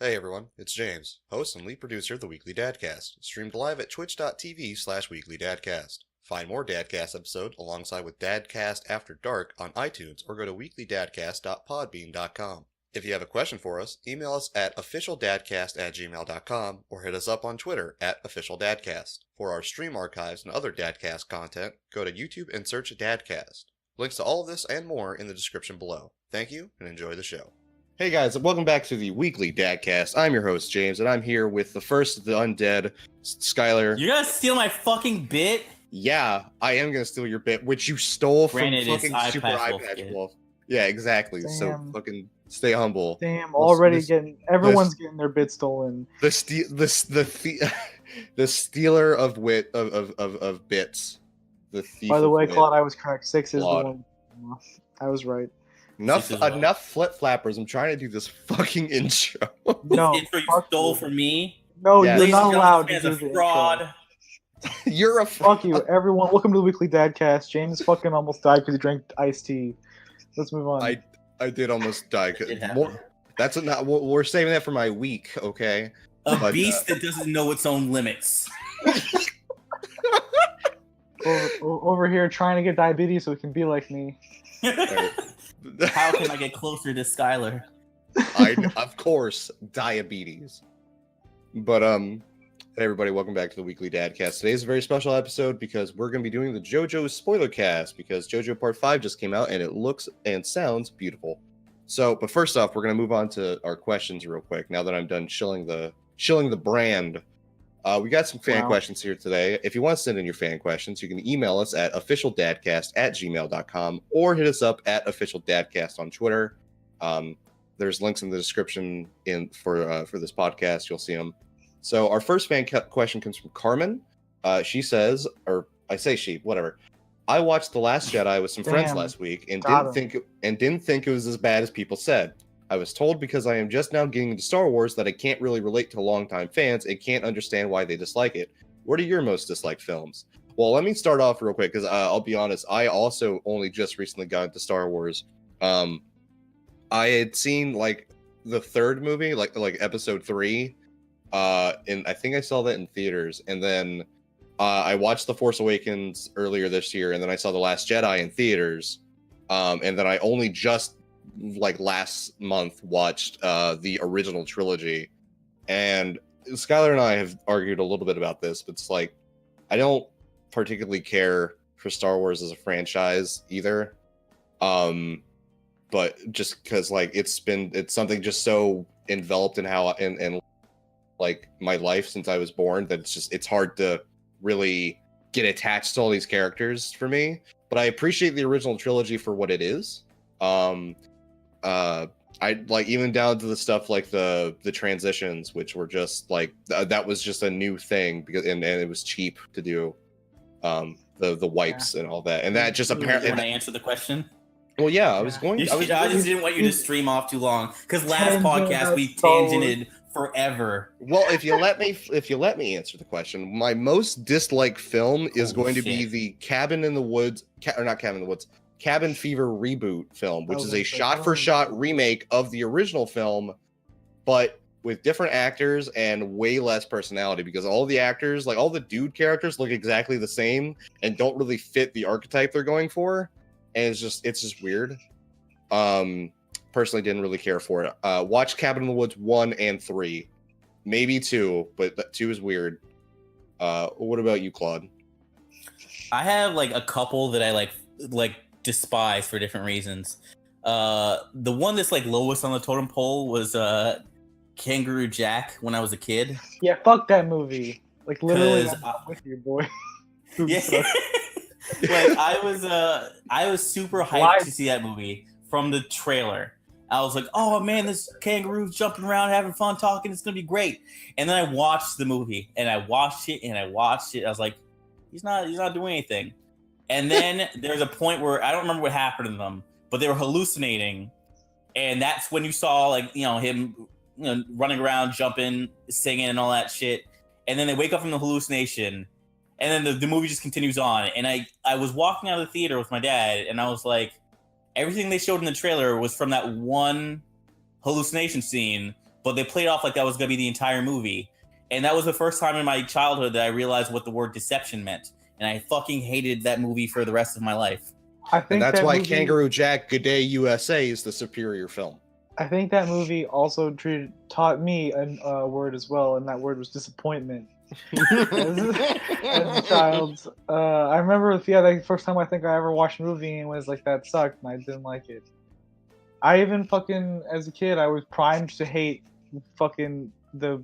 Hey everyone, it's James, host and lead producer of the Weekly DADCast, streamed live at twitch.tv/weeklydadcast. Find more DADCast episodes alongside with DADCast After Dark on iTunes or go to weeklydadcast.podbean.com. If you have a question for us, email us at officialdadcast@gmail.com or hit us up on Twitter at officialdadcast. For our stream archives and other DADCast content, go to YouTube and search DADCast. Links to all of this and more in the description below. Thank you and enjoy the show. Hey guys, welcome back to the Weekly DADCast. I'm your host, James, and I'm here with the first of the undead, Skylar. You're gonna steal my fucking bit? Yeah, I am gonna steal your bit, which you stole from Granted, fucking it's Super iPad Wolf. Yeah, exactly. Damn. So fucking stay humble. Damn, This- already this- everyone's getting their bit stolen. The stealer of bits. The thief. By the of way, wit. Claude, I was correct. 6 is Claude. the one. I was right. Enough flip flappers. I'm trying to do this fucking intro. No, Intro you fuck stole you. from me? No, Yeah. you're Ladies not and allowed to gentlemen, do as the a intro. fraud. You're a Fuck you, everyone. Welcome to the Weekly Dadcast. James fucking almost died because he drank iced tea. Let's move on. I did almost die. It happened. We're saving that for my week, okay? A But, beast that doesn't know its own limits. Over here trying to get diabetes so he can be like me. How can I get closer to Skylar? Of course, diabetes. But hey everybody, welcome back to the Weekly Dadcast. Today is a very special episode because we're going to be doing the JoJo's SpoilerCast because JoJo Part 5 just came out and it looks and sounds beautiful. So, but first off, we're going to move on to our questions real quick now that I'm done shilling the brand. We got some fan questions here today. If you want to send in your fan questions, you can email us at officialdadcast@gmail.com or hit us up at officialdadcast on Twitter. There's links in the description for this podcast. You'll see them. So our first fan question comes from Carmen. She says, or I say she, whatever. I watched The Last Jedi with some friends last week and didn't think it was as bad as people said. I was told because I am just now getting into Star Wars that I can't really relate to longtime fans and can't understand why they dislike it. What are your most disliked films? Well, let me start off real quick because I'll be honest, I also only just recently got into Star Wars. I had seen like the third movie, like episode 3, and I think I saw that in theaters, and then I watched The Force Awakens earlier this year, and then I saw The Last Jedi in theaters, and then I only just like last month watched the original trilogy. And Skylar and I have argued a little bit about this, but it's like I don't particularly care for Star Wars as a franchise either, but just because like it's something just so enveloped in how and like my life since I was born that it's hard to really get attached to all these characters for me. But I appreciate the original trilogy for what it is. I like even down to the stuff like the transitions, which were just like that was just a new thing because and it was cheap to do, the wipes and all that, and that just apparently. When I answer the question, well, yeah, I was going. I just didn't want you to stream off too long because last podcast we tangented forever. Well, if you let me answer the question, my most disliked film is going to be the Cabin in the Woods, or not Cabin in the Woods. Cabin Fever reboot film, which is a shot-for-shot remake of the original film, but with different actors and way less personality because all the actors, like all the dude characters, look exactly the same and don't really fit the archetype they're going for, and it's just weird. Personally, didn't really care for it. Watch Cabin in the Woods 1 and 3, maybe 2, but 2 is weird. What about you, Claude? I have like a couple that I like despise for different reasons. The one that's like lowest on the totem pole was Kangaroo Jack when I was a kid. Yeah, fuck that movie. Like literally, 'Cause, I'm with you, boy. Yeah. Like I was super hyped to see that movie from the trailer. I was like, oh man, this kangaroo's jumping around, having fun, talking. It's gonna be great. And then I watched the movie, and I watched it. I was like, he's not doing anything. And then there's a point where I don't remember what happened to them, but they were hallucinating, and that's when you saw like him running around, jumping, singing, and all that shit. And then they wake up from the hallucination, and then the movie just continues on. And I was walking out of the theater with my dad, and I was like, everything they showed in the trailer was from that one hallucination scene but they played off like that was going to be the entire movie. And that was the first time in my childhood that I realized what the word deception meant. And I fucking hated that movie for the rest of my life. I think and that's why movie, Kangaroo Jack, Good Day USA is the superior film. I think that movie also taught me a word as well, and that word was disappointment. As a child, I remember, the first time I think I ever watched a movie and was like, that sucked, and I didn't like it. I even fucking, as a kid, I was primed to hate fucking the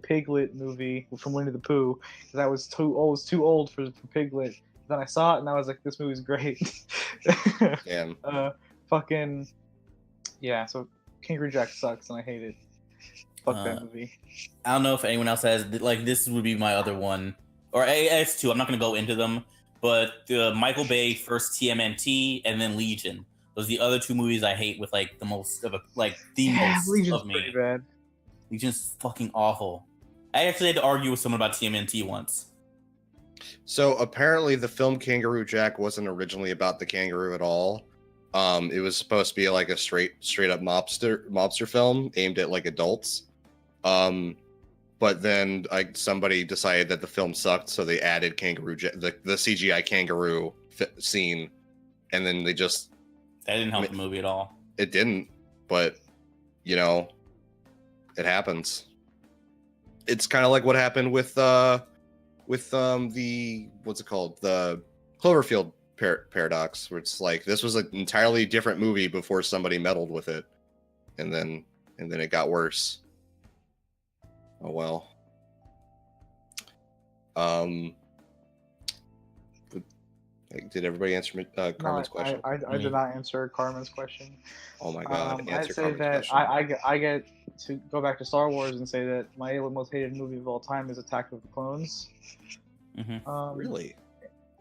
Piglet movie from Winnie the Pooh, because I was too old for Piglet. Then I saw it and I was like, this movie's great. Damn. Fucking yeah. So Kangaroo Jack sucks and I hate it. Fuck that movie. I don't know if anyone else has like this would be my other one, or AS2. I'm not gonna go into them, but Michael Bay first TMNT and then Legion. Those are the other two movies I hate with like the most of most Legion's of me. pretty bad. Legion's fucking awful. I actually had to argue with someone about TMNT once. So apparently the film Kangaroo Jack wasn't originally about the kangaroo at all. It was supposed to be like a straight up mobster film aimed at like adults. But then somebody decided that the film sucked, so they added Kangaroo Jack, the CGI kangaroo scene, and then they just that didn't help the movie at all. It didn't, but you know, it happens. It's kind of like what happened with the what's it called, the Cloverfield paradox, where it's like this was an entirely different movie before somebody meddled with it, and then it got worse. Oh well. Did everybody answer Carmen's question? I did not answer Carmen's question. Oh my god! I'd say that I get to go back to Star Wars and say that my most hated movie of all time is Attack of the Clones. Mm-hmm. Really?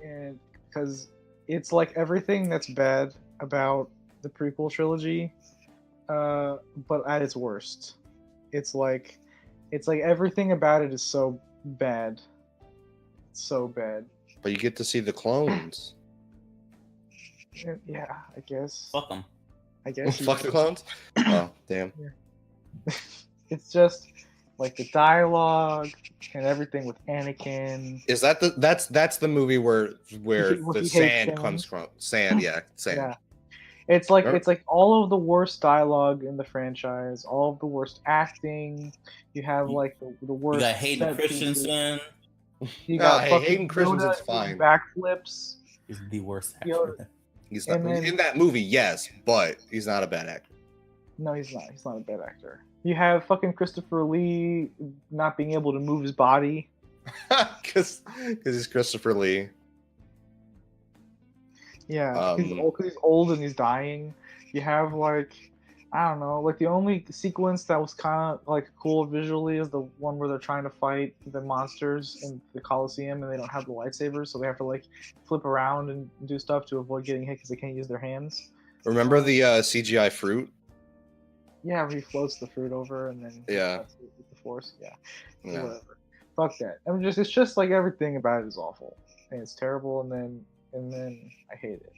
And because it's like everything that's bad about the prequel trilogy, but at its worst. It's like everything about it is so bad. So bad. But you get to see the clones. Yeah, I guess. Fuck them. I guess. Fuck the clones? Oh, damn. Yeah. It's just like the dialogue and everything with Anakin. Is that that's the movie where the sand comes from? Sand, yeah, sand. Yeah. It's like all of the worst dialogue in the franchise, all of the worst acting. You have like the worst. You got Hayden Christensen. You got Hayden Christensen's fine. Backflips. He's the worst actor. He's not in that movie, yes, but he's not a bad actor. No, he's not. He's not a bad actor. You have fucking Christopher Lee not being able to move his body. Because he's Christopher Lee. Yeah, he's old and he's dying. You have like, I don't know, like the only sequence that was kind of like cool visually is the one where they're trying to fight the monsters in the Coliseum and they don't have the lightsabers, so they have to like flip around and do stuff to avoid getting hit because they can't use their hands. Remember the CGI fruit? Yeah, where he floats the fruit over and then with the Force. Yeah. Whatever. Fuck that. I mean, it's just like everything about it is awful and it's terrible, and then I hate it.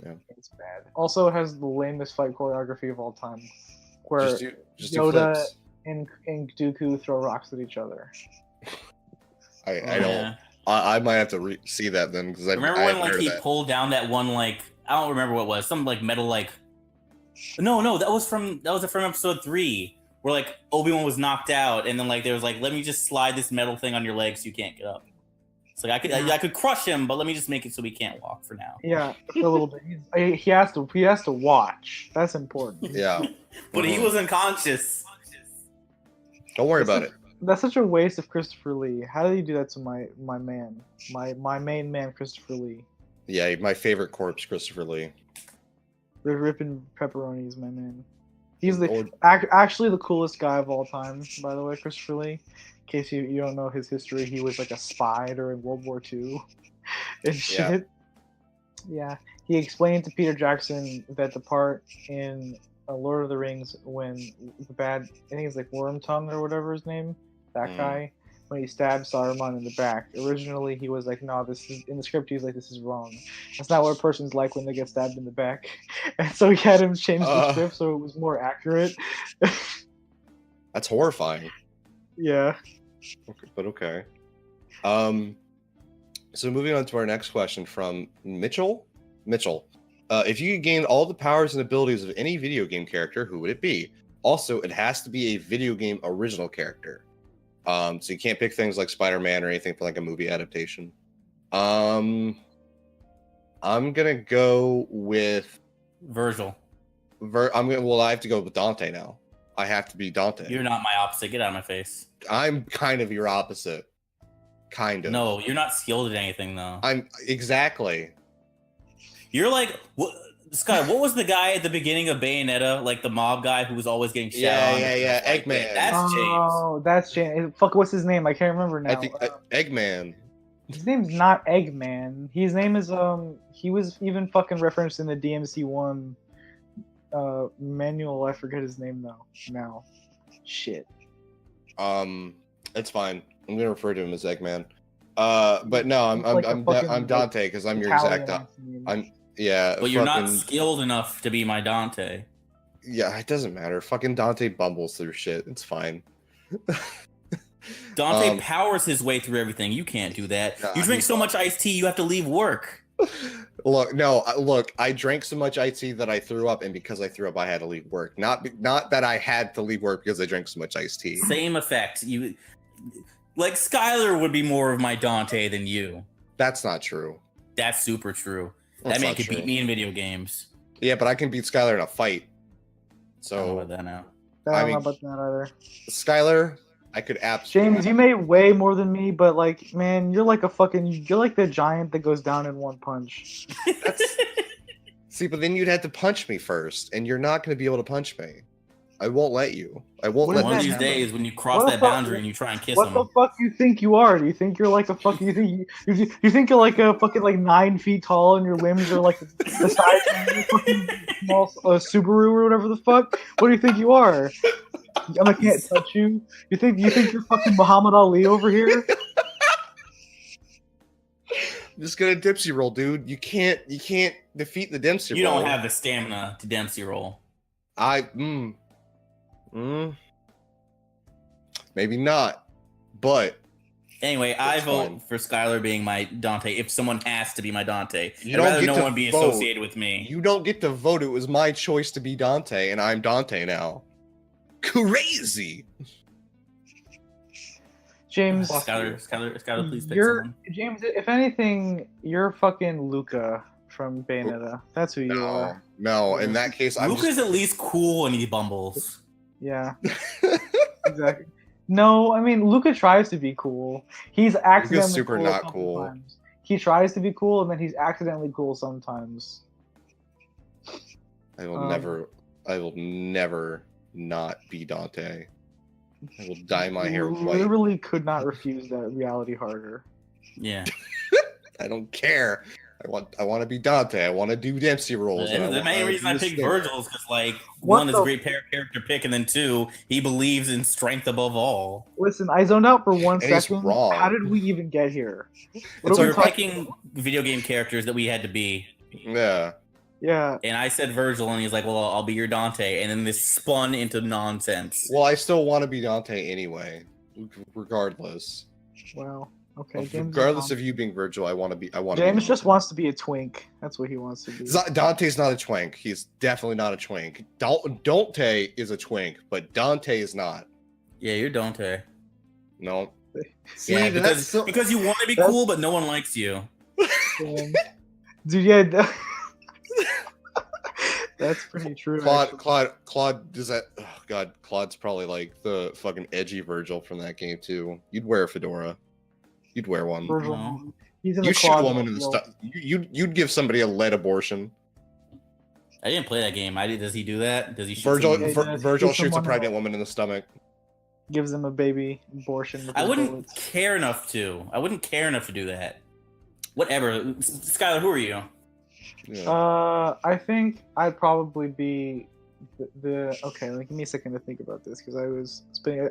Yeah, it's bad. Also, it has the lamest fight choreography of all time, where just Yoda and Dooku throw rocks at each other. I might have to see that then, because I remember when like he pulled down that one, like I don't remember what it was, some like metal like. No, that was from episode 3, where like Obi-Wan was knocked out, and then like there was like, let me just slide this metal thing on your leg so you can't get up. It's like I could crush him, but let me just make it so he can't walk for now. Yeah, for a little bit. He has to watch. That's important. Yeah, but he was unconscious. Don't worry about it. That's such a waste of Christopher Lee. How did he do that to my main man, Christopher Lee? Yeah, my favorite corpse, Christopher Lee. Ripping pepperonis, my man. He's actually the coolest guy of all time, by the way, Christopher Lee. In case you don't know his history, he was like a spy during World War II and shit. Yeah. He explained to Peter Jackson that the part in Lord of the Rings when the bad, I think it's like Wormtongue or whatever his name, that guy, when he stabbed Saruman in the back. Originally, he was like, no, this is, in the script, he's like, this is wrong. That's not what a person's like when they get stabbed in the back. And so he had him change the script so it was more accurate. That's horrifying. Yeah. Okay, but okay. So moving on to our next question from Mitchell. Mitchell, if you could gain all the powers and abilities of any video game character, who would it be? Also, it has to be a video game original character. So you can't pick things like Spider-Man or anything from like a movie adaptation. I'm gonna go with Virgil. Well, I have to go with Dante now. I have to be Dante. You're not my opposite. Get out of my face. I'm kind of your opposite. Kind of. No, you're not skilled at anything though. I'm exactly. You're like what? Scott, what was the guy at the beginning of Bayonetta, like the mob guy who was always getting shot on? Yeah, Eggman. That's James. Oh, that's James. Fuck, what's his name? I can't remember now. I think Eggman. His name's not Eggman. His name is he was even fucking referenced in the DMC1 manual. I forget his name though. Now. Shit. It's fine. I'm gonna refer to him as Eggman. But no, I'm Dante because I'm your exact. Yeah. But you're not skilled enough to be my Dante. Yeah, it doesn't matter. Fucking Dante bumbles through shit. It's fine. Dante powers his way through everything. You can't do that. You drink so much iced tea, you have to leave work. Look, I drank so much iced tea that I threw up, and because I threw up, I had to leave work. Not that I had to leave work because I drank so much iced tea. Same effect. You, like Skylar would be more of my Dante than you. That's not true. That's super true. That man could beat me in video games. Yeah, but I can beat Skylar in a fight. So I don't know about that now. I don't know about that either. Skylar, I could absolutely. James, you made way more than me, but like, man, you're like the giant that goes down in one punch. See, but then you'd have to punch me first, and you're not going to be able to punch me. I won't let you. I won't let you. One of these days, when you cross that boundary and you try and kiss him. What the fuck do you think you are? Do you think you're like a fucking? You think you're like a fucking like 9 feet tall and your limbs are like the size of a fucking small Subaru or whatever the fuck? What do you think you are? I can't touch you. You think you're fucking Muhammad Ali over here? I'm just gonna Dempsey roll, dude. You can't defeat the Dempsey roll. You don't have the stamina to Dempsey roll. Maybe not, but anyway, I vote for Skylar being my Dante. If someone has to be my Dante, I'd rather no one be associated with me. You don't get to vote. It was my choice to be Dante, and I'm Dante now. Crazy. James, Skylar, please pick someone. James, if anything, you're fucking Luca from Bayonetta. That's who you are. No, in that case, Luca's at least cool and he bumbles. Yeah, exactly. No, I mean Luca tries to be cool. He's accidentally super cool not sometimes. cool. He tries to be cool, and then he's accidentally cool sometimes. I will never not be Dante. I will dye my hair white. Literally could not refuse that reality harder. Yeah. I don't care. I want to be Dante. I want to do Dempsey rolls. The main reason I picked Virgil is because, like, one is a great character pick, and then two, he believes in strength above all. Listen, I zoned out for 1 And second. wrong. How did we even get here? So we're picking video game characters that we had to be. Yeah. Yeah. And I said Virgil, and he's like, well, I'll be your Dante. And then this spun into nonsense. Well, I still want to be Dante anyway, regardless. Wow. Okay. Regardless of you being Virgil, I want to be. James just wants to be a twink. That's what he wants to be. Dante's not a twink. He's definitely not a twink. Dante is a twink, but Dante is not. Yeah, you're Dante. No. See, yeah, because you want to be cool, but no one likes you. Dude, yeah. That's pretty true. Claude does that. Oh God, Claude's probably like the fucking edgy Virgil from that game too. You'd wear a fedora. You'd wear one. Virgil. He's in you the shoot a woman in the stomach. You'd give somebody a lead abortion. I didn't play that game. Does he do that? Does he shoot Virgil shoots a pregnant woman in the stomach. Gives him a baby abortion. I wouldn't care enough to do that. Whatever. Skylar, who are you? Yeah. I think I'd probably be the okay. Like, give me a second to think about this because I was spending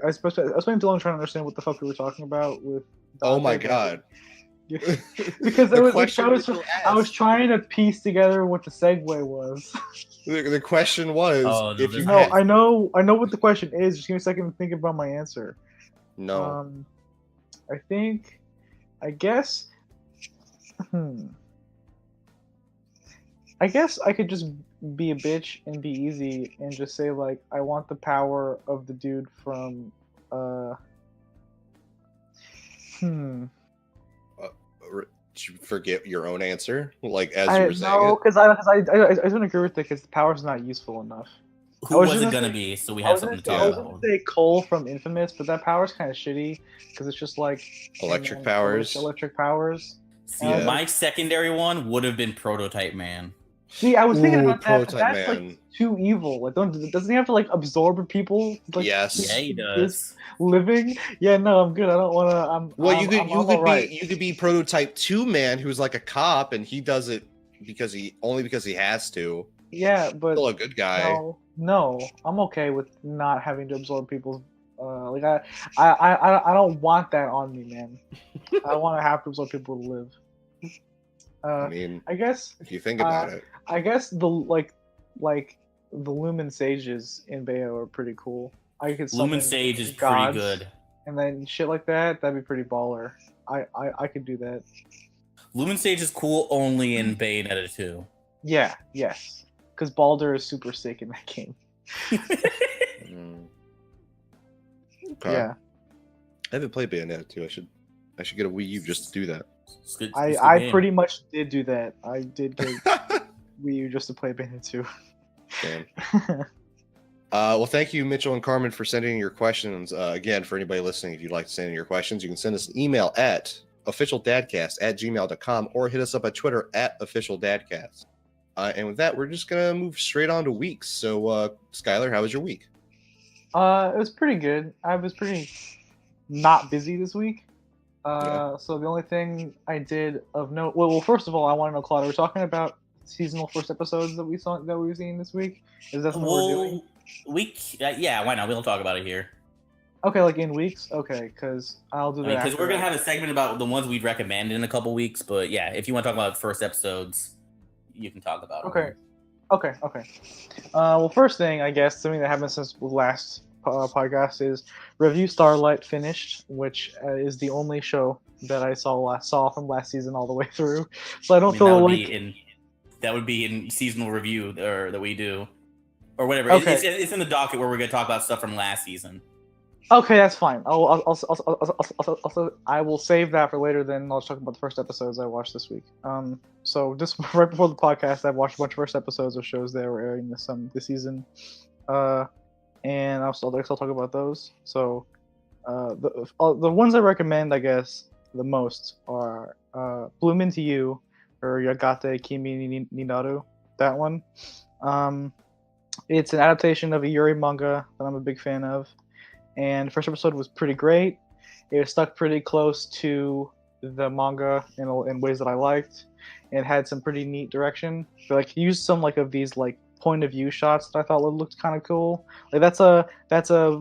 too long trying to understand what the fuck we were talking about with. Oh my God. Because The I was trying to piece together what the segue was. The question was, Oh, no, if you No, had... I know what the question is. Just give me a second to think about my answer. No. I guess. I guess I could just be a bitch and be easy and just say like I want the power of the dude from Did you forget your own answer? Like, as you were saying no, it? because I don't agree with it because the power's not useful enough. Who was it gonna be? So we have something to talk I was about. gonna say Cole from Infamous, but that power's kind of shitty because it's just like Electric powers. Electric powers. See, Yeah. my secondary one would have been Prototype Man. See, I was thinking about that, but Prototype that's Man. like too evil. Like, doesn't he have to like absorb people? Like, Yes. Yeah, he does. living. Yeah, no, I'm good. I don't want to. Well, you could be Prototype 2 Man, who's like a cop, and he does it because he has to. Yeah, but Still a good guy. No, I'm okay with not having to absorb people's. Like I don't want that on me, man. I want to have to absorb people to live. I mean, I guess if you think about it, I guess the the Lumen Sages in Bayo are pretty cool. I could Lumen Sage is pretty good. And then shit like that, that'd be pretty baller. I could do that. Lumen Sage is cool only in Bayonetta 2. Yeah, yes. Because Baldur is super sick in that game. Okay. Yeah. I haven't played Bayonetta 2. I should get a Wii U just to do that. I pretty much did do that. I did get Wii U just to play Bayonetta 2. Damn. Well, thank you, Mitchell and Carmen, for sending in your questions. Again, for anybody listening, if you'd like to send in your questions, you can send us an email at officialdadcast@gmail.com or hit us up at Twitter at officialdadcast. And with that, we're just going to move straight on to weeks. So, Skylar, how was your week? It was pretty good. I was pretty not busy this week. So the only thing I did of note, well, first of all, I want to know, Claudia, we're talking about seasonal first episodes that we've seen this week. Is that something we're doing? Yeah, why not? We'll talk about it here. Okay, like in weeks. Okay, because I'll do that. Because we're gonna have a segment about the ones we'd recommend in a couple weeks. But yeah, if you want to talk about first episodes, you can talk about it. Okay. Well, first thing, I guess, something that happened since the last podcast is Review Starlight finished, which is the only show that I saw from last season all the way through. So I don't feel like that would be in seasonal review that we do, or whatever. Okay. It's in the docket where we're gonna talk about stuff from last season. Okay, that's fine. I will save that for later. Then I'll talk about the first episodes I watched this week. So just right before the podcast, I watched a bunch of first episodes of shows that were airing this season, and I'll still talk about those. So, the ones I recommend, I guess, the most are Bloom Into You or Yagate Kimi ni Naru. That one. It's an adaptation of a Yuri manga that I'm a big fan of. And the first episode was pretty great. It stuck pretty close to the manga in ways that I liked. It had some pretty neat direction. But, like, used some of these point of view shots that I thought looked kind of cool. Like that's a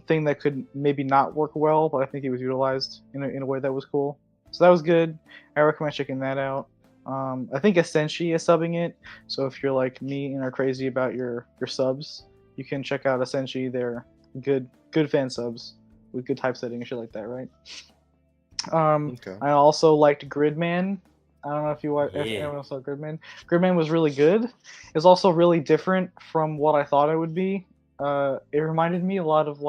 thing that could maybe not work well, but I think it was utilized in a way that was cool. So that was good. I recommend checking that out. I think Essenshi is subbing it. So if you're like me and are crazy about your subs, you can check out Essenshi. They're good fan subs with good typesetting and shit like that, right? Okay. I also liked Gridman. I don't know if anyone saw Gridman. Gridman was really good. It was also really different from what I thought it would be. It reminded me a lot of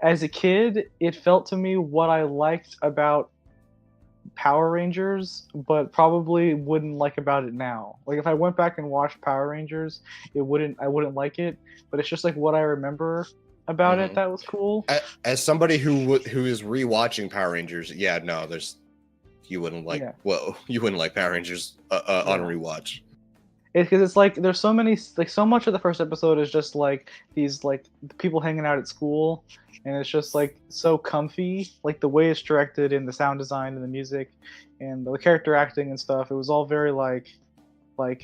as a kid, it felt to me what I liked about Power Rangers, but probably wouldn't like about it now. Like if I went back and watched Power Rangers, I wouldn't like it. But it's just what I remember about it that was cool. As somebody who is rewatching Power Rangers, you wouldn't like you wouldn't like Power Rangers on rewatch. It's because it's there's so many so much of the first episode is just these people hanging out at school, and it's just so comfy, the way it's directed and the sound design and the music and the character acting and stuff. It was all very I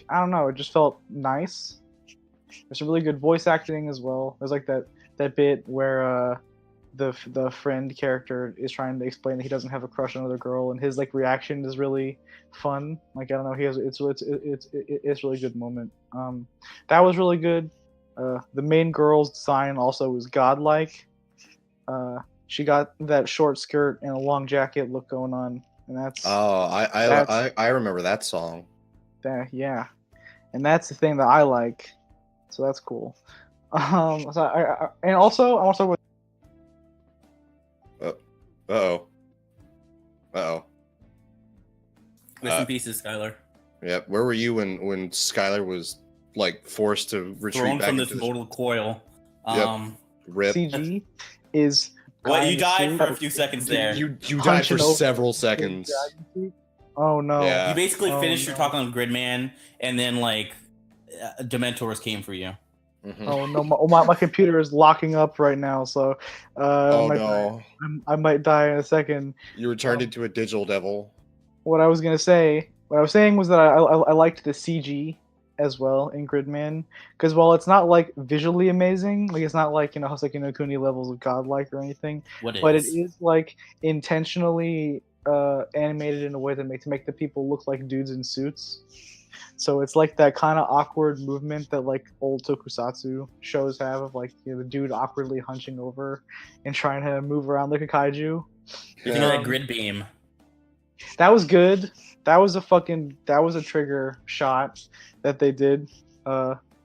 don't know, it just felt nice. There's some really good voice acting as well. There's that bit where the friend character is trying to explain that he doesn't have a crush on another girl, and his like reaction is really fun. Like I don't know, it's really good moment. That was really good. The main girl's design also was godlike. She got that short skirt and a long jacket look going on, and that's I remember that song. Yeah, and that's the thing that I like, so that's cool. And also I want to talk about. Uh-oh. Rest in pieces, Skylar. Yeah, where were you when Skylar was like forced to retreat Thrown back from into this mortal coil. Rip. CG is. What, you died for a few seconds there. You died for several seconds. Oh no! Yeah. You basically finished your talk on Gridman, and then like Dementors came for you. Mm-hmm. Oh no! My computer is locking up right now, so no! I might die in a second. You were turned into a digital devil. What I was saying was that I liked the CG as well in Gridman, because while it's not like visually amazing, like it's not like Hoseki no Kuni levels of godlike or anything, but it is like intentionally animated in a way that make the people look like dudes in suits. So it's like that kind of awkward movement that like old tokusatsu shows have of like the dude awkwardly hunching over and trying to move around like a kaiju. That grid beam. That was good. That was a trigger shot that they did.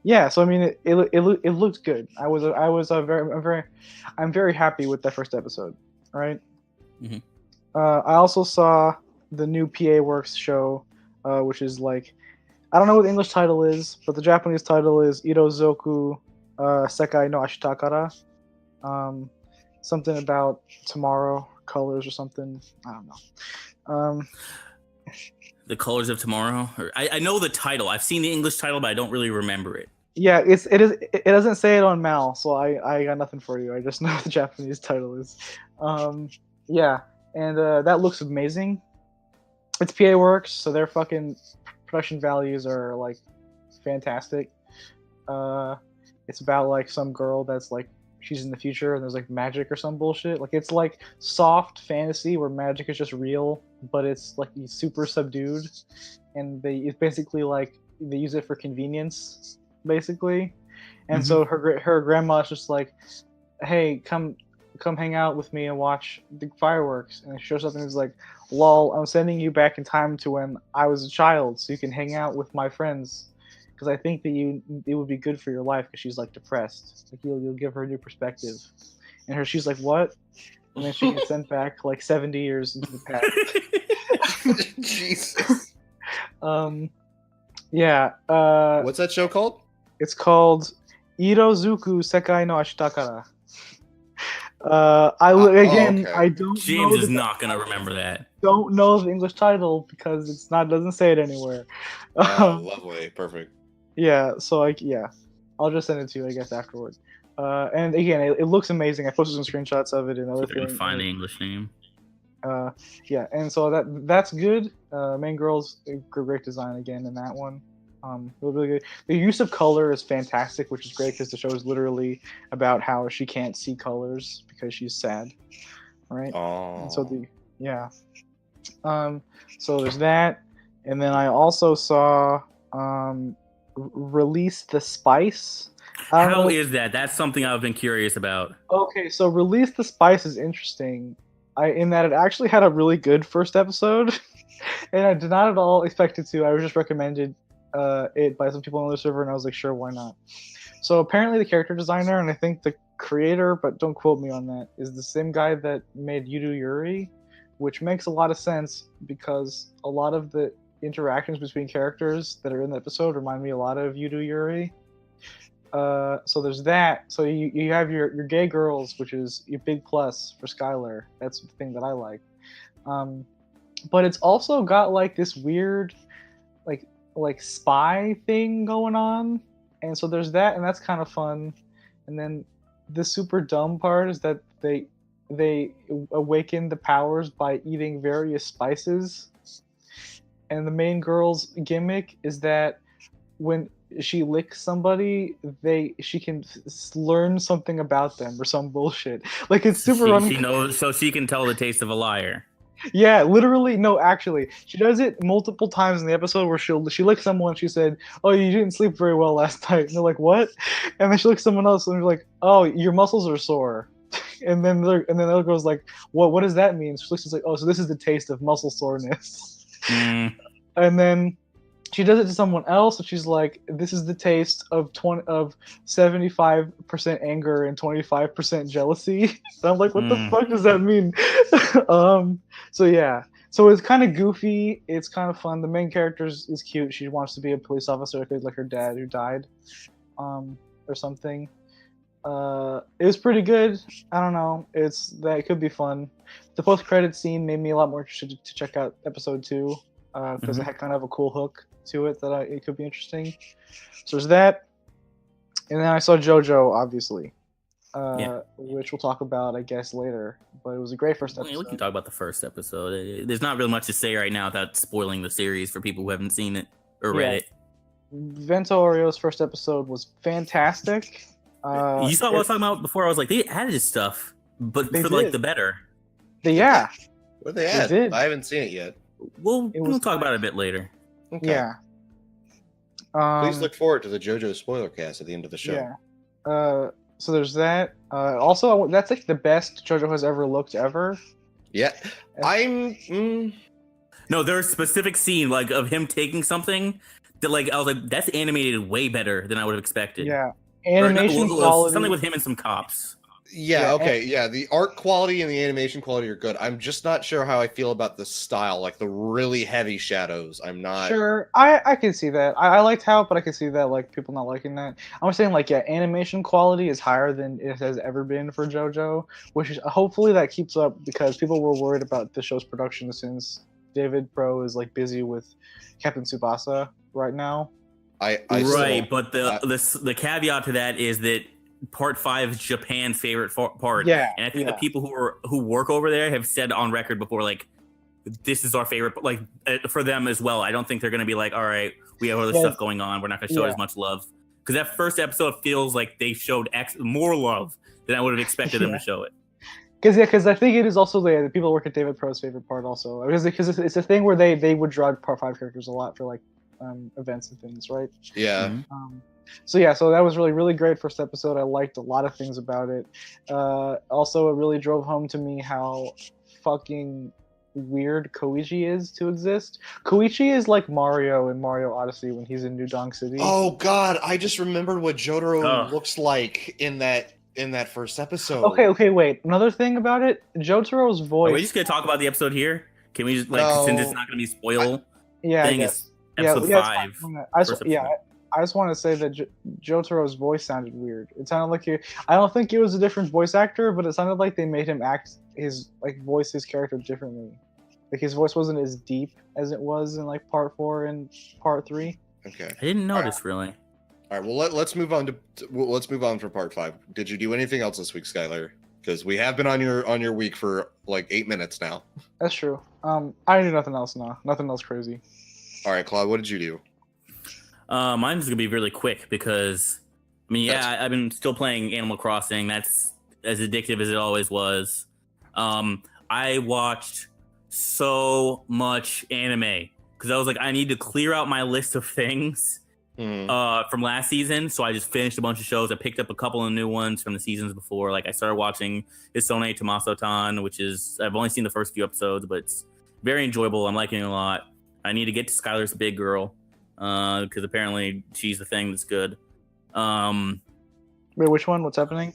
Yeah, so I mean it looked good. I'm very happy with that first episode, right? Mm-hmm. I also saw the new PA Works show, which is like, I don't know what the English title is, but the Japanese title is Irozoku Sekai no Ashitakara. Something about tomorrow, colors or something. I don't know. The Colors of Tomorrow. I know the title. I've seen the English title, but I don't really remember it. Yeah, it doesn't say it on Mal, so I got nothing for you. I just know what the Japanese title is. Yeah, and that looks amazing. It's PA Works, so their fucking production values are like fantastic. It's about like some girl that's like she's in the future and there's like magic or some bullshit. Like it's like soft fantasy where magic is just real, but it's like super subdued, and it's basically like they use it for convenience, basically. And so her grandma's just like, hey, come hang out with me and watch the fireworks. And she shows up and is like, lol, I'm sending you back in time to when I was a child so you can hang out with my friends, because I think that it would be good for your life, because she's like depressed. Like you'll give her a new perspective. And she's like, what? And then she gets sent back like 70 years into the past. Jesus. Yeah. What's that show called? It's called Irozuku Sekai no Ashitakara. Okay. I don't. James is not gonna remember that. Don't know the English title because doesn't say it anywhere. Lovely, perfect. Yeah, so I'll just send it to you, I guess, afterward. And again, it looks amazing. I posted some screenshots of it and other things. Find the English name. Yeah, and so that's good. Main girl's great design again in that one. Really good. The use of color is fantastic, which is great because the show is literally about how she can't see colors because she's sad, right? Oh. And so so there's that, and then I also saw Release the Spice. How is that? That's something I've been curious about. Okay, so Release the Spice is interesting. In that it actually had a really good first episode, and I did not at all expect it to. I was just recommended it by some people on the server, and I was like, sure, why not? So apparently the character designer, and I think the creator, but don't quote me on that, is the same guy that made Yudu Yuri, which makes a lot of sense because a lot of the interactions between characters that are in the episode remind me a lot of Yudu Yuri. So there's that. So you have your gay girls, which is your big plus for Skylar. That's the thing that I like. But it's also got like this weird like spy thing going on, and so there's that, and that's kind of fun. And then the super dumb part is that they awaken the powers by eating various spices, and the main girl's gimmick is that when she licks somebody, she can learn something about them or some bullshit. Like it's super. She knows, so she can tell the taste of a liar. Yeah, literally. No, actually, she does it multiple times in the episode where she licks someone. She said, "Oh, you didn't sleep very well last night." And they're like, "What?" And then she licks someone else, and they're like, "Oh, your muscles are sore." And then the other girl's like, What does that mean?" She looks like, "Oh, so this is the taste of muscle soreness." Mm. And then she does it to someone else, and she's like, "This is the taste of 75% anger and 25% jealousy." And I'm like, "What the fuck does that mean?" So yeah, so it's kind of goofy. It's kind of fun. The main character is cute. She wants to be a police officer, like her dad who died, or something. It was pretty good. I don't know. It could be fun. The post-credit scene made me a lot more interested to check out episode 2 because it had kind of a cool hook to it that it could be interesting. So there's that, and then I saw JoJo, obviously, which we'll talk about, I guess, later. But it was a great first episode. We can talk about the first episode. There's not really much to say right now without spoiling the series for people who haven't seen it or read it. Vento Oreo's first episode was fantastic. You saw what I was talking about before. I was like, they added stuff, but for like the better. Yeah. What they add? I haven't seen it yet. We'll talk about it a bit later. Okay. Yeah. Please look forward to the JoJo's SpoilerCast at the end of the show. Yeah. So there's that. Also, that's like the best JoJo has ever looked ever. Yeah. No, there's a specific scene like of him taking something that like I was like, that's animated way better than I would have expected. Yeah. Animation quality. Something with him and some cops. Yeah, okay, yeah. The art quality and the animation quality are good. I'm just not sure how I feel about the style, like the really heavy shadows. I'm not sure. I can see that. I liked how, but I can see that like people not liking that. I'm saying like animation quality is higher than it has ever been for JoJo, which is hopefully that keeps up because people were worried about the show's production since David Pro is like busy with Captain Tsubasa right now. But the caveat to that is that Part 5 is Japan's favorite part. Yeah, and I think the people who work over there have said on record before, like, this is our favorite. Like for them as well. I don't think they're going to be like, all right, we have other stuff going on. We're not going to show as much love because that first episode feels like they showed more love than I would have expected them to show it. Because I think it is also the people who work at David Pro's favorite part also because it's a thing where they would draw Part 5 characters a lot for like events and things, right? Yeah. So that was really, really great first episode. I liked a lot of things about it. Also, it really drove home to me how fucking weird Koichi is to exist. Koichi is like Mario in Mario Odyssey when he's in New Donk City. Oh god, I just remembered what Jotaro looks like in that first episode. Okay, wait. Another thing about it, Jotaro's voice. Are we just gonna talk about the episode here? Can we just since it's not gonna be spoil? It's episode 5. I just want to say that Jotaro's voice sounded weird. It sounded like I don't think it was a different voice actor, but it sounded like they made him voice his character differently. Like his voice wasn't as deep as it was in like Part 4 and Part 3. Okay. I didn't notice really. All right. Well, let's move on for Part 5. Did you do anything else this week, Skylar? Because we have been on your week for like 8 minutes now. That's true. I didn't do nothing else now. Nothing else crazy. All right, Claude. What did you do? Mine's gonna be really quick because I've been still playing Animal Crossing. That's as addictive as it always was. I watched so much anime because I was like, I need to clear out my list of things from last season. So I just finished a bunch of shows. I picked up a couple of new ones from the seasons before. Like I started watching Isone Tomaso-tan, which is I've only seen the first few episodes, but it's very enjoyable. I'm liking it a lot. I need to get to Skylar's Big Girl. Because apparently she's the thing that's good. Wait, which one? What's happening?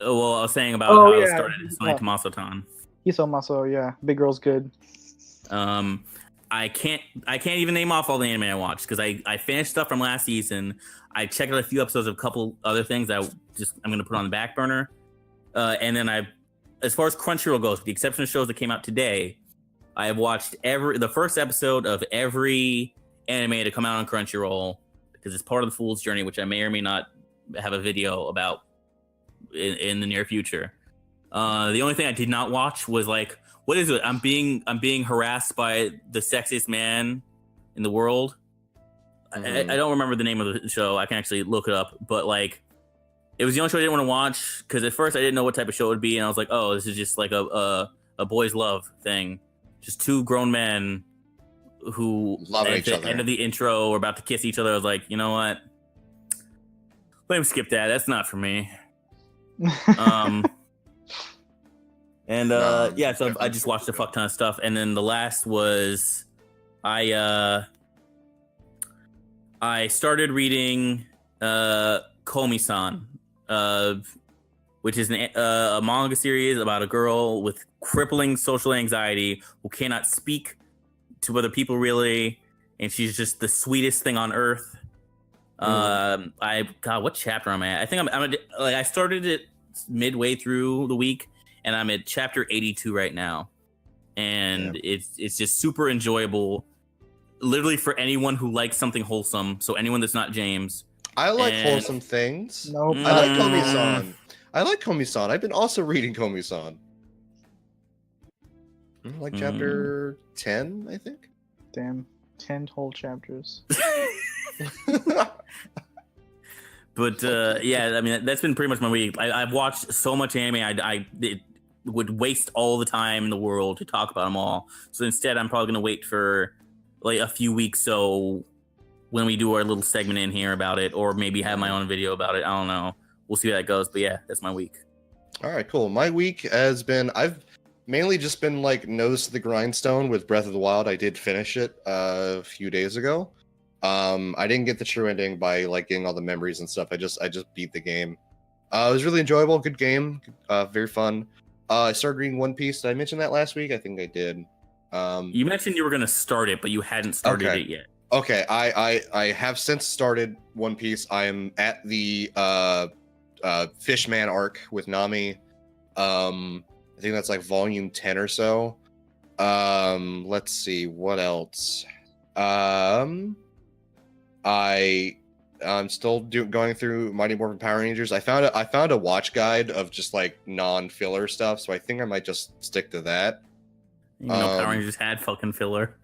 Oh, well, I was saying about how it started. It's like Tomaso-tan. Isomaso, yeah. Big Girl's good. I can't even name off all the anime I watched because I finished stuff from last season. I checked out a few episodes of a couple other things I'm going to put on the back burner. And then as far as Crunchyroll goes, with the exception of shows that came out today, I have watched the first episode of every anime to come out on Crunchyroll because it's part of the Fool's Journey, which I may or may not have a video about in the near future. The only thing I did not watch was like, what is it? I'm being harassed by the sexiest man in the world. I don't remember the name of the show. I can actually look it up, but like, it was the only show I didn't want to watch because at first I didn't know what type of show it would be, and I was like, oh, this is just like a boys' love thing, just two grown men who love at each the other. end of the intro were about to kiss each other. I was like, you know what? Let him skip that. That's not for me. And yeah, so I just watched a fuck ton of stuff, and then the last was I started reading Komi-san, which is a manga series about a girl with crippling social anxiety who cannot speak to other people really, and she's just the sweetest thing on earth. God, what chapter am I at? I think I'm like, I started it midway through the week, and I'm at chapter 82 right now, and it's just super enjoyable, literally for anyone who likes something wholesome. So anyone that's not James. I like wholesome things. Nope. I like Komi-san. I like Komi-san. I've been also reading Komi-san. Like chapter 10, I think. Damn, 10 whole chapters. But yeah, I mean, that's been pretty much my week. I've watched so much anime. It would waste all the time in the world to talk about them all. So instead, I'm probably gonna wait for like a few weeks, so when we do our little segment in here about it, or maybe have my own video about it. I don't know. We'll see how that goes. But yeah, that's my week. All right, cool. My week has been, I've mainly just been like nose to the grindstone with Breath of the Wild. I did finish it a few days ago. I didn't get the true ending by like getting all the memories and stuff. I just beat the game. It was really enjoyable. Good game. Very fun. I started reading One Piece. Did I mention that last week? I think I did. You mentioned you were going to start it, but you hadn't started it yet. Okay, I have since started One Piece. I am at the Fishman arc with Nami. I think that's like volume 10 or so. Let's see what else. I'm still going through Mighty Morphin Power Rangers. I found a watch guide of just like non-filler stuff, so I think I might just stick to that. You know, Power Rangers had fucking filler.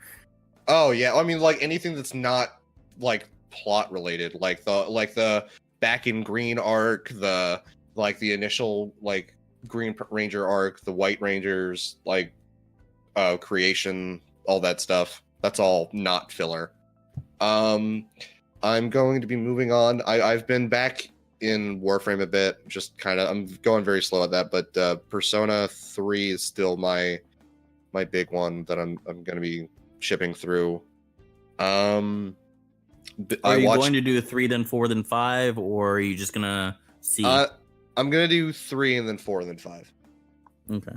Oh yeah, I mean like anything that's not like plot related, like the Back in Green arc, the initial like Green Ranger arc, the White Rangers like creation, all that stuff. That's all not filler. I'm going to be moving on. I've been back in Warframe a bit, just kind of. I'm going very slow at that, but Persona 3 is still my big one that I'm going to be shipping through. Are you going to do 3, then 4, then 5, or are you just gonna see? I'm gonna do 3 and then 4 and then 5. Okay.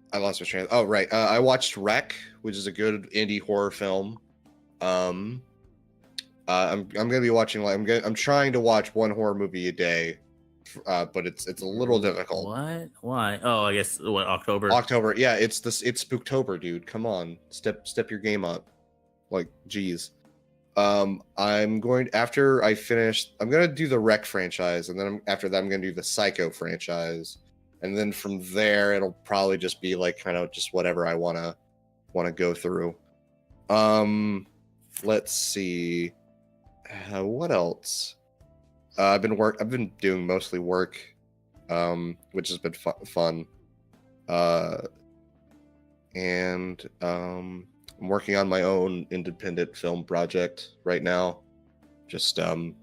I lost my train. Oh right. I watched Wreck, which is a good indie horror film. I'm gonna be watching I'm trying to watch one horror movie a day. But it's a little difficult. What? Why? Oh, I guess October. October, yeah. It's Spooktober, dude. Come on, step your game up. Like, geez. I'm going after I finish. I'm gonna do the Wreck franchise, and then after that, I'm gonna do the Psycho franchise, and then from there, it'll probably just be like kind of just whatever I wanna go through. Let's see. What else? I've been doing mostly work, which has been fun. And I'm working on my own independent film project right now. Just kind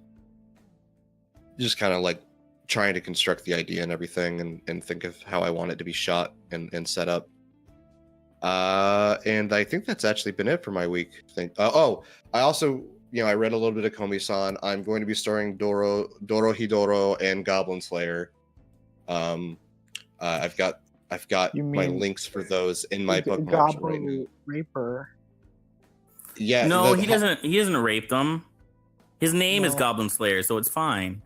of like trying to construct the idea and everything, and think of how I want it to be shot and set up. And I think that's actually been it for my week. I also. I read a little bit of Komi-san. I'm going to be starring Dorohedoro and Goblin Slayer. I've got my links for those in my bookmarks right now. Raper. Yeah. No, he doesn't rape them. His name is Goblin Slayer, so it's fine.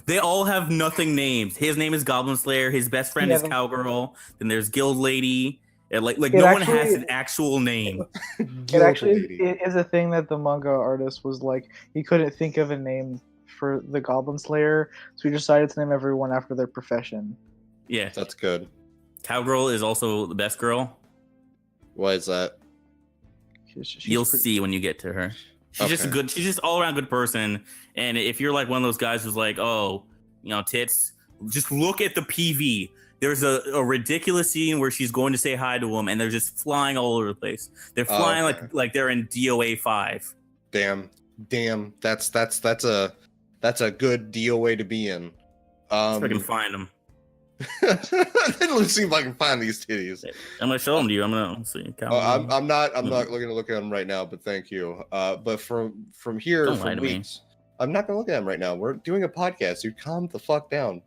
They all have nothing names. His name is Goblin Slayer. His best friend is Cowgirl. Then there's Guild Lady. And no one has an actual name. It actually is a thing that the manga artist was like, he couldn't think of a name for the Goblin Slayer, so he decided to name everyone after their profession. Yeah. That's good. Cowgirl is also the best girl. Why is that? You'll see when you get to her. She's just a good. She's just all around good person. And if you're like one of those guys who's like, oh, tits, just look at the PV. There's a ridiculous scene where she's going to say hi to him, and they're just flying all over the place. They're flying like they're in DOA 5. Damn. That's a good DOA to be in. If I can find them. Let's see if I can find these titties. I'm gonna show them to you. I'm gonna see. I'm not gonna look at them right now, but thank you. But from here, Don't from weeks, I'm not gonna look at them right now. We're doing a podcast. Dude, calm the fuck down.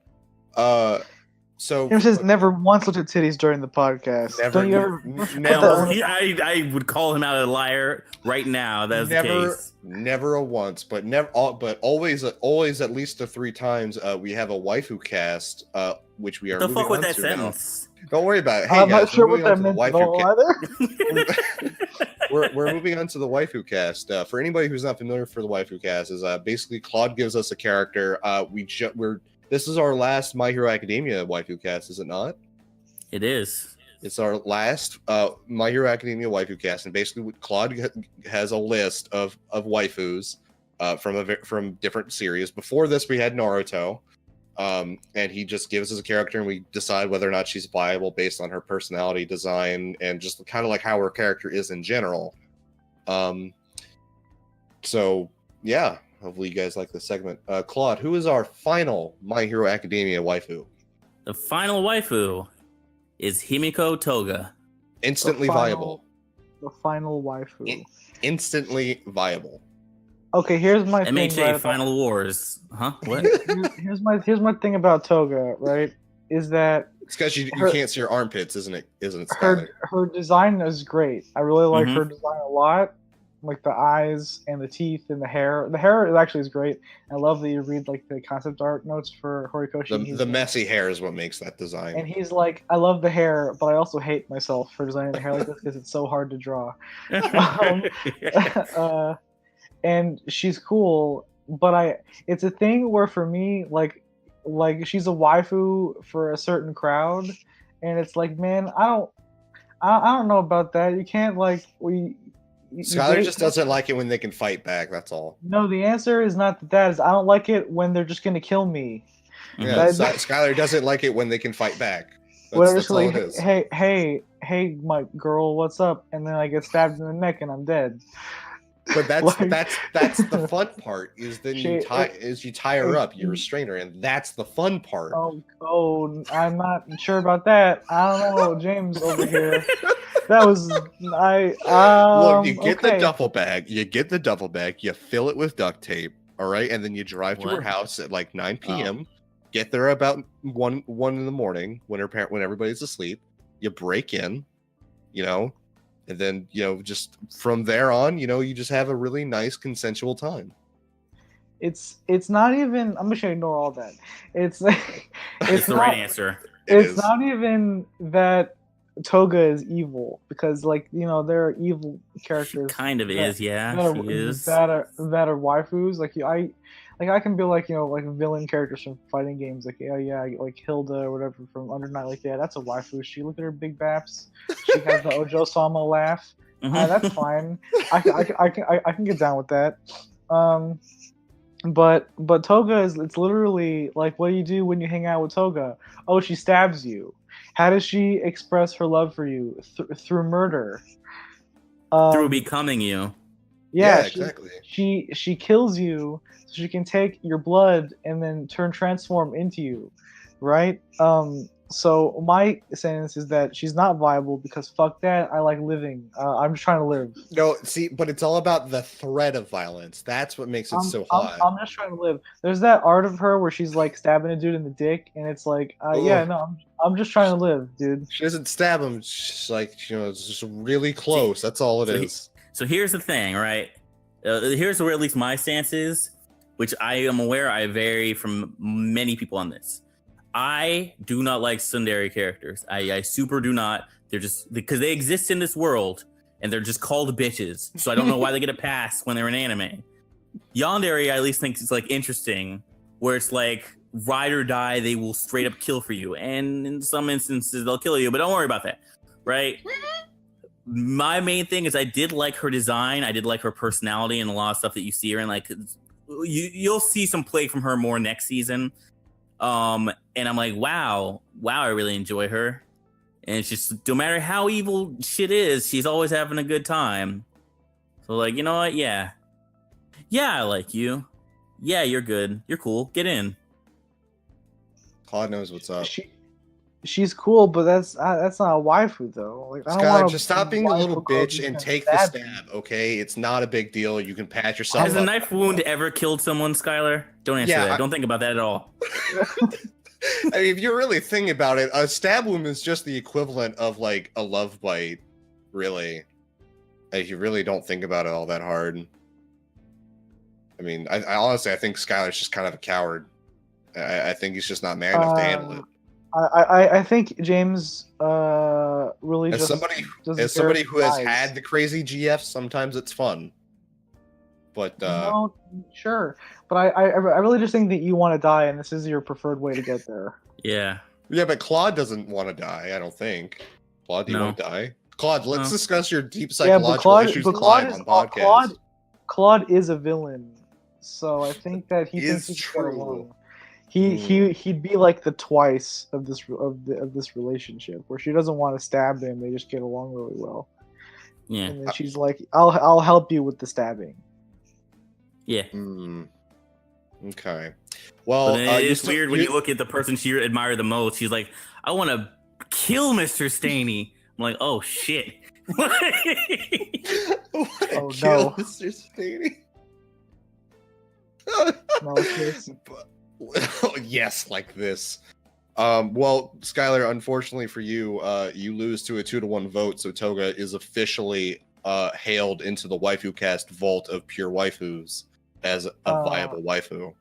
So Tim says never once looked at titties during the podcast. Never, Don't you ever? never. I would call him out a liar right now. That's the case. Never a once, but always at least the 3 times. We have a waifu cast, which we are. What the fuck with that now. sentence? Don't worry about it. Hey, I'm guys, not sure what that meant either. We're moving on to the waifu cast. For anybody who's not familiar for the waifu cast, is basically Claude gives us a character. This is our last My Hero Academia waifu cast, is it not? It is. It's our last My Hero Academia waifu cast, and basically Claude has a list of waifus from different series. Before this, we had Naruto, and he just gives us a character, and we decide whether or not she's viable based on her personality, design, and just kind of like how her character is in general. So yeah. Hopefully you guys like this segment. Claude, who is our final My Hero Academia waifu? The final waifu is Himiko Toga. Instantly viable. The final waifu. Instantly viable. Okay, here's my MHA thing. Right Final Wars. Huh? What? Here's my thing about Toga, right? Is that it's because you can't see her armpits, isn't it? Her design is great. I really like her design a lot. Like the eyes and the teeth and the hair. The hair actually is great. I love that you read like the concept art notes for Horikoshi. The messy hair is what makes that design. And he's like, I love the hair, but I also hate myself for designing the hair like this because it's so hard to draw. And she's cool, but it's a thing where for me, like she's a waifu for a certain crowd, and it's like, man, I don't know about that. You can't Skylar just doesn't like it when they can fight back. That's all. No, the answer is not that. Is I don't like it when they're just gonna kill me. Yeah, Skylar doesn't like it when they can fight back. That's all it is. Hey, my girl, what's up? And then I get stabbed in the neck and I'm dead. But that's the fun part. Is then you tie her up, you restrain her, and that's the fun part. Oh, I'm not sure about that. I don't know, James over here. That was Look, you get the duffel bag. You fill it with duct tape. All right, and then you drive to her house at like 9 p.m. Get there about 1 in the morning when everybody's asleep. You break in, and then just from there on, you just have a really nice consensual time. It's not even. I'm just gonna ignore all that. It's the right answer. It's not even that Toga is evil, because there are evil characters. She kind of is, yeah. She is. That are waifus. I can be like villain characters from fighting games, like Hilda or whatever from Under Night. Like, yeah, that's a waifu. She look at her big baps. She has the Ojo Sama laugh. That's fine. I can get down with that. But Toga it's literally like, what do you do when you hang out with Toga? Oh, she stabs you. How does she express her love for you? Through murder. Through becoming you. Yeah, exactly. She kills you so she can take your blood and then transform into you, right? So my sentence is that she's not viable because fuck that. I like living. I'm just trying to live. No, see, but it's all about the threat of violence. That's what makes it so hot. I'm just trying to live. There's that art of her where she's like stabbing a dude in the dick, and it's like, I'm just trying to live, dude. She doesn't stab him. She's like, it's just really close. That's all it is. So here's the thing, right? Here's where at least my stance is, which I am aware I vary from many people on this. I do not like tsundere characters. I super do not. They're just because they exist in this world and they're just called bitches. So I don't know why they get a pass when they're in anime. Yandere, I at least think it's like interesting, where it's like ride or die, they will straight up kill for you. And in some instances they'll kill you, but don't worry about that. Right? my main thing is I did like her design. I did like her personality and a lot of stuff that you see her in. Like you'll see some play from her more next season. And I'm like, wow, I really enjoy her. And it's just no matter how evil shit is, she's always having a good time. So like, you know what? Yeah, I like you. Yeah, you're good. You're cool. Get in. Claude knows what's up. She's cool, but that's not a waifu though. Like, I don't Skylar, want just stop being a little bitch and take the stab, okay? It's not a big deal. You can patch yourself Has up. a knife wound ever killed someone, Skylar? Don't answer that. Don't think about that at all. I mean, if you're really thinking about it, a stab wound is just the equivalent of like a love bite, really. If you really don't think about it all that hard. I mean, I honestly, I think Skylar's just kind of a coward. I think he's just not man enough to handle it. I think James really as somebody who has had the crazy GF, sometimes it's fun. But no, sure. But I really just think that you want to die, and this is your preferred way to get there. Yeah. Yeah, but Claude doesn't want to die, I don't think. Claude, do you want to die? Claude, let's discuss your deep psychological issues live on podcast. Claude is a villain, so I think that he thinks he's true. He'd be like the twice of this relationship, where she doesn't want to stab him; they just get along really well. Yeah, and then she's like, "I'll help you with the stabbing." Yeah. Okay. Well, it's weird when you look at the person she admired the most. She's like, "I want to kill Mr. Staney." I'm like, "Oh shit!" Oh kill Mr. Staney. No, it's yes, like this. Well, Skylar, unfortunately for you, you lose to a 2-1 vote, so Toga is officially hailed into the Waifucast vault of pure waifus as a viable waifu.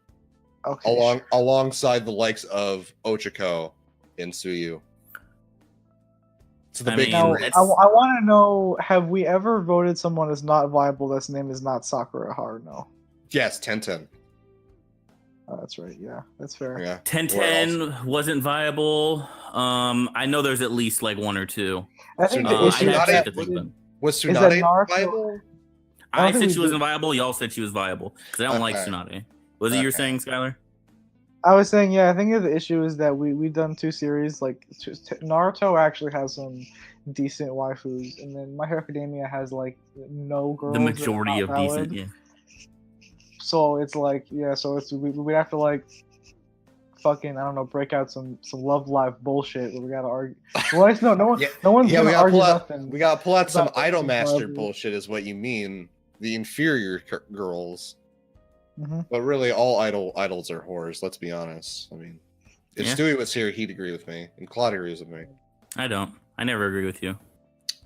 Okay. Alongside the likes of Ochako and Suyu. So the big now, I want to know, have we ever voted someone as not viable that's name is not Sakura Haruno? Yes, Tenten. Oh, that's right. Yeah, that's fair. Yeah. 1010 wasn't viable. I know there's at least like one or two. I think the issue was Tsunade viable? I said she wasn't viable. Y'all said she was viable because I don't like Tsunade. Was it you were saying, Skylar? I was saying, yeah. I think the issue is that we've done 2 series. Like Naruto actually has some decent waifus, and then My Hero Academia has like no girls. The majority of valid. Decent, yeah. So it's like, yeah, so it's we have to like fucking, I don't know, break out some Love Live bullshit where we gotta argue. Well, no one's gonna argue nothing. We gotta pull out some Idol Master bullshit, is what you mean. The inferior girls. Mm-hmm. But really, all idols are whores. Let's be honest. I mean, if Stewie was here, he'd agree with me, and Claude agrees with me. I don't. I never agree with you.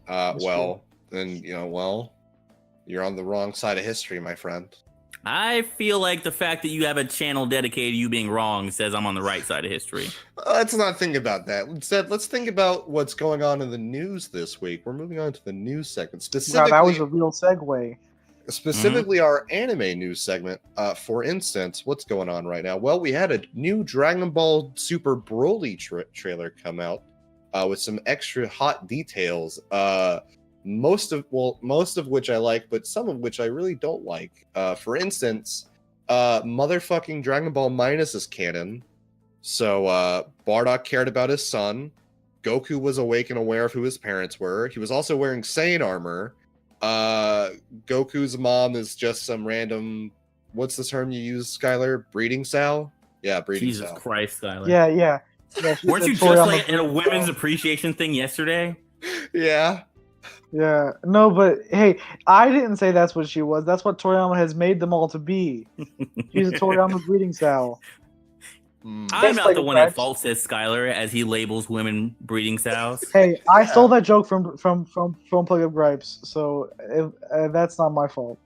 Then you're on the wrong side of history, my friend. I feel like the fact that you have a channel dedicated to you being wrong says I'm on the right side of history. Let's not think about that. Instead, let's think about what's going on in the news this week. We're moving on to the news segment. Specifically, that was a real segue. Specifically, our anime news segment. For instance, what's going on right now? Well, we had a new Dragon Ball Super Broly trailer come out with some extra hot details. Most of which I like, but some of which I really don't like. For instance, motherfucking Dragon Ball Minus is canon. So Bardock cared about his son. Goku was awake and aware of who his parents were. He was also wearing Saiyan armor. Goku's mom is just some random, what's the term you use, Skylar? Breeding sow? Yeah, breeding sow. Jesus Christ, Skylar. Yeah. Weren't you just like in a women's appreciation thing yesterday? Yeah. Yeah, no, but hey, I didn't say that's what she was. That's what Toriyama has made them all to be. She's a Toriyama breeding sow. I'm not the one at fault, says Skylar, as he labels women breeding sows. Hey, I stole that joke from Plug Up Gripes, so that's not my fault.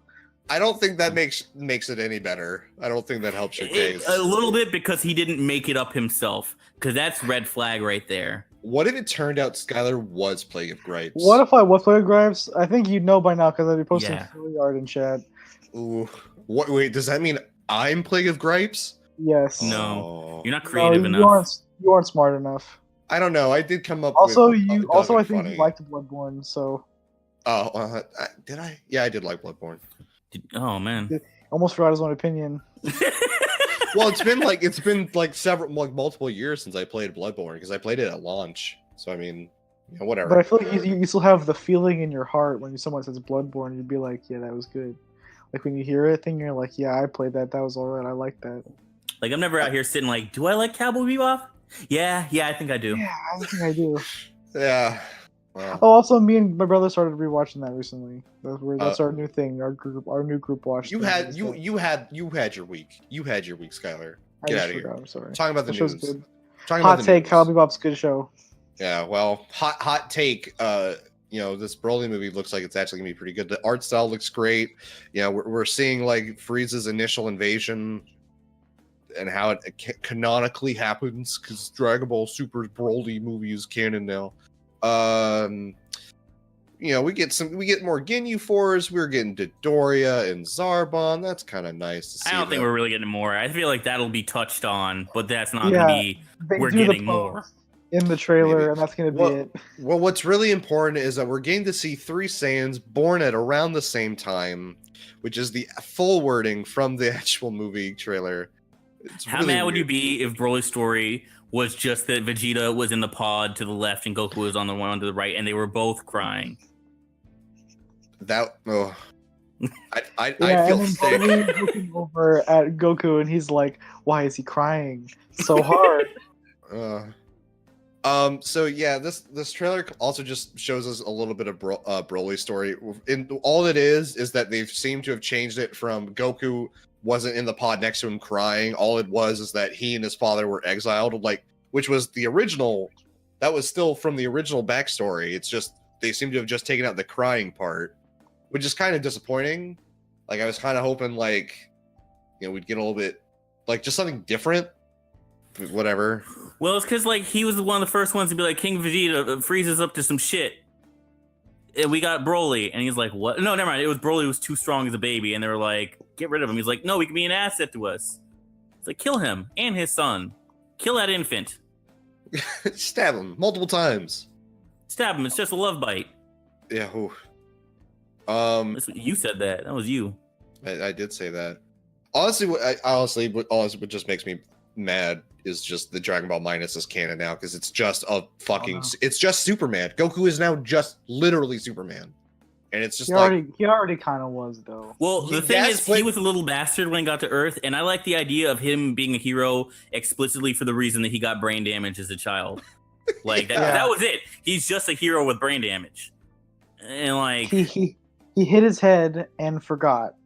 I don't think that makes it any better. I don't think that helps your case. A little bit, because he didn't make it up himself, because that's red flag right there. What if it turned out Skylar was Plague of Gripes? What if I was Plague of Gripes? I think you'd know by now, because I'd be posting silly art in chat. Ooh. Wait, does that mean I'm Plague of Gripes? Yes. No, you're not creative enough. You aren't smart enough. I don't know. I did come up also, with... I think you liked Bloodborne, so... Oh, did I? Yeah, I did like Bloodborne. Oh man, Almost forgot his own opinion. Well, it's been multiple years since I played Bloodborne because I played it at launch. So I mean, whatever. But I feel like you still have the feeling in your heart when someone says Bloodborne, you'd be like, yeah, that was good. Like when you hear it, then you're like, yeah, I played that. That was alright. I like that. like I'm never out here sitting like, do I like Cowboy Bebop? Yeah, I think I do. Yeah, I think I do. Yeah. Well, Oh, also, me and my brother started rewatching that recently. That's our new thing. Our new group watch. you had your week. You had your week, Skylar. Get out of here. I'm sorry. Talking about the show's news. good. Talking Hot about the take: news. Cowboy Bebop's a good show. Yeah, well, hot take. This Broly movie looks like it's actually gonna be pretty good. The art style looks great. We're seeing like Frieza's initial invasion and how it canonically happens because Dragon Ball Super Broly movie is canon now. We get more Ginyu Force. We're getting Dodoria and Zarbon. That's kind of nice to see. I don't think we're really getting more. I feel like that'll be touched on, but that's not Yeah, gonna be. We're getting more in the trailer, Maybe. and that's gonna be it. Well, what's really important is that we're getting to see 3 Saiyans born at around the same time, which is the full wording from the actual movie trailer. How mad would you be if Broly's story was just that Vegeta was in the pod to the left and Goku was on the one to the right, and they were both crying? I Yeah, feel and then sick. Broly looking over at Goku, and he's like, "Why is he crying so hard?" So yeah, this trailer also just shows us a little bit of Broly's story. And all it is that they've seemed to have changed it from Goku wasn't in the pod next to him crying. All it was is that he and his father were exiled, which was the original. That was still from the original backstory. It's just they seem to have just taken out the crying part, which is kind of disappointing. Like I was kind of hoping we'd get a little bit just something different. Whatever. Well, it's because he was one of the first ones to be like, King Vegeta freezes up to some shit. And we got Broly, and he's like, what? No, never mind. It was Broly was too strong as a baby, and they were like, get rid of him. He's like, no, he can be an asset to us. It's like, kill him and his son. Kill that infant. Stab him multiple times. Stab him. It's just a love bite. Yeah. Ooh. You said that. That was you. I did say that. Honestly, what just makes me mad is just the Dragon Ball Minus is canon now because it's just it's just Superman. Goku is now just literally Superman, and it's just he already kind of was though. Well, the thing is, he was a little bastard when he got to Earth, and I like the idea of him being a hero explicitly for the reason that he got brain damage as a child. That was it. He's just a hero with brain damage, and he hit his head and forgot.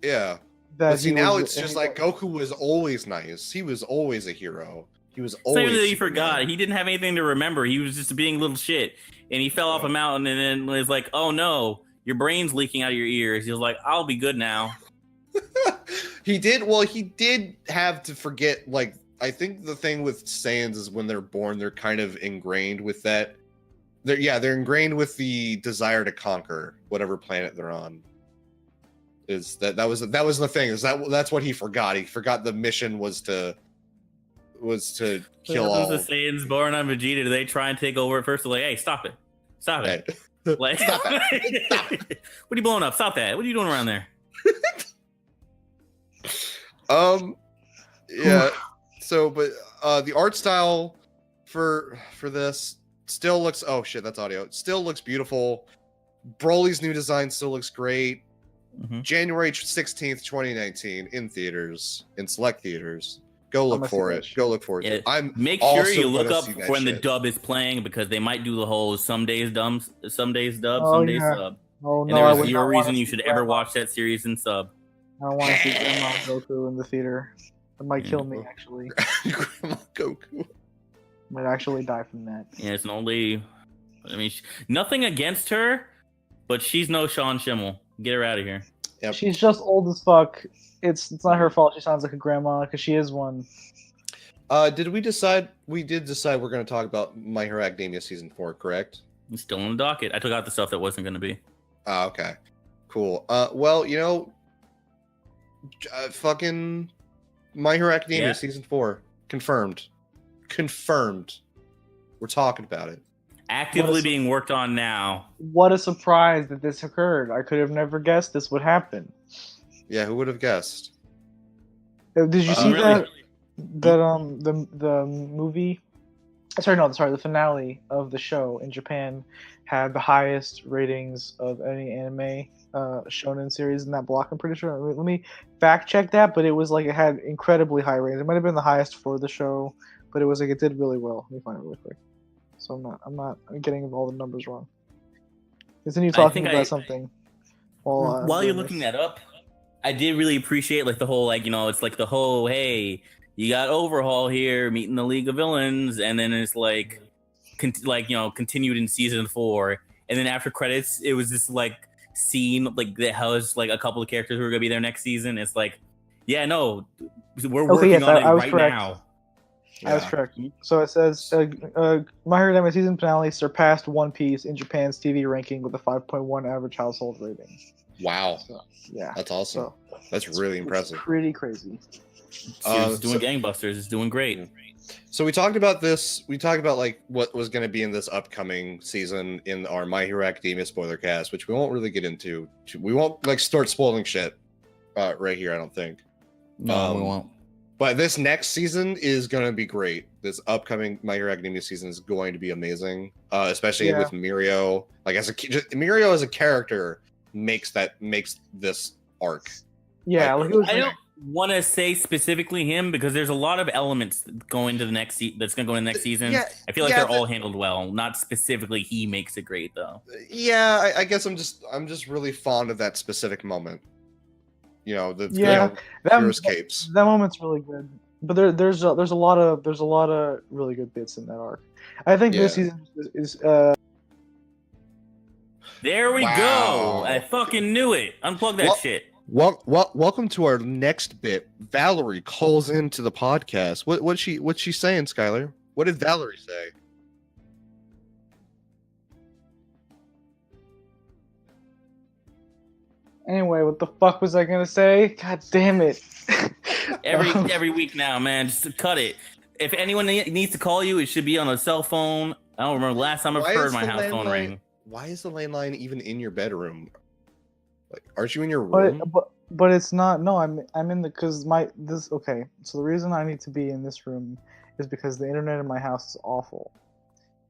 Yeah. But see, now it's just Goku was always nice. He was always a hero. He was always. Same that he forgot. He didn't have anything to remember. He was just being a little shit, and he fell off a mountain, and then was like, "Oh no, your brain's leaking out of your ears." He was like, "I'll be good now." He did. Well, he did have to forget. I think the thing with Saiyans is when they're born, they're kind of ingrained with that. They're ingrained with the desire to conquer whatever planet they're on. Is that was the thing? That's what he forgot? He forgot the mission was to kill all. The Saiyans born on Vegeta, do they try and take over at first? They're like, hey, stop it! Stop it! Stop it! Stop it! What are you blowing up? Stop that! What are you doing around there? Yeah. So, but the art style for this still looks. Oh shit, that's audio. It still looks beautiful. Broly's new design still looks great. Mm-hmm. January 16th, 2019, in select theaters. Go look for it. Go look for it. Yeah. Make sure you look up when the dub is playing because they might do the whole some days dub, some days sub. Oh, and there is zero reason you should ever watch that series in sub. I don't want to see Grandma Goku in the theater. It might kill me, actually. Grandma Goku might actually die from that. Yeah, it's an old lady. I mean, nothing against her, but she's no Sean Schimmel. Get her out of here. Yep. She's just old as fuck. It's not her fault. She sounds like a grandma because she is one. Did we decide? We did decide we're going to talk about My Hero Academia season 4, correct? It's still on the docket. I took out the stuff that wasn't going to be. Okay, cool. Well, fucking My Hero Academia season 4 confirmed. We're talking about it. Actively being worked on now. What a surprise that this occurred. I could have never guessed this would happen. Yeah, who would have guessed? Did you see really? the movie? The finale of the show in Japan had the highest ratings of any anime shonen series in that block. I'm pretty sure. Let me fact check that, but it was like it had incredibly high ratings. It might have been the highest for the show, but it was like it did really well. Let me find it really quick. So I'm not getting all the numbers wrong. Continue talking about something. While you're looking that up, I did really appreciate like the whole it's like the whole hey, you got Overhaul here meeting the League of Villains, and then it's like continued in season 4, and then after credits it was this like scene like that has like a couple of characters who are gonna be there next season. It's like, yeah, no, we're working on it right now. Yeah. I was correct. So it says My Hero Academia season finale surpassed One Piece in Japan's TV ranking with a 5.1 average household rating. Wow. So, yeah. That's awesome. That's really impressive. Pretty crazy. It's doing gangbusters. It's doing great. So we talked about this. We talked about like what was going to be in this upcoming season in our My Hero Academia SpoilerCast, which we won't really get into. We won't like start spoiling shit right here, I don't think. No, we won't. But this next season is going to be great. This upcoming My Hero Academia season is going to be amazing, especially with Mirio. Like Mirio as a character makes this arc. Yeah, I don't want to say specifically him because there's a lot of elements going to the next that's going to go in the next season. Yeah, I feel like they're all handled well. Not specifically he makes it great though. Yeah, I guess I'm just really fond of that specific moment. That capes. That moment's really good, but there's a lot of really good bits in that arc. I think this season is. There we go. I fucking knew it. Unplug that shit. Welcome to our next bit. Valerie calls into the podcast. What's she saying, Skylar? What did Valerie say? Anyway, what the fuck was I gonna say? God damn it! every week now, man, just cut it. If anyone needs to call you, it should be on a cell phone. I don't remember the last time I've heard my house phone ring. Why is the landline even in your bedroom? Like, aren't you in your room? But it's not. No, I'm in the okay. So the reason I need to be in this room is because the internet in my house is awful,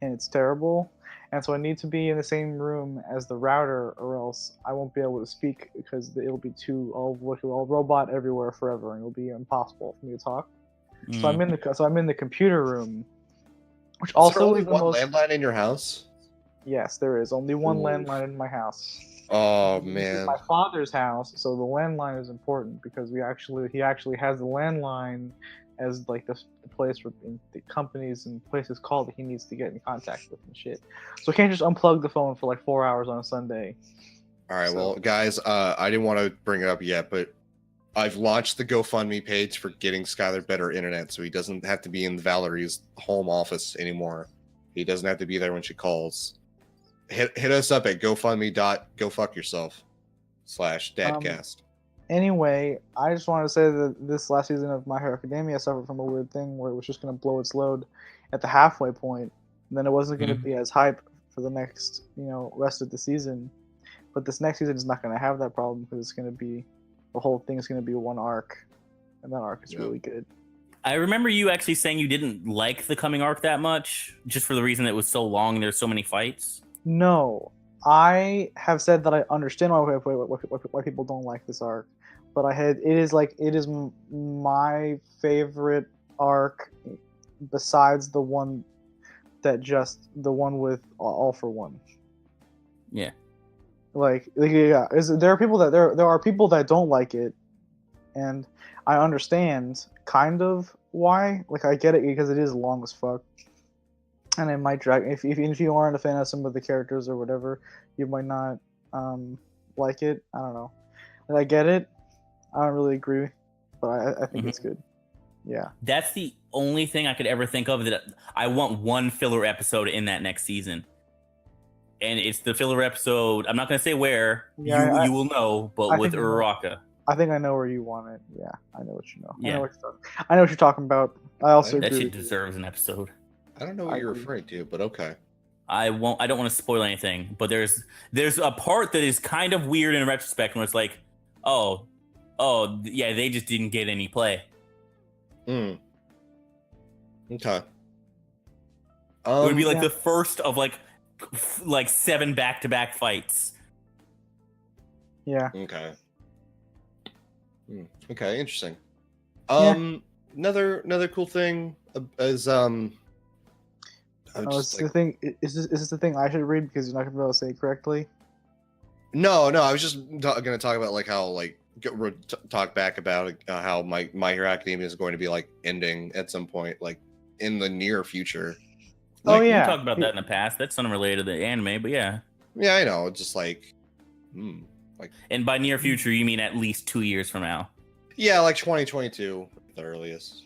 and it's terrible. And so I need to be in the same room as the router, or else I won't be able to speak because it'll be all robot everywhere forever, and it'll be impossible for me to talk. Mm. So I'm in the computer room, which is also there only one landline in your house. Yes, there is only one landline in my house. Oh man! This is my father's house, so the landline is important because he actually has the landline as like the place where the companies and places call that he needs to get in contact with and shit. So I can't just unplug the phone for like 4 hours on a Sunday. All right, well, guys, I didn't want to bring it up yet, but I've launched the GoFundMe page for getting Skylar better internet, so he doesn't have to be in Valerie's home office anymore. He doesn't have to be there when she calls. Hit us up at GoFundMe.GoFuckYourself/DADCast. Anyway, I just wanted to say that this last season of My Hero Academia suffered from a weird thing where it was just going to blow its load at the halfway point, and then it wasn't going to be as hype for the next, rest of the season. But this next season is not going to have that problem because it's going to be the whole thing is going to be one arc, and that arc is really good. I remember you actually saying you didn't like the coming arc that much, just for the reason that it was so long and there's so many fights. No, I have said that I understand why people don't like this arc, but it is my favorite arc besides the one with All for One. Yeah. There are people that don't like it, and I understand kind of why. Like, I get it because it is long as fuck. And it might drag. If you aren't a fan of some of the characters or whatever, you might not like it. I don't know. Like, I get it. I don't really agree, but I think it's good. Yeah. That's the only thing I could ever think of that I want one filler episode in that next season. And it's the filler episode. I'm not going to say where. Yeah, you will know, but with Uraraka. I think I know where you want it. Yeah, I know what you know. Yeah. I know what you're talking about. I also agree. That shit deserves an episode. I don't know what you're referring to, but okay. I won't. I don't want to spoil anything, but there's a part that is kind of weird in retrospect, where it's like, oh, yeah, they just didn't get any play. Okay. It would be like the first of like 7 back-to-back fights. Yeah. Okay. Okay, interesting. Yeah. Another cool thing is the thing. Is this the thing I should read because you're not gonna be able to say it correctly? No, I was just gonna talk about like how like talk back about how My Hero Academia is going to be like ending at some point, like in the near future. Like, we talked about that in the past. That's unrelated to the anime, but yeah. Yeah, I know. Just like, And by near future, you mean at least 2 years from now? Yeah, like 2022 at the earliest,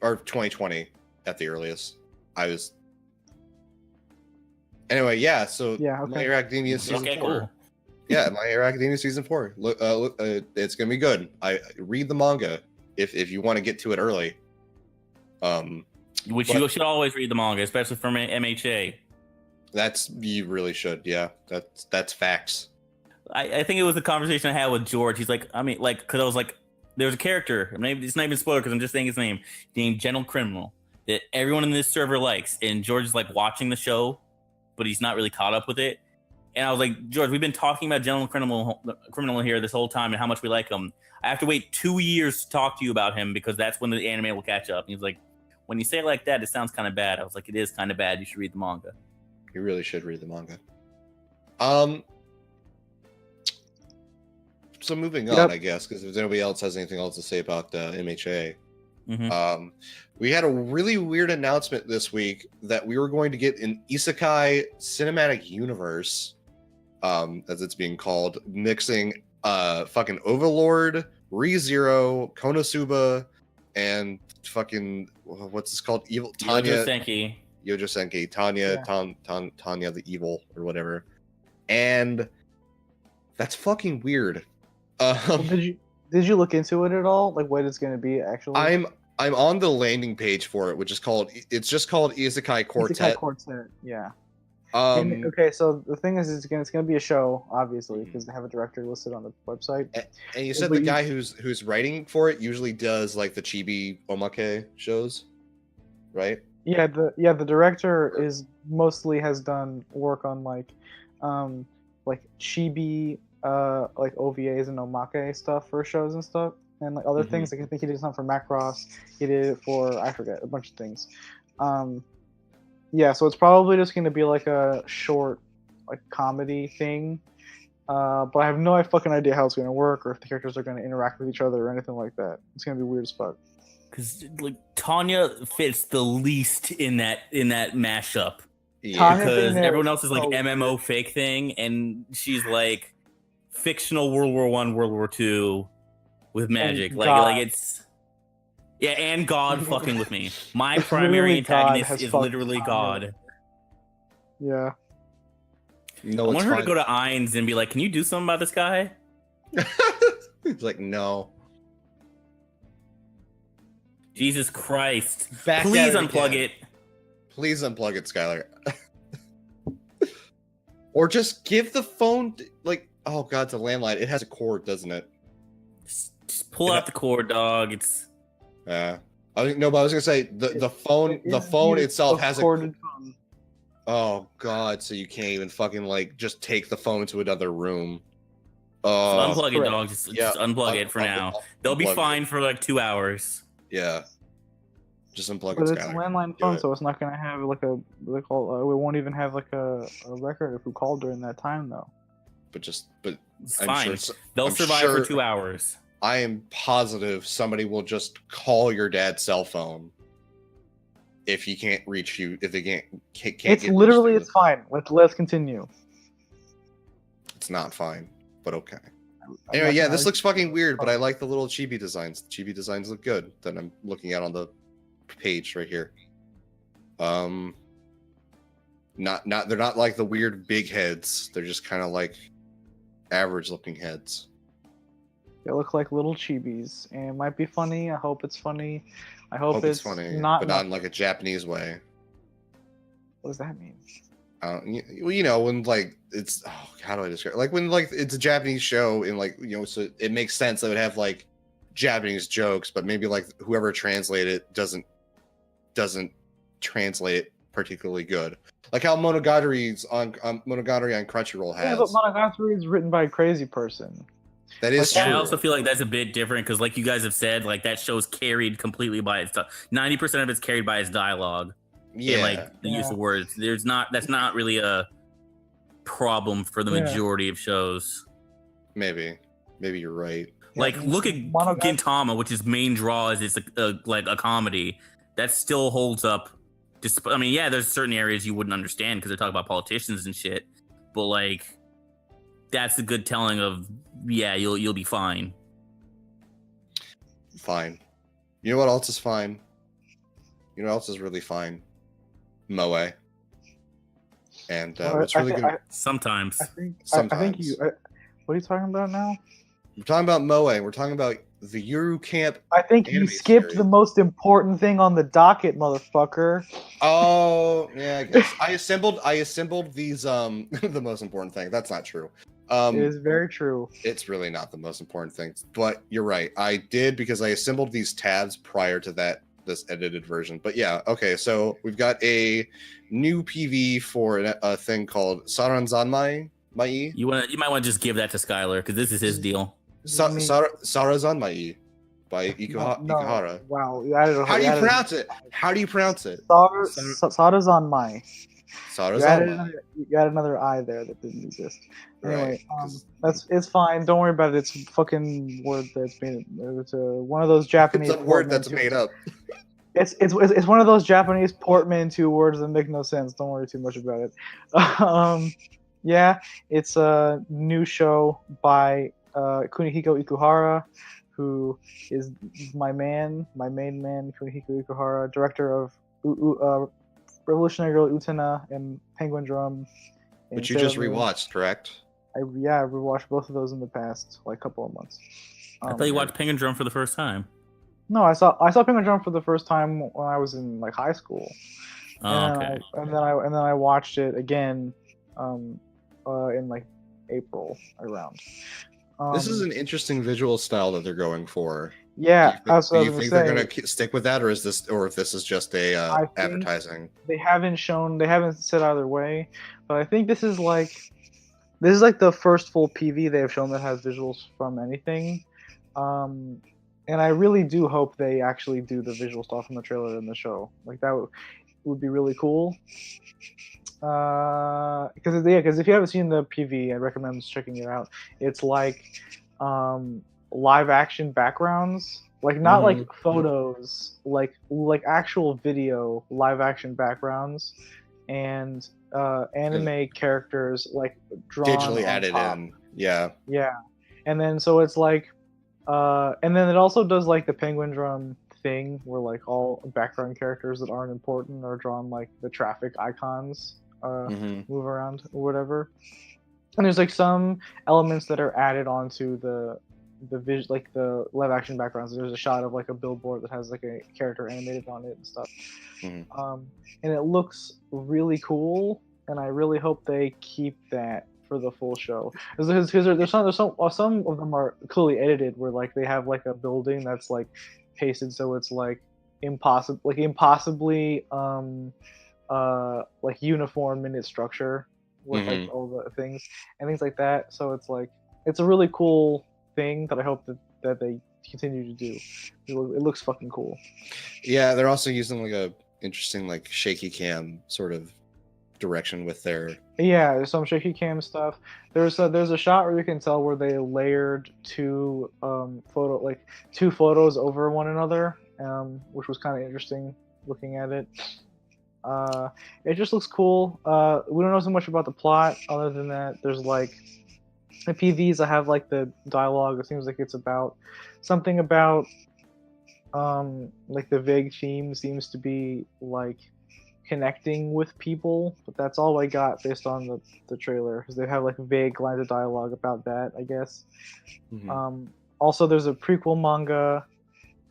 or 2020 at the earliest. Anyway, yeah. So My Hero Academia season 4. Cool. Yeah, My Hero Academia season 4. Look, it's gonna be good. I read the manga if you want to get to it early. Which you should always read the manga, especially from MHA. You really should. Yeah, that's facts. I think it was the conversation I had with George. He's like, I mean, like, because I was like, there's a character. Maybe it's not even a spoiler because I'm just saying his name. Named Gentle Criminal that everyone in this server likes, and George is like watching the show, but he's not really caught up with it. And I was like, George, we've been talking about Gentle Criminal here this whole time and how much we like him. I have to wait 2 years to talk to you about him because that's when the anime will catch up. And he's like, when you say it like that, it sounds kind of bad. I was like, it is kind of bad. You should read the manga. You really should read the manga. So moving on, I guess, because if nobody else has anything else to say about MHA, we had a really weird announcement this week that we were going to get an Isekai cinematic universe, as it's being called, mixing fucking Overlord, ReZero, Konosuba, and fucking what's this called? Evil Tanya. Yojo Senki, Tanya, yeah. Tanya the Evil or whatever, and that's fucking weird. Did you look into it at all? Like what it's going to be actually? I'm on the landing page for it, which is just called Isekai Quartet. Isekai Quartet, yeah. Okay, so the thing is, it's gonna be a show, obviously, because they have a director listed on the website. And you said the guy who's writing for it usually does like the chibi omake shows, right? Yeah, the director mostly has done work on like chibi like OVAs and omake stuff for shows and stuff, and like other things. Like I think he did something for Macross. He did it for I forget a bunch of things. Yeah, so it's probably just going to be like a short, like comedy thing. But I have no fucking idea how it's going to work, or if the characters are going to interact with each other or anything like that. It's going to be weird as fuck. Because like Tanya fits the least in that mashup. Yeah. Because everyone else is like MMO fake thing, and she's like fictional World War I, World War II with magic. Like it's. Yeah, and God fucking with me. My primary antagonist is literally God. Yeah. No, I want her to go to Ainz and be like, "Can you do something about this guy?" He's like, "No." Jesus Christ! Please unplug it. Please unplug it, Skylar. Or just give the phone. Like, oh god, it's a landline. It has a cord, doesn't it? Just pull out the cord, dog. It's. But I was gonna say the phone itself has a cord. Oh god, so you can't even fucking like just take the phone to another room. Unplug it, dog. Just unplug it for now. They'll be fine for like 2 hours. Yeah. Just unplug it. But it's a landline phone, so it's not gonna have like we won't even have like a record if we called during that time though. But it's fine. They'll survive for 2 hours. I am positive somebody will just call your dad's cell phone if he can't reach you. If they can't it's literally it's fine. Let's continue. It's not fine, but okay. Anyway, yeah, this looks fucking weird, but I like the little chibi designs. The chibi designs look good that I'm looking at on the page right here. They're not like the weird big heads. They're just kind of like average looking heads. They look like little chibis, and it might be funny. I hope it's funny. I hope it's funny, not, but not in like a Japanese way. What does that mean? When like it's how do I describe it? Like when like it's a Japanese show and like so it makes sense that it would have like Japanese jokes, but maybe like whoever translated it doesn't translate it particularly good. Like how Monogatari on Crunchyroll has. Yeah, but Monogatari is written by a crazy person. That is true. I also feel like that's a bit different because, like you guys have said, like that show's carried completely by its 90% of it's carried by its dialogue. Yeah, and, like the use of words. That's not really a problem for the majority of shows. Maybe you're right. Like look at Gintama, which is main draw is it's like a comedy that still holds up. I mean, there's certain areas you wouldn't understand because they're talking about politicians and shit, but like that's a good telling of you'll be fine. Fine. You know what else is fine? You know what else is really fine? Moe. And what's really good? Sometimes. I think you. What are you talking about now? We're talking about Moe. We're talking about the Yuru Camp. I think you skipped the most important thing on the docket, motherfucker. Oh yeah, I guess I assembled these the most important thing. That's not true. It is very true. It's really not the most important thing, but you're right. I did because I assembled these tabs prior to this edited version. But yeah, okay. So we've got a new PV for a thing called Saranzanmai. You might want to just give that to Skylar because this is his deal. Sarazanmai by Ikuhara. Wow. How do you pronounce it? How do you pronounce it? Sarazanmai. Sarazanmai. You got another I there that didn't exist. Anyway, it's fine. Don't worry about it. It's a fucking word that's made. It's one of those Japanese. It's a word that's made up. It's one of those Japanese portmanteau words that make no sense. Don't worry too much about it. Yeah, it's a new show by Kunihiko Ikuhara, who is my main man, Kunihiko Ikuhara, director of Revolutionary Girl Utena and Penguin Drum. Which you just rewatched, correct? I rewatched both of those in the past couple of months. I thought you watched Penguin Drum for the first time. No, I saw Penguin Drum for the first time when I was in like high school. Okay. And then I watched it again in like April around. This is an interesting visual style that they're going for. Yeah, do you think they're going to stick with that, or if this is just a advertising? They haven't said either way, but I think this is like the first full PV they have shown that has visuals from anything. And I really do hope they actually do the visual stuff from the trailer in the show. Like that would be really cool. Because if you haven't seen the PV, I recommend checking it out. It's like live action backgrounds, like not like photos, like actual video live action backgrounds, and anime characters like drawn digitally added top. in. Yeah. And then so it's like and then it also does like the Penguin Drum thing where like all background characters that aren't important are drawn like the traffic icons move around or whatever. And there's like some elements that are added onto the like the live action backgrounds. There's a shot of like a billboard that has like a character animated on it and stuff. And it looks really cool, and I really hope they keep that for the full show. Because there's some of them are clearly edited where like they have like a building that's like pasted so it's like impossibly like uniform in its structure with like all the things and things like that. So it's like it's a really cool thing that I hope that they continue to do. It looks fucking cool. Yeah, they're also using like a interesting like shaky cam sort of direction with their there's some shaky cam stuff. There's a shot where you can tell where they layered two photos over one another, which was kind of interesting looking at it. It just looks cool. We don't know so much about the plot other than that there's like the PVs that have like the dialogue. It seems like it's about something about like the vague theme seems to be like connecting with people, but that's all I got based on the trailer because they have like vague lines of dialogue about that, I guess. Also, there's a prequel manga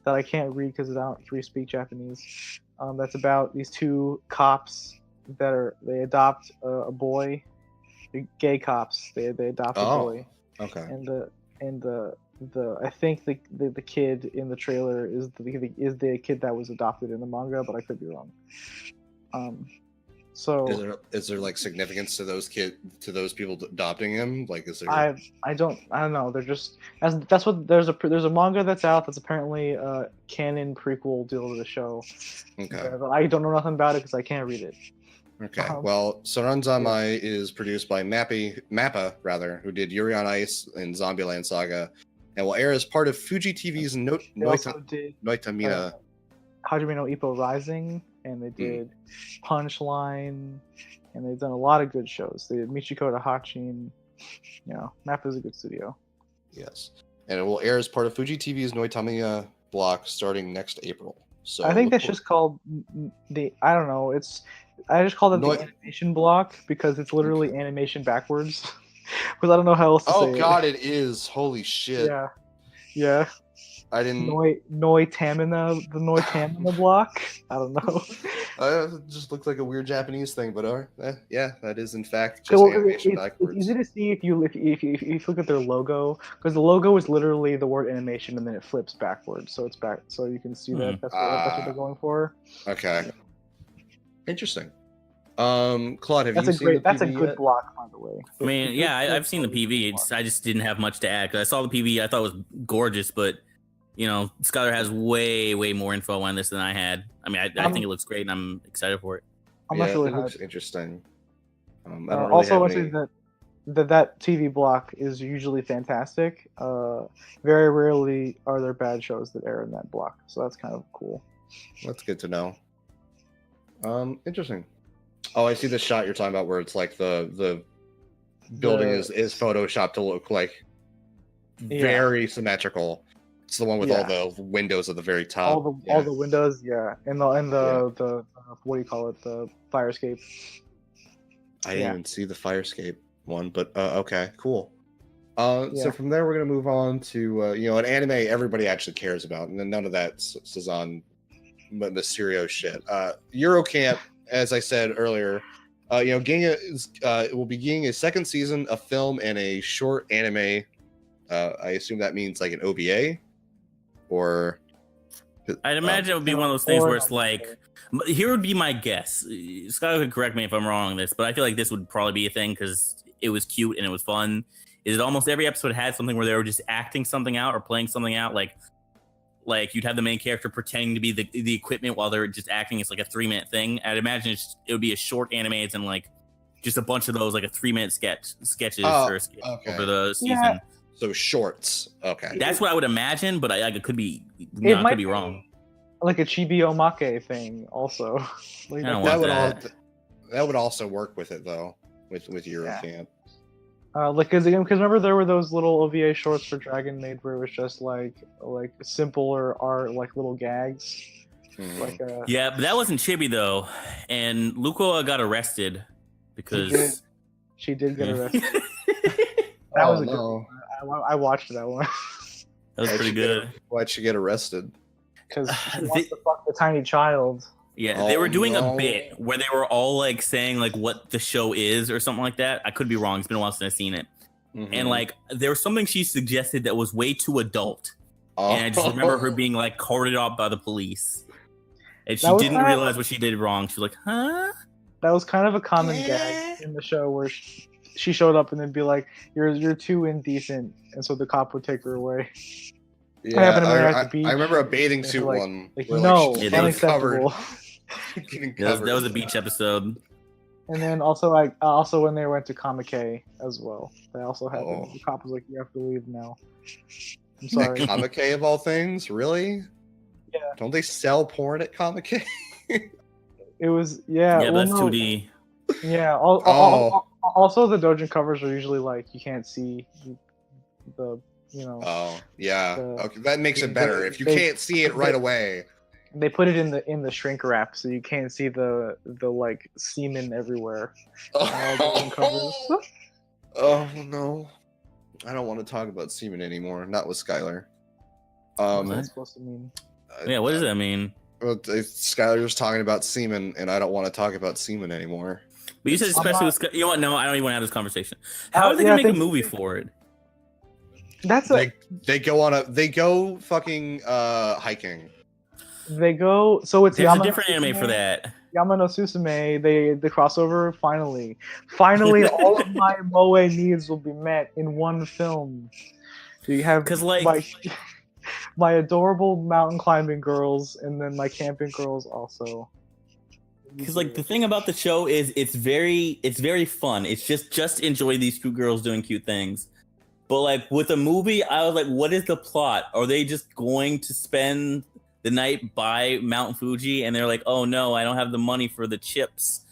that I can't read because I don't speak Japanese. That's about these two cops they adopt a boy, gay cops. They adopt a boy. Okay. And the I think the kid in the trailer is the kid that was adopted in the manga, but I could be wrong. So is there like significance to those people adopting him? Like, is there? I don't know. They're just that's what there's a manga that's out that's apparently a canon prequel deal to the show. Okay. But I don't know nothing about it because I can't read it. Okay. Well, Saranzamai is produced by Mappa, who did Yuri on Ice and Zombieland Saga, and will air as part of Fuji TV's Noitamina. Hajime no Ippo Rising, and they did Punchline, and they've done a lot of good shows. They did Michiko to Hachin. Mappa is a good studio. Yes, and it will air as part of Fuji TV's Noitamina block starting next April. So I think that's just called I don't know. I just call it the animation block because it's literally animation backwards. Because I don't know how else to say it. Oh god, it is. Holy shit. Yeah. I didn't. Noitamina, the Noitamina block. I don't know. It just looks like a weird Japanese thing, but yeah, that is in fact just animation backwards. It's easy to see if you look at their logo, because the logo is literally the word animation and then it flips backwards, so it's back, so you can see that that's what they're going for. Okay. Interesting. Claude, have you seen the PV That's a good block, by the way. I mean, yeah, I've seen the PV. I just didn't have much to add. I saw the PV. I thought it was gorgeous, but Skylar has way more info on this than I had. I mean, I think it looks great, and I'm excited for it. I'm not really it looks interesting. I don't really also, I want any... to say that TV block is usually fantastic. Very rarely are there bad shows that air in that block, so that's kind of cool. That's good to know. Interesting. Oh, I see the shot you're talking about where it's like the building is photoshopped to look like very symmetrical. It's the one with all the windows at the very top. All the windows, and the what do you call it? The fire escape. I didn't even see the fire escape one, but okay, cool. So from there we're gonna move on to an anime everybody actually cares about, and then none of that is on MYSTERIO shit. Yuru Camp, as I said earlier, it will be getting a second season, a film, and a short anime. I assume that means like an OVA, or I'd imagine it would be one of those things where it's like, here would be my guess. Scott could correct me if I'm wrong on this, but I feel like this would probably be a thing because it was cute and it was fun. Is it almost every episode had something where they were just acting something out or playing something out, like you'd have the main character pretending to be the equipment while they're just acting. It's like a 3-minute thing. I'd imagine it would be a short anime and like just a bunch of those, like a 3-minute sketches over the season. Yeah. So shorts. Okay. That's what I would imagine, but I could be wrong. Like a Chibi Omake thing also. That would also work with it though, with Yuru Camp. Because remember there were those little OVA shorts for Dragon Maid where it was just like simpler art, like little gags. Mm-hmm. Yeah, but that wasn't chibi though, and Lukoa got arrested because she did get arrested. That was a good one. I watched that one. That was pretty good. Why'd she get arrested? Because she wants to fuck the tiny child. Yeah, they were doing a bit where they were all like saying like what the show is or something like that. I could be wrong. It's been a while since I've seen it. Mm-hmm. And like there was something she suggested that was way too adult. And I just remember her being like carted off by the police. And she didn't realize what she did wrong. She was like, huh? That was kind of a common gag in the show where she showed up and then be like, you're too indecent. And so the cop would take her away. Yeah, I remember a bathing suit one. Unacceptable. That was a beach episode. And then also when they went to Kamike as well, they also had the cop was like, you have to leave now. I'm sorry. Kamike of all things, really? Yeah. Don't they sell porn at Kamike? It was Yeah, but that's 2D. Yeah. Also, the doujin covers are usually like you can't see the. Oh yeah. Okay, that makes it better. If you can't see it right away. They put it in the shrink wrap so you can't see the like semen everywhere. Oh no. I don't want to talk about semen anymore. Not with Skylar. What's that supposed to mean? Yeah, what does that mean? Skylar was talking about semen, and I don't want to talk about semen anymore. But you said especially with you know what? No, I don't even want to have this conversation. How are they gonna make a movie for it? They go fucking hiking. They go. So it's There's a different anime for that. Yama no Susume. The crossover finally, all of my moe needs will be met in one film. So you have my adorable mountain climbing girls, and then my camping girls also. Because like the thing about the show is it's very fun. It's just enjoy these cute girls doing cute things. But like with a movie, I was like, what is the plot? Are they just going to spend the night by Mount Fuji and they're like, oh no, I don't have the money for the chips?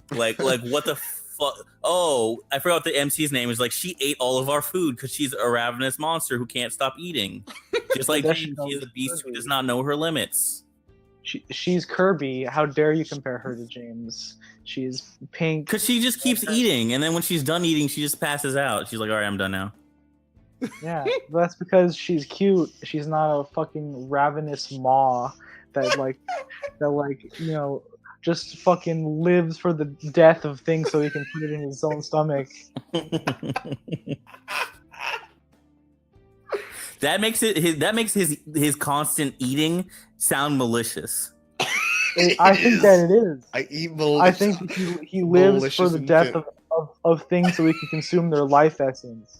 Like what the fuck? Oh, I forgot what the MC's name is. Like she ate all of our food because she's a ravenous monster who can't stop eating. Just like James, she's a beast who does not know her limits. She's Kirby. How dare you compare her to James? She's pink. Because she just keeps eating, and then when she's done eating, she just passes out. She's like, all right, I'm done now. Yeah, that's because she's cute. She's not a fucking ravenous maw that just fucking lives for the death of things so he can put it in his own stomach. That makes his constant eating sound malicious. I think that it is. I eat malicious. I think he lives for the death of things so he can consume their life essence.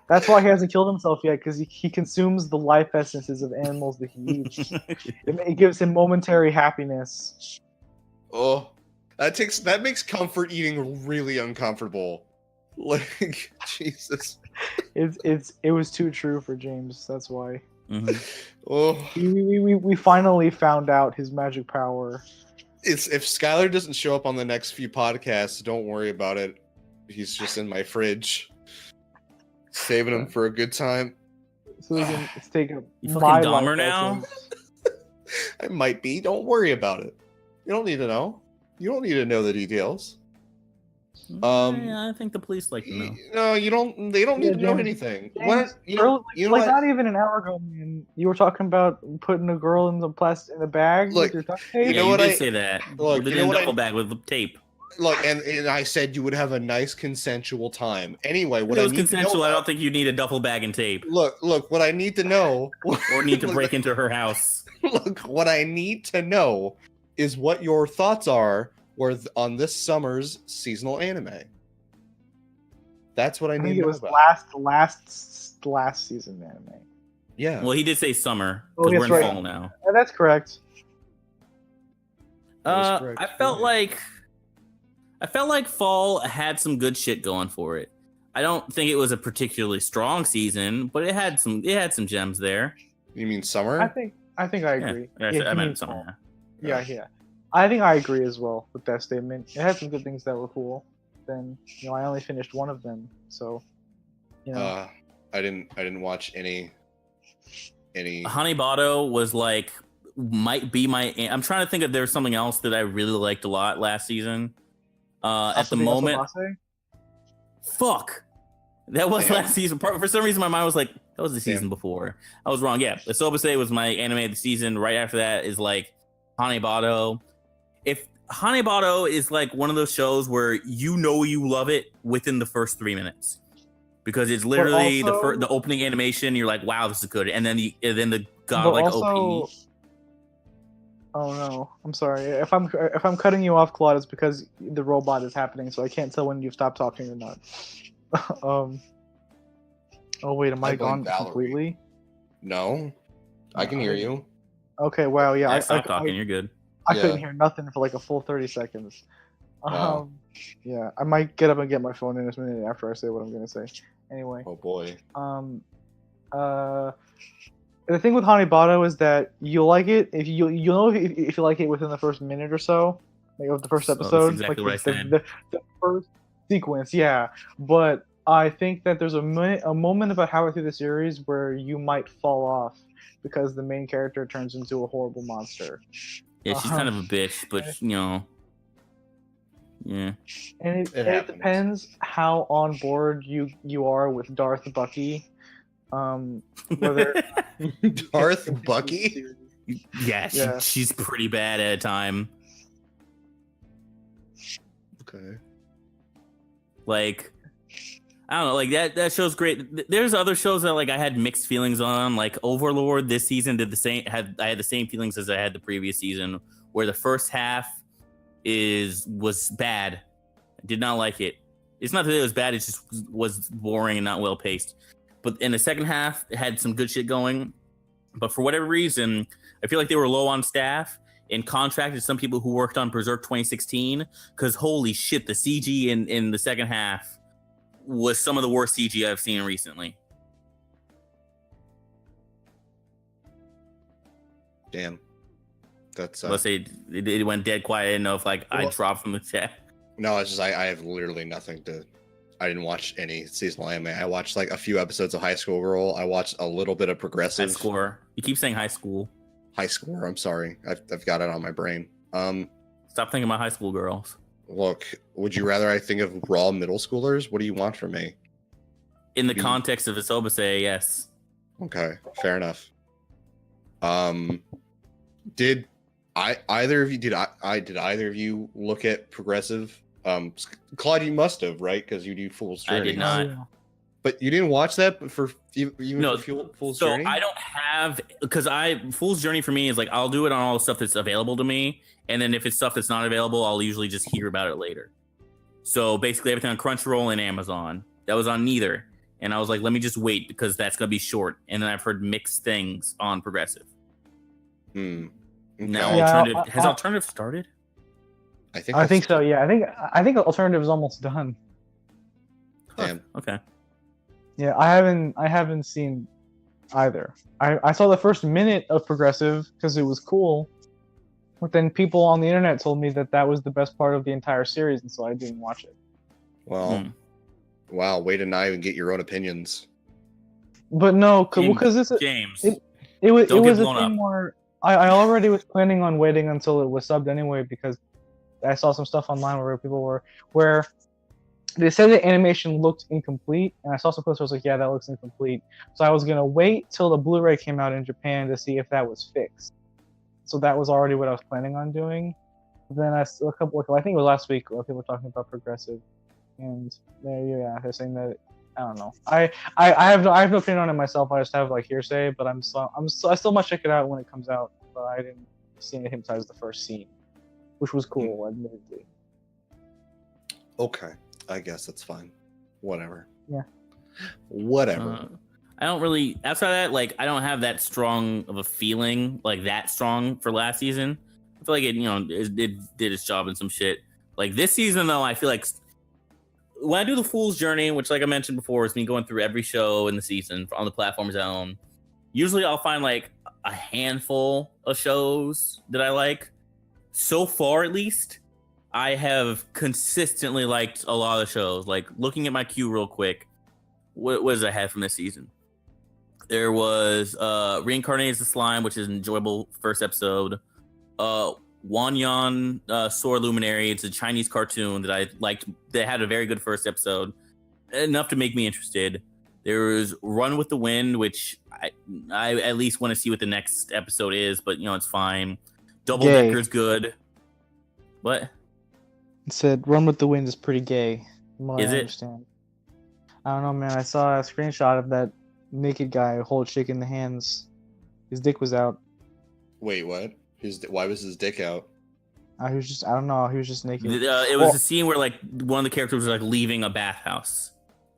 That's why he hasn't killed himself yet, because he consumes the life essences of animals that he eats. It gives him momentary happiness. Oh, that makes comfort eating really uncomfortable. Like Jesus. It was too true for James. That's why. Mm-hmm. Oh, we finally found out his magic power. If Skylar doesn't show up on the next few podcasts, don't worry about it. He's just in my fridge, saving him for a good time. So we can take a you fucking Dahmer now. I might be. Don't worry about it. You don't need to know. You don't need to know the details. Yeah, I think the police like to know. No, you don't. They don't need to know anything. James, not even an hour ago, man. You were talking about putting a girl in a bag with your duct tape. You know what? I say that. Look, in a duffel bag with tape. Look, and I said you would have a nice consensual time. Anyway, what it was consensual. I don't think you need a duffel bag and tape. Look. What I need to know, or need to break into her house. Look, what I need to know is what your thoughts are on this summer's seasonal anime. That's what I need to know about. last season anime. Yeah. Well, he did say summer because we're in fall now. Yeah, that's correct. I felt like fall had some good shit going for it. I don't think it was a particularly strong season, but it had some gems there. You mean summer? I think I agree. Yeah, I meant summer. Yeah. I think I agree as well with that statement. It had some good things that were cool. Then I only finished one of them, so I didn't watch any. Hanebado was like might be my. I'm trying to think if there was something else that I really liked a lot last season. At the moment, fuck, that was last season. For some reason, my mind was like that was the season before. I was wrong. Yeah, Asobase was my anime of the season. Right after that is like Hanebado. If Hanebado is like one of those shows where you love it within the first 3 minutes, because it's literally the opening animation. You're like, wow, this is good, and then the godlike OP. Oh no, I'm sorry. If I'm cutting you off, Claude, it's because the robot is happening, so I can't tell when you've stopped talking or not. Oh wait, am I gone completely? No, I can hear you. Okay, wow, yeah. I stopped talking. You're good. I couldn't hear nothing for like a full 30 seconds. Yeah, I might get up and get my phone in a minute after I say what I'm gonna say. Anyway. Oh boy. The thing with Hanebado is that you'll like it if you like it within the first minute or so, like of the first episode. That's exactly like what I said. The first sequence, yeah. But I think that there's a moment about halfway through the series where you might fall off because the main character turns into a horrible monster. Yeah, she's kind of a bitch, but yeah. And it depends how on board you are with Darth Bucky. Whether Darth Bucky? Yeah. She's pretty bad at a time. Okay. Like, I don't know, like that show's great. There's other shows that like I had mixed feelings on. Like Overlord this season did the same. I had the same feelings as I had the previous season, where the first half was bad. I did not like it. It's not that it was bad. It just was boring and not well paced. But in the second half, it had some good shit going. But for whatever reason, I feel like they were low on staff and contracted some people who worked on Berserk 2016. Because holy shit, the CG in the second half was some of the worst CG I've seen recently. Damn. That's Let's say it went dead quiet. I didn't know if I dropped from the chat. No, it's just I have literally nothing to. I didn't watch any seasonal anime. I watched like a few episodes of High School Girl. I watched a little bit of Progressive. High score. You keep saying high school. High Score. I'm sorry. I've got it on my brain. Stop thinking about high school girls. Look, would you rather I think of raw middle schoolers? What do you want from me? In the context of Isobase, yes. Okay, fair enough. Did either of you look at Progressive? Claude, you must have, right? Because you do Fool's Journey. I did not. But you didn't watch that for Fool's Journey? I don't have, because Fool's Journey for me is like I'll do it on all the stuff that's available to me, and then if it's stuff that's not available, I'll usually just hear about it later. So basically everything on Crunchyroll and Amazon. That was on neither. And I was like, let me just wait because that's gonna be short. And then I've heard mixed things on Progressive. Okay. Now has Alternative started? I think so. Yeah, I think Alternative is almost done. Damn. Okay. Yeah, I haven't seen either. I saw the first minute of Progressive because it was cool, but then people on the internet told me that was the best part of the entire series, and so I didn't watch it. Well, wow, way to not even get your own opinions. But no, because this James. It was a thing where I already was planning on waiting until it was subbed anyway, because I saw some stuff online where they said the animation looked incomplete, and I saw some posts where I was like, yeah, that looks incomplete. So I was gonna wait till the Blu-ray came out in Japan to see if that was fixed. So that was already what I was planning on doing. Then I think it was last week where people were talking about Progressive, and they're saying that, I don't know. I have no opinion on it myself. I just have like hearsay, but I still must check it out when it comes out. But I didn't see anything besides the first scene, which was cool, admittedly. Okay, I guess that's fine. Whatever. Yeah. Whatever. I don't really, outside of that, like I don't have that strong of a feeling, like that strong for last season. I feel like it did its job in some shit. Like this season though, I feel like when I do the Fool's Journey, which like I mentioned before, is me going through every show in the season on the platforms I own. Usually I'll find like a handful of shows that I like. So far, at least, I have consistently liked a lot of shows. Like looking at my queue real quick, what was I had from this season? There was Reincarnated as the Slime, which is an enjoyable first episode. Wanyan Sword Luminary. It's a Chinese cartoon that I liked. That had a very good first episode, enough to make me interested. There was Run with the Wind, which I at least want to see what the next episode is, but it's fine. Double Decker's good. What? It said Run with the Wind is pretty gay. Is it? Understand. I don't know, man. I saw a screenshot of that naked guy hold chick in the hands. His dick was out. Wait, what? Why was his dick out? He was just, I don't know. He was just naked. It was a scene where like one of the characters was like leaving a bathhouse,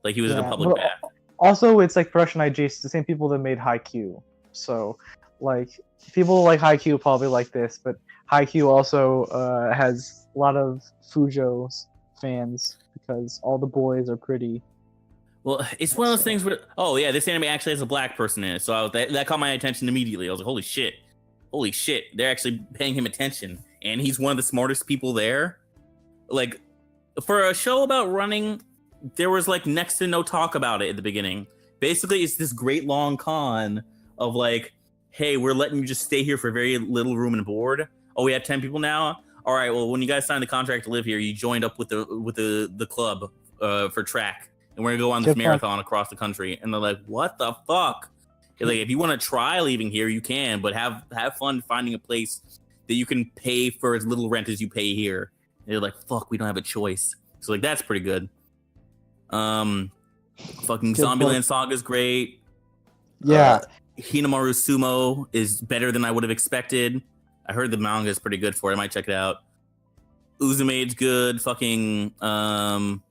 like he was in a public bath. Also, it's like production IG. It's the same people that made Haikyuu. So, like people like Haikyuu probably like this, but Haikyuu also has a lot of Fujo's fans because all the boys are pretty. Well, it's one of those things where, oh yeah, this anime actually has a black person in it, so that caught my attention immediately. I was like, holy shit, they're actually paying him attention, and he's one of the smartest people there. Like, for a show about running, there was like next to no talk about it at the beginning. Basically, it's this great long con of like, hey, we're letting you just stay here for very little room and board. Oh, we have 10 people now? All right, well, when you guys signed the contract to live here, you joined up with the club for track. And we're going to go on this marathon across the country. And they're like, what the fuck? Like, if you want to try leaving here, you can, but have fun finding a place that you can pay for as little rent as you pay here. And they're like, fuck, we don't have a choice. So like, that's pretty good. Fucking Zombieland Saga is great. Yeah. Hinamaru Sumo is better than I would have expected. I heard the manga is pretty good for it. I might check it out. Uzumaid's good. Fucking Goblin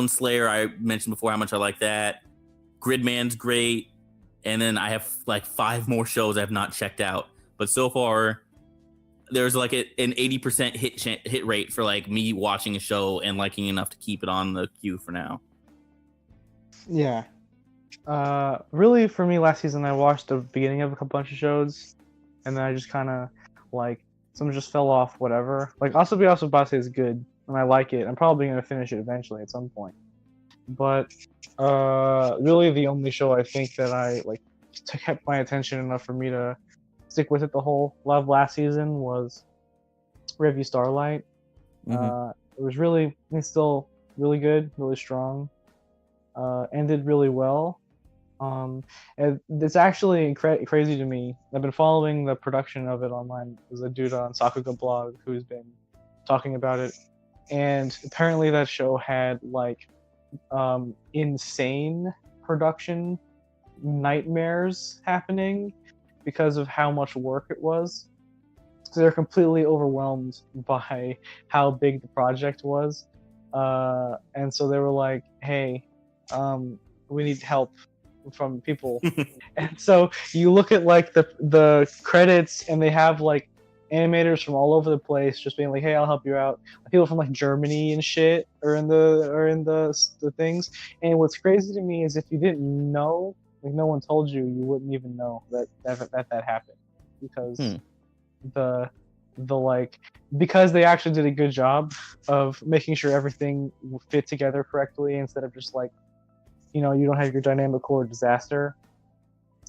Slayer, I mentioned before how much I like that. Gridman's great. And then I have like 5 more shows I have not checked out. But so far, there's like an 80% hit rate for like me watching a show and liking enough to keep it on the queue for now. Yeah. Really, for me, last season I watched the beginning of a bunch of shows, and then I just kind of like some just fell off. Whatever. Like Asobi Base is good, and I like it. I'm probably gonna finish it eventually at some point. But really, the only show I think that I like kept my attention enough for me to stick with it the whole last season was Revue Starlight. It was really, it's still really good, really strong. Ended really well. And it's actually crazy to me. I've been following the production of it online. There's a dude on Sakuga blog who's been talking about it, and apparently that show had like insane production nightmares happening because of how much work it was. So they're completely overwhelmed by how big the project was, and so they were like, "Hey, we need help from people." And so you look at like the credits, and they have like animators from all over the place just being like, "Hey, I'll help you out." People from like Germany and shit are in the things. And what's crazy to me is if you didn't know, like no one told you, you wouldn't even know that happened, because the like, because they actually did a good job of making sure everything fit together correctly instead of just like, you know, you don't have your dynamic core disaster.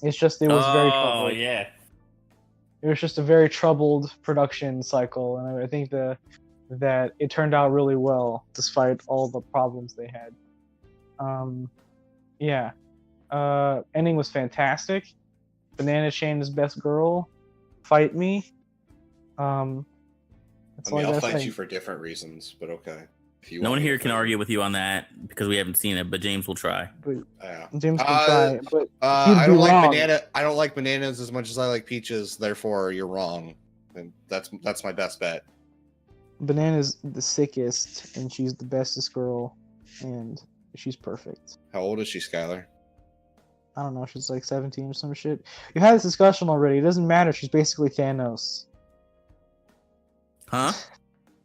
It's just, it was very troubled. Yeah. It was just a very troubled production cycle, and I think that it turned out really well despite all the problems they had. Ending was fantastic. Banana Chain is best girl. Fight me. I'll fight you for different reasons, but okay. No one here can argue with you on that because we haven't seen it, but James will try. James can try, but I don't like banana. I don't like bananas as much as I like peaches. Therefore, you're wrong, and that's my best bet. Banana's the sickest, and she's the bestest girl, and she's perfect. How old is she, Skylar? I don't know. She's like 17 or some shit. You had this discussion already. It doesn't matter. She's basically Thanos. Huh?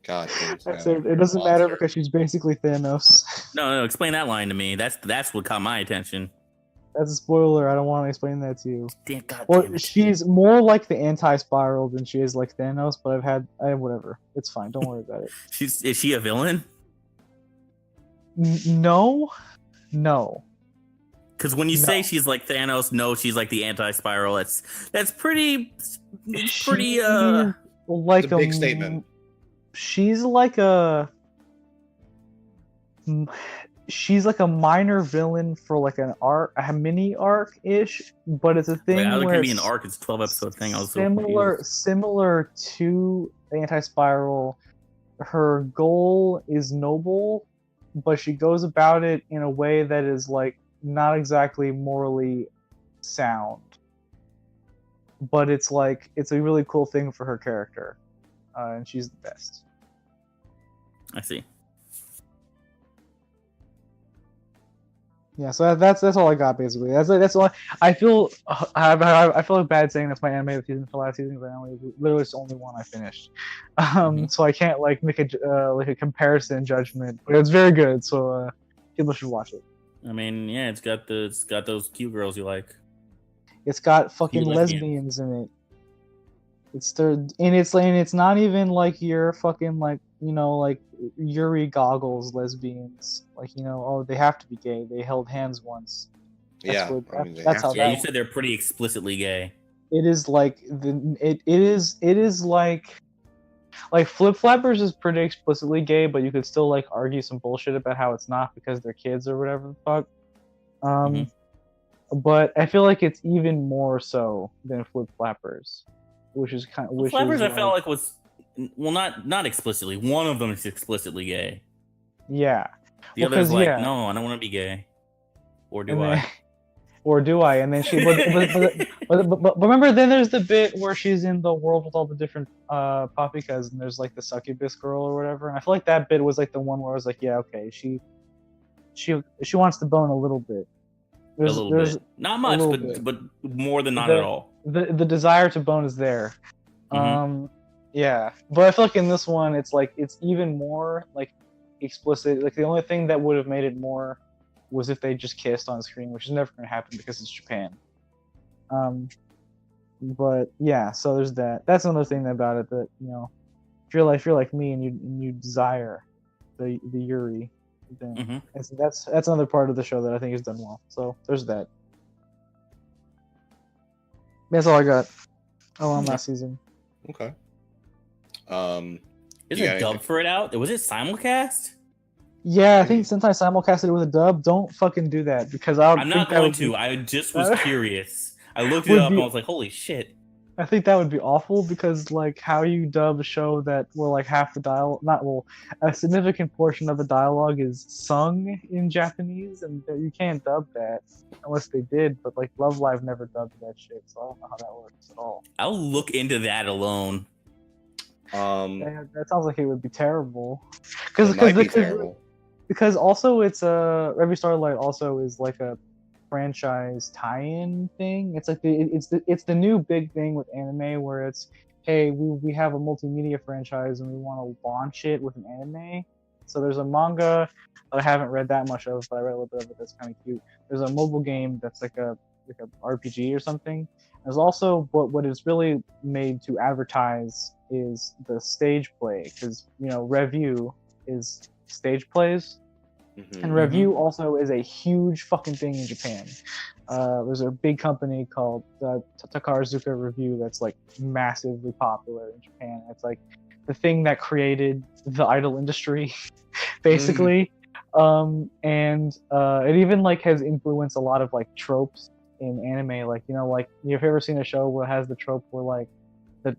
God, I said it doesn't matter because she's basically Thanos. No, explain that line to me. That's what caught my attention. That's a spoiler. I don't want to explain that to you. Damn it. She's more like the anti-Spiral than she is like Thanos, but whatever. It's fine. Don't worry about it. Is she a villain? No. Because when you say she's like Thanos, no, she's like the anti-Spiral. That's pretty. It's pretty. Like it's a big statement. She's like a minor villain for like an arc, a mini arc ish, but it's a thing. Wait, where it can be an arc. It's a 12-episode thing. I was similar to the anti-Spiral. Her goal is noble, but she goes about it in a way that is like not exactly morally sound. But it's like, it's a really cool thing for her character, and she's the best. I see. Yeah, so that's all I got basically. That's all I feel. I feel like bad saying that's my anime of the season for last season, but literally it's the only one I finished. So I can't like make a comparison judgment. But it's very good, so people should watch it. I mean, yeah, it's got those cute girls you like. It's got fucking lesbians in it. It's not even like your fucking like, you know, like Yuri Goggles lesbians. Like, you know, oh, they have to be gay. They held hands once. That's how. Yeah, you said they're pretty explicitly gay. It is like it is like Flip Flappers is pretty explicitly gay, but you could still like argue some bullshit about how it's not because they're kids or whatever the fuck. but I feel like it's even more so than Flip Flappers, which is kind of Flappers. I felt like was not explicitly. One of them is explicitly gay. Yeah. The other's like, no, I don't want to be gay. Or do I? Or do I? And then she, but remember, then there's the bit where she's in the world with all the different papikas, and there's like the succubus girl or whatever. And I feel like that bit was like the one where I was like, yeah, okay, she wants to bone a little bit. There's bit, not much, but more than not at all. The desire to bone is there. Mm-hmm. Yeah, but I feel like in this one, it's like it's even more like explicit. Like the only thing that would have made it more was if they just kissed on screen, which is never going to happen because it's Japan. But yeah, so there's that. That's another thing about it that, you know, if you're like me and you desire the Yuri, then that's another part of the show that I think is done well. So there's that. That's all I got. On last season. Okay. Is it dub for it out? Was it simulcast? Yeah, I think since I simulcasted it with a dub, don't fucking do that because I'm not going to. I just was curious. I looked it up and I was like, holy shit. I think that would be awful because like how you dub a show that like half the dialogue, a significant portion of the dialogue is sung in Japanese, and you can't dub that unless they did. But like Love Live never dubbed that shit, so I don't know how that works at all. I'll look into that alone. That sounds like it would be terrible. Because also it's Every Starlight also is like a franchise tie-in thing. It's like it's the new big thing with anime where it's, hey, we have a multimedia franchise and we want to launch it with an anime. So there's a manga that I haven't read that much of, but I read a little bit of it. That's kind of cute. There's a mobile game that's like a RPG or something. There's also what is really made to advertise is the stage play, because you know review is stage plays, and review also is a huge fucking thing in Japan. There's a big company called Takarazuka Review that's like massively popular in Japan. It's like the thing that created the idol industry, basically. And it even like has influenced a lot of like tropes in anime. Like, you know, like you've ever seen a show where it has the trope where like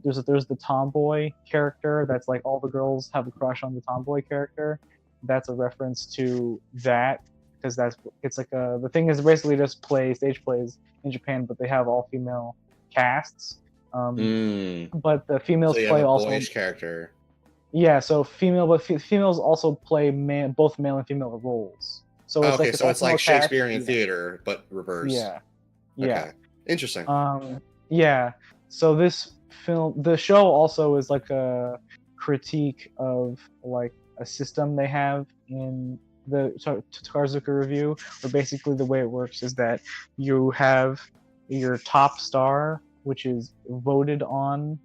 there's the tomboy character that's like all the girls have a crush on the tomboy character. That's a reference to that, because it's like the thing is basically just stage plays in Japan, but they have all female casts. But the females play also boyish character. Yeah, so females also play both male and female roles. So it's it's like Shakespearean theater, but reversed. Yeah. Okay. Interesting. Yeah. So the show also is like a critique of like a system they have in the Takarazuka Review, where basically the way it works is that you have your top star, which is voted on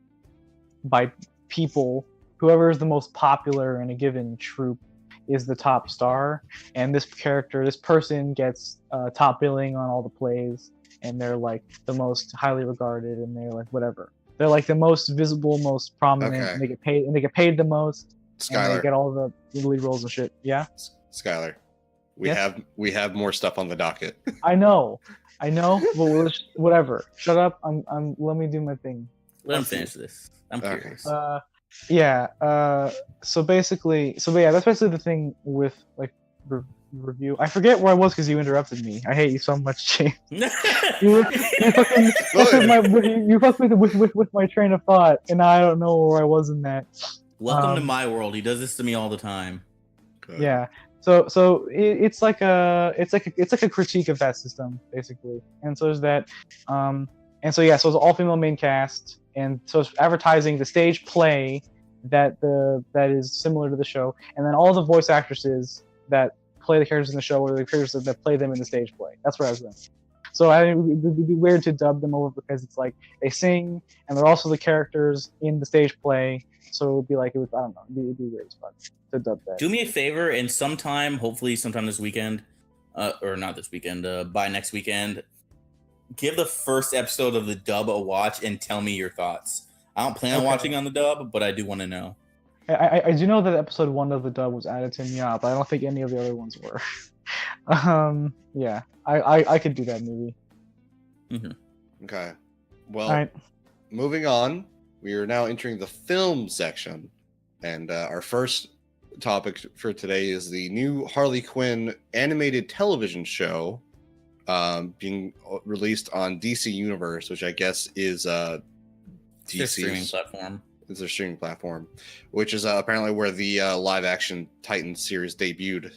by people. Whoever is the most popular in a given troupe is the top star, and this person gets top billing on all the plays, and they're like the most highly regarded, and they're like whatever. They're like the most visible, most prominent, and they get paid the most. Skylar. And they get all the lead roles and shit. Yeah. Skylar, we have more stuff on the docket. I know, but whatever. Shut up. I'm. Let me do my thing. Let him finish this. I'm curious. So basically, that's basically the thing with like review. I forget where I was because you interrupted me. I hate you so much, James. you fucked with my train of thought, and now I don't know where I was in that. Welcome to my world. He does this to me all the time. Good. Yeah. So it's like a critique of that system basically, and so there's that. So it's all female main cast. And so it's advertising the stage play that is similar to the show, and then all the voice actresses that play the characters in the show or the characters that play them in the stage play. That's where I was going. So it would be weird to dub them over because it's like they sing and they're also the characters in the stage play. So it would be like I don't know. It'd be weird as fuck to dub that. Do me a favor and hopefully sometime this weekend, or not this weekend, by next weekend. Give the first episode of the dub a watch and tell me your thoughts. I don't plan on watching on the dub, but I do want to know. I do know that episode 1 of the dub was added to Nya, but I don't think any of the other ones were. Yeah, I could do that movie. Okay. Well, All right. moving on. We are now entering the film section, and our first topic for today is the new Harley Quinn animated television show being released on DC Universe, which I guess is DC's streaming platform. It's their streaming platform, which is apparently where the live action Titan series debuted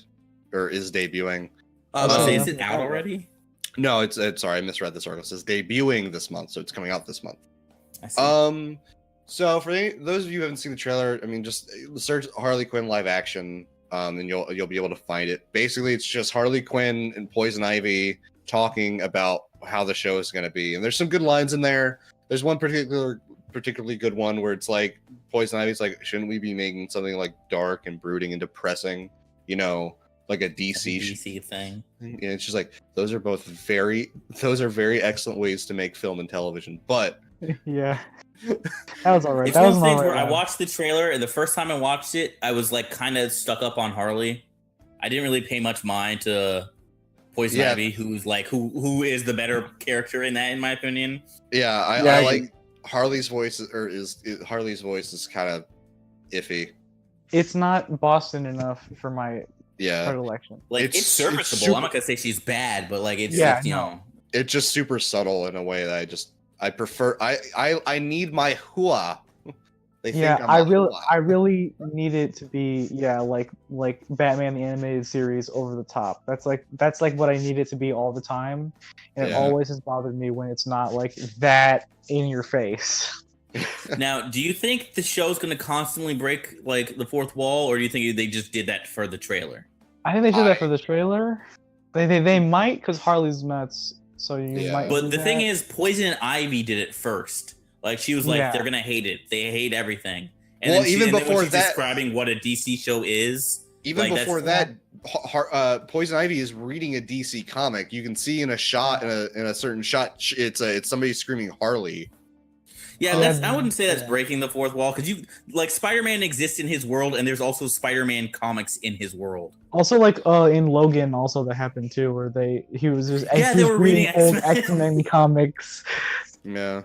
or is debuting. Is it out already? No, it's sorry, I misread this article. It says debuting this month, so it's coming out this month. I see. So for those of you who haven't seen the trailer, I mean, just search Harley Quinn live action, and you'll be able to find it. Basically, it's just Harley Quinn and Poison Ivy talking about how the show is going to be, and there's some good lines in there. There's one particularly good one where it's like Poison Ivy's like, shouldn't we be making something like dark and brooding and depressing? You know, like a DC thing. And it's just like those are very excellent ways to make film and television, but yeah. That was alright. It's one of those things where I watched the trailer, and the first time I watched it, I was like kind of stuck up on Harley. I didn't really pay much mind to Poison Ivy, who's like who is the better character in that, in my opinion. Yeah, I like Harley's voice, Harley's voice is kind of iffy. It's not Boston enough for my predilection. Like it's serviceable. I'm not gonna say she's bad, but like it's you know, it's just super subtle in a way that I prefer. I need my hua. I really need it to be like Batman the animated series over the top. That's like what I need it to be all the time, and it always has bothered me when it's not like that in your face. Now, do you think the show's going to constantly break like the fourth wall, or do you think they just did that for the trailer? I think they did that for the trailer. They might, because Harley's nuts. So you might. But the thing is, Poison Ivy did it first. Like she was like, they're gonna hate it. They hate everything. And well, then even before she's that, describing what a DC show is. Even like, before that, Poison Ivy is reading a DC comic. You can see in a shot, in a certain shot, it's somebody screaming Harley. Yeah, I wouldn't say that's breaking the fourth wall, because Spider-Man exists in his world, and there's also Spider-Man comics in his world. Also, like in Logan, also that happened too, where they were reading old X-Men comics. Yeah.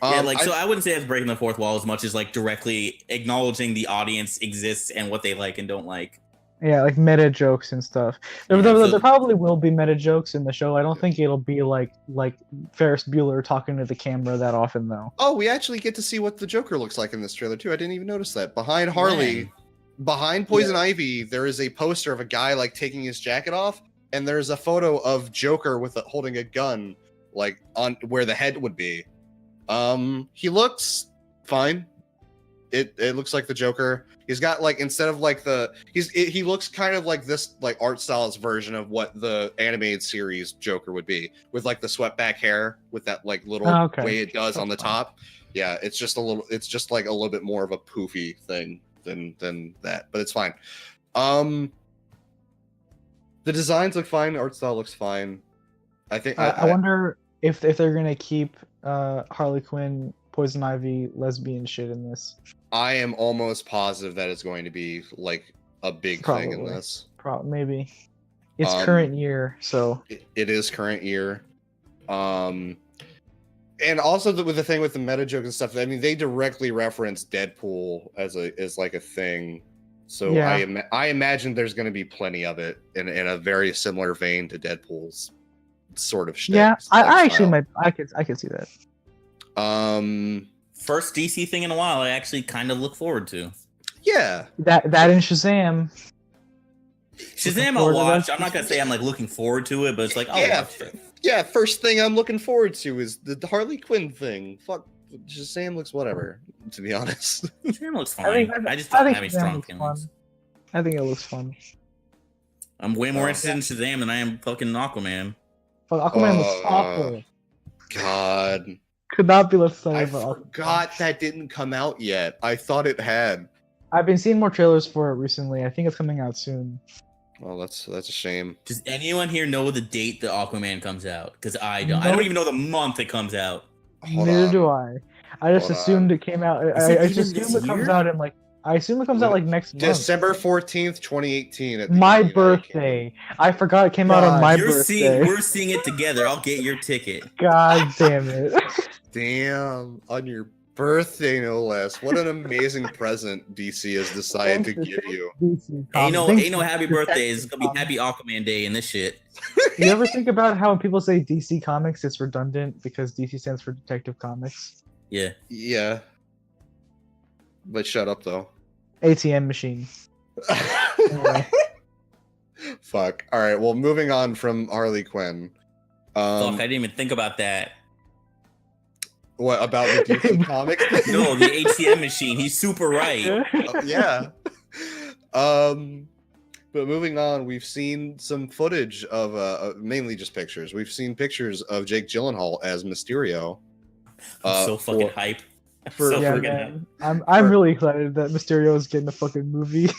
So I wouldn't say that's breaking the fourth wall as much as like directly acknowledging the audience exists and what they like and don't like. Yeah, like meta jokes and stuff. There probably will be meta jokes in the show. I don't think it'll be like Ferris Bueller talking to the camera that often, though. Oh, we actually get to see what the Joker looks like in this trailer too. I didn't even notice that. Behind Harley, behind Poison Ivy, there is a poster of a guy like taking his jacket off, and there's a photo of Joker holding a gun, like on where the head would be. He looks fine. It looks like the Joker. He's got like, instead of like he looks kind of like this like art stylist version of what the animated series Joker would be, with like the swept back hair with that like little way it does on the top. Yeah, it's just like a little bit more of a poofy thing than that, but it's fine. The designs look fine, art style looks fine. I think I wonder if they're gonna keep Harley Quinn, Poison Ivy, lesbian shit in this. I am almost positive that it's going to be like a big thing in this. Maybe. It's current year, so it is current year. And also with the thing with the meta joke and stuff, I mean, they directly reference Deadpool as like a thing. So I imagine there's going to be plenty of it in a very similar vein to Deadpool's sort of shtick. Yeah, I actually I could see that. First DC thing in a while I actually kind of look forward to. Yeah. That and Shazam. Shazam I'll watch. I'm not gonna say I'm like looking forward to it, but it's like watch it. Yeah, first thing I'm looking forward to is the Harley Quinn thing. Fuck, Shazam looks whatever, to be honest. Shazam looks fine. I just don't have any strong feelings. I think it looks fun. I'm way more interested in Shazam than I am fucking Aquaman. Fuck, Aquaman was awful. God. Could not be less excited I about forgot that didn't come out yet. I thought it had. I've been seeing more trailers for it recently. I think it's coming out soon. Well, that's a shame. Does anyone here know the date that Aquaman comes out? Because I don't. I don't even know the month it comes out. Neither do I. I just assumed it came out. I just assumed it comes out in like I assume it comes out like next month. December 14th, 2018. At My birthday. I forgot it came out on my birthday. We're seeing it together. I'll get your ticket. God damn it. Damn, on your birthday, no less. What an amazing present DC has decided to give you. Ain't no happy birthday. It's gonna be Happy Aquaman Day and this shit. You ever think about how when people say DC Comics, it's redundant because DC stands for Detective Comics? Yeah. Yeah. But shut up, though. ATM machine. Anyway. Fuck. All right. Well, moving on from Harley Quinn. Fuck, I didn't even think about that. What about the DC Comics? No, the ATM machine. He's super right. Yeah. But moving on, we've seen some footage of mainly just pictures. We've seen pictures of Jake Gyllenhaal as Mysterio. I'm so fucking hype. I'm really excited that Mysterio is getting a fucking movie.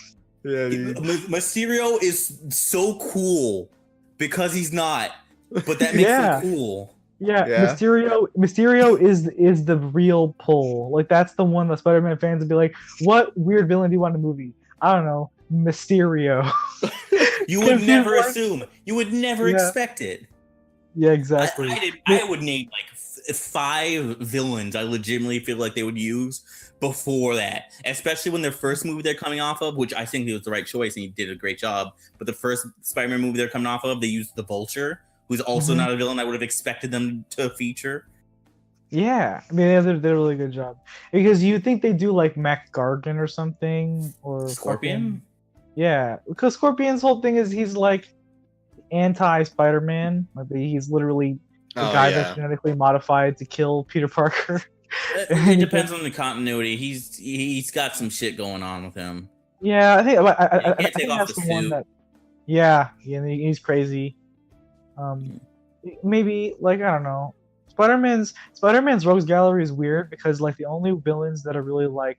Yeah, dude. Mysterio is so cool because he's not, but that makes him cool. Yeah, Mysterio is the real pull. Like that's the one that Spider-Man fans would be like, "What weird villain do you want in a movie?" I don't know, Mysterio. You would never assume. You would never expect it. Yeah, exactly. I would name like 5 villains I legitimately feel like they would use before that, especially when their first movie they're coming off of, which I think it was the right choice and he did a great job. But the first Spider-Man movie they're coming off of, they used the Vulture, who's also not a villain I would have expected them to feature. Yeah, I mean they did a really good job because you think they do like Mac Gargan or something or Scorpion. Yeah, because Scorpion's whole thing is he's like anti-Spider-Man. Like he's literally the guy that's genetically modified to kill Peter Parker. It depends on the continuity. He's got some shit going on with him. Yeah, I think I can't take off the suit. Yeah, he's crazy. Maybe like I don't know. Spider-Man's Rogues Gallery is weird because like the only villains that are really like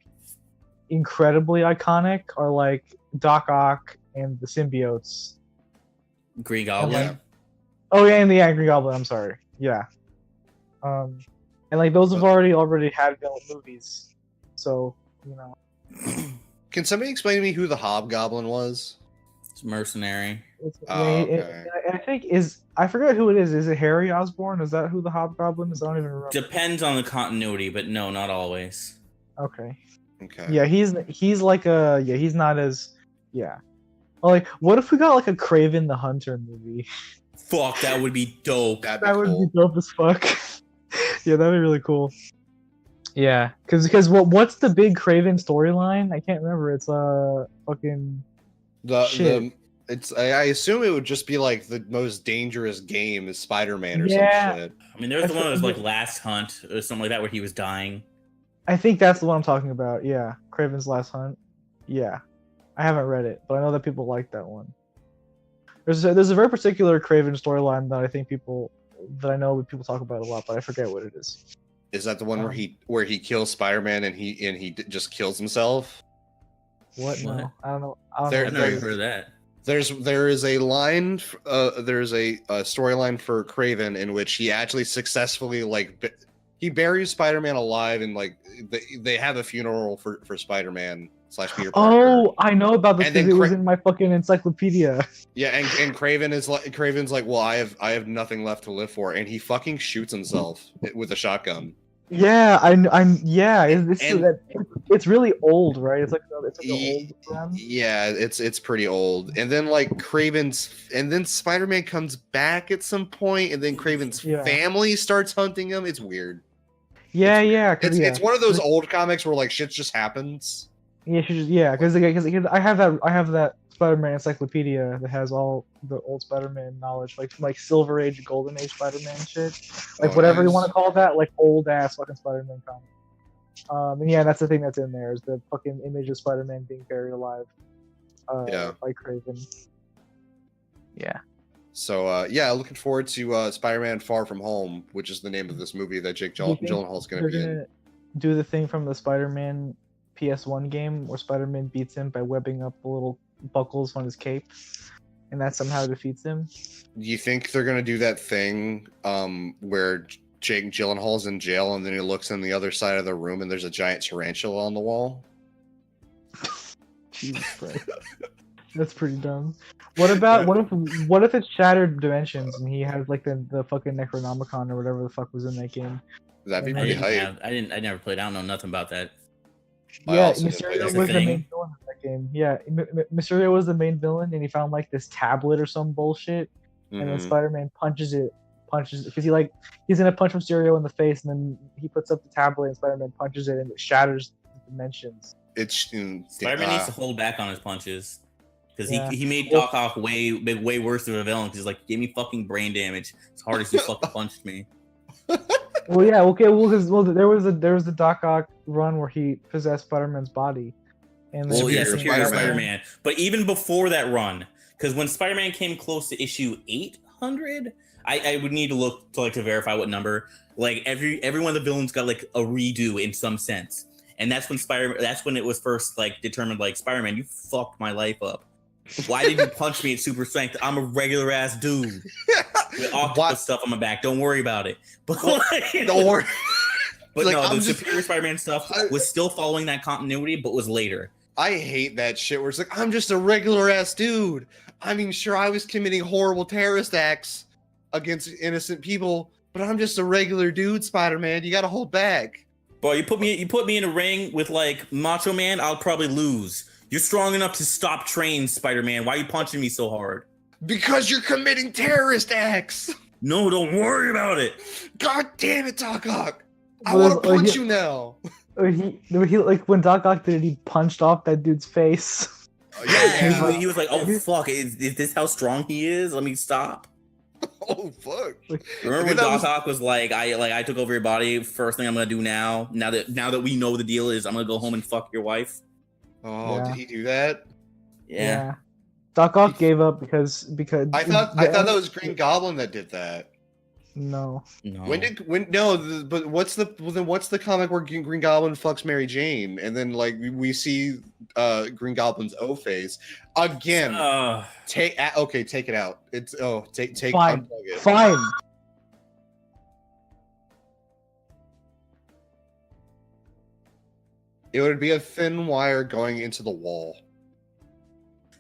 incredibly iconic are like Doc Ock and the symbiotes. Green Goblin. And the Green Goblin. I'm sorry. Yeah. And like those have already had villain movies, so you know. Can somebody explain to me who the Hobgoblin was? It's mercenary. Okay. I think I forget who it is. Is it Harry Osborn? Is that who the Hobgoblin is? I don't even remember. Depends on the continuity, but no, not always. Okay. Okay. Yeah, he's like he's not as Like, what if we got like a Kraven the Hunter movie? Fuck, that would be dope. That would be dope as fuck. Yeah, that'd be really cool. Yeah, because what's the big Kraven storyline? I can't remember. It's fucking shit. I assume it would just be like the most dangerous game is Spider-Man or some shit. I mean, there's the one that was like Last Hunt or something like that where he was dying. I think that's the one I'm talking about. Yeah, Kraven's Last Hunt. Yeah, I haven't read it, but I know that people like that one. There's a very particular Kraven storyline that I know people talk about a lot, but I forget what it is. Is that the one where he kills Spider-Man and he just kills himself? What? No, I don't know. I've never heard of that. There is a line. There's a storyline for Kraven in which he actually successfully he buries Spider-Man alive and like they have a funeral for Spider-Man / Peter Parker. Oh, I know about this because it was in my fucking encyclopedia. Yeah, and Kraven's like, well, I have nothing left to live for, and he fucking shoots himself with a shotgun. Yeah, it's really old, right? It's like an old one. Yeah, it's pretty old. And then then Spider-Man comes back at some point, and then Kraven's family starts hunting him. It's weird. Yeah, it's one of those old comics where like shit just happens. Yeah, because I have that Spider-Man encyclopedia that has all the old Spider-Man knowledge, like Silver Age, Golden Age Spider-Man shit, whatever you want to call that, like old ass fucking Spider-Man comic. And yeah, that's the thing that's in there is the fucking image of Spider-Man being buried alive. By Kraven. Yeah. So looking forward to Spider-Man: Far From Home, which is the name of this movie that Jake Gyllenhaal is going to be in. Do the thing from the Spider-Man PS1 game where Spider-Man beats him by webbing up the little buckles on his cape, and that somehow defeats him. You think they're gonna do that thing where Jake Gyllenhaal's in jail and then he looks in the other side of the room and there's a giant tarantula on the wall? Jesus Christ. That's pretty dumb. What if it's shattered dimensions and he has like the fucking Necronomicon or whatever the fuck was in that game? That'd be And pretty then- hype. I never played. I don't know nothing about that. I Yeah, also didn't play Mysterio that was the game. main villain in that game. Yeah, Mysterio was the main villain, and he found like this tablet or some bullshit, and then Mhm. Spider-Man punches because he's gonna punch Mysterio in the face, and then he puts up the tablet, and Spider-Man punches it, and it shatters the dimensions. It's Spider-Man needs to hold back on his punches because Yeah. he made Doc Ock way worse of a villain. Because he's like, give me fucking brain damage as hard as you fucking punched me. Well, yeah, okay, because there was the Doc Ock run where he possessed Spider-Man's body, and then Well, yeah, Superior Superior Spider-Man. Spider-Man. But even before that run, because when Spider-Man came close to issue 800, I would need to look to verify what number. Like every one of the villains got like a redo in some sense, and that's when it was first like determined like Spider-Man, you fucked my life up. Why did you punch me at super strength? I'm a regular ass dude with octopus stuff on my back. Don't worry about it. But Don't worry. But Like, no, I'm the just- Superior Spider-Man stuff was still following that continuity, but was later. I hate that shit where it's like, I'm just a regular ass dude. I mean, sure, I was committing horrible terrorist acts against innocent people, but I'm just a regular dude, Spider-Man. You gotta hold back. Bro, you put me in a ring with like Macho Man, I'll probably lose. You're strong enough to stop trains, Spider-Man. Why are you punching me so hard? Because you're committing terrorist acts. No, don't worry about it. God damn it, Doc Ock. I Well, want to punch you now. he like when Doc Ock did it, he punched off that dude's face. Yeah, he was like, oh fuck, is this how strong he is? Let me stop. Oh fuck. Remember when that Doc was- Ock was like, I took over your body. First thing I'm gonna do now that we know the deal is, I'm gonna go home and fuck your wife. Oh, Yeah. did he do that? Yeah. Doc Ock gave up because I thought that was Green Goblin that did that. No. No. But what's the comic where Green Goblin fucks Mary Jane and then like we see Green Goblin's O face again? Take it out. It's take Fine. unplug it. Fine. It would be a thin wire going into the wall.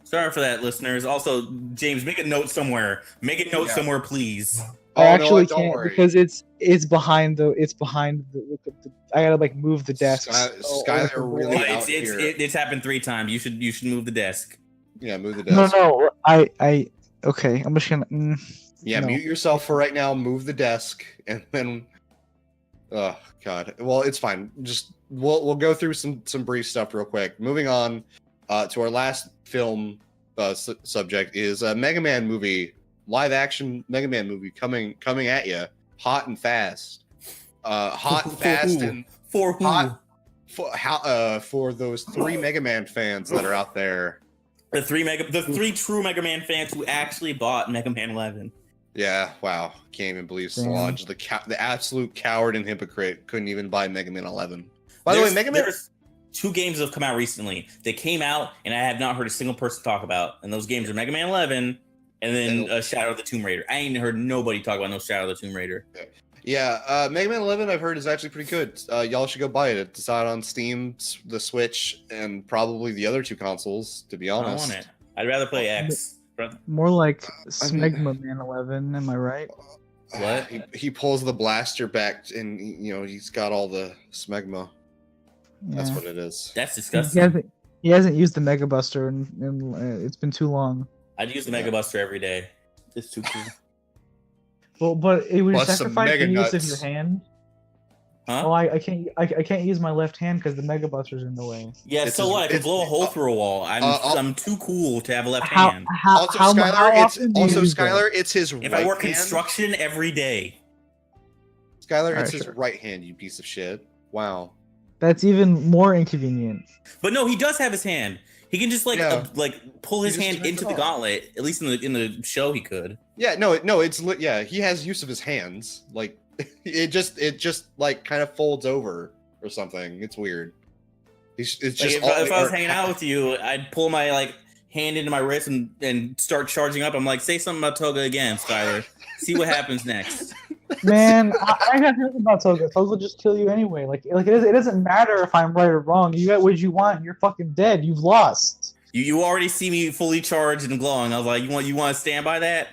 Sorry for that, listeners. Also, James, make a note somewhere. Make a note somewhere, please. Oh, I no, actually don't can't worry. because it's behind the I gotta like move the desk. Skylar really Well, out here. it's happened 3 times. You should move the desk. Yeah, move the desk. No, I okay. I'm just gonna. Yeah, no. mute yourself for right now. Move the desk, and then. Oh God. Well, it's fine. Just we'll go through some brief stuff real quick. Moving on to our last film subject is a Mega Man movie, live action Mega Man movie coming at you, hot and fast. Hot, fast, and For who? hot for those 3 Mega Man fans that are out there. The 3 true Mega Man fans who actually bought Mega Man 11. Yeah, wow. Can't even believe Damn. Solange, the absolute coward and hypocrite, couldn't even buy Mega Man 11. By the way, Mega Man. There's 2 games that have come out recently. They came out, and I have not heard a single person talk about. And those games are Mega Man 11, and then Shadow of the Tomb Raider. I ain't heard nobody talk about no Shadow of the Tomb Raider. Yeah, Mega Man 11 I've heard is actually pretty good. Y'all should go buy it. It's out on Steam, the Switch, and probably the other 2 consoles, to be I honest. want it. I'd rather play X. More like I mean- Smegma Man 11. Am I right? What? He pulls the blaster back, and he's got all the smegma. That's Yeah. what it is. That's He disgusting. hasn't used the Mega Buster, and it's been too long. I'd use the Mega Buster every day. It's too cool. Well, but it would Plus some sacrifice Mega the use of Nuts. your hand. Huh? Oh, I can't use my left hand because the Mega Buster's in the way. Yeah, It's so just- what? I can it's- blow a hole through a wall. I'm too cool to have a left hand. Also, Skylar, often do you use that? it's his If right I work hand. construction every day. Skylar, it's Alright, his sure. right hand, you piece of shit. Wow. That's even more inconvenient. But no, he does have his hand. He can just Yeah. pull his He just hand turns into it the off. gauntlet. At least in the show, he could. Yeah, no, it's yeah. He has use of his hands. Like it just like kind of folds over or something. It's weird. It's Like, just if I was hanging out with you, I'd pull my hand into my wrist and start charging up. I'm like, say something about Toga again, Skylar. See what happens next. Man, I got nothing about Toga. Toga will just kill you anyway. Like it doesn't matter if I'm right or wrong. You got what you want. You're fucking dead. You've lost. You already see me fully charged and glowing. I was like, you want to stand by that?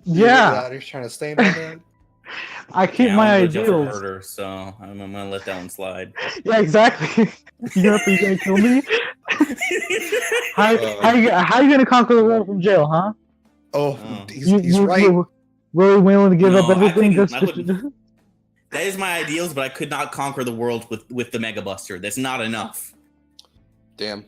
Yeah. You're trying to stand by that. I keep my I'm just a ideals. murder, so I'm gonna let that one slide. Yeah, exactly. You gonna kill me? How you gonna conquer the world from jail, huh? Oh, he's right. You're really willing to give up everything That is my ideals, but I could not conquer the world with the Mega Buster. That's not enough. Damn.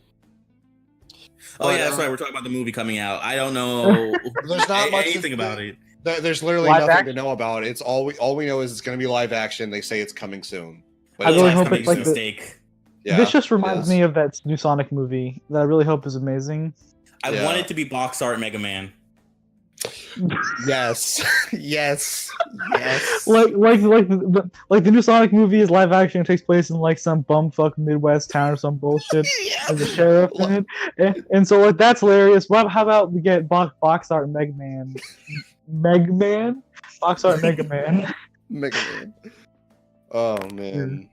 Oh yeah, that's right. We're talking about the movie coming out. I don't know. There's not much anything about it. There's literally Live nothing action? to know about it. It's all we know is it's going to be live action. They say it's coming soon. But I really It's hope coming it's like to a the- mistake. yeah, This just reminds yes. me of that new Sonic movie that I really hope is amazing. I Yeah. want it to be box art Mega Man. Yes, yes, yes. Like the new Sonic movie is live action. It takes place in like some bumfuck Midwest town or some bullshit. As a sheriff in it, and so like that's hilarious. Well, how about we get box art Mega Man, box art Mega Man. Mega Man. Oh man.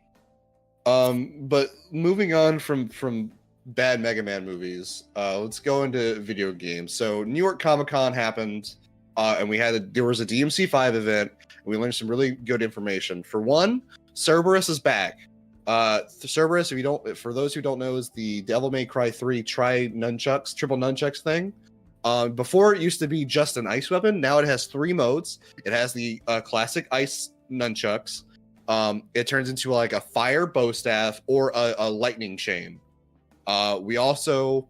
But moving on from bad Mega Man movies, let's go into video games. So New York Comic Con happened, and there was a DMC5 event, and we learned some really good information. For one, Cerberus is back. Cerberus, for those who don't know, is the Devil May Cry 3 triple nunchucks thing. Before it used to be just an ice weapon. Now it has 3 modes. It has the classic ice nunchucks. It turns into like a fire bow staff or a lightning chain. We also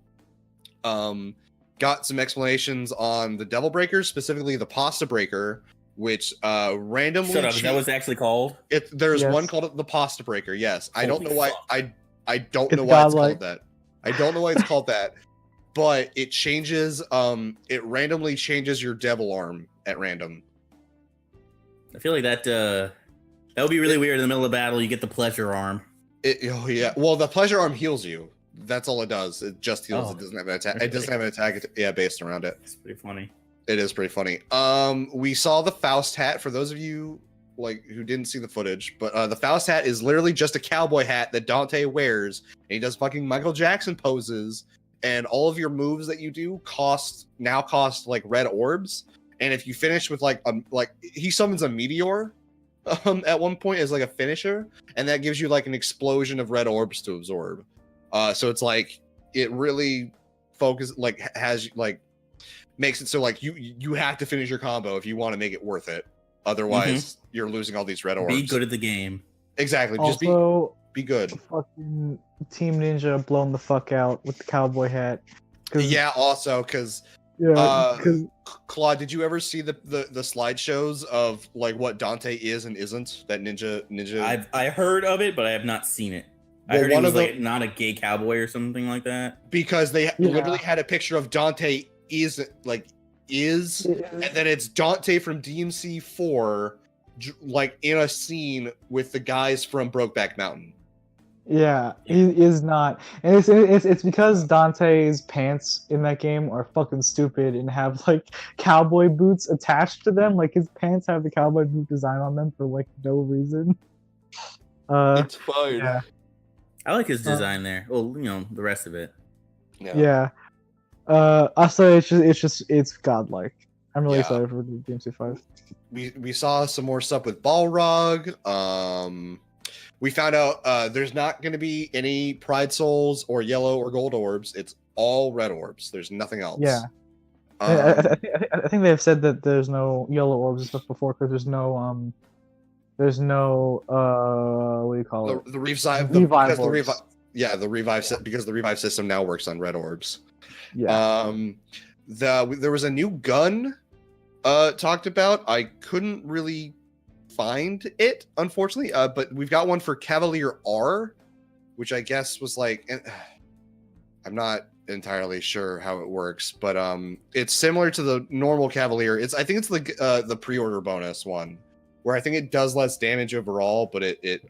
got some explanations on the Devil Breakers, specifically the Pasta Breaker, which randomly. Shut up! Is that what it's actually called? There's Yes. one called the Pasta Breaker. Yes, I don't know Holy why. fuck. I don't It's know why godlike. it's called that. I don't know why it's called that, but it changes. It randomly changes your devil arm at random. I feel like that would be really weird in the middle of battle. You get the pleasure arm. Oh yeah. Well, the pleasure arm heals you. That's all it does. It just heals. Oh, It doesn't have an attack. It doesn't have an attack. Yeah, based around it. It's pretty funny. It is pretty funny. We saw the Faust hat. For those of you who didn't see the footage, but the Faust hat is literally just a cowboy hat that Dante wears, and he does fucking Michael Jackson poses. And all of your moves that you do cost like red orbs. And if you finish with like he summons a meteor at one point as like a finisher, and that gives you like an explosion of red orbs to absorb. So it's like it really makes it so like you have to finish your combo if you want to make it worth it. Otherwise, you're losing all these red orbs. Be good at the game. Exactly. Just Also, be good. fucking Team Ninja blown the fuck out with the cowboy hat. Yeah. Also, because Yeah. Claude, did you ever see the slideshows of like what Dante is and isn't? That ninja. I heard of it, but I have not seen it. I Well, heard he one was of the- like not a gay cowboy or something like that. Because they Yeah. literally had a picture of Dante is, and then it's Dante from DMC4, like in a scene with the guys from Brokeback Mountain. Yeah, he is not, and it's because Dante's pants in that game are fucking stupid and have like cowboy boots attached to them. Like his pants have the cowboy boot design on them for like no reason. It's fine. Yeah, I like his design there. Well, the rest of it. yeah. I say it's godlike. I'm really Yeah. excited for the DMC5. We saw some more stuff with Balrog. We found out there's not going to be any Pride Souls or yellow or gold orbs. It's all red orbs. There's nothing else. Yeah. I think they've said that there's no yellow orbs and stuff before because there's no what do you call it? The revive. Revive Because orbs. the revive system now works on red orbs. Yeah. There was a new gun talked about. I couldn't really find it, unfortunately, but we've got one for Cavalier R, which I guess was like, I'm not entirely sure how it works, but it's similar to the normal Cavalier. I think it's the pre-order bonus one, where I think it does less damage overall, but it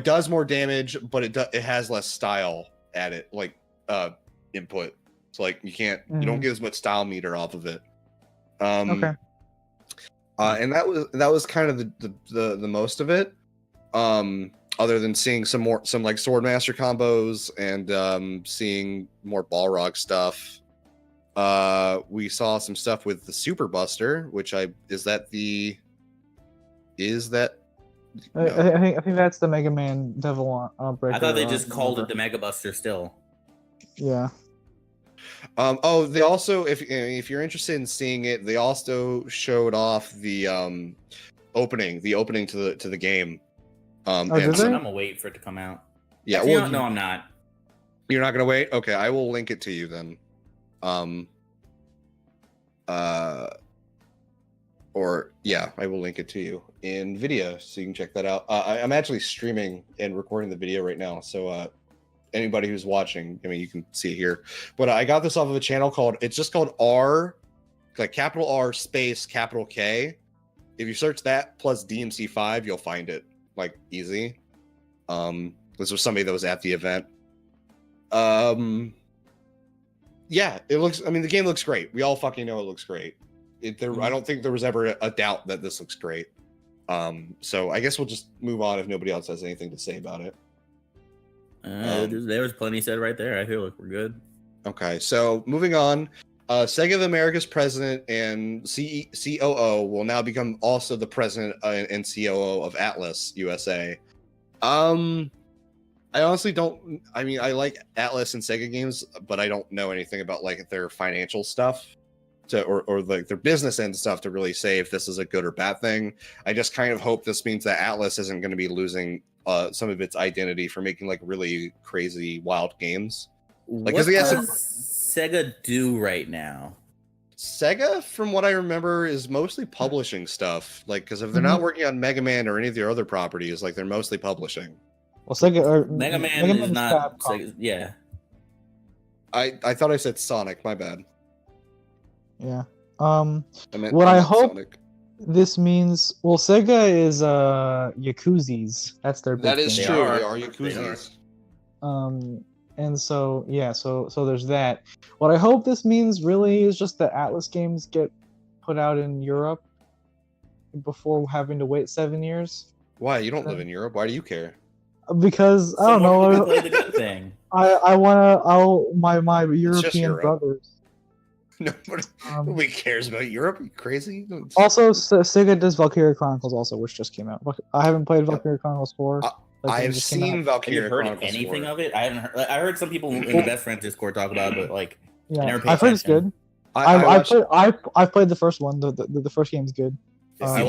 does more damage, but it has less style added, like input. So like you don't get as much style meter off of it. Okay. And that was kind of the most of it. Other than seeing some like Swordmaster combos and seeing more Balrog stuff. We saw some stuff with the Super Buster, which I think that's the Mega Man Devil Breaker. I thought they just called it the Mega Buster still. Yeah. They also, if you're interested in seeing it, they also showed off the opening to the game. I'm gonna wait for it to come out. Yeah, well, no, I'm not. You're not gonna wait? Okay, I will link it to you then. I will link it to you in video so you can check that out. I'm actually streaming and recording the video right now, so anybody who's watching, I mean, you can see it here. But I got this off of a channel called R, like capital R space capital K. If you search that plus DMC5, you'll find it like easy. This was somebody that was at the event. Yeah, the game looks great. We all fucking know it looks great. I don't think there was ever a doubt that this looks great. So I guess we'll just move on if nobody else has anything to say about it. There was plenty said right there. I feel like we're good. Okay, so moving on. Sega of America's president and COO will now become also the president and COO of Atlas USA. I honestly don't. I mean, I like Atlas and Sega games, but I don't know anything about like their financial stuff or like their business end stuff to really say if this is a good or bad thing. I just kind of hope this means that Atlas isn't going to be losing some of its identity for making like really crazy, wild games. Like, what does Sega do right now? Sega, from what I remember, is mostly publishing stuff. Like, because if they're not working on Mega Man or any of their other properties, like they're mostly publishing. Well, Sega Mega Man is not. Sega, yeah. I thought I said Sonic. My bad. Yeah. I hope Sonic. This means, well, Sega is Yakuza's. That's their. That is thing. true. They are Yakuza's. And so yeah, so there's that. What I hope this means really is just that Atlas games get put out in Europe before having to wait 7 years. Why? You don't live in Europe. Why do you care? Because I don't know. Play the good thing. I my European brothers. Nobody cares about Europe. Are you crazy? Also, Sega does Valkyria Chronicles also, which just came out. I haven't played Valkyria Chronicles 4. I have seen Valkyria Chronicles. Have you heard anything of it? I haven't heard. I heard some people in the Best Friends Discord talk about it, but like, yeah, I've heard it's good. I've played the first one. The first game's good. I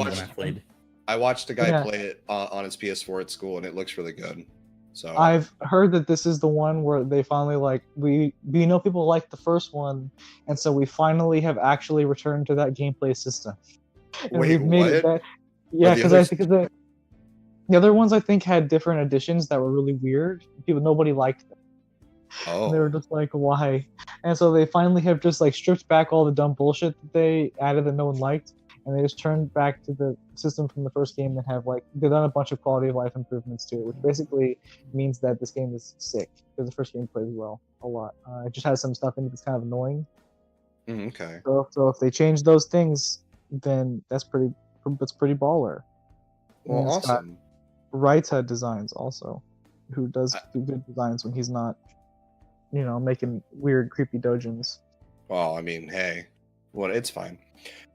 watched a guy play it on his PS4 at school, and it looks really good. So I've heard that this is the one where they finally we know people like the first one, and so we finally have actually returned to that gameplay system. And wait, we've made it back. Yeah, because the other ones I think had different additions that were really weird. Nobody liked them. Oh. They were just like, why? And so they finally have just like stripped back all the dumb bullshit that they added that no one liked, and they just turned back to the system from the first game and have they've done a bunch of quality of life improvements to it, which basically means that this game is sick because the first game plays well a lot. It just has some stuff in it that's kind of annoying. Okay. So if they change those things, then that's pretty baller. Well, awesome. Raita Designs also, who does do good designs when he's not, making weird, creepy dojins. Well, I mean, hey, it's fine.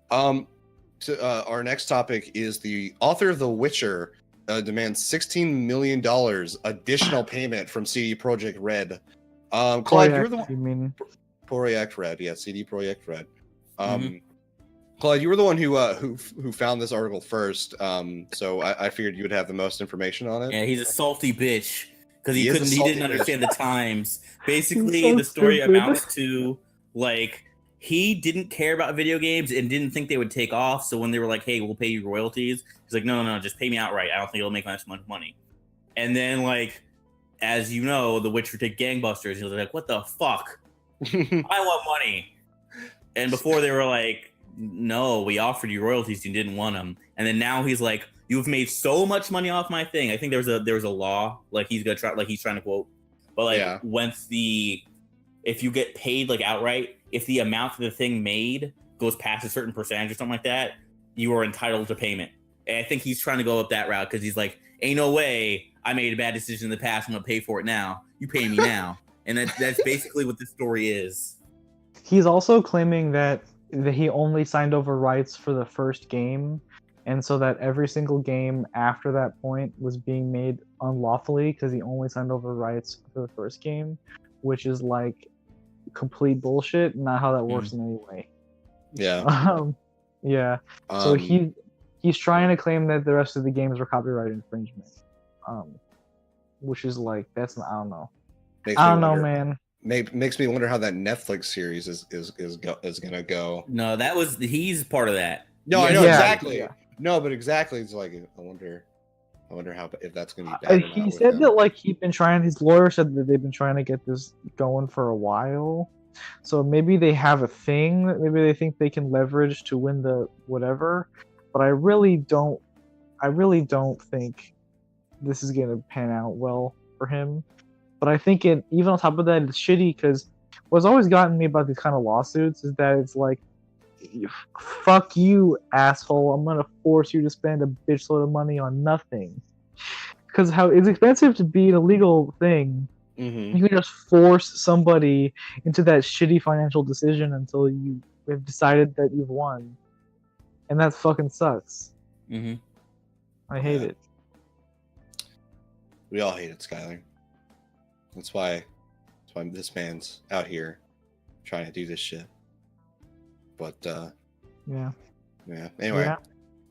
So our next topic is the author of The Witcher demands $16 million additional payment from CD Projekt Red. Clyde, you're the one. You mean Projekt Red? Yeah, CD Projekt Red. Clyde, you were the one who found this article first. So I figured you would have the most information on it. Yeah, he's a salty bitch because he didn't understand the times. Basically, the story amounts to he didn't care about video games and didn't think they would take off. So when they were like, "Hey, we'll pay you royalties," he's like, "No, just pay me outright. I don't think it'll make much money." And then, as you know, The Witcher did gangbusters. He was like, "What the fuck? I want money." And before they were like, "No, we offered you royalties. You didn't want them." And then now he's like, "You've made so much money off my thing." I think there was a law he's gonna try he's trying to quote, but once if you get paid outright, if the amount that the thing made goes past a certain percentage or something like that, you are entitled to payment. And I think he's trying to go up that route because he's like, ain't no way I made a bad decision in the past. I'm gonna pay for it now. You pay me now, and that's basically what this story is. He's also claiming that he only signed over rights for the first game, and so that every single game after that point was being made unlawfully because he only signed over rights for the first game, which is like complete bullshit. Not how that works in any way. Yeah. Yeah. So he's trying to claim that the rest of the games were copyright infringement, which is like I don't know. I don't know, man. Makes me wonder how that Netflix series is gonna go. No, he's part of that. No, I know exactly. Yeah. No, but exactly, it's like I wonder how if that's gonna be bad. He said that like his lawyer said that they've been trying to get this going for a while. So maybe they have a thing that maybe they think they can leverage to win the whatever, but I really don't think this is gonna pan out well for him. But I think even on top of that, it's shitty because what's always gotten me about these kind of lawsuits is that it's like, fuck you, asshole, I'm gonna force you to spend a bitch load of money on nothing. Because how it's expensive to be an illegal thing. Mm-hmm. You can just force somebody into that shitty financial decision until you have decided that you've won, and that fucking sucks. Mm-hmm. I hate it. We all hate it, Skylar. That's why this man's out here trying to do this shit. But yeah. Anyway. Yeah.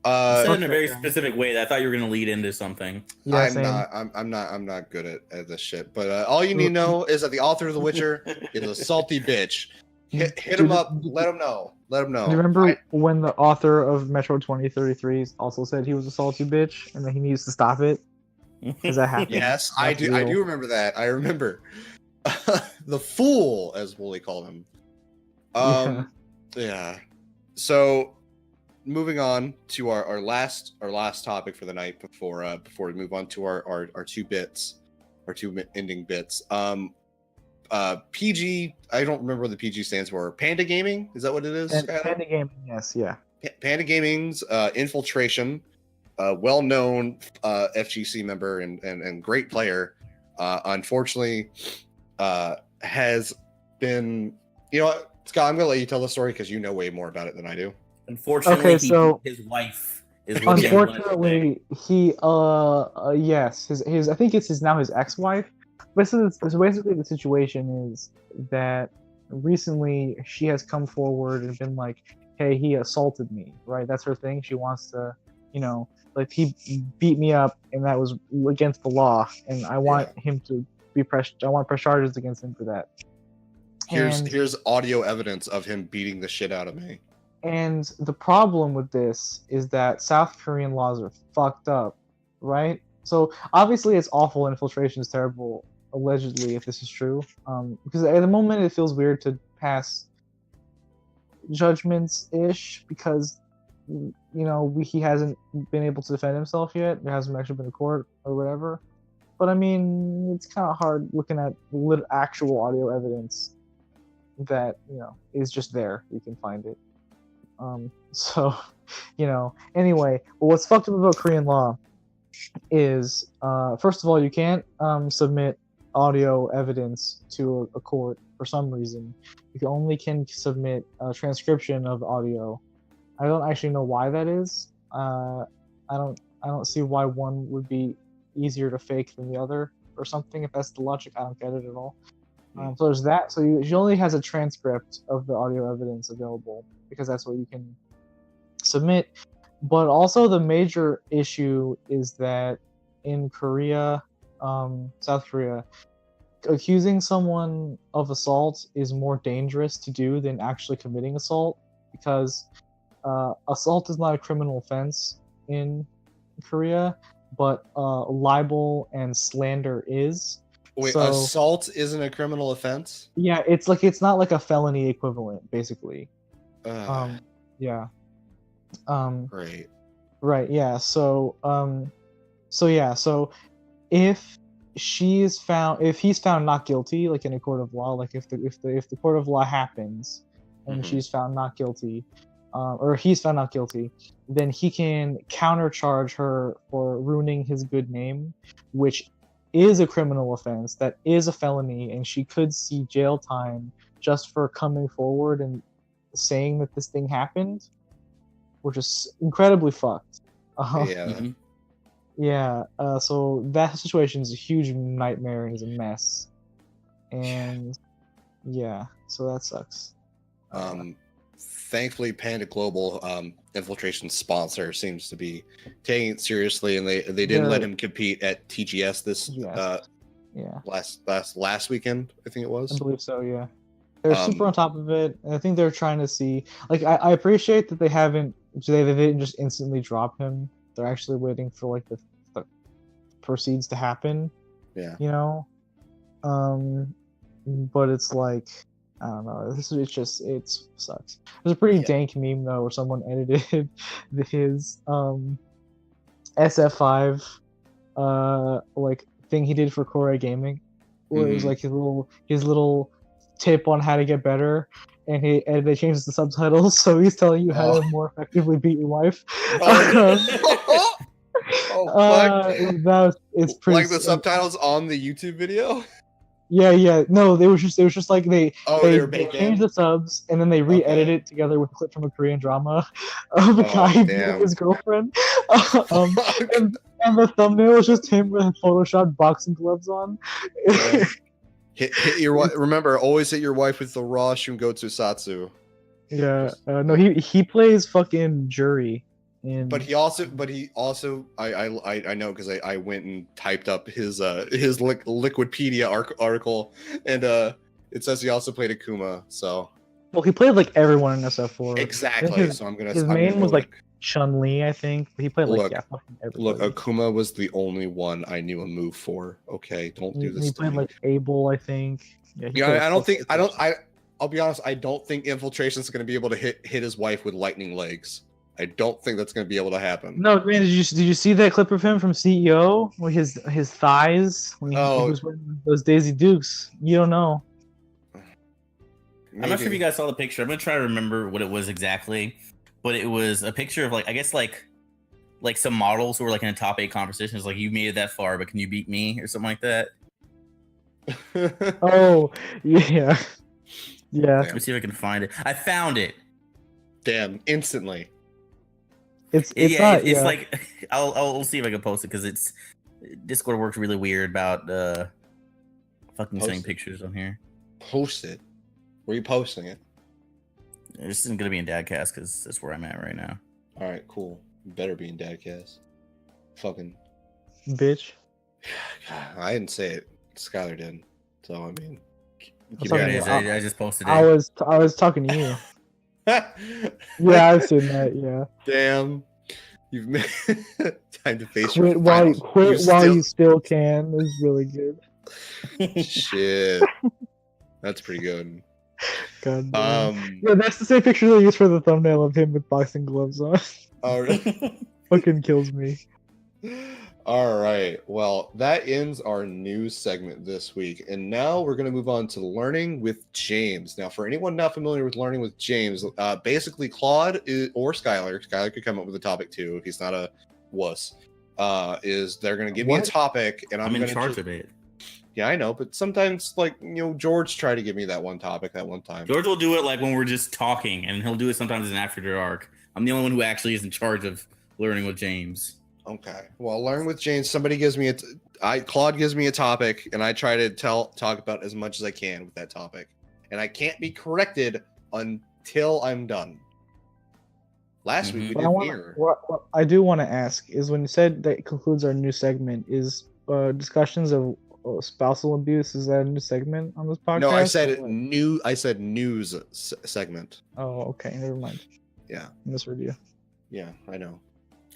You said in a very specific way that I thought you were gonna lead into something. Yeah, I'm not good at this shit. But all you need to know is that the author of The Witcher is a salty bitch. Hit him up. Let him know. Do you remember when the author of Metro 2033 also said he was a salty bitch and that he needs to stop it? Because that happened. Yes, I do. I do remember that. I remember the fool, as Wooly called him. Yeah. So, moving on to our last topic for the night before we move on to our two ending bits. PG. I don't remember what the PG stands for. Panda Gaming. Is that what it is? Panda Gaming. Yes. Yeah. Panda Gaming's Infiltration. Well-known FGC member and great player, unfortunately, has been. You know what, Scott? I'm gonna let you tell the story because you know way more about it than I do. Unfortunately, his wife is. Unfortunately, he yes, his I think it's now his ex-wife. Basically, the situation is that recently she has come forward and been like, "Hey, he assaulted me." Right? That's her thing. She wants to, like he beat me up, and that was against the law, and I want him to be pressed. I want to press charges against him for that. Here's audio evidence of him beating the shit out of me. And the problem with this is that South Korean laws are fucked up, right? So obviously it's awful. Infiltration is terrible, allegedly, if this is true. Because at the moment it feels weird to pass judgments-ish because he hasn't been able to defend himself yet. There hasn't actually been a court or whatever. But I mean, it's kind of hard looking at actual audio evidence that is just there. You can find it. Anyway, what's fucked up about Korean law is, first of all, you can't submit audio evidence to a court for some reason. You only can submit a transcription of audio. I don't actually know why that is. I don't see why one would be easier to fake than the other or something. If that's the logic, I don't get it at all. So there's that. So she only has a transcript of the audio evidence available because that's what you can submit. But also the major issue is that in Korea, South Korea, accusing someone of assault is more dangerous to do than actually committing assault because assault is not a criminal offense in Korea, but libel and slander is. Wait, so, assault isn't a criminal offense? Yeah, it's not like a felony equivalent, basically. Yeah. Great. Right. Yeah. So if he's found not guilty, like in a court of law, like if the court of law happens and she's found not guilty, or he's found not guilty, then he can countercharge her for ruining his good name, which is a criminal offense. That is a felony, and she could see jail time just for coming forward and saying that this thing happened, which is incredibly fucked. Yeah. So that situation is a huge nightmare and is a mess. And yeah, so that sucks. Thankfully, Panda Global, Infiltration sponsor, seems to be taking it seriously, and they didn't let him compete at TGS this last weekend. I think it was. I believe so. Yeah, they're super on top of it, and I think they're trying to see. Like, I appreciate that they didn't just instantly drop him. They're actually waiting for like the proceeds to happen. Yeah. You know, but it's like, I don't know. It sucks. There's a pretty dank meme though, where someone edited his SF5 like thing he did for Korea Gaming, where it was like his little tip on how to get better, and they changed the subtitles, so he's telling you how to more effectively beat your wife. It's pretty like the subtitles on the YouTube video. Yeah. No, it was just like they changed the subs and then they re-edited it together with a clip from a Korean drama of a guy beating his girlfriend. And the thumbnail was just him with Photoshop boxing gloves on. Hit your wife. Remember, always hit your wife with the raw Shungotsu Satsu. Yeah. No, he plays fucking jury. But he also I know because I went and typed up his Liquipedia article, and it says he also played Akuma. So he played like everyone in SF4. Exactly. His main was like Chun-Li, I think. But he played fucking everybody. Look, Akuma was the only one I knew a move for. Okay, don't do this. He played like Abel, I think. I'll be honest. I don't think Infiltration's going to be able to hit his wife with lightning legs. I don't think that's going to be able to happen. No, man, did you see that clip of him from CEO with his thighs when he was wearing those Daisy Dukes? You don't know. Maybe. I'm not sure if you guys saw the picture. I'm gonna try to remember what it was exactly, but it was a picture of like some models who were like in a top 8 competition. It's like, you made it that far, but can you beat me or something like that? Oh yeah. Let me see if I can find it. I found it. Damn! Instantly. It's like I'll see if I can post it, because it's Discord works really weird about sending pictures on here. Post it. Where are you posting it? This isn't gonna be in DADCast because that's where I'm at right now. All right, cool. You better be in DADCast. Fucking bitch. I didn't say it. Skylar did. So I mean, I just posted it. I was talking to you. Yeah, I've seen that. Yeah. Damn. You've made time to face quit while you still can is really good. Shit. That's pretty good. God damn. Yeah, that's the same picture they used for the thumbnail of him with boxing gloves on. Oh, really? Fucking kills me. All right. Well, that ends our news segment this week. And now we're going to move on to Learning with James. Now, for anyone not familiar with Learning with James, basically Claude or Skylar could come up with a topic too if he's not a wuss, is they're going to give me a topic and I'm in charge of it. Yeah, I know. But sometimes, George tried to give me that one topic that one time. George will do it like when we're just talking, and he'll do it sometimes as an after dark. I'm the only one who actually is in charge of Learning with James. Okay. Well, Learn with James. Somebody gives me Claude gives me a topic, and I try to talk about as much as I can with that topic, and I can't be corrected until I'm done. Last week we did mirror. What I do want to ask is, when you said that concludes our new segment, is discussions of spousal abuse, is that a new segment on this podcast? No, I said news segment. Oh, okay. Never mind. Yeah. Misheard you. Yeah, I know.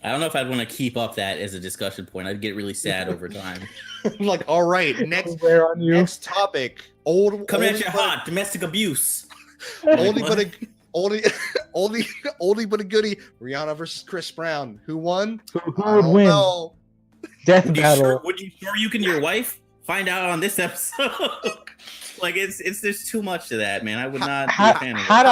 I don't know if I'd want to keep up that as a discussion point. I'd get really sad over time. I'm like, all right, next topic. Come at you hot, domestic abuse. Oldie but a goodie. Rihanna versus Chris Brown. Who won? Who would win? Know. Death battle. Would you sure you can your wife? find out on this episode. Like it's there's too much to that, man. I would not be a fan of it. How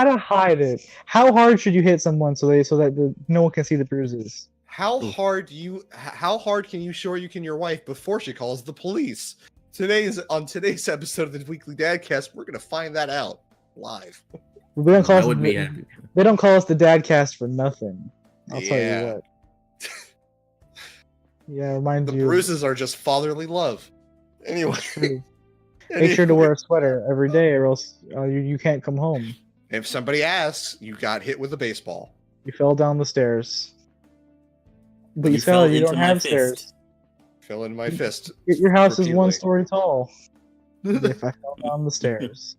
to hide it? How hard should you hit someone so that no one can see the bruises? How hard can you show your wife before she calls the police? On today's episode of the Weekly Dadcast, we're gonna find that out live. They don't call us the Dadcast for nothing. I'll tell you what. Yeah, remind you. The bruises are just fatherly love. Anyway. Make sure to wear a sweater every day, or else you can't come home. If somebody asks, you got hit with a baseball. You fell down the stairs. But you don't have stairs. Fell in my fist. Your house is 1 story tall. If I fell down the stairs.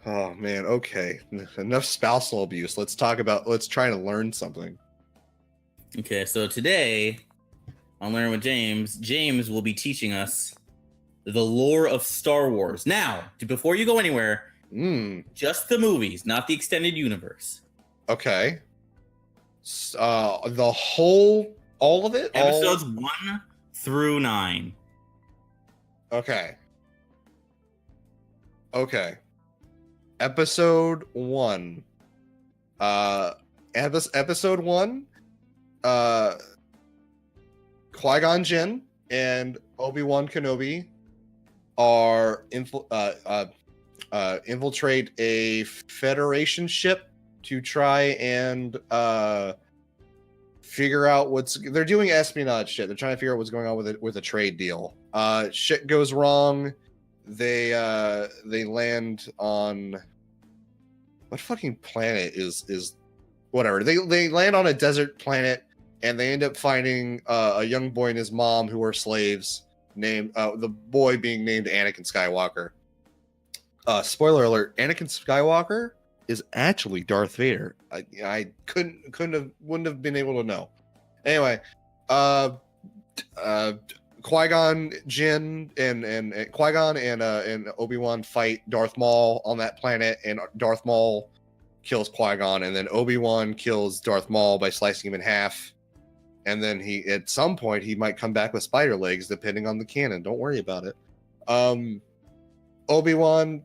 Oh man, okay. Enough spousal abuse. Let's try to learn something. Okay, so today on Learn with James, James will be teaching us the lore of Star Wars. Now, before you go anywhere, just the movies, not the extended universe. Okay. The whole, all of it? Episodes 1 through 9. Okay. Episode 1. Episode 1. Qui-Gon Jinn and Obi-Wan Kenobi are infiltrate a Federation ship to try and figure out they're doing espionage shit. They're trying to figure out what's going on with a trade deal. Shit goes wrong. They land on what fucking planet is whatever. They land on a desert planet and they end up finding a young boy and his mom who are slaves. Named the boy being named Anakin Skywalker. Spoiler alert: Anakin Skywalker is actually Darth Vader. I wouldn't have been able to know. Anyway, Qui-Gon Jinn and Qui-Gon and Obi-Wan fight Darth Maul on that planet, and Darth Maul kills Qui-Gon, and then Obi-Wan kills Darth Maul by slicing him in half. And then at some point, he might come back with spider legs, depending on the canon. Don't worry about it. Obi-Wan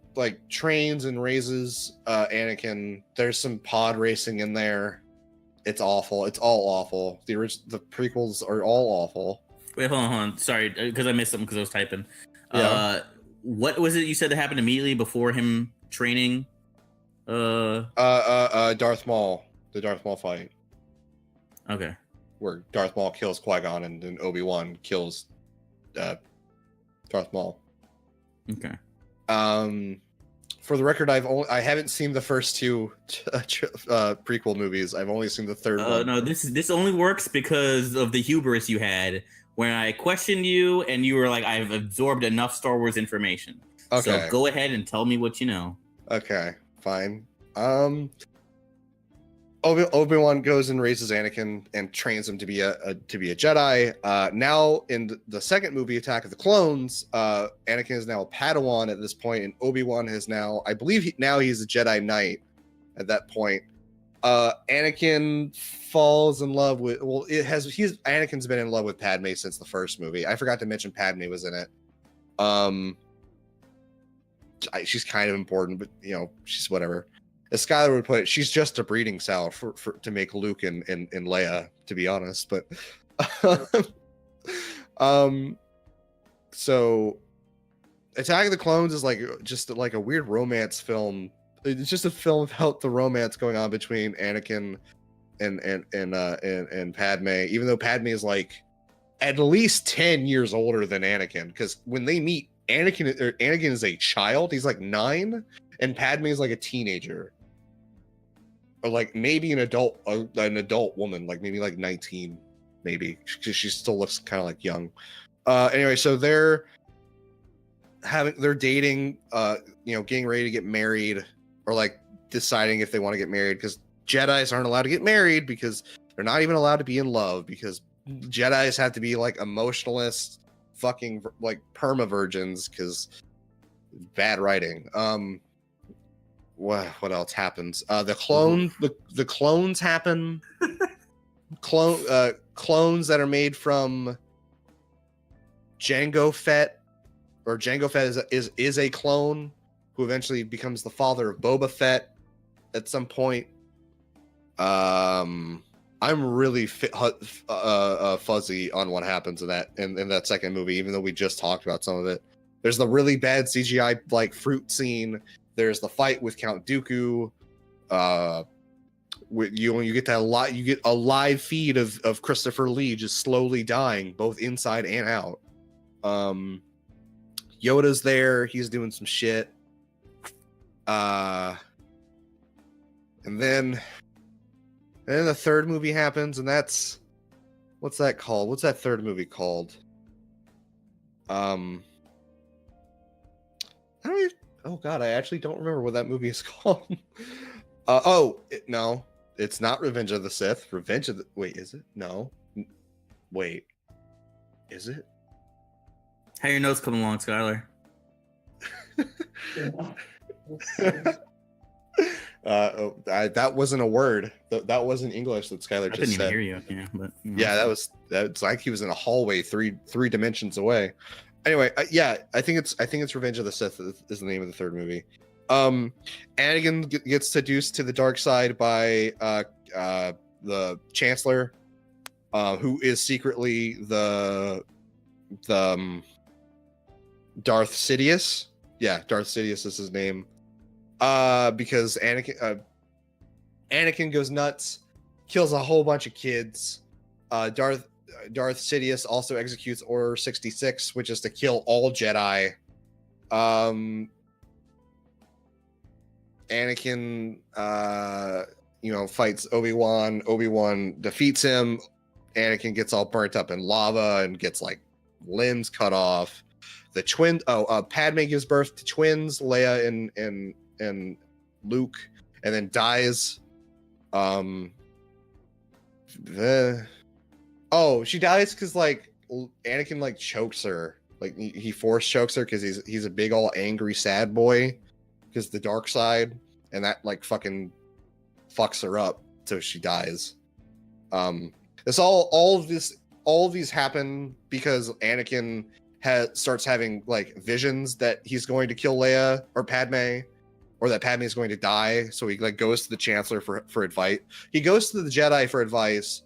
trains and raises Anakin. There's some pod racing in there. It's awful. It's all awful. The prequels are all awful. Wait, hold on. Sorry, because I missed something because I was typing. Yeah. What was it you said that happened immediately before him training? Darth Maul. The Darth Maul fight. Okay. Where Darth Maul kills Qui-Gon and then Obi-Wan kills Darth Maul. Okay. For the record, I haven't seen the first 2 prequel movies. I've only seen the third one. No, this only works because of the hubris you had when I questioned you and you were like, I've absorbed enough Star Wars information. Okay. So go ahead and tell me what you know. Okay, fine. Obi-Wan goes and raises Anakin and trains him to be a Jedi. Now in the second movie, Attack of the Clones, Anakin is now a Padawan at this point, and Obi-Wan is now, I believe, he's a Jedi Knight at that point. Anakin falls in love with. Anakin's been in love with Padme since the first movie. I forgot to mention Padme was in it. She's kind of important, but she's whatever. As Skylar would put it, she's just a breeding sow to make Luke and Leia, to be honest. But so Attack of the Clones is just a weird romance film. It's just a film about the romance going on between Anakin and Padme, even though Padme is at least 10 years older than Anakin, because when they meet, Anakin is a child. He's 9, and Padme is a teenager. Or maybe an adult woman, maybe 19, maybe. She still looks kind of young. Anyway, so they're dating, getting ready to get married, or deciding if they want to get married, because Jedis aren't allowed to get married because they're not even allowed to be in love, because Jedis have to be emotionalist, fucking perma virgins, because bad writing. What else happens? The clones happen. Clones that are made from Jango Fett, or Jango Fett is a clone who eventually becomes the father of Boba Fett at some point. I'm really fuzzy on what happens in that second movie, even though we just talked about some of it. There's the really bad CGI like fruit scene. There's the fight with Count Dooku. You get you get a live feed of Christopher Lee just slowly dying, both inside and out. Yoda's there. He's doing some shit. And then the third movie happens, and that's what's that called? What's that third movie called? I actually don't remember what that movie is called. No, it's not Revenge of the Sith. Wait, is it? No. Wait. Is it? How your notes coming along, Skylar? That wasn't a word. That wasn't English that Skylar just said. I didn't even hear you. Yeah, but yeah, that's like he was in a hallway three dimensions away. Anyway, I think it's Revenge of the Sith is the name of the third movie. Anakin gets seduced to the dark side by the Chancellor, who is secretly the Darth Sidious. Yeah, Darth Sidious is his name. Because Anakin goes nuts, kills a whole bunch of kids. Darth Sidious also executes Order 66, which is to kill all Jedi. Anakin, fights Obi-Wan. Obi-Wan defeats him. Anakin gets all burnt up in lava and gets like limbs cut off. Padme gives birth to twins, Leia and Luke, and then dies. She dies because like Anakin like chokes her, like he force chokes her because he's a big all angry sad boy because the dark side, and that like fucking fucks her up, so she dies. All of these happen because Anakin starts having like visions that he's going to kill Leia or Padme, or that Padme is going to die. So he like goes to the Chancellor for advice. He goes to the Jedi for advice,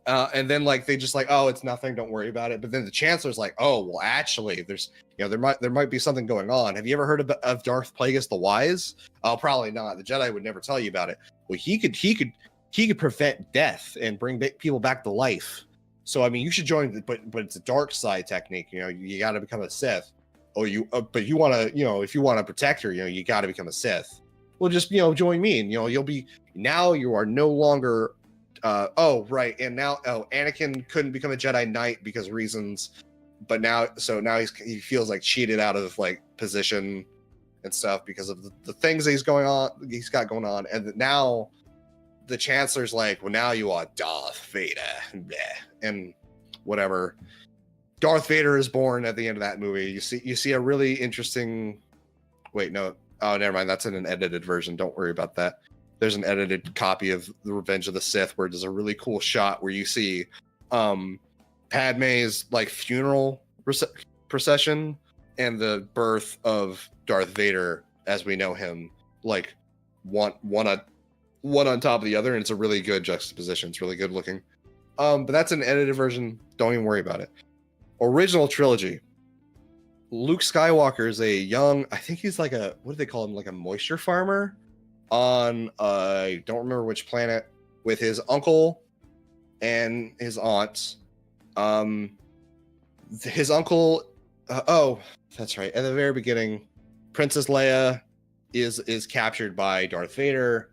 and then like they just like, oh, it's nothing, don't worry about it. But then the Chancellor's like, oh, well, actually, there's there might be something going on. Have you ever heard of Darth Plagueis the Wise? Oh, probably not. The Jedi would never tell you about it. Well, he could prevent death and bring people back to life. So I mean, you should join, but it's a dark side technique. You got to become a Sith. But you want to, if you want to protect her, you got to become a Sith. Well, just join me, and you are no longer. And now Anakin couldn't become a Jedi Knight because of reasons, but now he feels like cheated out of like position and stuff because of the things that he's got going on, and now the Chancellor's like, well, now you are Darth Vader, and whatever. Darth Vader is born at the end of that movie. You see a really interesting. Wait, no. Oh, never mind. That's in an edited version. Don't worry about that. There's an edited copy of The Revenge of the Sith where there's a really cool shot where you see Padme's like funeral procession and the birth of Darth Vader as we know him, like one on top of the other, and it's a really good juxtaposition. It's really good looking. But that's an edited version. Don't even worry about it. Original trilogy. Luke Skywalker is a young, I think he's like what do they call him? Like a moisture farmer on, I don't remember which planet, with his uncle and his aunt. His uncle, that's right. At the very beginning, Princess Leia is captured by Darth Vader.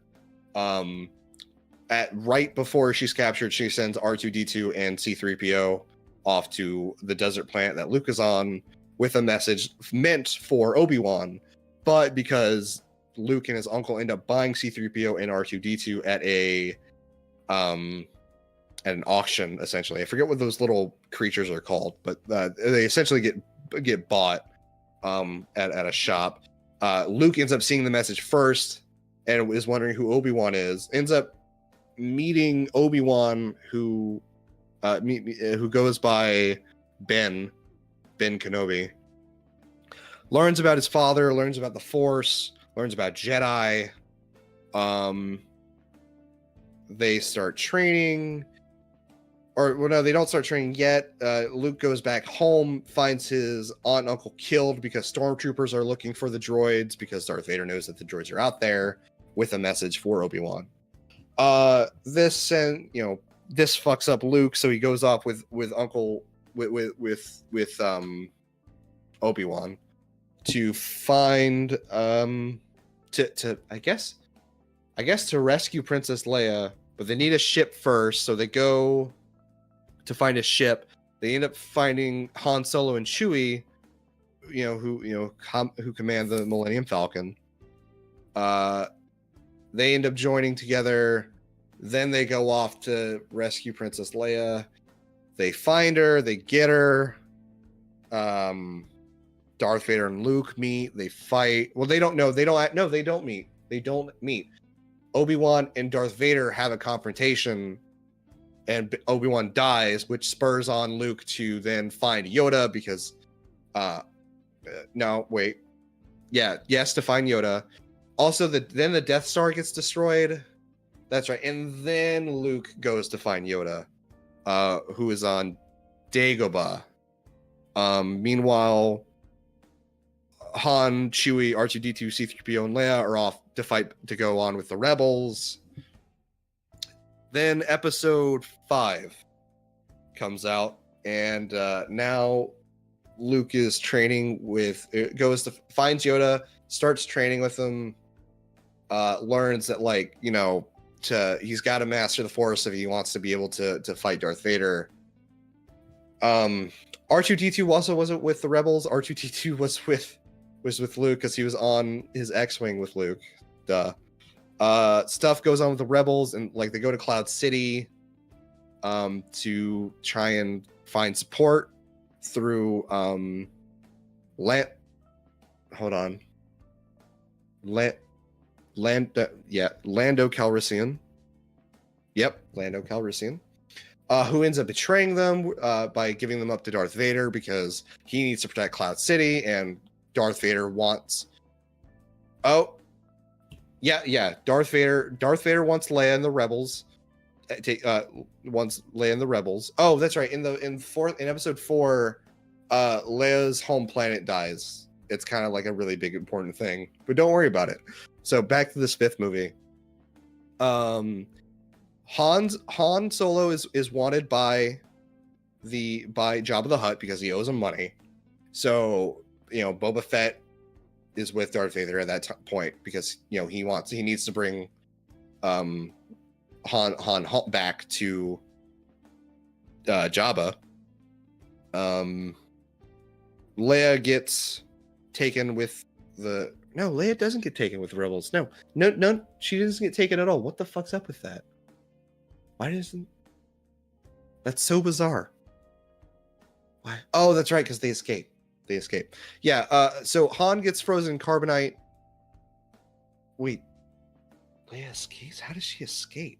Right before she's captured, she sends R2-D2 and C-3PO off to the desert planet that Luke is on with a message meant for Obi-Wan, but because Luke and his uncle end up buying C-3PO and R2-D2 at an auction, essentially. I forget what those little creatures are called, but they essentially get bought at a shop. Luke ends up seeing the message first and is wondering who Obi-Wan is. Ends up meeting Obi-Wan, who goes by Ben Kenobi. Learns about his father, learns about the Force, learns about Jedi. They start training. Or, well, no, they don't start training yet. Luke goes back home, finds his aunt and uncle killed because stormtroopers are looking for the droids because Darth Vader knows that the droids are out there with a message for Obi-Wan. This fucks up Luke, so he goes off with Obi-Wan to find to rescue Princess Leia, but they need a ship first, so they go to find a ship. They end up finding Han Solo and Chewie, who command the Millennium Falcon. They end up joining together. Then they go off to rescue Princess Leia. They find her. They get her. Darth Vader and Luke meet. They fight. Well, they don't know. They don't meet. They don't meet. Obi-Wan and Darth Vader have a confrontation, and Obi-Wan dies, which spurs on Luke to then find Yoda because, to find Yoda. Also, then the Death Star gets destroyed. That's right. And then Luke goes to find Yoda, who is on Dagobah. Meanwhile, Han, Chewie, R2-D2, C-3PO, and Leia are off to go on with the rebels. Then episode 5 comes out, and now Luke is training finds Yoda, starts training with him, learns that he's got to master the Force if he wants to be able to fight Darth Vader. R2-D2 also wasn't with the rebels. R2-D2 was with Luke because he was on his X-Wing with Luke. Duh. Stuff goes on with the rebels, and they go to Cloud City to try and find support through Lando Calrissian. Yep, Lando Calrissian. Who ends up betraying them by giving them up to Darth Vader because he needs to protect Cloud City, and Darth Vader wants. Darth Vader wants Leia and the rebels. Wants Leia and the rebels. Oh, that's right. In episode 4, Leia's home planet dies. It's kind of like a really big important thing, but don't worry about it. So back to this 5th movie. Han Solo is wanted by Jabba the Hutt because he owes him money. So Boba Fett is with Darth Vader at that point because he needs to bring Han back to Jabba. Leia gets taken with Leia doesn't get taken with the rebels. No, she doesn't get taken at all. What the fuck's up with that? Why doesn't? That's so bizarre. Why? Oh, that's right, because they escape. Yeah. So Han gets frozen in carbonite. Wait. Leia escapes? How does she escape?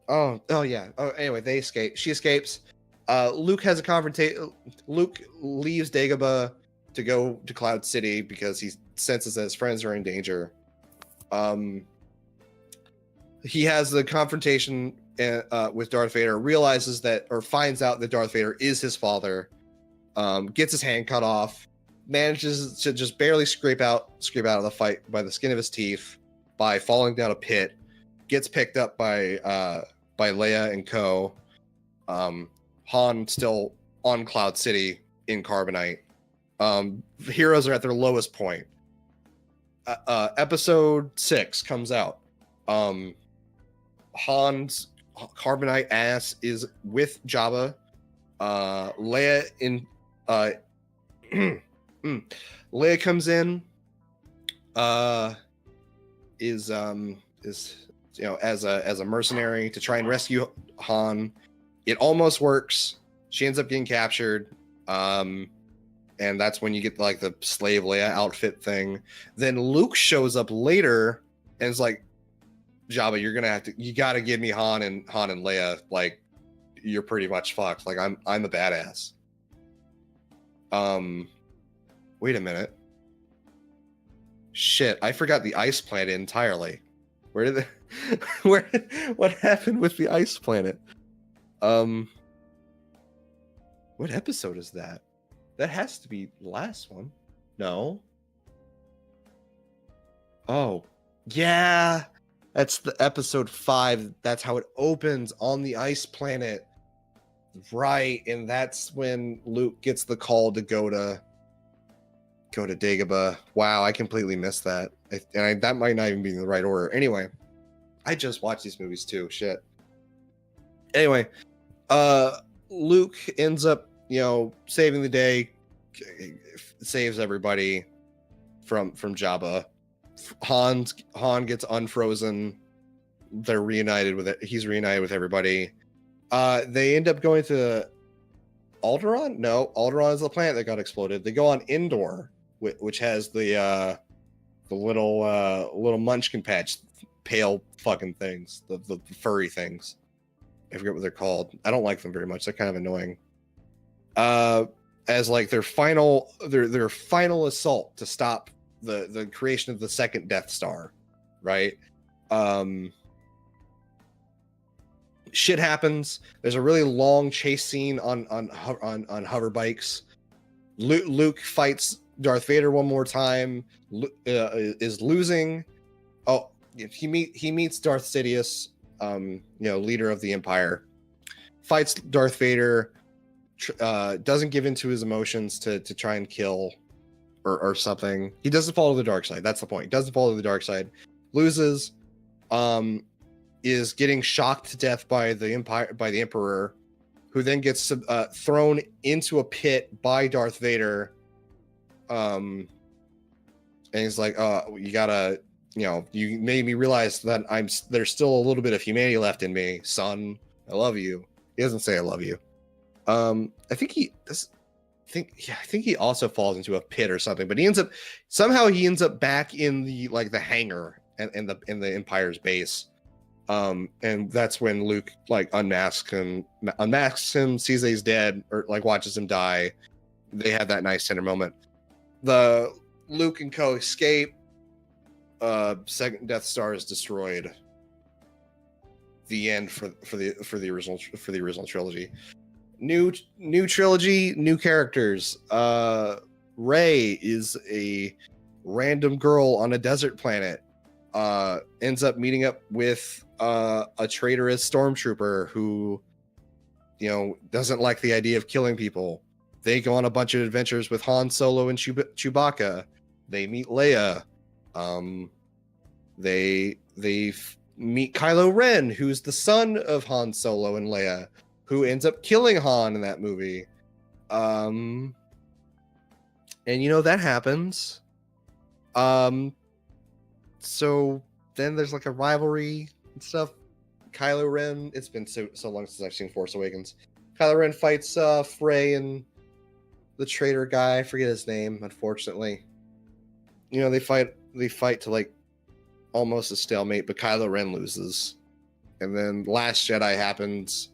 Oh yeah. Oh, anyway, they escape. She escapes. Luke has a confrontation. Luke leaves Dagobah to go to Cloud City because he senses that his friends are in danger. He has the confrontation with Darth Vader, finds out that Darth Vader is his father, gets his hand cut off, manages to just barely scrape out of the fight by the skin of his teeth by falling down a pit, gets picked up by Leia and co. Han still on Cloud City in carbonite. Heroes are at their lowest point. Episode 6 comes out. Han's carbonite ass is with Jabba. Leia Leia comes in. Is as a mercenary to try and rescue Han. It almost works. She ends up getting captured. And that's when you get the slave Leia outfit thing. Then Luke shows up later and is like, Jabba, you gotta give me Han and Leia. you're pretty much fucked. Like I'm a badass. Wait a minute. Shit, I forgot the ice planet entirely. Where did what happened with the ice planet? What episode is that? That has to be the last one. No. Oh, yeah. That's the episode 5. That's how it opens on the ice planet. Right, and that's when Luke gets the call to go to Dagobah. Wow, I completely missed that. That might not even be in the right order. Anyway, I just watched these movies too. Shit. Anyway, Luke ends up, saving the day, saves everybody from Jabba. Han gets unfrozen. They're reunited with it. He's reunited with everybody. They end up going to Alderaan? No, Alderaan is the planet that got exploded. They go on Endor, which has the little munchkin patch, pale fucking things, the furry things. I forget what they're called. I don't like them very much. They're kind of annoying. As like their final assault to stop the creation of the second Death Star, right? Shit happens. There's a really long chase scene on hover bikes. Luke fights Darth Vader one more time. Is losing. Oh, he meets Darth Sidious, leader of the Empire. Fights Darth Vader. Doesn't give in to his emotions to try and kill or something. He doesn't follow the dark side. That's the point. He doesn't follow the dark side. Loses. Is getting shocked to death by the Emperor, who then gets thrown into a pit by Darth Vader. And he's like, you gotta, you made me realize that there's still a little bit of humanity left in me, son. I love you. He doesn't say I love you. I think he also falls into a pit or something, but he ends up back in the hangar and the Empire's base. And that's when Luke unmasks him, sees that he's dead, or watches him die. They have that nice tender moment. The Luke and co escape. Second Death Star is destroyed. The end for the original trilogy. New trilogy, new characters. Rey is a random girl on a desert planet. Ends up meeting up with a traitorous stormtrooper who doesn't like the idea of killing people. They go on a bunch of adventures with Han Solo and Chewbacca. They meet Leia. They meet Kylo Ren, who's the son of Han Solo and Leia, who ends up killing Han in that movie. And that happens. So then there's a rivalry and stuff. Kylo Ren, it's been so long since I've seen Force Awakens. Kylo Ren fights Rey and the traitor guy. I forget his name, unfortunately. They fight to almost a stalemate, but Kylo Ren loses. And then Last Jedi happens.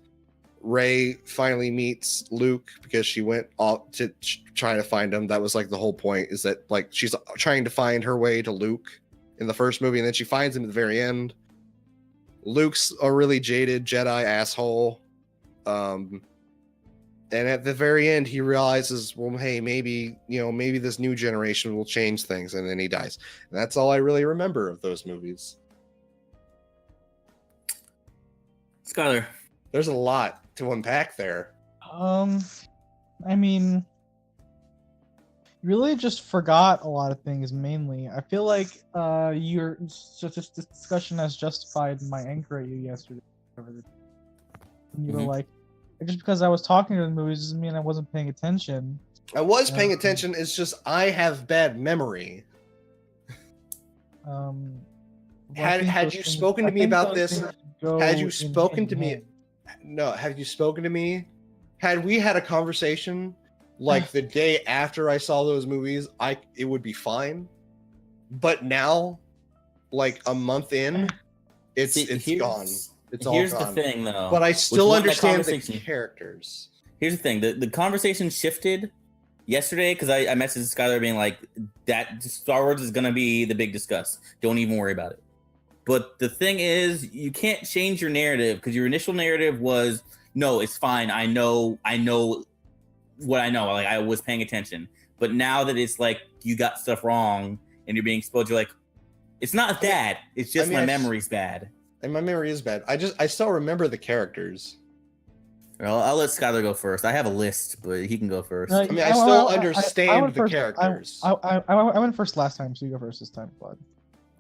Rey finally meets Luke because she went off to try to find him. That was the whole point, is that she's trying to find her way to Luke in the first movie, and then she finds him at the very end. Luke's a really jaded Jedi asshole. And at the very end, he realizes, well, hey, maybe this new generation will change things, and then he dies. And that's all I really remember of those movies. Skylar. There's a lot to unpack there. Really just forgot a lot of things, mainly. I feel like this discussion has justified my anger at you yesterday. You were like, just because I was talking to the movies doesn't mean I wasn't paying attention. I was paying attention, it's just I have bad memory. Had you spoken to me about this? Had you spoken to me? No, have you spoken to me? Had we had a conversation the day after I saw those movies, it would be fine. But now, a month in, it's gone. It's all Here's gone. the thing, though. But I still understand the conversation- characters. Here's the thing: the conversation shifted yesterday because I messaged Skylar being like, "That Star Wars is gonna be the big discuss. Don't even worry about it." But the thing is, you can't change your narrative because your initial narrative was, "No, it's fine. I know what I know. Like I was paying attention." But now that it's like you got stuff wrong and you're being exposed, you're like, "It's not that. It's just my memory's bad." And my memory is bad. I still remember the characters. Well, I'll let Skylar go first. I have a list, but he can go first. I mean, I still understand the characters. I went first last time, so you go first this time, Claude.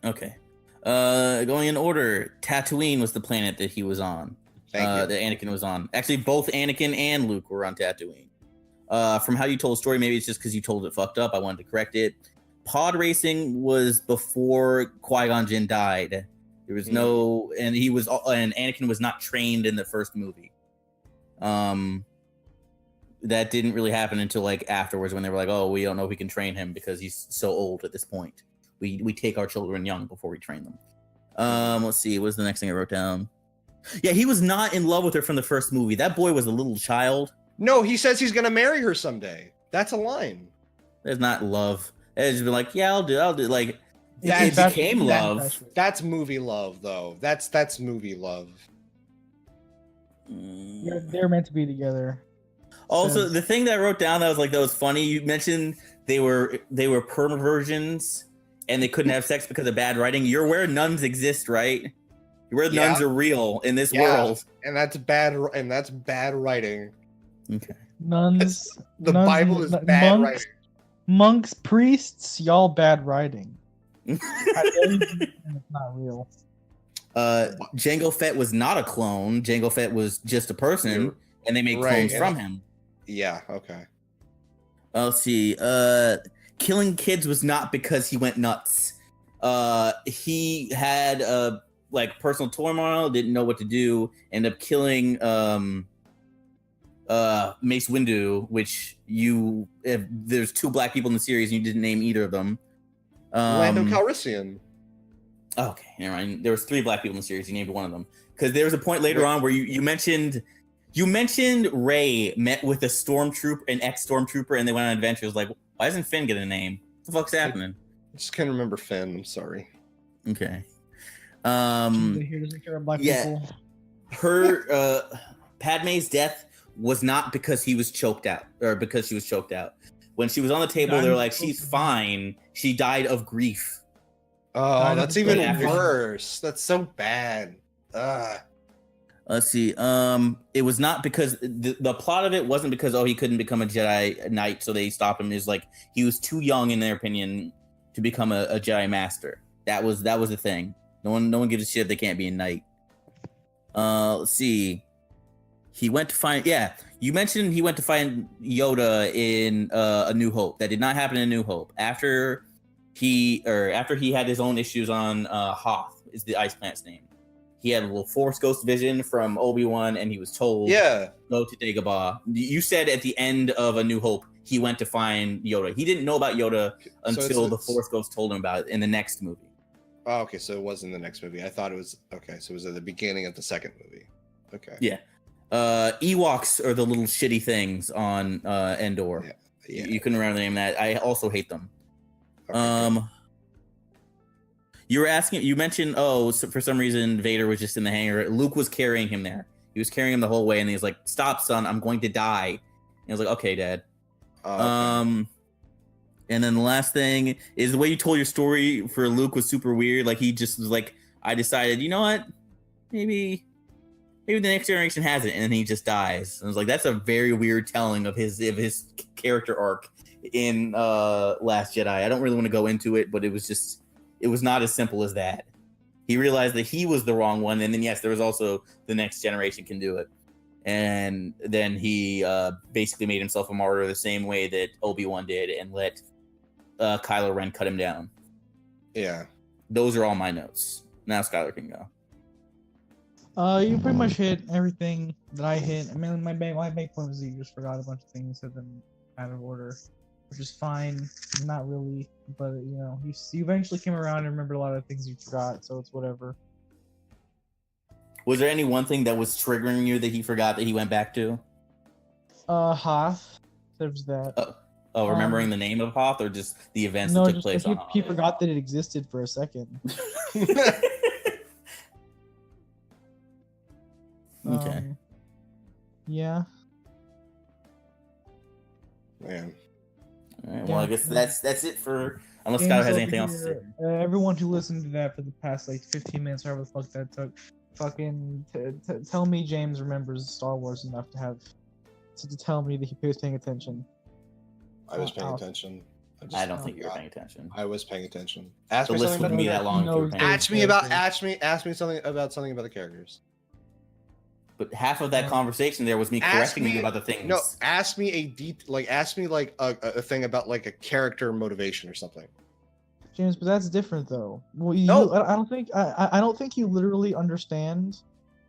Okay. Going in order, Tatooine was the planet that he was on. Thank you. That Anakin was on. Actually, both Anakin and Luke were on Tatooine. From how you told the story, maybe it's just because you told it fucked up. I wanted to correct it. Pod racing was before Qui-Gon Jinn died. There was no, and Anakin was not trained in the first movie. That didn't really happen until like afterwards when they were like, "Oh, we don't know if we can train him because he's so old at this point. We take our children young before we train them." Let's see, what's the next thing I wrote down? Yeah, he was not in love with her from the first movie. That boy was a little child. No, he says he's gonna marry her someday. That's a line. There's not love. It's just been like, yeah, I'll do. Like, it became love. That's movie love, though. That's movie love. They're meant to be together. Also, the thing that I wrote down that was funny. You mentioned they were perversions and they couldn't have sex because of bad writing. You're aware nuns exist, right? You're aware nuns are real in this world, and that's bad. And that's bad writing. Okay. Nuns. The Bible is bad writing. Monks, priests, y'all bad writing. It's not real. Jango Fett was not a clone. Jango Fett was just a person, and they made clones from him. Yeah. Okay. Let's see. Killing kids was not because he went nuts. He had personal turmoil, didn't know what to do, ended up killing Mace Windu, which there's 2 black people in the series and you didn't name either of them. Lando Calrissian. Okay, never mind. There was 3 black people in the series. You named one of them because there was a point later on where you mentioned Rey met with an ex-stormtrooper, and they went on adventures. Like, why doesn't Finn get a name? What the fuck's happening? I just can't remember Finn. I'm sorry. Okay. Here doesn't care about black people. Her Padme's death was not because he was choked out or because she was choked out. When she was on the table, they were like, "She's fine. She died of grief." Oh, that's even worse. That's so bad. Let's see. It was not because the plot of it wasn't because he couldn't become a Jedi Knight, so they stopped him. Is like he was too young, in their opinion, to become a Jedi Master. That was the thing. No one gives a shit if they can't be a knight. Let's see. He went to find. Yeah, you mentioned he went to find Yoda in A New Hope. That did not happen in A New Hope. After he had his own issues on Hoth is the ice plant's name. He had a little Force Ghost vision from Obi-Wan, and he was told, go to Dagobah. You said at the end of A New Hope, he went to find Yoda. He didn't know about Yoda until the Force Ghost told him about it in the next movie. Oh, okay, so it was in the next movie. I thought it was, okay, so it was at the beginning of the second movie. Okay. Yeah. Ewoks are the little shitty things on Endor. Yeah. You couldn't remember the name of that. I also hate them. Okay, you mentioned, so for some reason Vader was just in the hangar. Luke was carrying him there. He was carrying him the whole way, and he was like, "Stop, son, I'm going to die." And I was like, "Okay, Dad." Okay. And then the last thing is the way you told your story for Luke was super weird. Like he just was like, I decided, you know what? Maybe the next generation has it, and then he just dies. And I was like, that's a very weird telling of his character arc in Last Jedi. I don't really want to go into it, but it was not as simple as that. He realized that he was the wrong one, and then yes, there was also the next generation can do it. And then he basically made himself a martyr the same way that Obi-Wan did, and let Kylo Ren cut him down. Yeah. Those are all my notes. Now Skylar can go. You pretty much hit everything that I hit. I mean, my main point was that you just forgot a bunch of things, said them out of order, which is fine. Not really, but you eventually came around and remembered a lot of things you forgot, so it's whatever. Was there any one thing that was triggering you that he forgot that he went back to? Hoth. There's that. Remembering the name of Hoth, or just the events No, that took just place like on Hoth? he forgot that it existed for a second. Okay. Yeah. Man. All right, well, I guess that's it for. Unless Games Scott has over anything else to say. here. Everyone who listened to that for the past like 15 minutes, however the fuck that took, fucking tell me James remembers Star Wars enough to tell me that he was paying attention. I was paying attention. I don't think you were paying attention. I was paying attention. Ask The me list something wouldn't about be that long if you were paying attention. ask me something about the characters. But half of that conversation there was me correcting you about the things. No, ask me a thing about like a character motivation or something. James, but that's different though. Well, No. I don't think you literally understand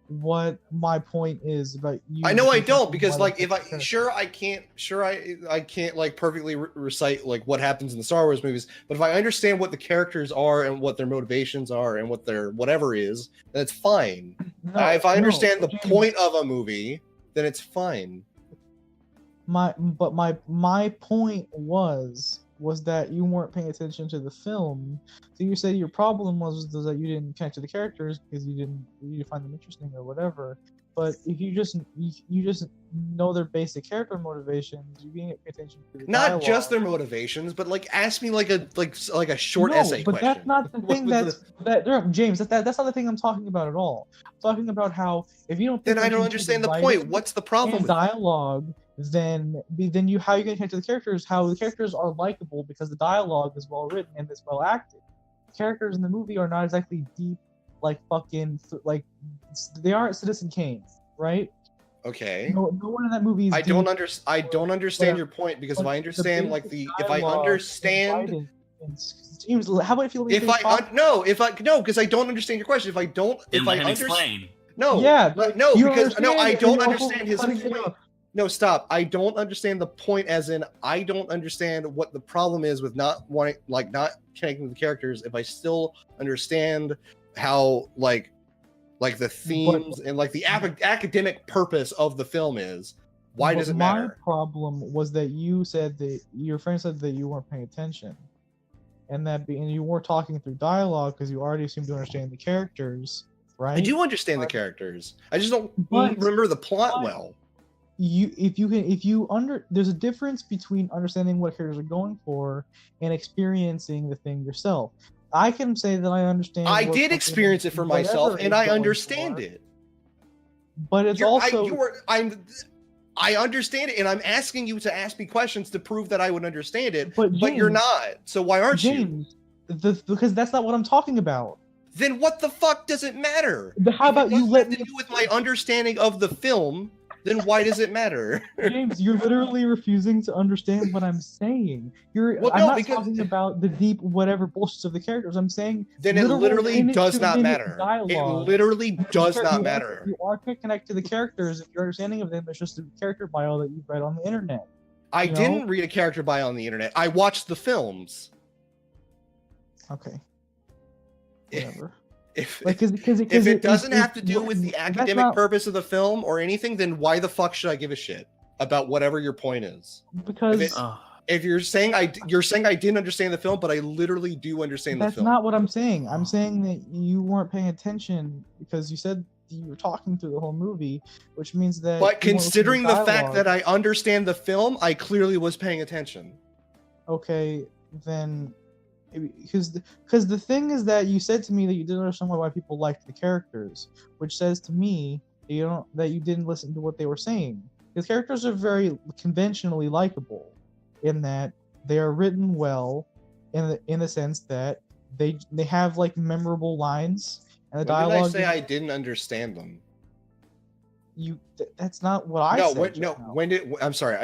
what my point is about you. I know I don't, because like if I can't like perfectly recite like what happens in the Star Wars movies, but if I understand what the characters are and what their motivations are and what their whatever is, then it's fine. If I understand the point of a movie, then it's fine. My point was that you weren't paying attention to the film. So you said your problem was that you didn't connect to the characters because you didn't find them interesting or whatever. But if you just know their basic character motivations, you can pay attention to the Not dialogue. just their motivations, but like ask me like a short essay but question. that's not the thing. James. That's not the thing I'm talking about at all. I'm talking about how if you don't, Then I don't understand the point. What's the problem with dialogue? Then you how you can connect to the characters? How the characters are likable because the dialogue is well written and it's well acted. The characters in the movie are not exactly deep, like fucking like they aren't Citizen Kane, right? Okay. No one in that movie is I don't understand your point, because if I understand James, how about if you because I don't understand your question. If I understand, I don't understand his point. No, stop. I don't understand the point, as in I don't understand what the problem is with not connecting with the characters if I still understand how like the themes and like the academic purpose of the film is. Why does it matter? My problem was that you said that your friend said that you weren't paying attention, and you weren't talking through dialogue because you already seemed to understand the characters, right? I do understand the characters. I just don't remember the plot well. There's a difference between understanding what characters are going for and experiencing the thing yourself. I can say that I understand. I did experience it for myself, and I understand it. But it's I understand it, and I'm asking you to ask me questions to prove that I would understand it. But you're not. So why aren't you? Because that's not what I'm talking about. Then what the fuck does it matter? How about you let me do with my understanding of the film? Then why does it matter? James, you're literally refusing to understand what I'm saying. I'm not talking about the deep whatever bullshit of the characters. I'm saying then it literally does not matter. It literally does not matter. You are to connect to the characters if your understanding of them is just a character bio that you've read on the internet. I didn't read a character bio on the internet. I watched the films. Okay. Whatever. If it doesn't have to do with the academic purpose of the film or anything, then why the fuck should I give a shit about whatever your point is? Because if you're saying I didn't understand the film, but I literally do understand the film. That's not what I'm saying. I'm saying that you weren't paying attention because you said you were talking through the whole movie, which means that. But considering the fact that I understand the film, I clearly was paying attention. Okay, then. Because the thing is that you said to me that you didn't understand why people liked the characters, which says to me that you didn't listen to what they were saying. The characters are very conventionally likable, in that they are written well, in the sense that they have like memorable lines and the dialogue. Did I say I didn't understand them? That's not what I said. I'm sorry,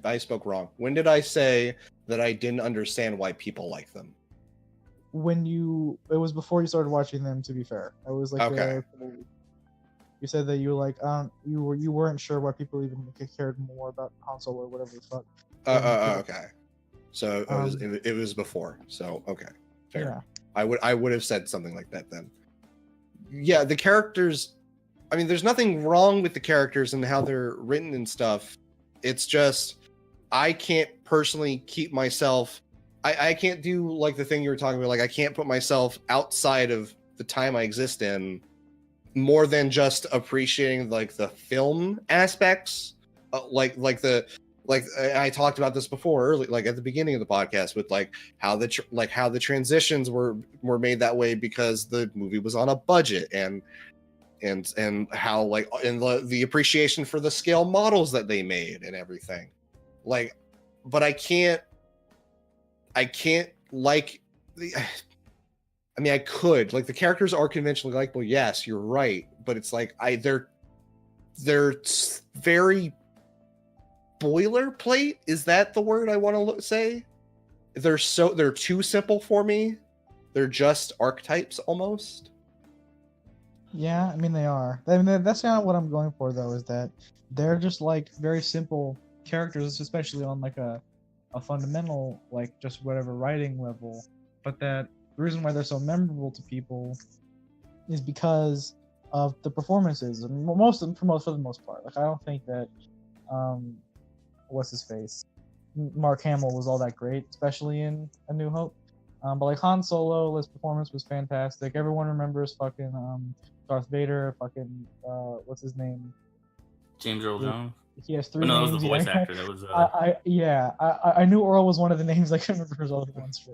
I spoke wrong. When did I say that I didn't understand why people like them? It was before you started watching them, to be fair. I was like, okay. You said that you were like, you weren't sure why people even cared more about Han Solo or whatever the fuck. Okay. So it was before. So okay, fair. Yeah. I would have said something like that then. Yeah, the characters. I mean, there's nothing wrong with the characters and how they're written and stuff. It's just I can't personally keep myself. I can't do like the thing you were talking about. Like I can't put myself outside of the time I exist in more than just appreciating like the film aspects, like I talked about this before early, like at the beginning of the podcast with like how the transitions were made that way because the movie was on a budget and how like and the appreciation for the scale models that they made and everything. Like, but I can't like the. I mean, I could like the characters are conventionally likable. Yes, you're right, but it's like they're very boilerplate. Is that the word I want to say? They're too simple for me. They're just archetypes almost. Yeah, I mean they are. I mean that's not what I'm going for though. Is that they're just like very simple characters, especially on like a fundamental like just whatever writing level. But that the reason why they're so memorable to people is because of the performances. For the most part. Like I don't think that what's his face, Mark Hamill was all that great, especially in A New Hope. But like Han Solo, his performance was fantastic. Everyone remembers fucking Darth Vader. Fucking what's his name? James Earl Jones. He has three no, names. that was the voice actor. That was. I knew Earl was one of the names. I couldn't remember his other ones.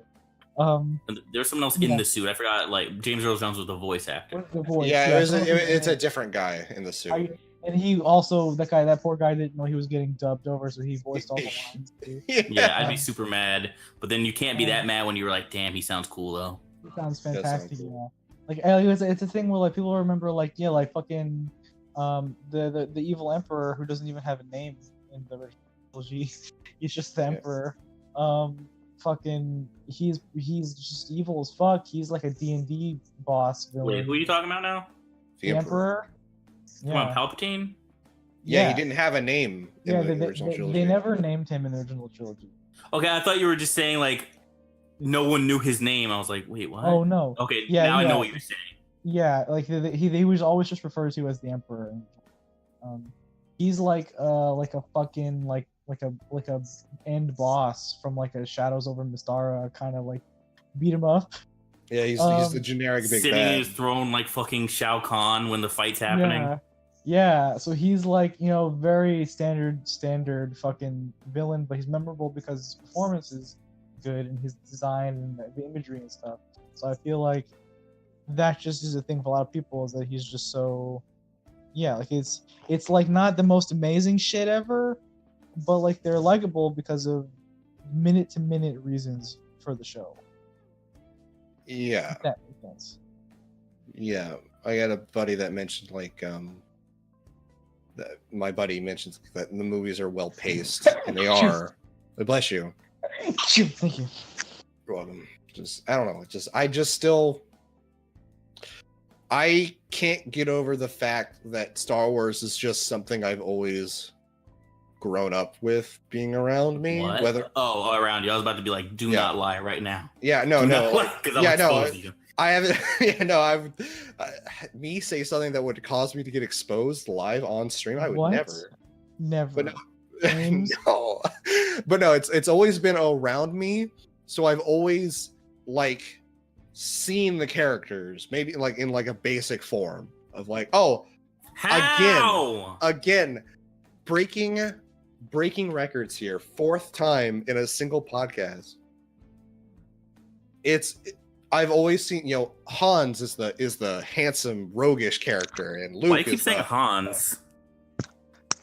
There's someone else in the suit. I forgot. Like James Earl Jones was the voice actor. The voice. Yeah, it's a different guy in the suit. And he also that poor guy didn't know he was getting dubbed over, so he voiced all the lines too. Yeah, I'd be super mad, but then you can't be that mad when you were like, "Damn, he sounds cool though." He sounds fantastic. Cool. Yeah, like it's a thing where like people remember like like fucking the evil emperor who doesn't even have a name in the original trilogy. He's just the emperor. Fucking he's just evil as fuck. He's like a D&D boss villain. Wait, who are you talking about now? The emperor. Come on, Palpatine? Yeah, he didn't have a name in the original trilogy. They never named him in the original trilogy. Okay, I thought you were just saying like no one knew his name. I was like, wait, what? Oh no. Okay, now I know what you're saying. Yeah, like he was always just referred to as the Emperor. He's like a fucking like a end boss from like a Shadows over Mystara kind of like beat him up. Yeah, he's the generic big sitting bad. in his throne like fucking Shao Kahn when the fight's happening. Yeah, so he's like, very standard fucking villain, but he's memorable because his performance is good and his design and the imagery and stuff. So I feel like that just is a thing for a lot of people, is that he's just so like it's like not the most amazing shit ever, but like they're likable because of minute to minute reasons for the show. Yeah. If that makes sense. Yeah. I got a buddy that mentioned like my buddy mentions that the movies are well paced, and they are. Bless you. Thank you. You're welcome. I don't know. I can't get over the fact that Star Wars is just something I've always grown up with being around me. What? Around you. I was about to be like, do not lie right now. Yeah, no. I haven't. Me say something that would cause me to get exposed live on stream. I would never. But no, but no. It's always been around me, so I've always like seen the characters, maybe like in like a basic form of like, again, breaking records here, 4th time in a single podcast. I've always seen, Hans is the handsome, roguish character, and Luke. Why do you keep saying Hans?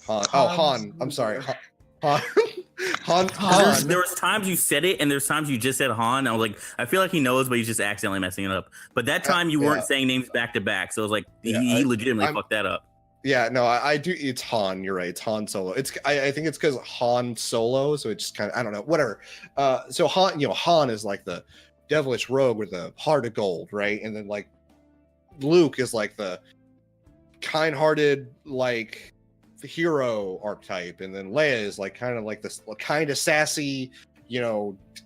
Han. I'm sorry. Han. There was times you said it, and there's times you just said Han. I was like, I feel like he knows, but he's just accidentally messing it up. But that time you weren't saying names back to back, so I was like, he legitimately fucked that up. Yeah, no, I do. It's Han. You're right. It's Han Solo. I think it's because Han Solo, so it's just kind of, I don't know, whatever. So Han, Han is like the devilish rogue with a heart of gold, right? And then like Luke is like the kind-hearted like hero archetype, and then Leia is like kind of like this kind of sassy,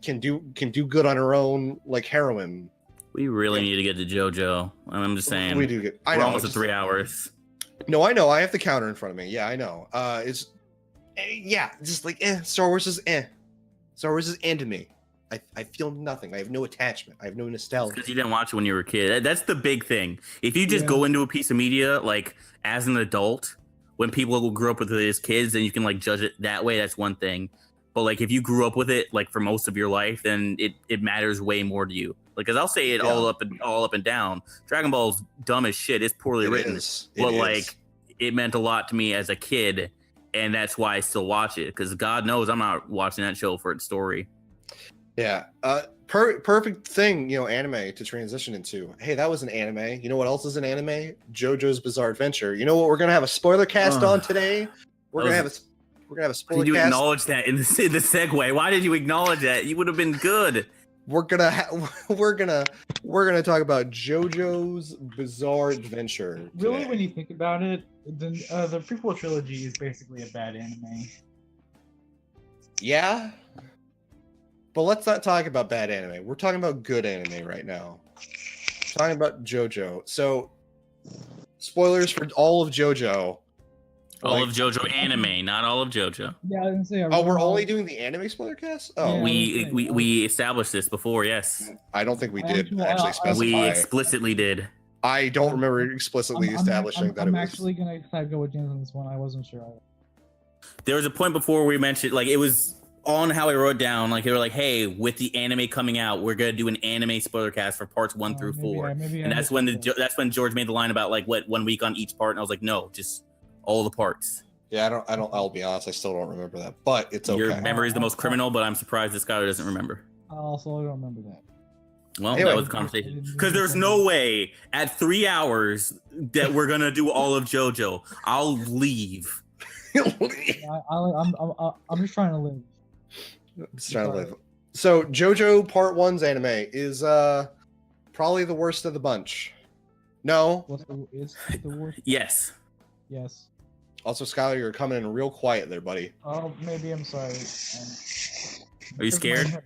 can do good on her own, like heroine. We really need to get to JoJo. I'm just saying. We do get. We're almost at 3 hours. No, I know. I have the counter in front of me. Yeah, I know. Just like Star Wars is Star Wars is to me. I feel nothing. I have no attachment. I have no nostalgia. Because you didn't watch it when you were a kid. That's the big thing. If you just go into a piece of media like as an adult, when people grew up with it as kids, then you can like judge it that way. That's one thing. But like if you grew up with it like for most of your life, then it matters way more to you. Like, cause I'll say it all up and down. Dragon Ball's dumb as shit. It's poorly written, but like it meant a lot to me as a kid, and that's why I still watch it. Because God knows I'm not watching that show for its story. Yeah, perfect thing, anime to transition into. Hey, that was an anime. You know what else is an anime? JoJo's Bizarre Adventure. You know what we're gonna have a spoiler cast on today? We're gonna have a spoiler. Did you cast. Acknowledge that in the segue? Why did you acknowledge that? You would have been good. We're gonna talk about JoJo's Bizarre Adventure today. Really, when you think about it, the prequel trilogy is basically a bad anime. Yeah, but let's not talk about bad anime. We're talking about good anime right now. We're talking about JoJo. So, spoilers for all of JoJo. All of JoJo anime, not all of JoJo. Yeah, I didn't say. We're only doing the anime spoiler cast. Oh, yeah, we established this before. Yes, I don't think we did actually specify. We explicitly did. I don't remember explicitly establishing that. I'm actually gonna go with James on this one. I wasn't sure. There was a point before we mentioned, like, it was on how I wrote down, like, they were like, hey, with the anime coming out, we're gonna do an anime spoiler cast for parts 1 through 4. And that's when George made the line about like 1 week on each part, and I was like, no, just all the parts. Yeah, I'll be honest, I still don't remember that, but it's okay. Your memory is the most criminal, but I'm surprised this guy doesn't remember. I also don't remember that. Well, anyway, that was a conversation. Because there's no way at 3 hours that we're gonna do all of JoJo. I'll leave. I'm just trying to live. So JoJo Part 1's anime is probably the worst of the bunch. No. Is the worst? Yes. Yes. Also, Skylar, you're coming in real quiet there, buddy. Oh, maybe I'm sorry. Are you scared?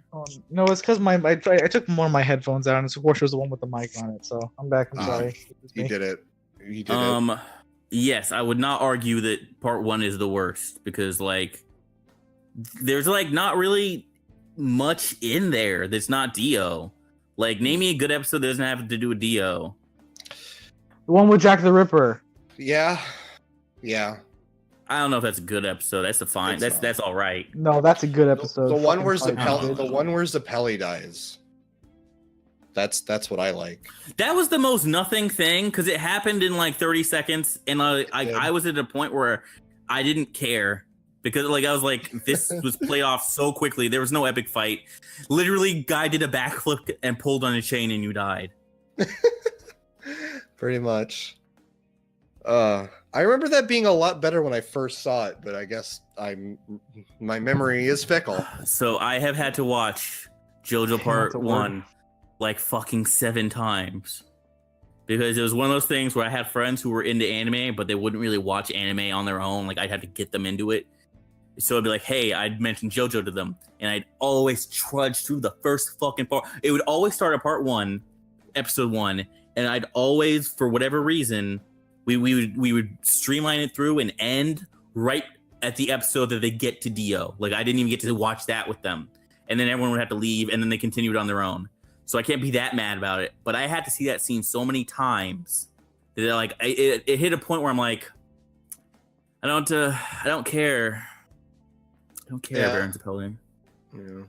No, it's because I took one of my headphones out, and of course it was the one with the mic on it. So I'm back. I'm sorry. You did it. You did it. Yes, I would not argue that part 1 is the worst, because like there's like not really much in there that's not Dio. Like, name me a good episode that doesn't have to do with Dio. The one with Jack the Ripper. Yeah. I don't know if that's a good episode. That's fine. That's all right. No, that's a good episode. The one where Zappelli dies. That's what I like. That was the most nothing thing, because it happened in like 30 seconds, and I was at a point where I didn't care, because like I was like, this was played off so quickly. There was no epic fight. Literally, guy did a backflip and pulled on a chain, and you died. Pretty much. I remember that being a lot better when I first saw it, but I guess my memory is fickle. So I have had to watch JoJo Part 1 like fucking 7 times, because it was one of those things where I had friends who were into anime, but they wouldn't really watch anime on their own. Like, I'd have to get them into it. So I'd be like, hey, I'd mention JoJo to them, and I'd always trudge through the first fucking part. It would always start at part 1, episode 1, and I'd always, for whatever reason, we would streamline it through and end right at the episode that they get to Dio. Like, I didn't even get to watch that with them, and then everyone would have to leave, and then they continued on their own. So I can't be that mad about it. But I had to see that scene so many times that like it hit a point where I'm like, I don't care. I don't care, Baron Zappelli. Yeah.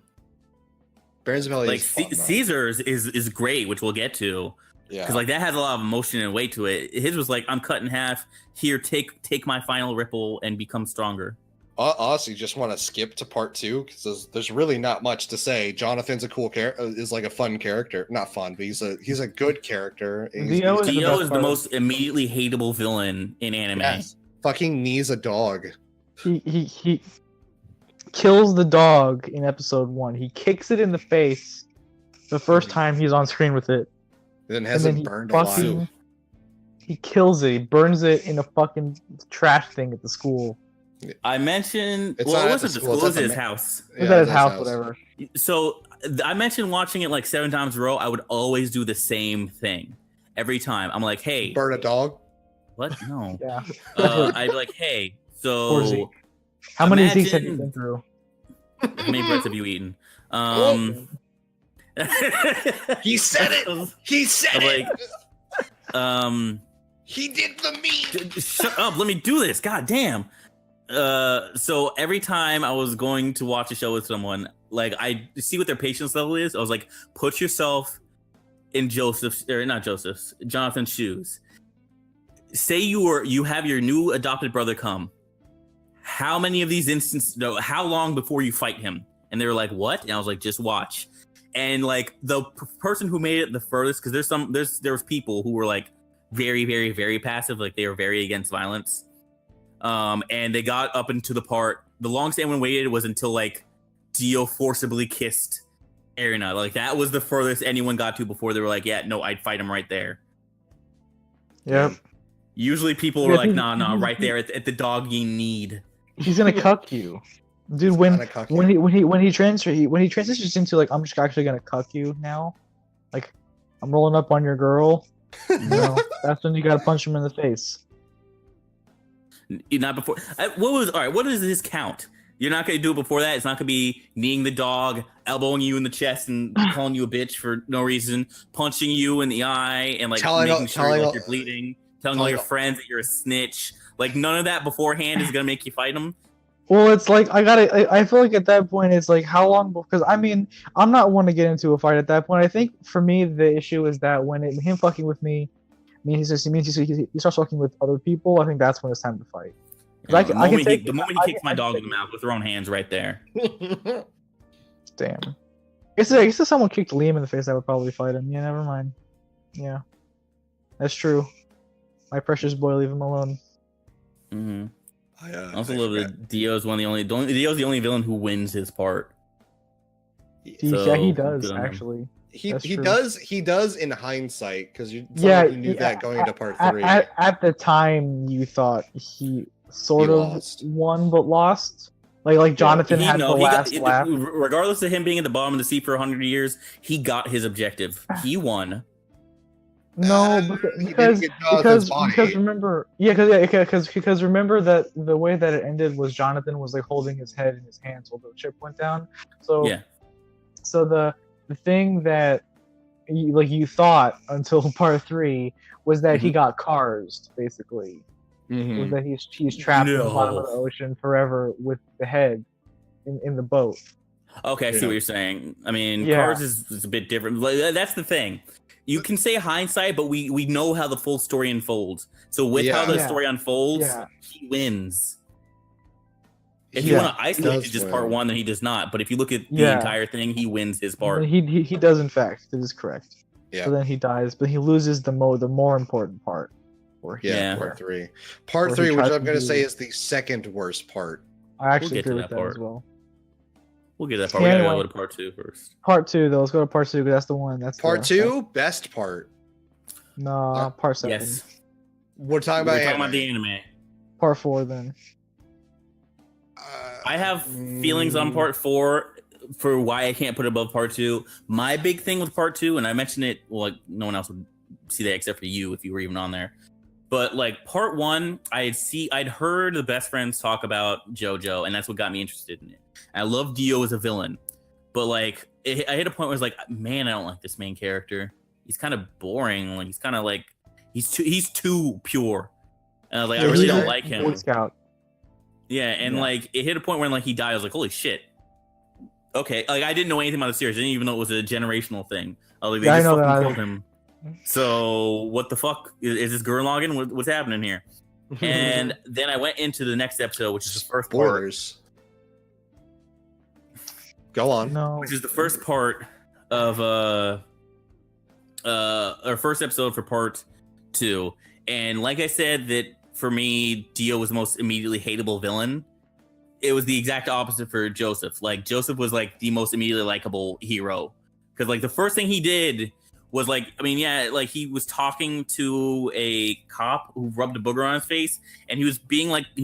Baron Zappelli, like, Caesar's is great, which we'll get to. Yeah. Because like that has a lot of emotion and weight to it. His was like, I'm cut in half. Here, take my final ripple and become stronger. Honestly, just want to skip to part 2, because there's really not much to say. Jonathan's a cool character, is like a fun character. Not fun, but he's a good character. Dio is the most immediately hateable villain in anime. Yes. Fucking knees a dog. He kills the dog in episode 1. He kicks it in the face the first time he's on screen with it. Then has it burned alive. He kills it. He burns it in a fucking trash thing at the school. I mentioned, it wasn't the school, it was at his house. It was at his house, whatever. So I mentioned watching it like 7 times in a row. I would always do the same thing every time. I'm like, hey, burn a dog. what? No. Yeah. I'd be like, hey, Poor Zeke. so How many imagine- Zeeks have you been through? how many breaths have you eaten? He said it. He said like, it. He did the meat. Shut up! Let me do this. God damn. So every time I was going to watch a show with someone, like I see what their patience level is. I was like, put yourself in Jonathan's shoes. Say you have your new adopted brother come. How many of these instances? No, how long before you fight him? And they were like, what? And I was like, just watch. And like the person who made it the furthest, because there was people who were like very, very, very passive, like they were very against violence. And they got up into the part. The longest anyone waited was until like Dio forcibly kissed Erina. Like that was the furthest anyone got to before they were like, yeah, no, I'd fight him right there. Yep. Usually people were like, nah, right there at the doggy need. He's gonna cuck you, dude. When he transitions into like, I'm just actually gonna cuck you now, like I'm rolling up on your girl. You know, that's when you gotta punch him in the face. Not before. What does this count? You're not gonna do it before that. It's not gonna be kneeing the dog, elbowing you in the chest, and calling you a bitch for no reason, punching you in the eye, and like making sure like, you're bleeding, telling all your friends that you're a snitch. Like none of that beforehand is gonna make you fight him. Well, it's like I feel like at that point it's like how long? Because I mean, I'm not one to get into a fight at that point. I think for me the issue is that when him fucking with me means he starts fucking with other people. I think that's when it's time to fight. The moment he kicks my dog in the mouth with her own hands, right there. Damn. I guess if someone kicked Liam in the face, I would probably fight him. Yeah, never mind. Yeah, that's true. My precious boy, leave him alone. Mm-hmm. I also love that Dio's Dio's the only villain who wins his part. Yeah, he does actually. He does in hindsight, because you knew that going into part 3. At the time, you thought he sort of won but lost. Like Jonathan had the last laugh. Regardless of him being at the bottom of the sea for 100 years, he got his objective. He won. No, because remember, because remember that the way that it ended was Jonathan was like holding his head in his hands while the ship went down. So yeah. So the thing that you thought until part 3 was that he got carsed, basically. Mm-hmm. Was that he's trapped in the bottom of the ocean forever with the head in the boat. Okay, I see what you're saying. I mean, Cars is a bit different. That's the thing. You can say hindsight, but we know how the full story unfolds. So with how the story unfolds, he wins. If you want to isolate just part 1, then he does not. But if you look at the entire thing, he wins his part. He does, in fact. That is correct. Yeah. So then he dies, but he loses the more important part. Part 3. Part 3, which I'm going to say is the second worst part. I actually agree with that as well. We'll get to that part. We gotta go to part 2 first. Part 2, though. Let's go to part 2 because that's the one. That's part 2, best part. No, part 7. Yes. We're talking about the anime. Part 4, then. I have feelings on part 4 for why I can't put it above part 2. My big thing with part 2, and I mentioned it, well, like no one else would see that except for you if you were even on there. But like part 1, I'd heard the best friends talk about JoJo, and that's what got me interested in it. I love Dio as a villain, but like I hit a point where it's like, man, I don't like this main character. He's kind of boring. Like he's kind of like he's too pure. And I was like, I really don't like him. Boy Scout. Yeah, and like it hit a point where like he died. I was like, holy shit. Okay, like I didn't know anything about the series. I didn't even know it was a generational thing. I was like, they just fucking killed him. So what the fuck is this Gurren Lagann? What's happening here? And then I went into the next episode, which is the first part. Go on. No. Which is the first part of our first episode for part 2. And like I said, that for me, Dio was the most immediately hateable villain. It was the exact opposite for Joseph. Like Joseph was like the most immediately likable hero. Because like the first thing he did was like, I mean, yeah, like he was talking to a cop who rubbed a booger on his face, and he was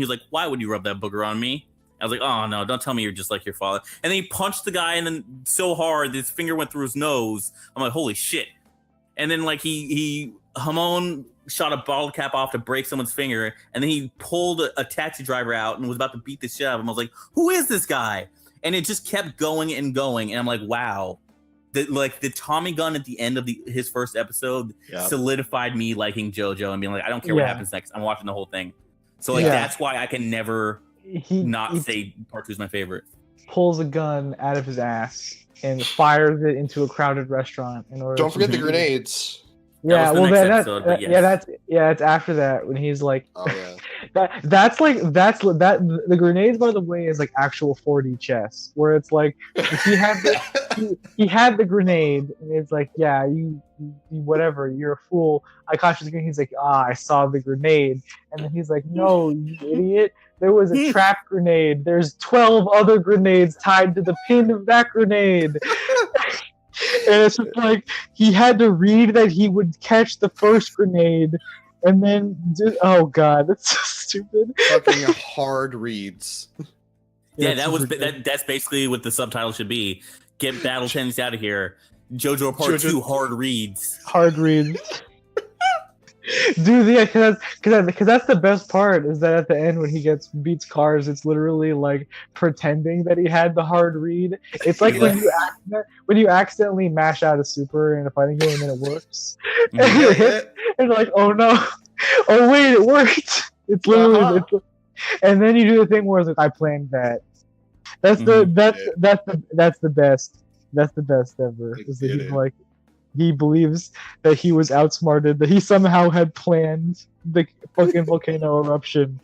like, why would you rub that booger on me? I was like, oh no, don't tell me you're just like your father. And then he punched the guy, and then so hard his finger went through his nose. I'm like, holy shit. And then like he Hamon shot a bottle cap off to break someone's finger, and then he pulled a taxi driver out and was about to beat the shit out of him. I was like, who is this guy? And it just kept going and going, and I'm like, wow. The Tommy gun at the end of his first episode solidified me liking JoJo and being like, I don't care what happens next. I'm watching the whole thing. So that's why I can never say part 2 is my favorite. Pulls a gun out of his ass and fires it into a crowded restaurant in order. Don't forget the grenades. Yeah, well, that's after that when he's like, oh yeah, the grenades, by the way, is like actual 4D chess, where it's like he had the grenade and it's like, yeah, you whatever, you're a fool. I caught you. He's like, I saw the grenade, and then he's like, no, you idiot. There was a trap grenade. There's 12 other grenades tied to the pin of that grenade. And it's just like he had to read that he would catch the first grenade, and then oh god, that's so stupid. Fucking hard reads. Yeah, that's basically what the subtitle should be. Get Battle Tennis out of here. JoJo Part 2 hard reads. Hard reads. Dude, yeah, because that's the best part, is that at the end when he beats Cars, it's literally like pretending that he had the hard read. It's like when you accidentally mash out a super in a fighting game and then it works. And you're like, oh no, oh wait, it worked. It's literally, and then you do the thing where it's like, I planned that. That's the best. That's the best ever. Is that he's like, he believes that he was outsmarted, that he somehow had planned the fucking volcano eruption.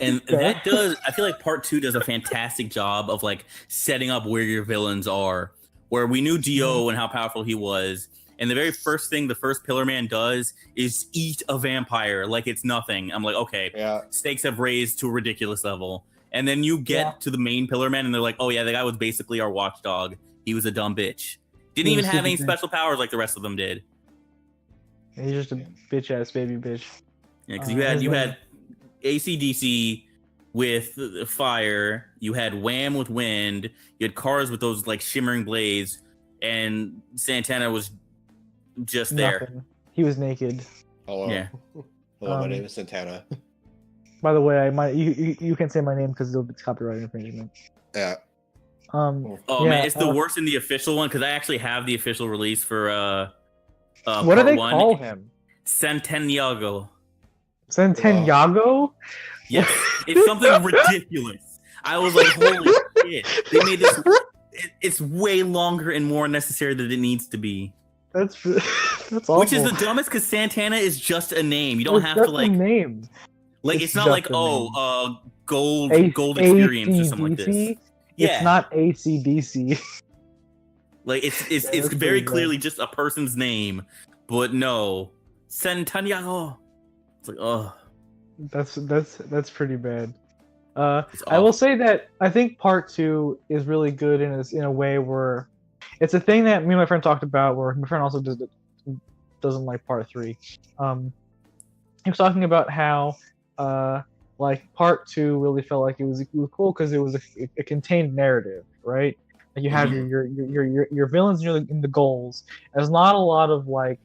And that does, I feel like part 2 does a fantastic job of like setting up where your villains are, where we knew Dio and how powerful he was. And the very first thing the first Pillar Man does is eat a vampire like it's nothing. I'm like, okay, stakes have raised to a ridiculous level. And then you get to the main Pillar Man and they're like, oh yeah, the guy was basically our watchdog. He was a dumb bitch. Didn't even have any special powers like the rest of them did. He's just a bitch ass baby bitch. Yeah, because you had AC/DC with fire, you had Wham with wind, you had Cars with those like shimmering blades, and Santana was just there. Nothing. He was naked. Hello. Yeah. Hello, my name is Santana. By the way, you can't say my name because it'll be copyright infringement. Yeah. Man, it's the worst in the official one because I actually have the official release for what do they call him? Santiago. Santiago? Yes, it's something ridiculous. I was like, holy shit! They made this. It's way longer and more necessary than it needs to be. That's awful. Which is the dumbest because Santana is just a name. You don't have to like a name. Like it's not like gold experience or something like this. Yeah. It's not AC/DC. Like it's very clearly just a person's name, but no, Santiago. It's like, oh, that's pretty bad. I will say that I think part 2 is really good in a way where it's a thing that me and my friend talked about. Where my friend also doesn't like part 3. He was talking about how like part 2 really felt like it was cool because it was a contained narrative, right? Like you have your villains in the goals. There's not a lot of like,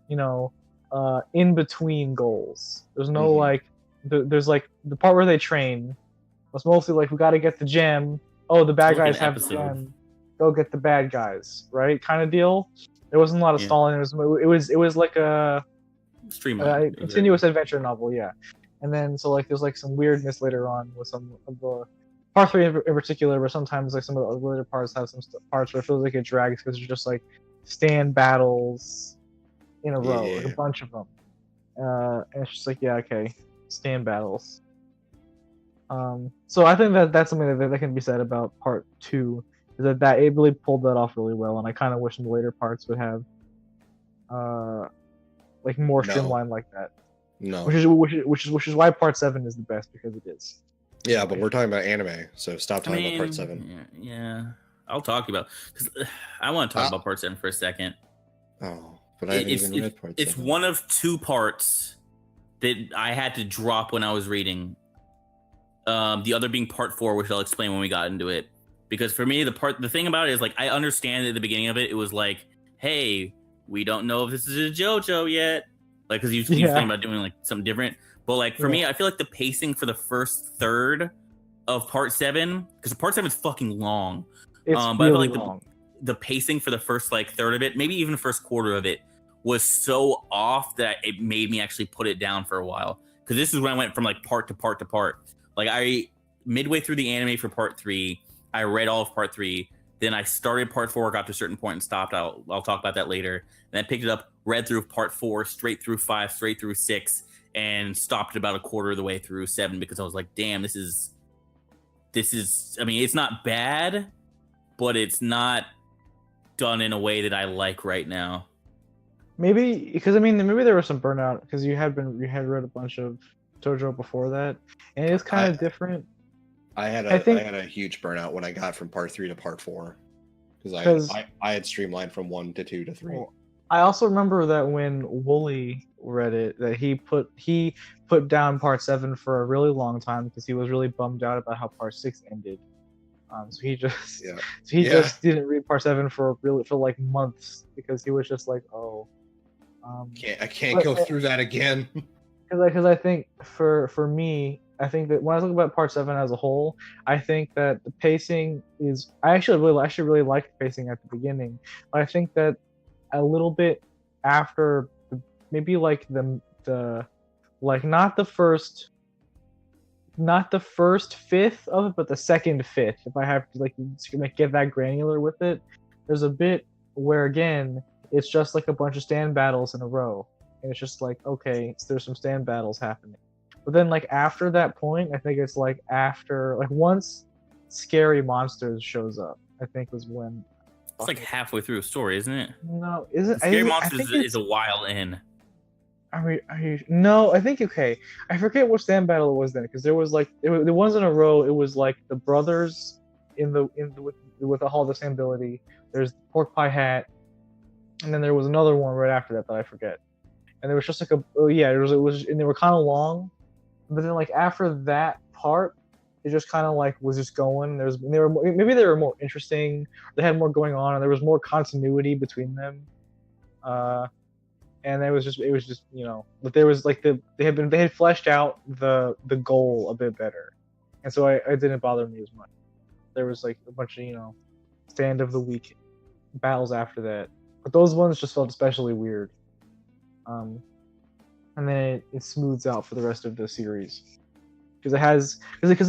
in between goals. There's no like there's like the part where they train. It's mostly like we got to get the gem. Oh, the bad guys have the gem. Go get the bad guys, right? Kind of deal. There wasn't a lot of stalling. It was like a continuous adventure novel, yeah. And then so like there's like some weirdness later on with some of the part 3 in particular, where sometimes like some of the later parts have some parts where it feels like it drags because it's just like stand battles in a row, like a bunch of them, and it's just like stand battles. So I think that's something that can be said about part 2, is that it really pulled that off really well, and I kind of wish the later parts would have like more streamlined like that. No. Which is why part 7 is the best, because it is. Yeah, but we're talking about anime, so stop talking about part 7. Yeah, I'll talk about because I want to talk about part 7 for a second. Oh, but I haven't even read part 7. It's one of 2 parts that I had to drop when I was reading. The other being part 4, which I'll explain when we got into it. Because for me, the thing about it is like I understand at the beginning of it, it was like, hey, we don't know if this is a JoJo yet. like because he was thinking about doing like something different. But like for me, I feel like the pacing for the first third of part 7, because part 7 is fucking long. It's but really I feel like long. the pacing for the first like third of it, maybe even the first quarter of it, was so off that it made me actually put it down for a while. Because this is when I went from like part to part to part. Like I midway through the anime for part 3, I read all of part 3. Then I started part 4, got to a certain point and stopped. I'll talk about that later. And I picked it up, read through part 4, straight through 5, straight through 6, and stopped about a quarter of the way through 7 because I was like, damn, this is. I mean, it's not bad, but it's not done in a way that I like right now. Maybe because maybe there was some burnout because you had read a bunch of JoJo before that, and it's kind of different. I had a huge burnout when I got from part 3 to part 4 because I had streamlined from 1 to 2 to 3. I also remember that when Wooly read it, that he put down part 7 for a really long time because he was really bummed out about how part 6 ended. So he just just didn't read part 7 for like months because he was just like, oh, I can't go through that again. Because I think for me, I think that when I look about part 7 as a whole, I think that the pacing is I actually really like the pacing at the beginning, but I think that a little bit after maybe like the like not the first fifth of it, but the second fifth, if I have to like get that granular with it, there's a bit where again it's just like a bunch of stand battles in a row, and it's just like, okay, there's some stand battles happening, but then like after that point, I think it's like after like once Scary Monsters shows up, I think was when it's like halfway through a story, isn't it? No, is it? Scary Monsters is a while in. No, I think okay. I forget what stand battle it was then, because there was like the ones in a row. It was like the brothers with all the same ability. There's the Pork Pie Hat, and then there was another one right after that I forget. And there was just like it was and they were kind of long, but then like after that part, it just kind of like was just going. They were more interesting. They had more going on, and there was more continuity between them. And it was just but there was like they had fleshed out the goal a bit better, and so it didn't bother me as much. There was like a bunch of stand of the week battles after that, but those ones just felt especially weird. And then it smooths out for the rest of the series because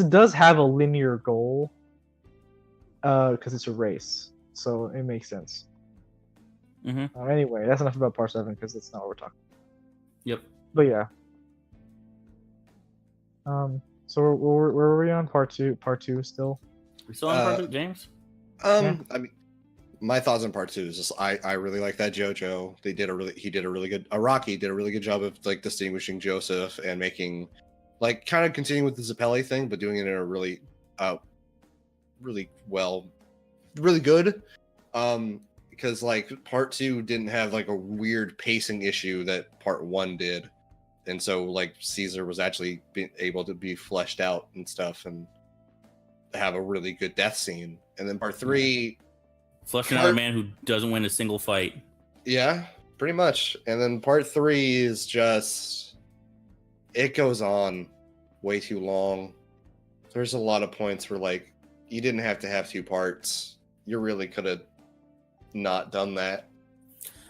it does have a linear goal, because it's a race, so it makes sense. Mm-hmm. Anyway, that's enough about part 7 because that's not what we're talking about. Yep. But yeah. So where were we on part 2? Part 2 still? We still on part 2, James? I mean, my thoughts on part 2 is just I really like that JoJo. Araki did a really good job of like distinguishing Joseph and making like kind of continuing with the Zappelli thing, but doing it in a really really good. Because like part 2 didn't have like a weird pacing issue that part 1 did, and so like Caesar was actually able to be fleshed out and stuff and have a really good death scene. And then part 3 fleshing out a man who doesn't win a single fight. Yeah, pretty much. And then part 3 is just it goes on way too long. There's a lot of points where like you didn't have to have 2 parts. You really could have not done that.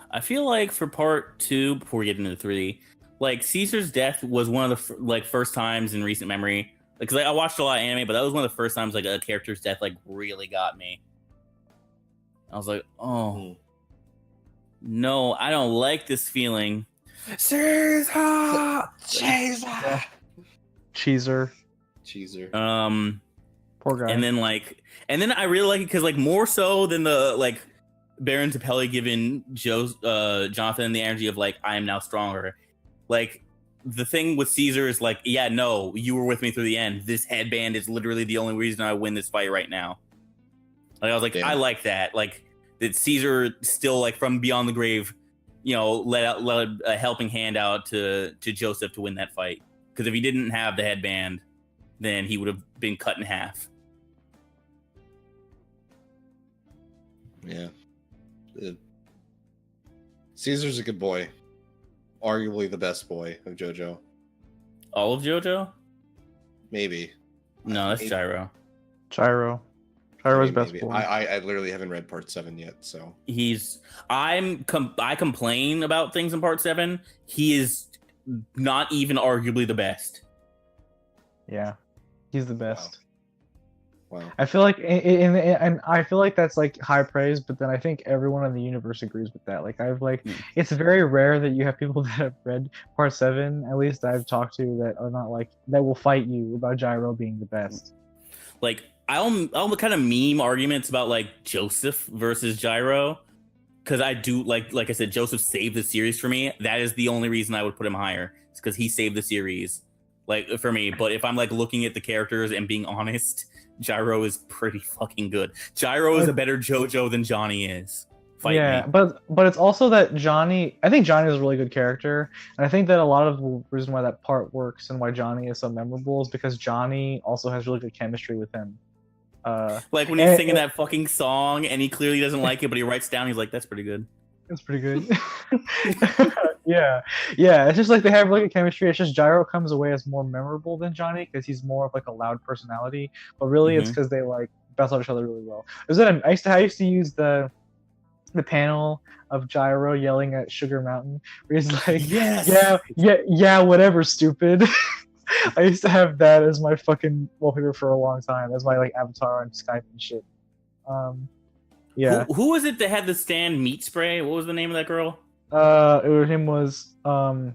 I feel like for part 2, before we get into 3, like Caesar's death was one of the first times in recent memory, because I watched a lot of anime, but that was one of the first times like a character's death like really got me. I was like, oh no, I don't like this feeling. Caesar. Poor guy. And then I really like it because like more so than the like Baron Zappelli giving Jonathan the energy of like, I am now stronger. Like the thing with Caesar is like, yeah, no, you were with me through the end. This headband is literally the only reason I win this fight right now. Like I was like, damn. I like that. Like that Caesar still like from beyond the grave, let a helping hand out to Joseph to win that fight. Because if he didn't have the headband, then he would have been cut in half. Yeah. Caesar's a good boy. arguably the best boy of JoJo. All of JoJo? Maybe. No, that's Gyro. Gyro's best maybe. boy. I literally haven't read part 7 yet, so I complain about things in part 7. He is not even arguably the best. Yeah, he's the best. Wow. I feel like, and I feel like that's like high praise, but then I think everyone in the universe agrees with that. Like it's very rare that you have people that have read part 7, at least I've talked to, that are not like that will fight you about Gyro being the best. Like I'll kind of meme arguments about like Joseph versus Gyro, because I do like I said, Joseph saved the series for me. That is the only reason I would put him higher. It's because he saved the series, like for me. But if I'm like looking at the characters and being honest, Gyro is pretty fucking good. Gyro is a better JoJo than Johnny is. Fight me. but it's also that I think Johnny is a really good character, and I think that a lot of the reason why that part works and why Johnny is so memorable is because Johnny also has really good chemistry with him. Like when he's singing that fucking song and he clearly doesn't like it, but he writes down, he's like, "That's pretty good." It's pretty good. yeah. It's just like they have really good chemistry. It's just Gyro comes away as more memorable than Johnny because he's more of like a loud personality. But really, it's because they like bounce off each other really well. I used to use the panel of Gyro yelling at Sugar Mountain, where he's like, yeah, whatever, stupid. I used to have that as my fucking wallpaper for a long time, as my like avatar on Skype and shit. Yeah. Who was it that had the stand meat spray? What was the name of that girl? Him was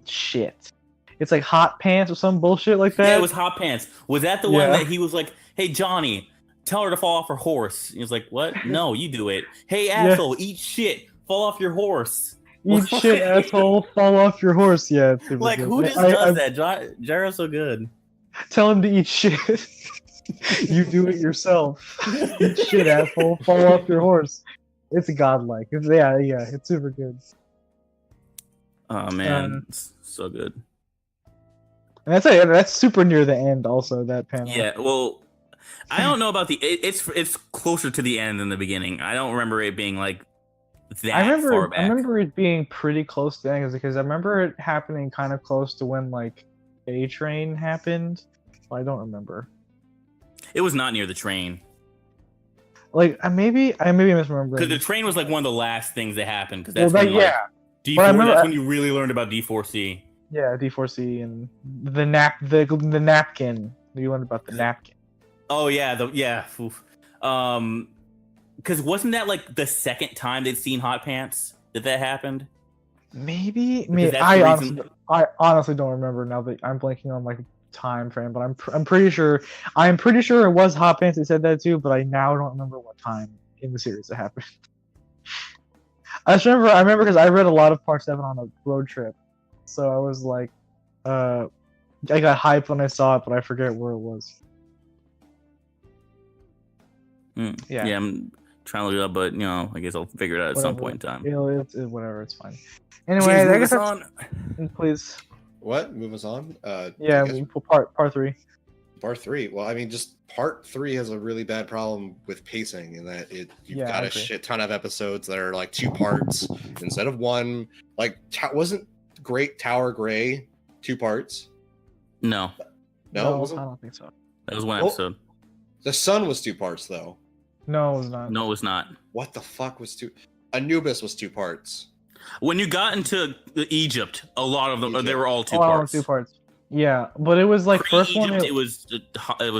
shit. It's like Hot Pants or some bullshit like that. Yeah, it was Hot Pants. Was that the one that he was like, "Hey Johnny, tell her to fall off her horse"? He was like, "What? No, you do it." "Hey asshole, eat shit, fall off your horse." Eat shit, asshole, fall off your horse. Yeah, it's super like good. who just does that? Gyro's so good. Tell him to eat shit. You do it yourself. Eat shit, asshole, fall off your horse. It's godlike. It's super good. Oh man, it's so good. And that's super near the end. Also, that panel. Yeah, well, I don't know about it's closer to the end than the beginning. I don't remember it being like that far back. I remember it being pretty close to the end because I remember it happening kind of close to when like A Train happened. Well, I don't remember. It was not near the train. Like I maybe misremembering. Because the train was like one of the last things that happened. Because that's that's when you really learned about D4C. Yeah, D4C and the napkin. You learned about the napkin. Oh yeah, because wasn't that like the second time they'd seen Hot Pants that happened? Maybe. I honestly don't remember now that I'm blanking on like time frame, but I'm pretty sure it was Hot Pants that said that too, but I now don't remember what time in the series it happened. I remember because I read a lot of Part 7 on a road trip, so I was like, I got hyped when I saw it, but I forget where it was. Yeah, I'm trying to look it up, but I guess I'll figure it out at some point in time. Whatever, it's fine. Anyway, I guess please. What? Move us on? Part 3. Part 3. Well, I mean, just Part 3 has a really bad problem with pacing in that you've got a shit ton of episodes that are like 2 parts instead of 1. Like, wasn't Great Tower Grey 2 parts? No, I don't think so. That was 1 episode. The Sun was 2 parts, though. No, it was not. No, it was not. What the fuck was 2? Anubis was 2 parts. When you got into Egypt, a lot of them they were all 2 parts. 2 parts. Yeah, but it was like first one. It was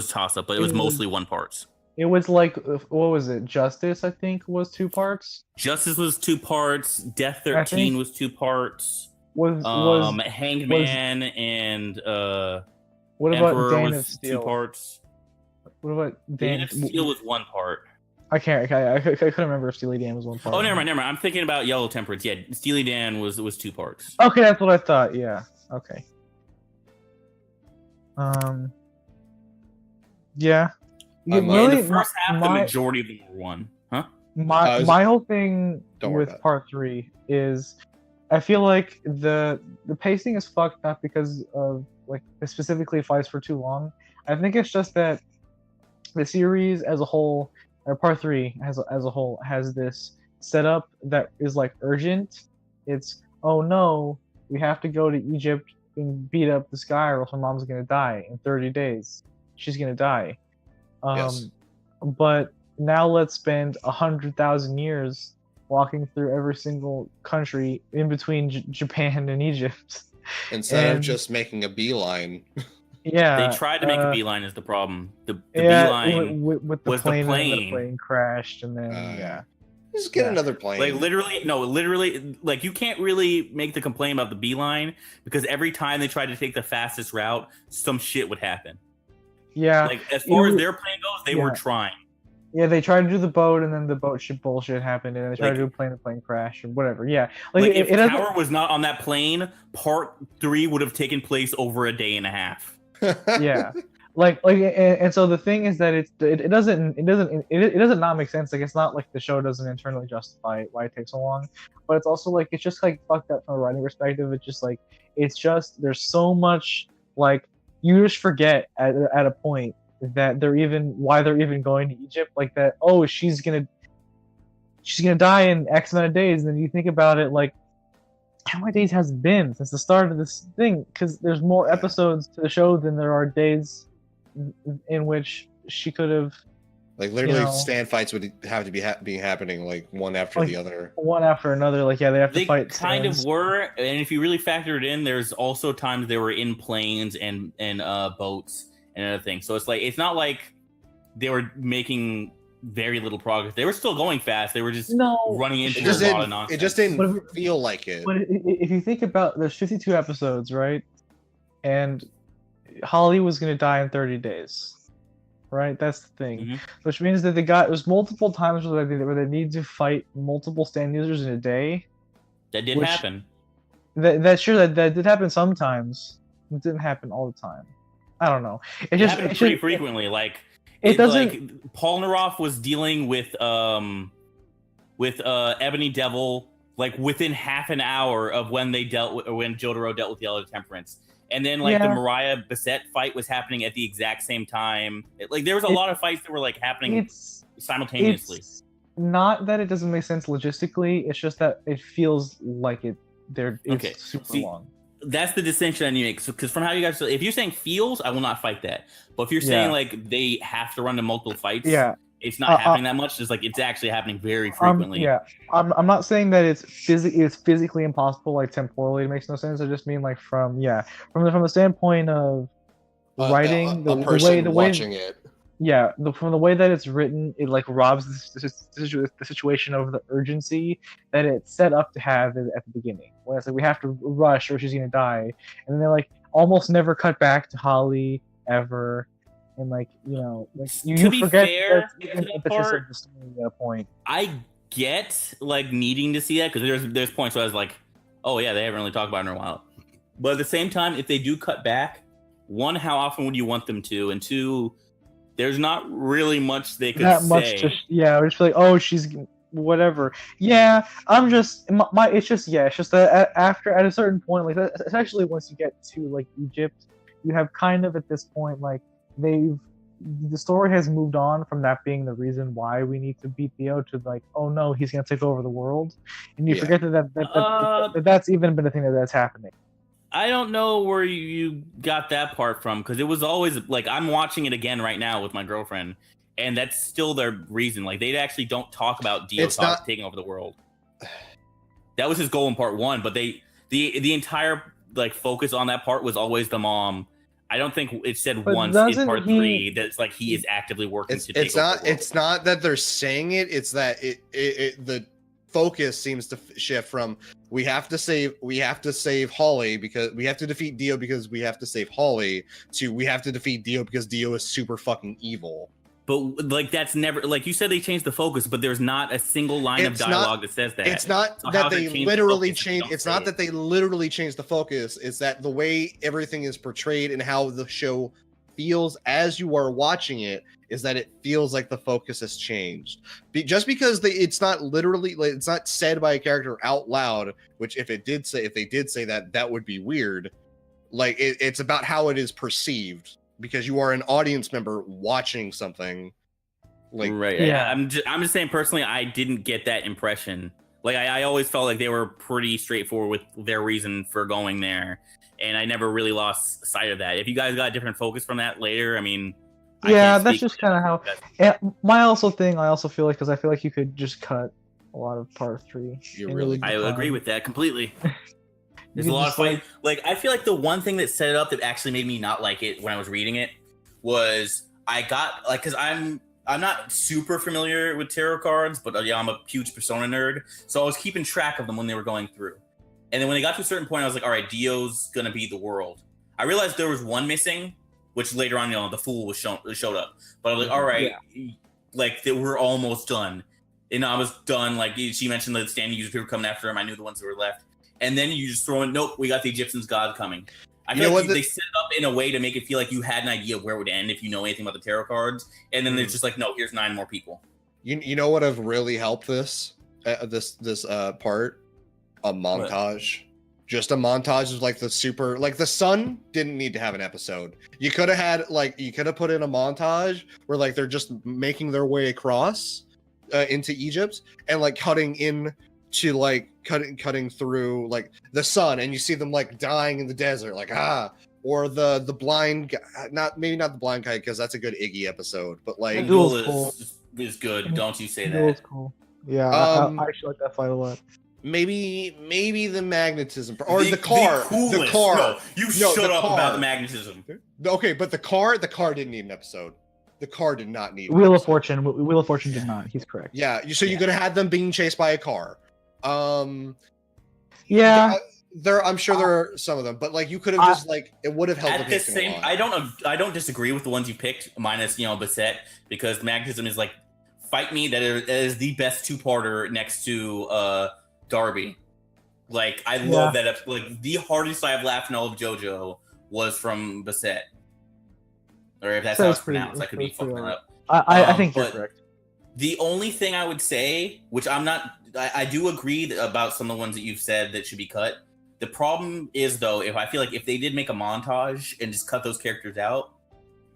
toss up, but it was mostly 1 parts. It was like what was it? Justice, I think, was 2 parts. Justice was 2 parts. Death 13 was 2 parts. Was Hangman and what about Emperor Dan was of Steel? 2 parts. What about Dan of Steel was 1 part. I couldn't remember if Steely Dan was 1 part. Oh, never mind. I'm thinking about Yellow Temperance. Yeah, Steely Dan was 2 parts. Okay, that's what I thought. Yeah. Okay. Yeah. Really, the first half, the majority of them were 1. Huh? My whole thing with Part 3 is, I feel like the pacing is fucked up because of like specifically fights for too long. I think it's just that the series as a whole, or Part 3 as a whole, has this setup that is like urgent. It's, oh no, we have to go to Egypt and beat up this guy, or else my mom's gonna die in 30 days. She's gonna die. Yes. But now let's spend 100,000 years walking through every single country in between Japan and Egypt. Instead of just making a beeline. Yeah. They tried to make a beeline is the problem. The beeline with the was plane. The plane crashed, and then Just get another plane. Like literally, like you can't really make the complaint about the beeline because every time they tried to take the fastest route, some shit would happen. Yeah. Like as far as their plane goes, they were trying. Yeah, they tried to do the boat, and then the boat bullshit happened, and they tried to do a plane, the plane crash, or whatever. Yeah, like if Tower was not on that plane, part 3 would have taken place over a day and a half. Yeah, and so the thing is that it doesn't not make sense. Like it's not like the show doesn't internally justify why it takes so long, but it's also like it's just like fucked up from a writing perspective. It's just there's so much like you just forget at a point that why they're even going to Egypt, like that. Oh, she's gonna die in X amount of days, and then you think about it like how many days has it been since the start of this thing? Because there's more episodes to the show than there are days in which she could have. Like literally, stand fights would have to be happening like one after the other. One after another, like they have to fight. They kind of were, and if you really factor it in, there's also times they were in planes and boats and other things. So it's not like they were making very little progress. They were still going fast. They were just running into a lot of nonsense. It just didn't feel like it. But if you think about, there's 52 episodes, right? And Holly was going to die in 30 days. Right, that's the thing. Mm-hmm. Which means that there's multiple times where they need to fight multiple stand users in a day. That did happen. That did happen sometimes. It didn't happen all the time. I don't know. It happened pretty frequently. It doesn't. Like Paul Naroff was dealing with Ebony Devil like within half an hour of when Jotaro dealt with Yellow Temperance. And then, the Mariah Bassett fight was happening at the exact same time. There was a lot of fights that were, happening simultaneously. It's not that it doesn't make sense logistically. It's just that it feels like it's super long. That's the distinction I need to make. Because from how you guys... If you're saying feels, I will not fight that. But if you're saying, they have to run to multiple fights... It's not happening that much. Just it's actually happening very frequently. I'm not saying that it's physically impossible. Temporally, it makes no sense. I just mean from the standpoint of writing, the way watching it. Yeah, from the way that it's written, it robs the situation of the urgency that it's set up to have at the beginning. When it's we have to rush or she's gonna die, and then they almost never cut back to Holly ever. And you forget fair, that just the story at a point. I get needing to see that because there's points where I was like, oh yeah, they haven't really talked about it in a while. But at the same time, if they do cut back, one, how often would you want them to? And two, there's not really much they could say. We're just oh, she's whatever. Yeah, I'm just it's just that after at a certain point, especially once you get to Egypt, you have kind of at this point the story has moved on from that being the reason why we need to beat Theo to oh no, he's gonna take over the world, and you forget that's even been a thing that's happening. I don't know where you got that part from because it was always I'm watching it again right now with my girlfriend, and that's still their reason. They actually don't talk about Dio taking over the world. That was his goal in part 1, but the entire focus on that part was always the mom. I don't think it said once in part 3 that it's he is actively working to take over the world. It's not that they're saying it. It's that the focus seems to shift from we have to save Holly because we have to defeat Dio because we have to save Holly to we have to defeat Dio because Dio is super fucking evil. But that's never you said they changed the focus, but there's not a single line of dialogue that says that. It's not that they literally changed. It's not that they literally changed the focus. It's that the way everything is portrayed and how the show feels as you are watching it is that it feels like the focus has changed. Just because it's not literally it's not said by a character out loud. Which if they did say that would be weird. It's about how it is perceived. Because you are an audience member watching something, right? Yeah, I'm just saying personally, I didn't get that impression. Like I always felt like they were pretty straightforward with their reason for going there, and I never really lost sight of that. If you guys got a different focus from that later, I mean, yeah, that's just kind of how. And I also feel like, because I feel like you could just cut a lot of part 3. I agree with that completely. There's a lot of fight. Like I feel like the one thing that set it up that actually made me not like it when I was reading it was I got like, because I'm not super familiar with tarot cards, but I'm a huge Persona nerd, so I was keeping track of them when they were going through. And then when they got to a certain point, I was like, all right, Dio's gonna be the world. I realized there was one missing, which later on, the fool showed up. But I was like, all right, like we're almost done. And I was done. Like she mentioned, the standing users people coming after him. I knew the ones that were left. And then you just throw in, nope, we got the Egyptian's god coming. I feel like they set it up in a way to make it feel like you had an idea of where it would end if you know anything about the tarot cards. And then there's just like, no, here's 9 more people. You know what have really helped this part? A montage. What? Just a montage of like the sun didn't need to have an episode. You could have put in a montage where like they're just making their way across into Egypt and like cutting through like the sun, and you see them like dying in the desert, like or the blind guy, not the blind guy, because that's a good Iggy episode, but like Duel is good. Don't you say that? Is cool. Yeah, I actually like that fight a lot. Maybe the magnetism or the car. The car. No, shut up about the magnetism. Okay, but the car didn't need an episode. The car did not need Wheel of Fortune. Wheel of Fortune did not. He's correct. Yeah, you could have had them being chased by a car. Yeah. I'm sure there are some of them, but like you could have just like it would have helped. At the same, I don't disagree with the ones you picked, minus Beset, because magnetism is like fight me. That is the best 2-parter next to Darby. Like I love that. Like the hardest I've laughed in all of JoJo was from Beset, or if that's how it's pronounced. I could be fucking it up. I think you're correct. The only thing I would say, which I do agree about some of the ones that you've said that should be cut. The problem is, though, I feel like if they did make a montage and just cut those characters out,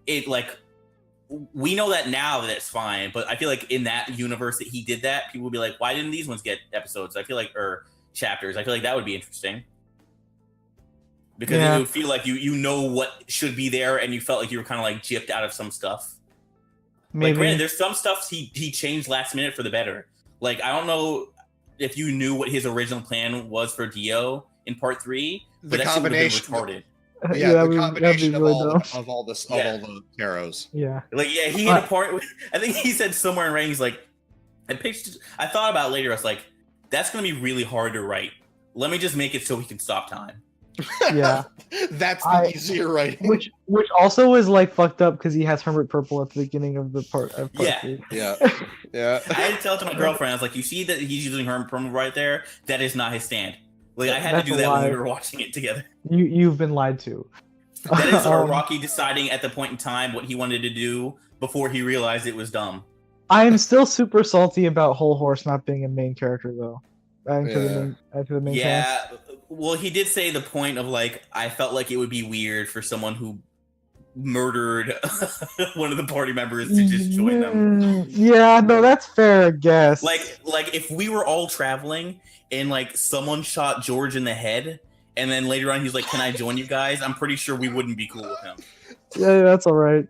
it like we know that now that it's fine, but I feel like in that universe that he did that, people would be like, why didn't these ones get episodes? I feel like, or chapters. I feel like that would be interesting. Because it would feel like you know what should be there, and you felt like you were kind of like gypped out of some stuff. Maybe. Like, granted, there's some stuff he changed last minute for the better. Like, I don't know if you knew what his original plan was for Dio in part 3, but that shit would have been retarded. Yeah, the combination of all the tarots. Yeah. Like, he hit a part. I think he said somewhere in writing, he's like, I thought about it later. I was like, that's going to be really hard to write. Let me just make it so he can stop time. Yeah. That's the easier writing. Which also is like fucked up because he has Herbert Purple at the beginning of the part. Yeah. I had to tell it to my girlfriend. I was like, you see that he's using Herbert Purple right there? That is not his stand. Like, I had to do that when we were watching it together. You've been lied to. That is Rocky deciding at the point in time what he wanted to do before he realized it was dumb. I am still super salty about Whole Horse not being a main character, though. Adding to the main cast. Well, he did say the point of, like, I felt like it would be weird for someone who murdered one of the party members to just join them. Yeah, no, that's fair, I guess. Like if we were all traveling and, like, someone shot George in the head, and then later on he's like, can I join you guys? I'm pretty sure we wouldn't be cool with him. Yeah, that's all right.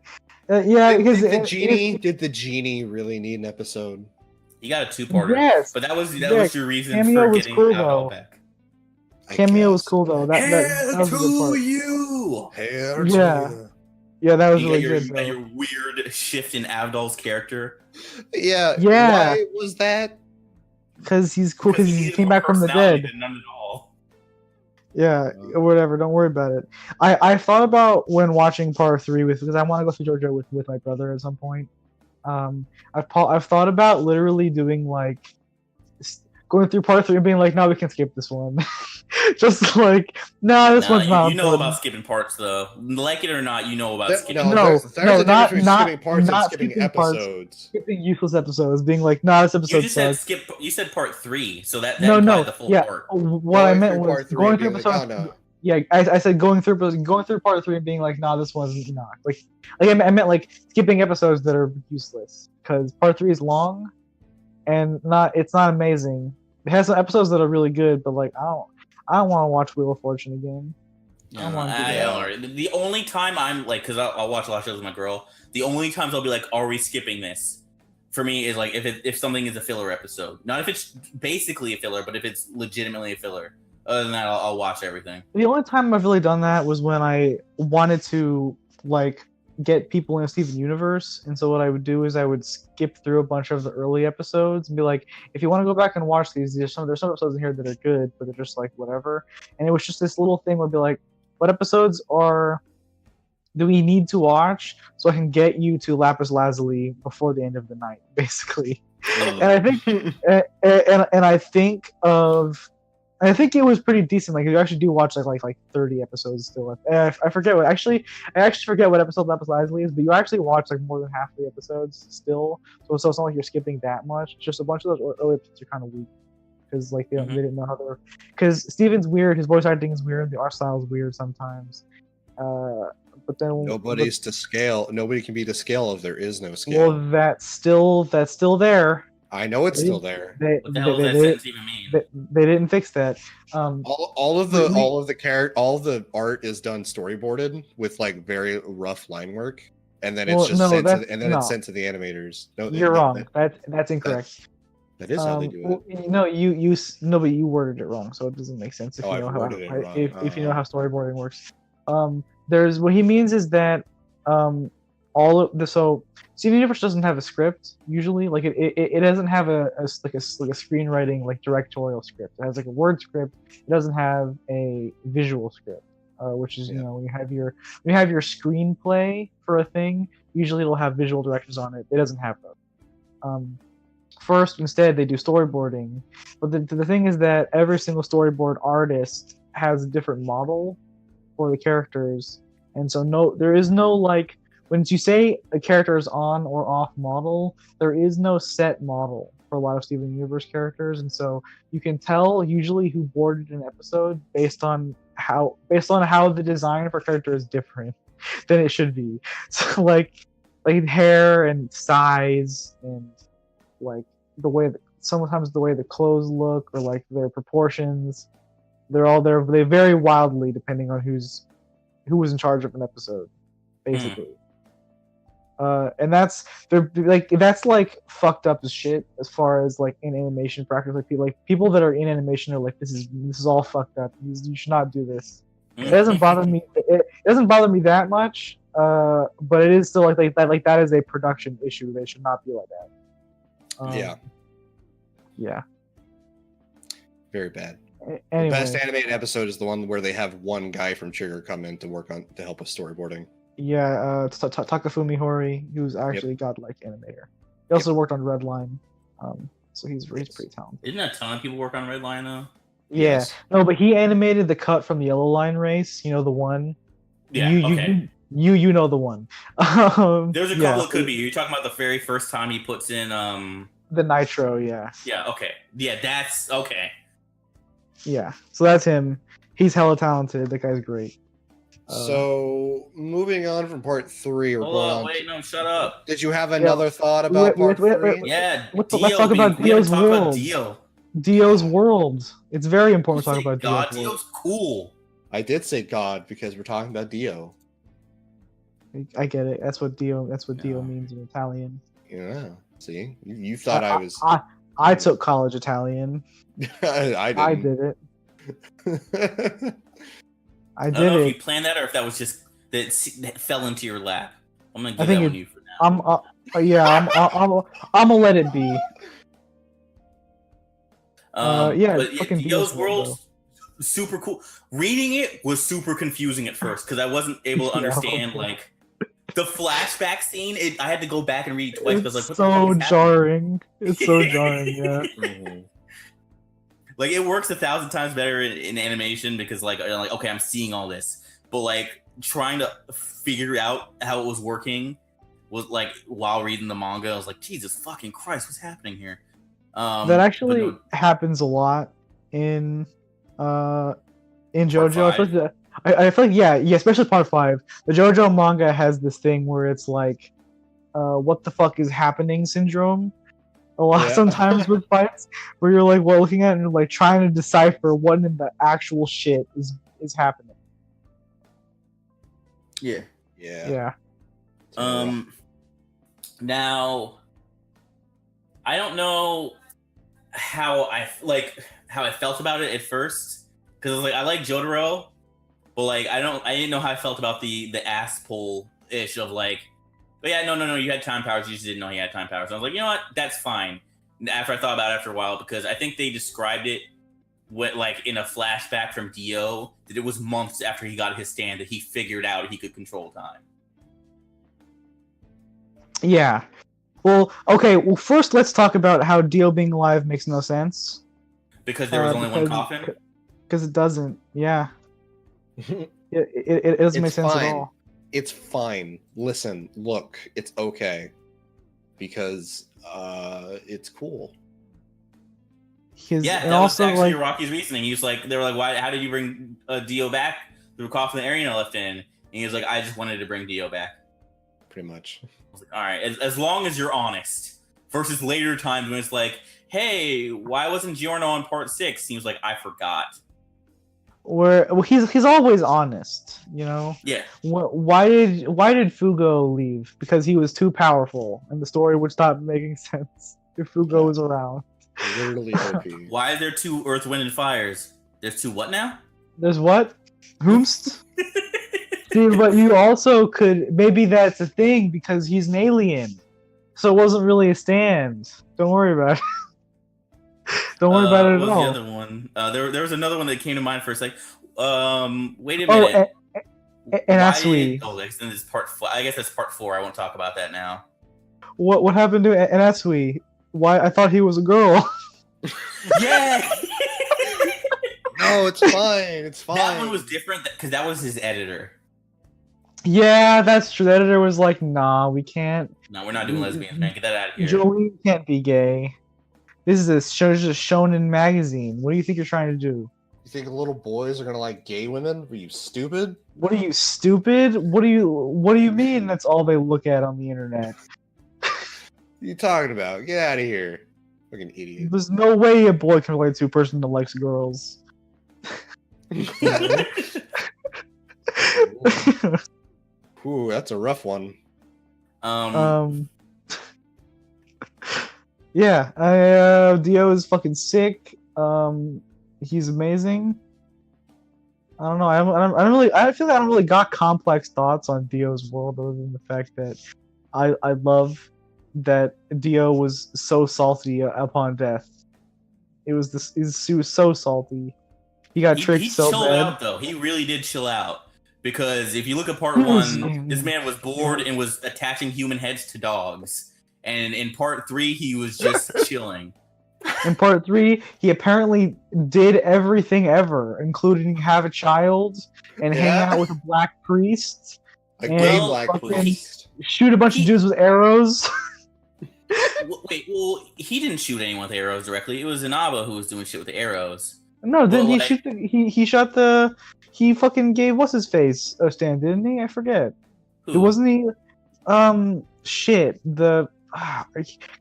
Did the genie really need an episode? He got a 2-parter. Yes. But that was your reason Cameo for getting cool, back. Cameo was cool, though. That was a good part. You! Yeah, that was really good. You got your weird shift in Avdol's character. Yeah. Why was that? Because he's cool, because he came back from the dead. None at all. Yeah, whatever. Don't worry about it. I thought about when watching part 3 because I want to go through JoJo with my brother at some point. I've thought about literally doing like going through part 3 and being like, no, we can skip this one. Just like, this one's not. You know about skipping parts, though. Like it or not, you know about skipping. There's a difference between skipping parts and skipping episodes. Skipping useless episodes, being like, this episode. You said part 3, so that no, the full yeah. part. What I meant was going through episode. Yeah, I said going through part 3 and being like, this wasn't not like I meant like skipping episodes that are useless because part 3 is long and it's not amazing, It has some episodes that are really good, but like I don't want to watch Wheel of Fortune again. The only time I'm like, because I'll watch a lot of shows with my girl. The only times I'll be like, "Are we skipping this?" For me, is like if something is a filler episode, not if it's basically a filler, but if it's legitimately a filler. Other than that, I'll watch everything. The only time I've really done that was when I wanted to like get people in a Steven universe, and so what I would do is I would skip through a bunch of the early episodes and be like, if you want to go back and watch these, there's some episodes in here that are good, but they're just like whatever. And it was just this little thing where I'd be like, what episodes do we need to watch so I can get you to Lapis Lazuli before the end of the night, basically. And I think I think it was pretty decent. Like you actually do watch like 30 episodes still. I forget what I actually forget what episode Lapis Lazuli is, but you actually watch like more than half the episodes still. So it's not like you're skipping that much. It's just a bunch of those early episodes are kind of weak because like they didn't know how they were. Because Steven's weird, his voice acting is weird, the art style is weird sometimes. But then nobody's to scale. Nobody can be to scale if there is no scale. Well, that's still there. I know it's still there. What the hell does that sentence even mean? They didn't fix that. All of the art is done storyboarded with like very rough line work, and then it's it's sent to the animators. No, you're wrong. That's incorrect. That is how they do it. No, but you worded it wrong, so it doesn't make sense if you know how if you know how storyboarding works. There's what he means is that Steven Universe doesn't have a script usually. Like it doesn't have a screenwriting like directorial script. It has like a word script. It doesn't have a visual script, which is when you have your screenplay for a thing. Usually it'll have visual directions on it. It doesn't have those. First, instead, they do storyboarding. But the thing is that every single storyboard artist has a different model for the characters, and so there is no like. When you say a character is on or off model, there is no set model for a lot of Steven Universe characters, and so you can tell usually who boarded an episode based on how the design for a character is different than it should be. So like hair and size and like sometimes the way the clothes look or like their proportions, they vary wildly depending on who was in charge of an episode, basically. And that's like fucked up as shit as far as like in animation practice. Like people that are in animation are like, this is all fucked up. You should not do this. It doesn't bother me. It doesn't bother me that much. But it is still like that is a production issue. They should not be like that. Yeah. Very bad. Anyway. The best animated episode is the one where they have one guy from Trigger come in to help with storyboarding. Yeah, Takafumi Hori, who's actually godlike animator. He also worked on Redline, so he's pretty talented. Isn't a ton of people work on Redline though? Yeah, yes. No, but he animated the cut from the Yellow Line race. You know the one. Yeah. Okay. You know the one. There's a couple that could be. You're talking about the very first time he puts in the Nitro. Yeah. Yeah. Okay. Yeah, that's okay. Yeah. So that's him. He's hella talented. That guy's great. So moving on from part 3, shut up. Did you have another thought about part 3? Yeah. Let's talk about Dio's world. Dio's world. It's very important to talk about God. Dio's cool. I did say God because we're talking about Dio. I get it. That's what Dio means in Italian. Yeah. See, you thought I was. I took college Italian. I did it. I don't know if you planned that or if that was just that fell into your lap. I'm gonna give that on you for now. I'm gonna let it be. Dio's world, super cool. Reading it was super confusing at first because I wasn't able to understand like the flashback scene. I had to go back and read it twice because it's so jarring. It's so jarring. Yeah. Mm-hmm. Like it works 1,000 times better in animation because like okay, I'm seeing all this, but like trying to figure out how it was working was like while reading the manga, I was like, Jesus fucking Christ, what's happening here? That actually happens a lot in JoJo. I feel like yeah, especially part 5. The JoJo manga has this thing where it's like, what the fuck is happening syndrome. sometimes with fights where you're like looking at it and like trying to decipher what in the actual shit is happening. Yeah. Now, I don't know how I felt about it at first, because like I like Jotaro, but like I didn't know how I felt about the ass pull ish of like, but yeah, no, you had time powers, you just didn't know he had time powers. I was like, you know what, that's fine. After I thought about it after a while, because I think they described it like in a flashback from Dio, that it was months after he got his stand that he figured out he could control time. Yeah. Well, okay. Well, first let's talk about how Dio being alive makes no sense. Because there was only one coffin? Because it doesn't. Yeah. it doesn't make sense at all. It's fine. Listen, look, it's okay. Because it's cool. That was actually Rocky's reasoning. He was like, they were like, why? How did you bring Dio back? The coffin that Arena left in. And he was like, I just wanted to bring Dio back. Pretty much. I was like, all right, as long as you're honest. Versus later times when it's like, hey, why wasn't Giorno on part 6? Seems like I forgot. Well, he's always honest, you know. Yeah. Why did Fugo leave? Because he was too powerful, and the story would stop making sense if Fugo was around. Literally OP. Why is there 2 Earth, Wind, and Fires? There's 2 what now? There's what? Whomst? Dude, but you also could... Maybe that's a thing, because he's an alien. So it wasn't really a stand. Don't worry about it. Don't worry about it at all. What was the other one? There was another one that came to mind first. Like, wait a minute. And Asui. Oh, this is part 4. I guess that's part 4. I won't talk about that now. What happened to Asui? Why? I thought he was a girl. Yeah! No, it's fine. It's fine. That one was different, because that was his editor. Yeah, that's true. The editor was like, nah, we can't. No, we're not doing lesbians, man. Get that out of here. Jolene can't be gay. This is a shonen magazine. What do you think you're trying to do? You think little boys are gonna like gay women? Are you stupid? What are you, stupid? What do you mean that's all they look at on the internet? What are you talking about? Get out of here. Fucking idiot. There's no way a boy can relate to a person that likes girls. Ooh, that's a rough one. Yeah, Dio is fucking sick. He's amazing. I don't know. I feel like I don't really got complex thoughts on Dio's world, other than the fact that I love that Dio was so salty upon death. He was so salty. He got tricked so bad. He chilled out though. He really did chill out. Because if you look at part 1, this man was bored and was attaching human heads to dogs. And in part 3, he was just chilling. In part 3, he apparently did everything ever, including have a child and hang out with a black priest. A gay black priest. Shoot a bunch of dudes with arrows. Wait, well, he didn't shoot anyone with arrows directly. It was Inaba who was doing shit with the arrows. No, didn't he shoot he shot the... He fucking gave what's his face a stand, didn't he? I forget. Who? It wasn't he. Shit. Because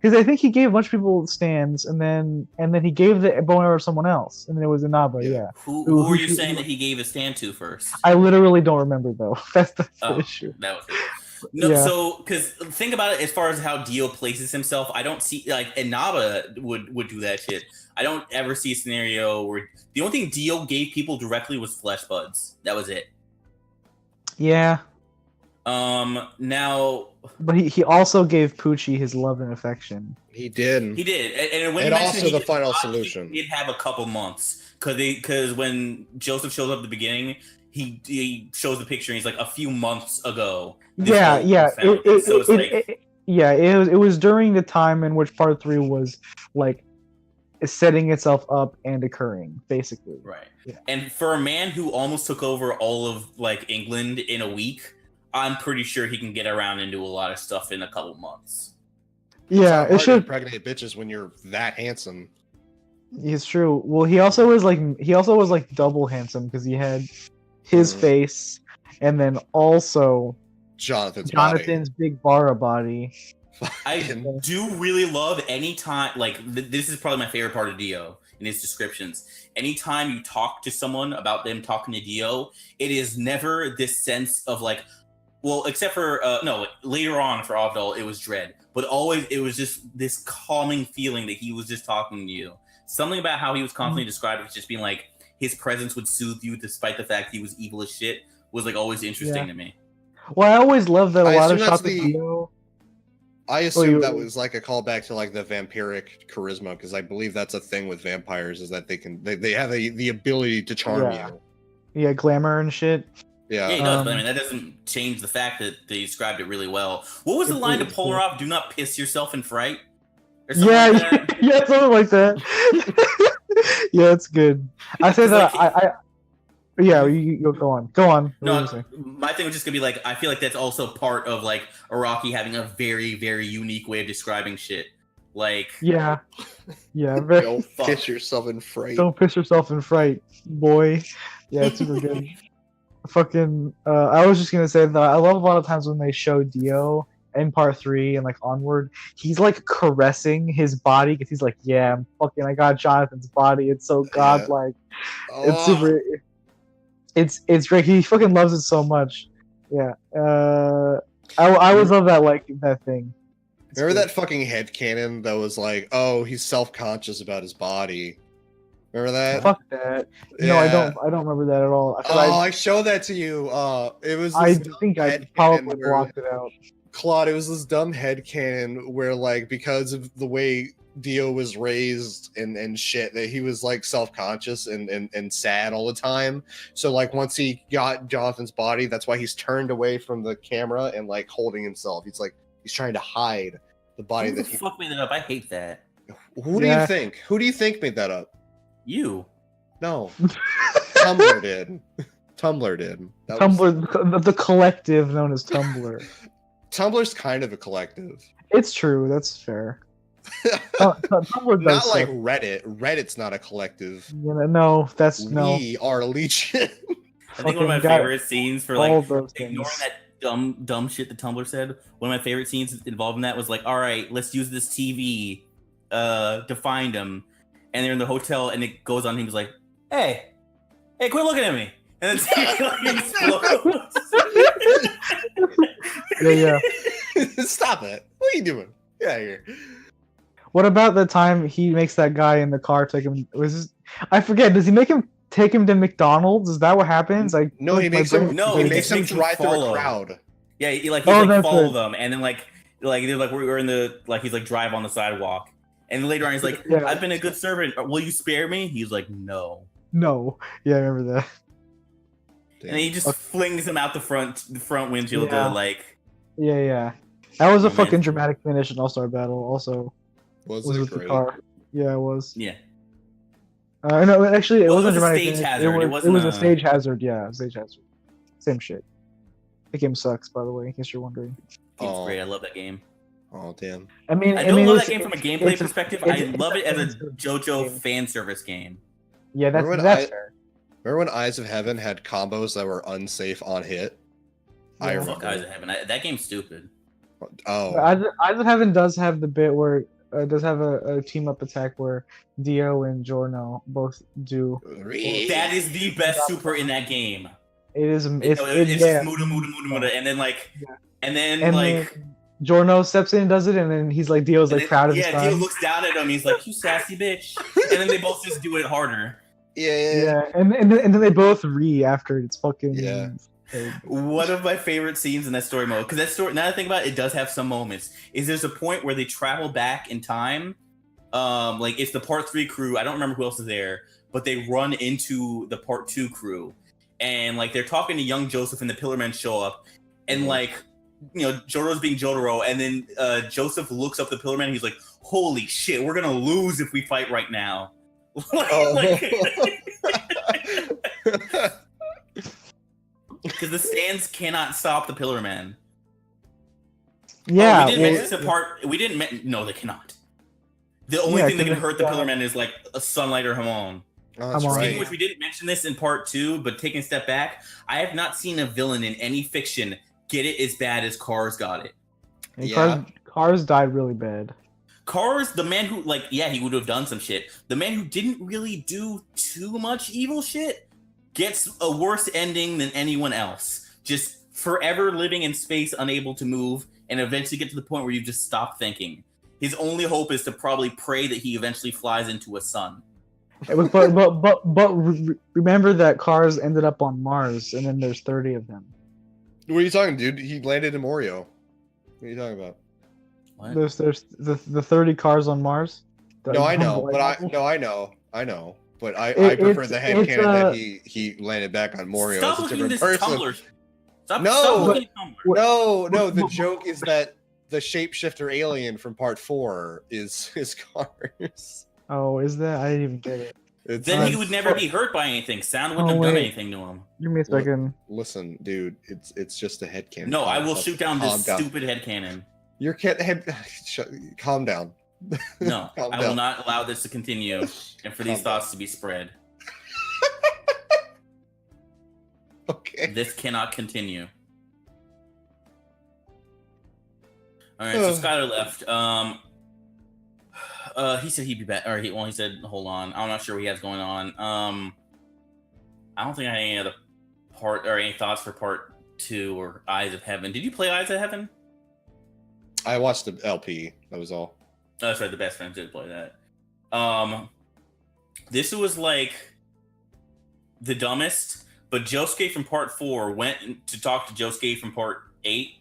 I think he gave a bunch of people stands, and then he gave the bow and arrow to someone else, and then it was Inaba. Yeah. Who were you saying that he gave a stand to first? I literally don't remember though. That's the issue. That was it. No, yeah. So because think about it as far as how Dio places himself, I don't see like Inaba would do that shit. I don't ever see a scenario where the only thing Dio gave people directly was flesh buds. That was it. Yeah. Now. But he also gave Poochie his love and affection. He did. He did, and when and also the final solution. He did have a couple months because when Joseph shows up at the beginning, he shows the picture and he's like a few months ago. Yeah. It was during the time in which part 3 was like setting itself up and occurring, basically. Right. Yeah. And for a man who almost took over all of like England in a week, I'm pretty sure he can get around and do a lot of stuff in a couple months. Yeah, it should impregnate bitches when you're that handsome. It's true. Well, he also was like double handsome because he had his face and then also Jonathan's big Bara body. I do really love anytime, like, this is probably my favorite part of Dio in his descriptions. Anytime you talk to someone about them talking to Dio, it is never this sense of like, well, except for, no, later on for Avdol, it was dread. But always, it was just this calming feeling that he was just talking to you. Something about how he was constantly described as just being like, his presence would soothe you despite the fact he was evil as shit was like always interesting to me. Well, I always loved that a lot of shots of Dio. I assume that was like a callback to like the vampiric charisma, because I believe that's a thing with vampires, is that they have the ability to charm you. Yeah, glamour and shit. Yeah, he does, but I mean that doesn't change the fact that they described it really well. What was the line to Polarov? Do not piss yourself in fright. Or something like that? Yeah, something like that. Yeah, it's good. I say that like, Yeah, you go on. Go on. No, my thing was just gonna be like, I feel like that's also part of like Araki having a very, very unique way of describing shit. Like, yeah. Don't piss yourself in fright. Don't piss yourself in fright, boy. Yeah, it's super good. Fucking. I was just gonna say that I love a lot of times when they show Dio in part 3 and like onward, he's like caressing his body because he's like, yeah, I got Jonathan's body. It's so godlike. Yeah. It's super. It's great. He fucking loves it so much. Yeah. I always love that that thing. Remember that fucking headcanon that was like, oh, he's self-conscious about his body. Remember that? Fuck that. Yeah. No, I don't remember that at all. I showed that to you. It was. I think I probably blocked it out. Claude, it was this dumb headcanon where like because of the way Dio was raised and shit, that he was like self-conscious and sad all the time. So like once he got Jonathan's body, that's why he's turned away from the camera and like holding himself. He's trying to hide the body. Who the fuck made that up? I hate that. Who do you think? Who do you think made that up? You. No. Tumblr did. Tumblr did. Tumblr, the collective known as Tumblr. Tumblr's kind of a collective. It's true. That's fair. Tumblr not like Reddit. Reddit's not a collective. No, we are a legion. I think one of my favorite scenes for like ignoring that dumb shit that Tumblr said. One of my favorite scenes involved in that was like, all right, let's use this TV to find him. And they're in the hotel, and it goes on. He was like, "Hey, quit looking at me!" And then TV explodes. Yeah. Stop it! What are you doing? Get out of here. What about the time he makes that guy in the car take him? I forget. Does he make him take him to McDonald's? Is that what happens? Like, no, he makes him. No, he makes him drive through a crowd. Yeah, he's like follow them, and then like they're like we're in the like he's like drive on the sidewalk. And later on, he's like, I've been a good servant. Will you spare me? He's like, no. No. Yeah, I remember that. And he just flings him out the front windshield to like... Yeah. That was a fucking dramatic finish in All-Star Battle also. Was it with the car. Yeah, it was. Yeah. No, actually, it wasn't a dramatic stage finish. hazard. It was a stage hazard, yeah. Stage hazard. Same shit. The game sucks, by the way, in case you're wondering. Game's great. I love that game. Oh damn! I mean, I don't love that game from a gameplay perspective. I love it as a JoJo fan service game. Yeah, that's fair. Remember when Eyes of Heaven had combos that were unsafe on hit? I remember Eyes of Heaven. That game's stupid. Oh, Eyes of Heaven does have the bit where does have a team up attack where Dio and Giorno both do. That is the best super in that game. It is. It's just muda, and then like, and then Giorno steps in and does it, and then he's like, Dio's like proud of his Dio looks down at him. He's like, "You sassy bitch," and then they both just do it harder. Yeah. And then they both after it. It's fucking One of my favorite scenes in that story mode, because that story, now that I think about it, it does have some moments. Is there's a point where they travel back in time, like it's the part 3 crew. I don't remember who else is there, but they run into the part 2 crew, and like they're talking to young Joseph, and the Pillarmen show up, and like. Jotoro's being Jotaro, and then Joseph looks up the Pillarman, and he's like, holy shit, we're gonna lose if we fight right now. Because the stands cannot stop the Pillarman. Yeah. We didn't mention this apart. We didn't. No, they cannot. The only thing that can hurt the Pillarman is like a Sunlight or Hamon. Oh, that's right. Which we didn't mention this in part 2, but taking a step back, I have not seen a villain in any fiction get it as bad as Cars got it. And Cars died really bad. Cars, the man who, like, yeah, he would have done some shit. The man who didn't really do too much evil shit gets a worse ending than anyone else. Just forever living in space, unable to move, and eventually get to the point where you just stop thinking. His only hope is to probably pray that he eventually flies into a sun. But remember that Cars ended up on Mars, and then there's 30 of them. What are you talking, dude? He landed in Morio. What are you talking about? What? There's the 30 cars on Mars. No, I know, but I know. But I prefer the headcanon that he landed back on Morio Stop as a looking different at this person. Tumblr. Stop No, looking at Tumblr. no. The joke is that the shapeshifter alien from part 4 is Cars. Oh, is that? I didn't even get it. Then he would never be hurt by anything. Sound wouldn't have done anything to him. Give me a second. Listen, dude, it's just a headcanon. No, I will shoot down this stupid headcanon. Your calm down. No, I will not allow this to continue and for these thoughts to be spread. Okay. This cannot continue. Alright, so Skyler left. He said he'd be back, or he said hold on. I'm not sure what he has going on. I don't think I have any other part or any thoughts for part 2 or Eyes of Heaven. Did you play Eyes of Heaven? I watched the LP. That was all. Oh, that's right. The best friends did play that. This was like the dumbest, but Josuke from part 4 went to talk to Josuke from part 8,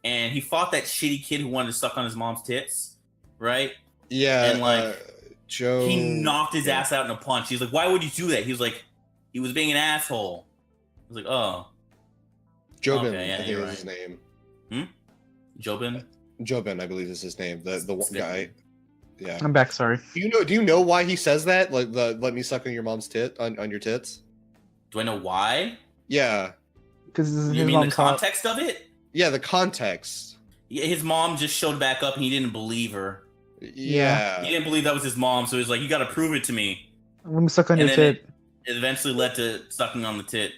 and he fought that shitty kid who wanted to suck on his mom's tits, right? Yeah, and like Joe, he knocked his ass out in a punch. He's like, "Why would you do that?" He was like, "He was being an asshole." I was like, "Oh, Jobin, okay, yeah, I think you're is right. his name. Jobin? Jobin, I believe is his name. The one guy. Yeah. I'm back. Sorry. Do you know why he says that? Like the let me suck on your mom's tit on your tits? Do I know why? Yeah. Because You mean the context of it? Yeah, the context. Yeah, his mom just showed back up and he didn't believe her. Yeah. He didn't believe that was his mom, so he's like, "You got to prove it to me." Let me suck on And your then tit. It eventually led to sucking on the tit.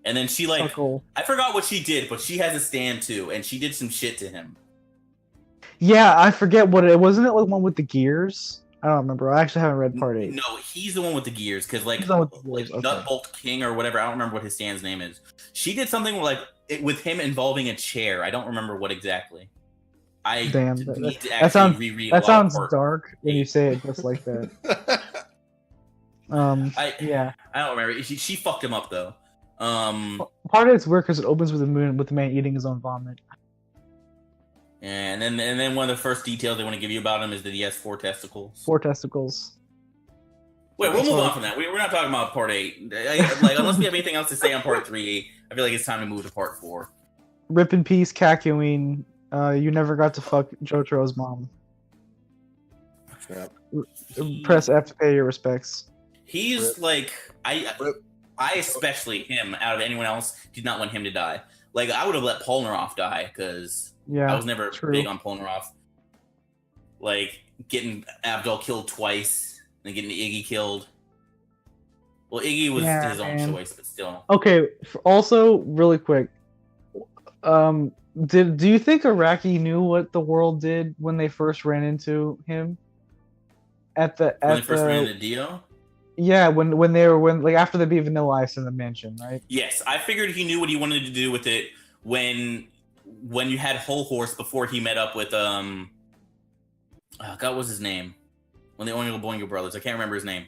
And then she like, Suckle. I forgot what she did, but she has a stand too, and she did some shit to him. Yeah, I forget what it wasn't. It like one with the gears. I don't remember. I actually haven't read part 8. No, he's the one with the gears, because like, He's the one with the gears, okay. Nutbolt King or whatever. I don't remember what his stand's name is. She did something like with him involving a chair. I don't remember what exactly. I Damn, need to that actually sounds reread. that sounds part. dark when you say it just like that. Yeah. I don't remember. She fucked him up though. Part of it's weird because it opens with the moon with the man eating his own vomit. And then one of the first details they want to give you about him is that he has 4 testicles. 4 testicles. Wait, we'll move on from that. We're not talking about part 8. Like, unless we have anything else to say on part 3, I feel like it's time to move to part 4. Rip in peace, Kakyoin. You never got to fuck JoJo's mom. Yeah. Press F to pay your respects. He's like, I especially him, out of anyone else, did not want him to die. Like, I would have let Polnareff die, because Yeah, I was never true. big on Polnareff. Like, getting Abdul killed twice, and getting Iggy killed. Well, Iggy was his own choice, but still. Okay, also, really quick. Do you think Araki knew what the world did when they first ran into him? When they first ran into Dio? Yeah, when after they beat Vanilla Ice in the mansion, right? Yes, I figured he knew what he wanted to do with it when you had Whole Horse before he met up with God, what was his name? When they Oingo Boingo brothers, I can't remember his name.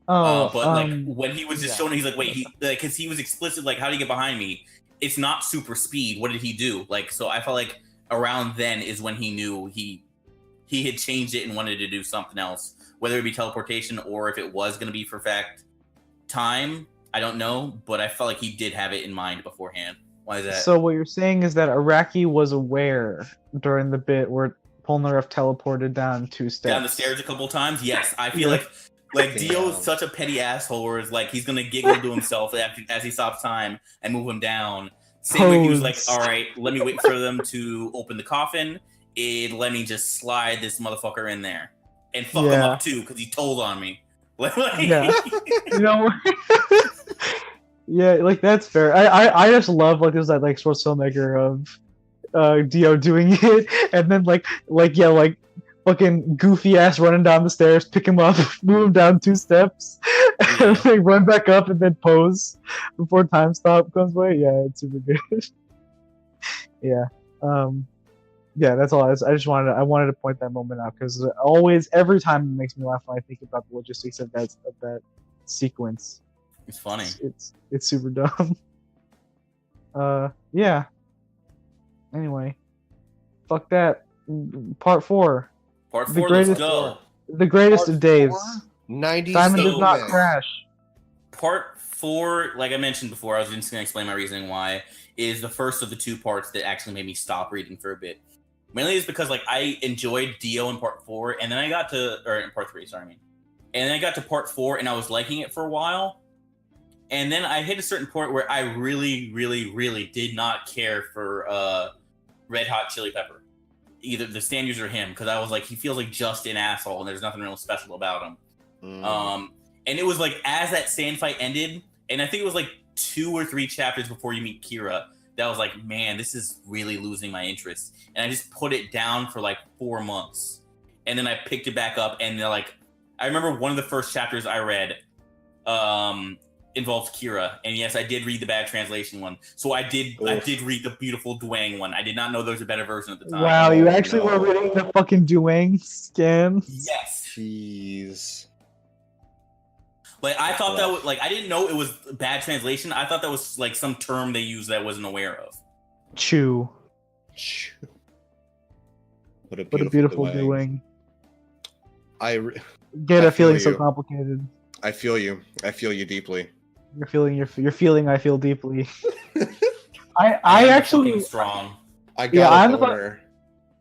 When he was just showing, he's like, wait, because he was explicit, like, how do you get behind me? It's not super speed. What did he do? Like, so I felt like around then is when he knew he had changed it and wanted to do something else, whether it be teleportation or if it was going to be for fact time. I don't know, but I felt like he did have it in mind beforehand. Why is that? So what you're saying is that Araki was aware during the bit where Polnareff teleported down 2 steps. Down the stairs a couple times? Yes. I feel like Dio is such a petty asshole where it's like he's going to giggle to himself as he stops time and move him down. Same way he was like, all right, let me wait for them to open the coffin. Let me just slide this motherfucker in there. And fuck him up too, because he told on me. Yeah. You know, yeah, like that's fair. I just love like there's that like source filmmaker of Dio doing it, and then like fucking goofy ass running down the stairs, pick him up, move him down 2 steps, and then run back up and then pose before time stop comes by. Yeah, it's super good. Yeah. Yeah, that's all. I wanted to point that moment out because every time it makes me laugh when I think about the logistics of that sequence. It's funny. It's super dumb. Yeah. Anyway, fuck that. Part 4. Part 4. Let's go. The greatest of days. 90s. Simon does not crash. Part 4, like I mentioned before, I was just gonna explain my reasoning why. Is the first of the 2 parts that actually made me stop reading for a bit. Mainly is because like I enjoyed Dio in part 4, and then I got to in part 3, sorry, and then I got to part 4, and I was liking it for a while, and then I hit a certain point where I really, really, really did not care for Red Hot Chili Pepper, either the stand user or him, because I was like, he feels like just an asshole, and there's nothing real special about him. And it was like as that stand fight ended, and I think it was like 2 or 3 chapters before you meet Kira, that was like, man, this is really losing my interest. And I just put it down for like 4 months. And then I picked it back up, and I remember one of the first chapters I read involved Kira. And yes, I did read the bad translation one. So I did read the beautiful Duang one. I did not know there was a better version at the time. Wow, you actually were reading the fucking Duang scan? Yes. Jeez. Like, I thought that was, like, I didn't know it was bad translation. I thought that was, like, some term they used that I wasn't aware of. Chew. What a beautiful doing. Get a feeling so complicated. I feel you. I feel you deeply. You're feeling I feel deeply. I actually strong. I got a boner.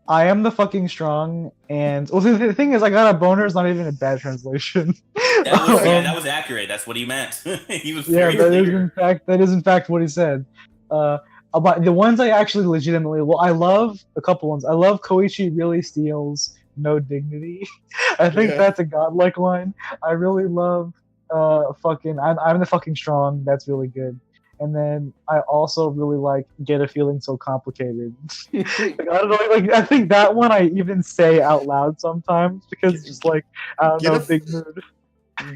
I am the fucking strong, and well, the thing is, I got a boner is not even a bad translation. That was accurate. That's what he meant. He was very clear. That is in fact what he said. About the ones I actually legitimately, I love a couple ones. I love Koichi really steals no dignity. I think that's a godlike line. I really love I'm the fucking strong. That's really good. And then I also really like Get a Feeling So Complicated. Like, I don't know, like I think that one I even say out loud sometimes because it's just like I don't know, big mood.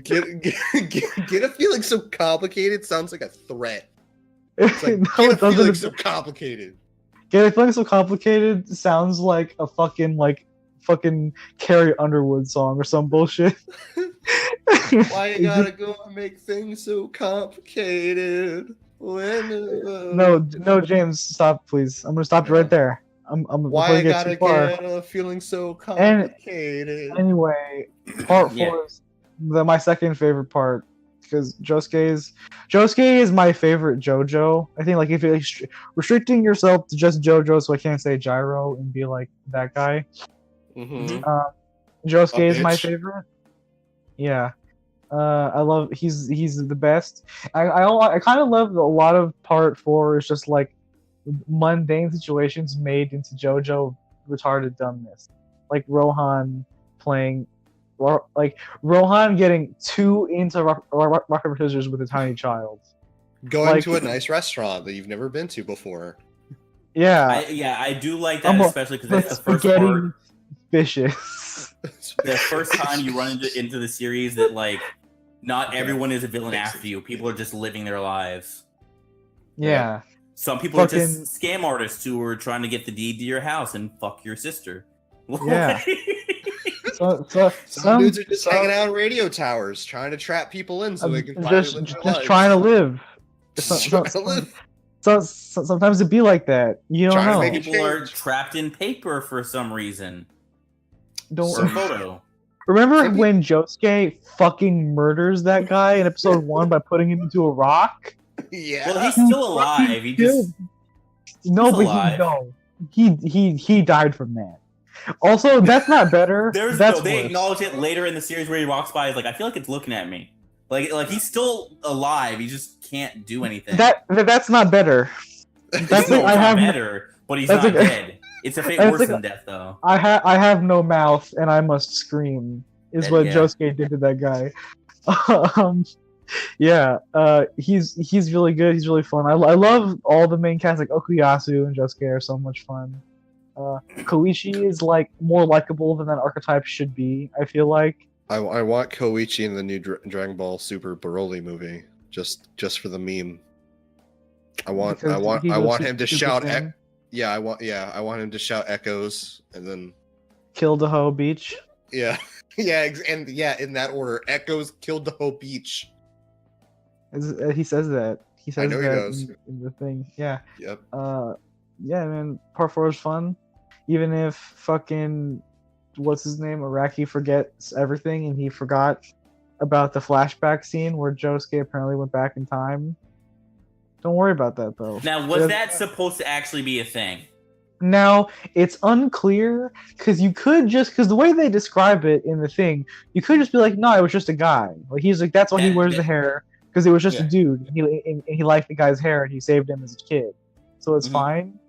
Get a Feeling So Complicated sounds like a threat. It's like, Get a Feeling So Complicated. Get a Feeling So Complicated sounds like a fucking Carrie Underwood song or some bullshit. Why you gotta go and make things so complicated? No, James, stop, please. I'm gonna stop you right there. Why I gotta get a feeling so complicated? Anyway, part 4 is my second favorite part because Josuke is my favorite JoJo. I think like if you're restricting yourself to just JoJo, so I can't say Gyro and be like that guy. Josuke is my favorite. Yeah. I love he's the best. I kind of love a lot of part 4 is just like mundane situations made into JoJo retarded dumbness, like Rohan getting too into rock paper scissors with a tiny child, going to a nice restaurant that you've never been to before. Yeah, I do like that, especially because that's the first part. Vicious. The first time you run into the series that like not everyone is a villain after you. People are just living their lives. Yeah. Some people are just scam artists who are trying to get the deed to your house and fuck your sister. Yeah. Some dudes are just hanging out on radio towers trying to trap people in so they can just trying to live. So sometimes it be like that. You don't know. People are trapped in paper for some reason. Or photo. Remember when Josuke fucking murders that guy in episode 1 by putting him into a rock? Yeah. Well, he's still alive. He died from that. Also, that's not better. They acknowledge it later in the series where he walks by. He's like, I feel like it's looking at me. Like he's still alive. He just can't do anything. That's not better. That's not better, but he's not dead. It's a fate worse than death, though. I have no mouth and I must scream. Is what Josuke did to that guy. Yeah, he's really good. He's really fun. I love all the main cast, like Okuyasu and Josuke are so much fun. Koichi is like more likable than that archetype should be. I feel like. I want Koichi in the new Dragon Ball Super Broly movie, just for the meme. I want him to shout. I want him to shout echoes and then kill the whole beach. Yeah, and in that order, echoes killed the whole beach. He says that. He says that he does. In the thing. Yeah. Yep. Yeah, man. Part 4 is fun, even if fucking what's his name Araki forgets everything and he forgot about the flashback scene where Josuke apparently went back in time. Don't worry about that though. Now, was that supposed to actually be a thing? Now, it's unclear, because the way they describe it in the thing, you could just be like, no, it was just a guy. Like, he's like, that's why he wears the hair, because it was just a dude, and he liked the guy's hair, and he saved him as a kid. So it's fine.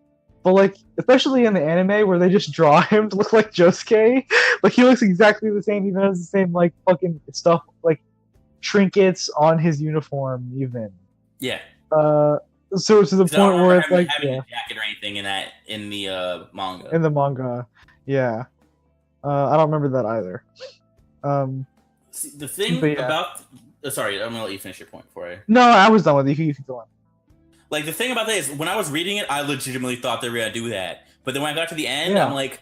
But, like, especially in the anime, where they just draw him to look like Josuke, like, he looks exactly the same, even has the same, like, fucking stuff, like, trinkets on his uniform, even. Yeah. So to the point where it's like having a jacket or anything in the manga. In the manga, yeah. I don't remember that either. See, the thing about sorry, I'm gonna let you finish your point before I. No, I was done with it. You can go on. Like the thing about that is, when I was reading it, I legitimately thought they were gonna do that. But then when I got to the end, I'm like,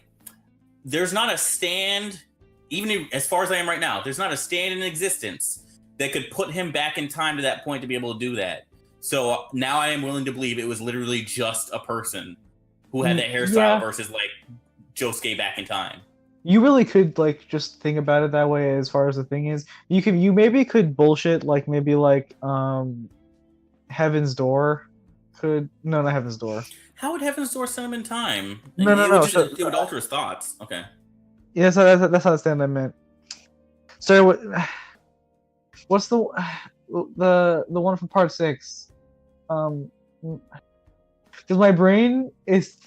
there's not a stand, even as far as I am right now, there's not a stand in existence that could put him back in time to that point to be able to do that. So now I am willing to believe it was literally just a person who had that hairstyle versus like Josuke back in time. You really could like just think about it that way. As far as the thing is, you maybe could bullshit like maybe like Heaven's Door could not Heaven's Door. How would Heaven's Door send him in time? No. It would alter his thoughts. Okay. Yeah, so that's how I meant. So what's the one from part 6? Because my brain is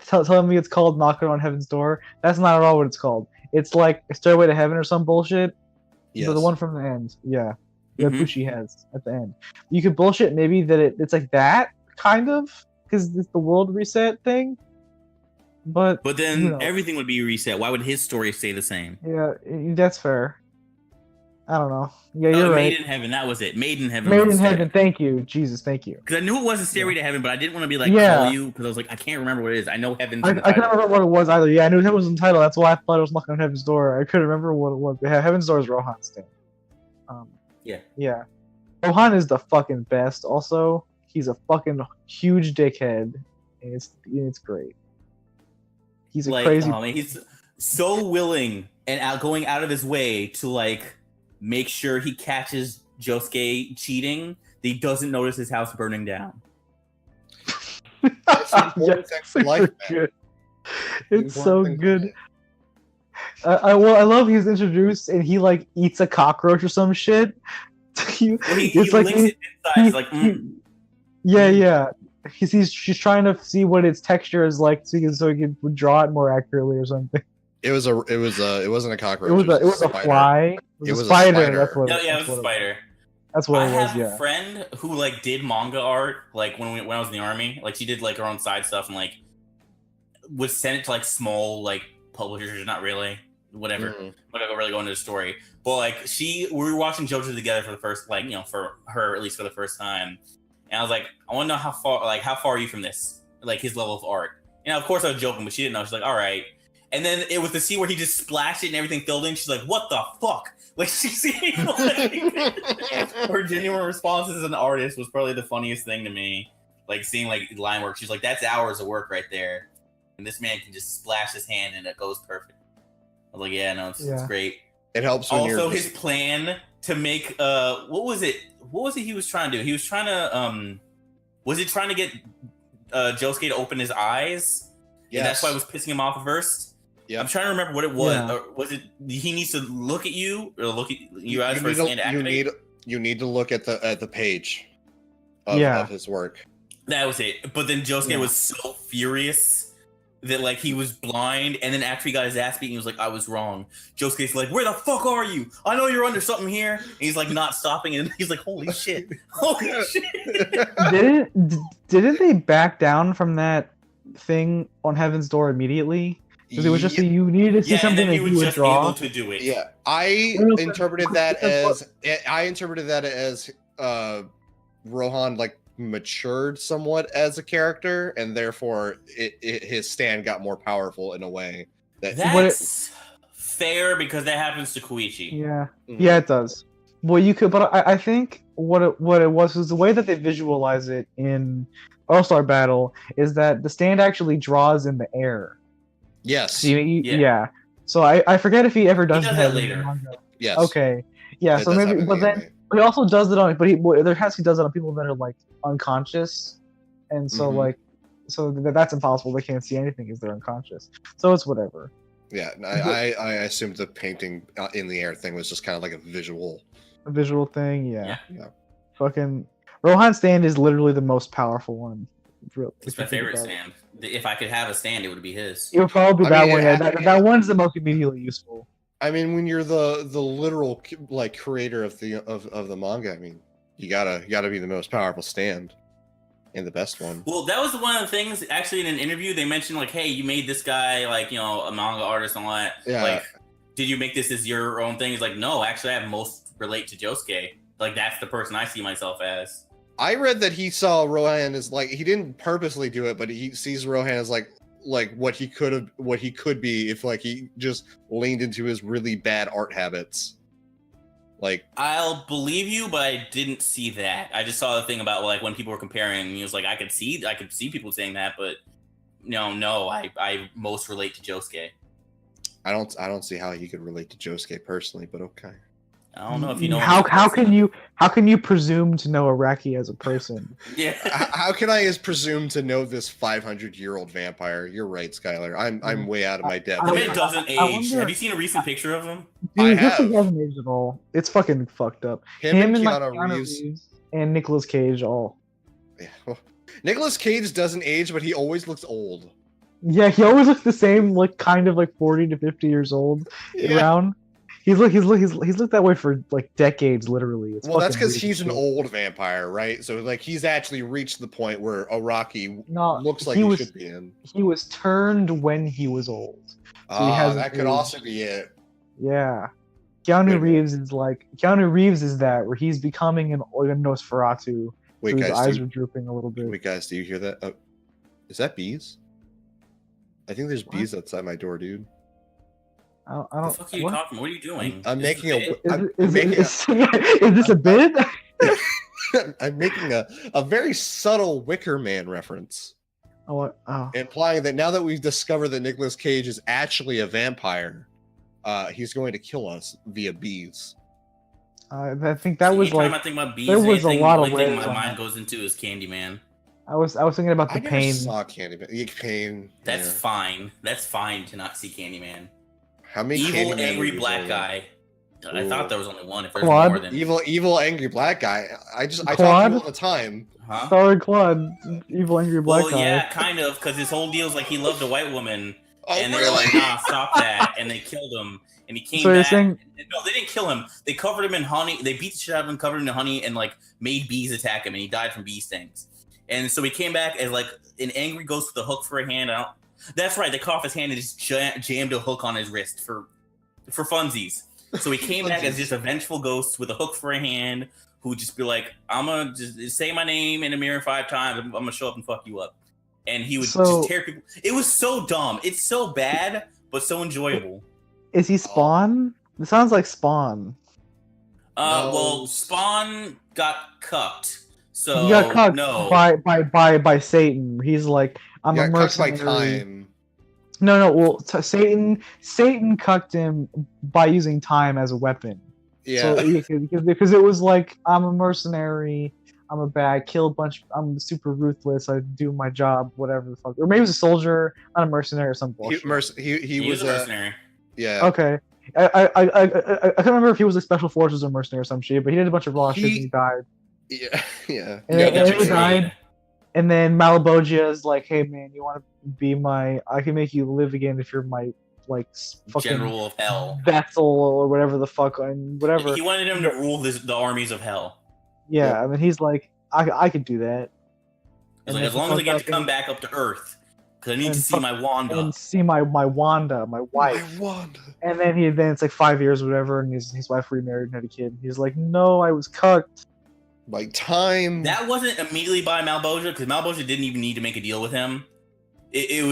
telling me it's called Knocking on Heaven's Door. That's not at all what it's called. It's like a Stairway to Heaven or some bullshit. Yes. So the one from the end, that Bushi has at the end. You could bullshit maybe that it's like that kind of because it's the world reset thing. But then everything would be reset. Why would his story stay the same? Yeah, that's fair. I don't know. Yeah, you're right. Made in Heaven, that was it. Made in Heaven. Made in Heaven, thank you. Jesus, thank you. Because I knew it was a Stairway to Heaven, but I didn't want to be like, call you, because I was like, I can't remember what it is. I know Heaven's in the title. I can't remember what it was either. Yeah, I knew Heaven was in the title. That's why I thought it was Knocking on Heaven's Door. I couldn't remember what it was. Heaven's Door is Rohan's thing. Yeah. Rohan is the fucking best. Also, he's a fucking huge dickhead, and it's great. He's a crazy. He's so willing and going out of his way to like make sure he catches Josuke cheating that he doesn't notice his house burning down. It's so good. I love he's introduced and he like eats a cockroach or some shit. He licks it inside. Yeah. She's trying to see what its texture is like so he can draw it more accurately or something. It wasn't a cockroach. It was a fly. It was a spider. That's what. Yeah, it was a spider. That's what it was. I have a friend who like did manga art like when I was in the army. Like she did like her own side stuff and like would send it to like small like publishers. Not really, whatever. I'm not gonna really go into the story. But like we were watching JoJo together for the first for her at least for the first time. And I was like, I want to know how far are you from this? Like his level of art. Of course I was joking, but she didn't know. She's like, all right. And then it was the scene where he just splashed it and everything filled in. She's like, what the fuck? Like she's seeing like her genuine responses as an artist was probably the funniest thing to me. Like seeing like line work. She's like, that's hours of work right there. And this man can just splash his hand and it goes perfect. I was like, it's great. It helps when also his plan to make what was it he was trying to do? He was trying to was he trying to get Josuke to open his eyes? Yes. And that's why it was pissing him off at first. Yeah. I'm trying to remember what it was. Yeah. Or was it he needs to look at you or look at your eyes for his hand to activate? You need to look at the page of his work. That was it. But then Josuke was so furious that like he was blind, and then after he got his ass beat, he was like, "I was wrong." Josuke's like, "Where the fuck are you? I know you're under something here." And he's like not stopping, and he's like, "Holy shit! Holy shit!" Didn't they back down from that thing on Heaven's Door immediately? Because it was just that you needed to see something that you would draw. Able to do it. Yeah, I interpreted that as Rohan like matured somewhat as a character, and therefore his stand got more powerful in a way that's fair, because that happens to Koichi. Yeah, yeah, it does. Well, you could, but I think what it was the way that they visualize it in All-Star Battle is that the stand actually draws in the air. Yes. So yeah. So I forget if he ever does that later. Yes. Okay. Yeah. So maybe, but then he also does it on. But he does it on people that are like unconscious, and so that's impossible. They can't see anything because they're unconscious. So it's whatever. Yeah. I assumed the painting in the air thing was just kind of like a visual thing. Yeah. Yeah. Fucking Rohan's stand is literally the most powerful one. It's my favorite stand. If I could have a stand, it would be his. It would probably be that one. Yeah, that one's the most immediately useful. I mean, when you're the literal like creator of the manga, I mean, you gotta be the most powerful stand and the best one. Well, that was one of the things. Actually, in an interview, they mentioned like, "Hey, you made this guy like a manga artist and all that. Yeah. Like, did you make this as your own thing?" He's like, "No, actually, I have most relate to Josuke. Like, that's the person I see myself as." I read that he saw Rohan as like, he didn't purposely do it, but he sees Rohan as like what he could be if like he just leaned into his really bad art habits. Like, I'll believe you, but I didn't see that. I just saw the thing about like when people were comparing, and he was like, I could see people saying that, but no, I most relate to Josuke. I don't see how he could relate to Josuke personally, but okay. I don't know if you know. How can you presume to know Araki as a person? Yeah. How can I presume to know this 500-year-old vampire? You're right, Skylar. I'm way out of my depth. The man doesn't age. Have you seen a recent picture of him? Dude, I have. He hasn't aged at all. It's fucking fucked up. Him and Keanu Reeves and Nicolas Cage all. Yeah. Well, Nicolas Cage doesn't age, but he always looks old. Yeah, he always looks the same, like kind of like 40 to 50 years old around. He's looked that way for like decades, literally. It's that's because he's an old vampire, right? So like he's actually reached the point where Araki looks like he should be in. He was turned when he was old. So that could also be it. Yeah, Keanu Reeves is that where he's becoming a Nosferatu. Wait, so guys, his eyes are drooping a little bit. Wait, guys, do you hear that? Oh, is that bees? I think there's bees outside my door, dude. I don't. What the fuck are you talking? What are you doing? I'm making Is this a bit? I'm making a very subtle Wicker Man reference. Oh. Implying that now that we've discovered that Nicolas Cage is actually a vampire, he's going to kill us via bees. I think that was like. I think about bees, there was a lot of thing my mind goes into is Candyman. I was thinking about the pain. I saw Candyman. Pain. That's fine. That's fine to not see Candyman. How many evil, angry black guy? I thought there was only one. If there's Claude? More than evil, angry black guy. I talk to him all the time. Huh? Sorry, Claude. Evil, angry black guy. Well, yeah, kind of, because his whole deal is like he loved a white woman, and they were like, "Nah, stop that," and they killed him. And he came back. No, they didn't kill him. They covered him in honey. They beat the shit out of him, covered him in honey, and like made bees attack him, and he died from bee stings. And so he came back as like an angry ghost with a hook for a hand. That's right. They cut off his hand and just jammed a hook on his wrist for funsies. So he came back as just a vengeful ghost with a hook for a hand, who would just be like, "I'm gonna just say my name in a mirror 5 times. I'm gonna show up and fuck you up." And he would just tear people. It was so dumb. It's so bad, but so enjoyable. Is he Spawn? It sounds like Spawn. No. Well, Spawn got cucked. So he got cucked by Satan. He's like, I'm a mercenary. By time. No. Well, Satan cucked him by using time as a weapon. Yeah. So, because it was like, I'm a mercenary. I'm a bad, kill a bunch. I'm super ruthless. I do my job, whatever the fuck. Or maybe he was a soldier, not a mercenary or some bullshit. He was a mercenary. Yeah. Okay. I can't remember if he was a special forces or mercenary or some shit, but he did a bunch of raw shit and he died. Yeah. And he died. And then Malabogia is like, hey man, you want to be I can make you live again if you're my like fucking General of Hell. vessel or whatever the fuck and whatever. He wanted him to rule the armies of hell. Yeah, I mean he's like, I could do that. He's like, as long as I get to come back up to Earth, because I need to see my Wanda. And see my Wanda, my wife. My Wanda. And then it's like 5 years or whatever, and his wife remarried and had a kid. He's like, no, I was cucked. My time. That wasn't immediately by Malboja, because Malboja didn't even need to make a deal with him. It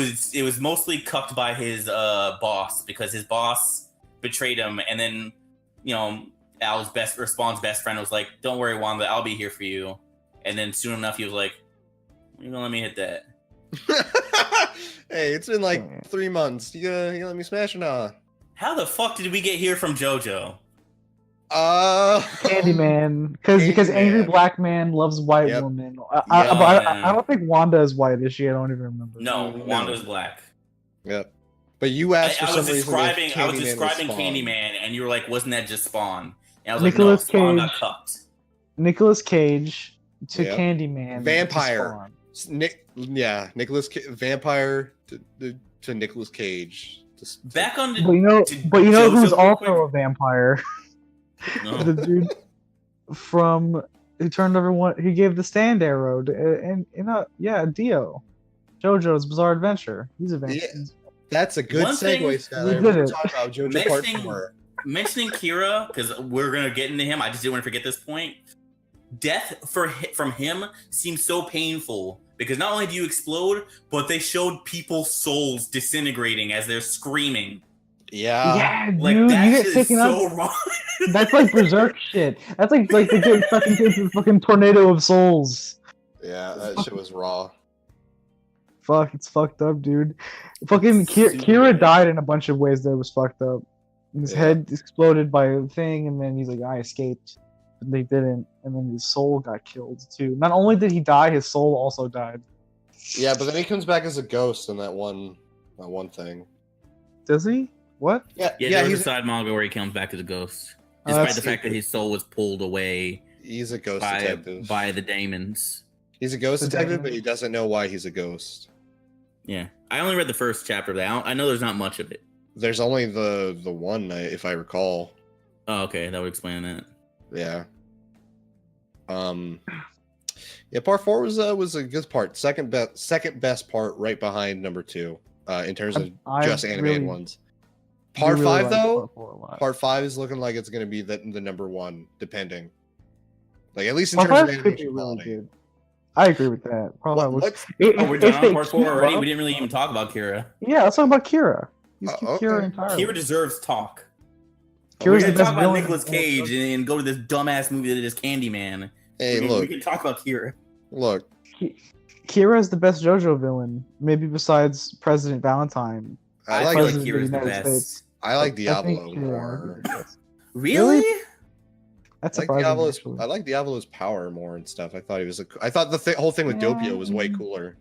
was mostly cucked by his boss, because his boss betrayed him, and then Al's Spawn's best friend was like, "Don't worry, Wanda, I'll be here for you." And then soon enough, he was like, "You gonna let me hit that?" Hey, it's been like 3 months. You let me smash or not? How the fuck did we get here from JoJo? Candyman, because angry black man loves white woman. I don't think Wanda is white, is she? I don't even remember. No, Wanda is black. Yep. But you asked for some reason. I was describing Candyman, and you were like, "Wasn't that just Spawn?" And I was Nicolas like, "No, Spawn Cage. got cucked." Nicolas Cage to Candyman. Vampire. Vampire to Nicolas Cage. Back on the. But you know who's also a vampire? No. The dude from who turned everyone. He gave the stand arrow Dio. JoJo's Bizarre Adventure. He's a vampire. Yeah, that's a good segue, Skylar. We're talking about JoJo Part 4. Mentioning Kira, because we're gonna get into him. I just didn't want to forget this point. Death from him seems so painful because not only do you explode, but they showed people's souls disintegrating as they're screaming. Yeah, like dude, that you get shit taken is so up. wrong. That's like berserk shit. That's like they get fucking into the fucking tornado of souls. Yeah, that shit was raw. Fuck, it's fucked up, dude. Fucking Kira died in a bunch of ways that was fucked up. His head exploded by a thing, and then he's like, I escaped. But they didn't, and then his soul got killed too. Not only did he die, his soul also died. Yeah, but then he comes back as a ghost in that one thing. Does he? What? Yeah, there's a side manga where he comes back as a ghost. Despite the fact that his soul was pulled away he's a ghost detective. By the daemons. He's a ghost detective, but he doesn't know why he's a ghost. Yeah. I only read the first chapter of that. I know there's not much of it. There's only the one, if I recall. Oh, okay. That would explain that. Yeah. Yeah, part 4 was a good part. Second best part, right behind number 2, in terms of just animated ones. Part 5 though, part 5 is looking like it's going to be the number 1, depending. Like at least in terms of animation quality. Good. I agree with that. Probably we're done on part 4 already. We didn't really even talk about Kira. Yeah, let's talk about Kira. Kira entirely. Kira deserves talk. Kira's We're the gonna best talk about villain. Nicolas Cage and go to this dumbass movie that is Candyman. Hey, we can talk about Kira. Look. Kira is the best JoJo villain, maybe besides President Valentine. I like Kira's the best. I like Diablo more. Really? That's I like Diablo's power more and stuff. I thought I thought the whole thing with Doppio was way cooler.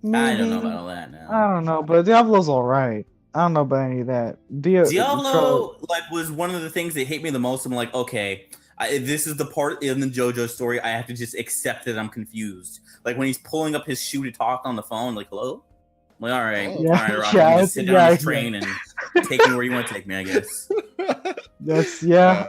I don't know about all that now. I don't know, but Diablo's alright. I don't know about any of that. Diablo was one of the things that hit me the most. I'm like, okay, this is the part in the JoJo story I have to just accept that I'm confused. Like when he's pulling up his shoe to talk on the phone, like, hello? I'm like, all right, Rocky, just sit down on the train and take me where you want to take me, I guess.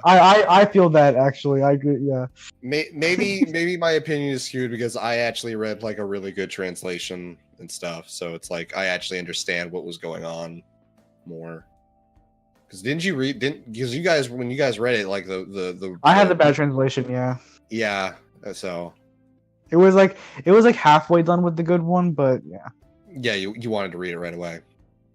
I feel that actually. I agree. Yeah. Maybe my opinion is skewed because I actually read like a really good translation and stuff, so it's like I actually understand what was going on more. Because because you guys when you guys read it, like the I had the bad translation. Yeah. So it was like halfway done with the good one, but yeah. Yeah, you wanted to read it right away,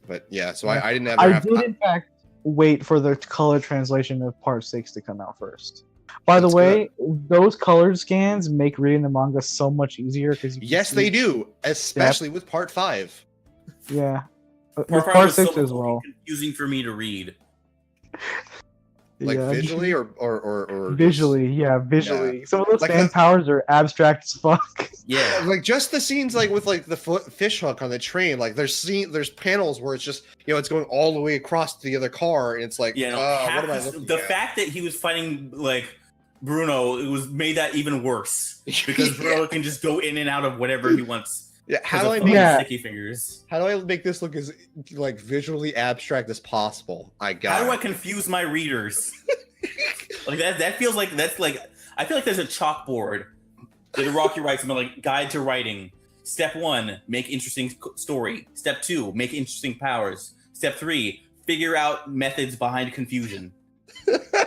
but yeah. So I didn't have. I did in fact wait for the color translation of Part 6 to come out first. By the way, those colored scans make reading the manga so much easier because they do, especially with Part 5. Yeah, Part 6 as well. Confusing for me to read. Like visually or visually, visually. Yeah. Some of those fan powers are abstract as fuck. Yeah, like just the scenes like with like the fish hook on the train. Like there's panels where it's just it's going all the way across to the other car, and it's like what am I looking at? The fact that he was fighting like Bruno, it was made that even worse because Bruno can just go in and out of whatever he wants. Yeah, how do I make sticky fingers? How do I make this look as like visually abstract as possible? How do I confuse my readers? Like that feels like that's like I feel like there's a chalkboard that Rocky writes something like guide to writing. Step 1, make interesting story. Step 2, make interesting powers. Step 3, figure out methods behind confusion.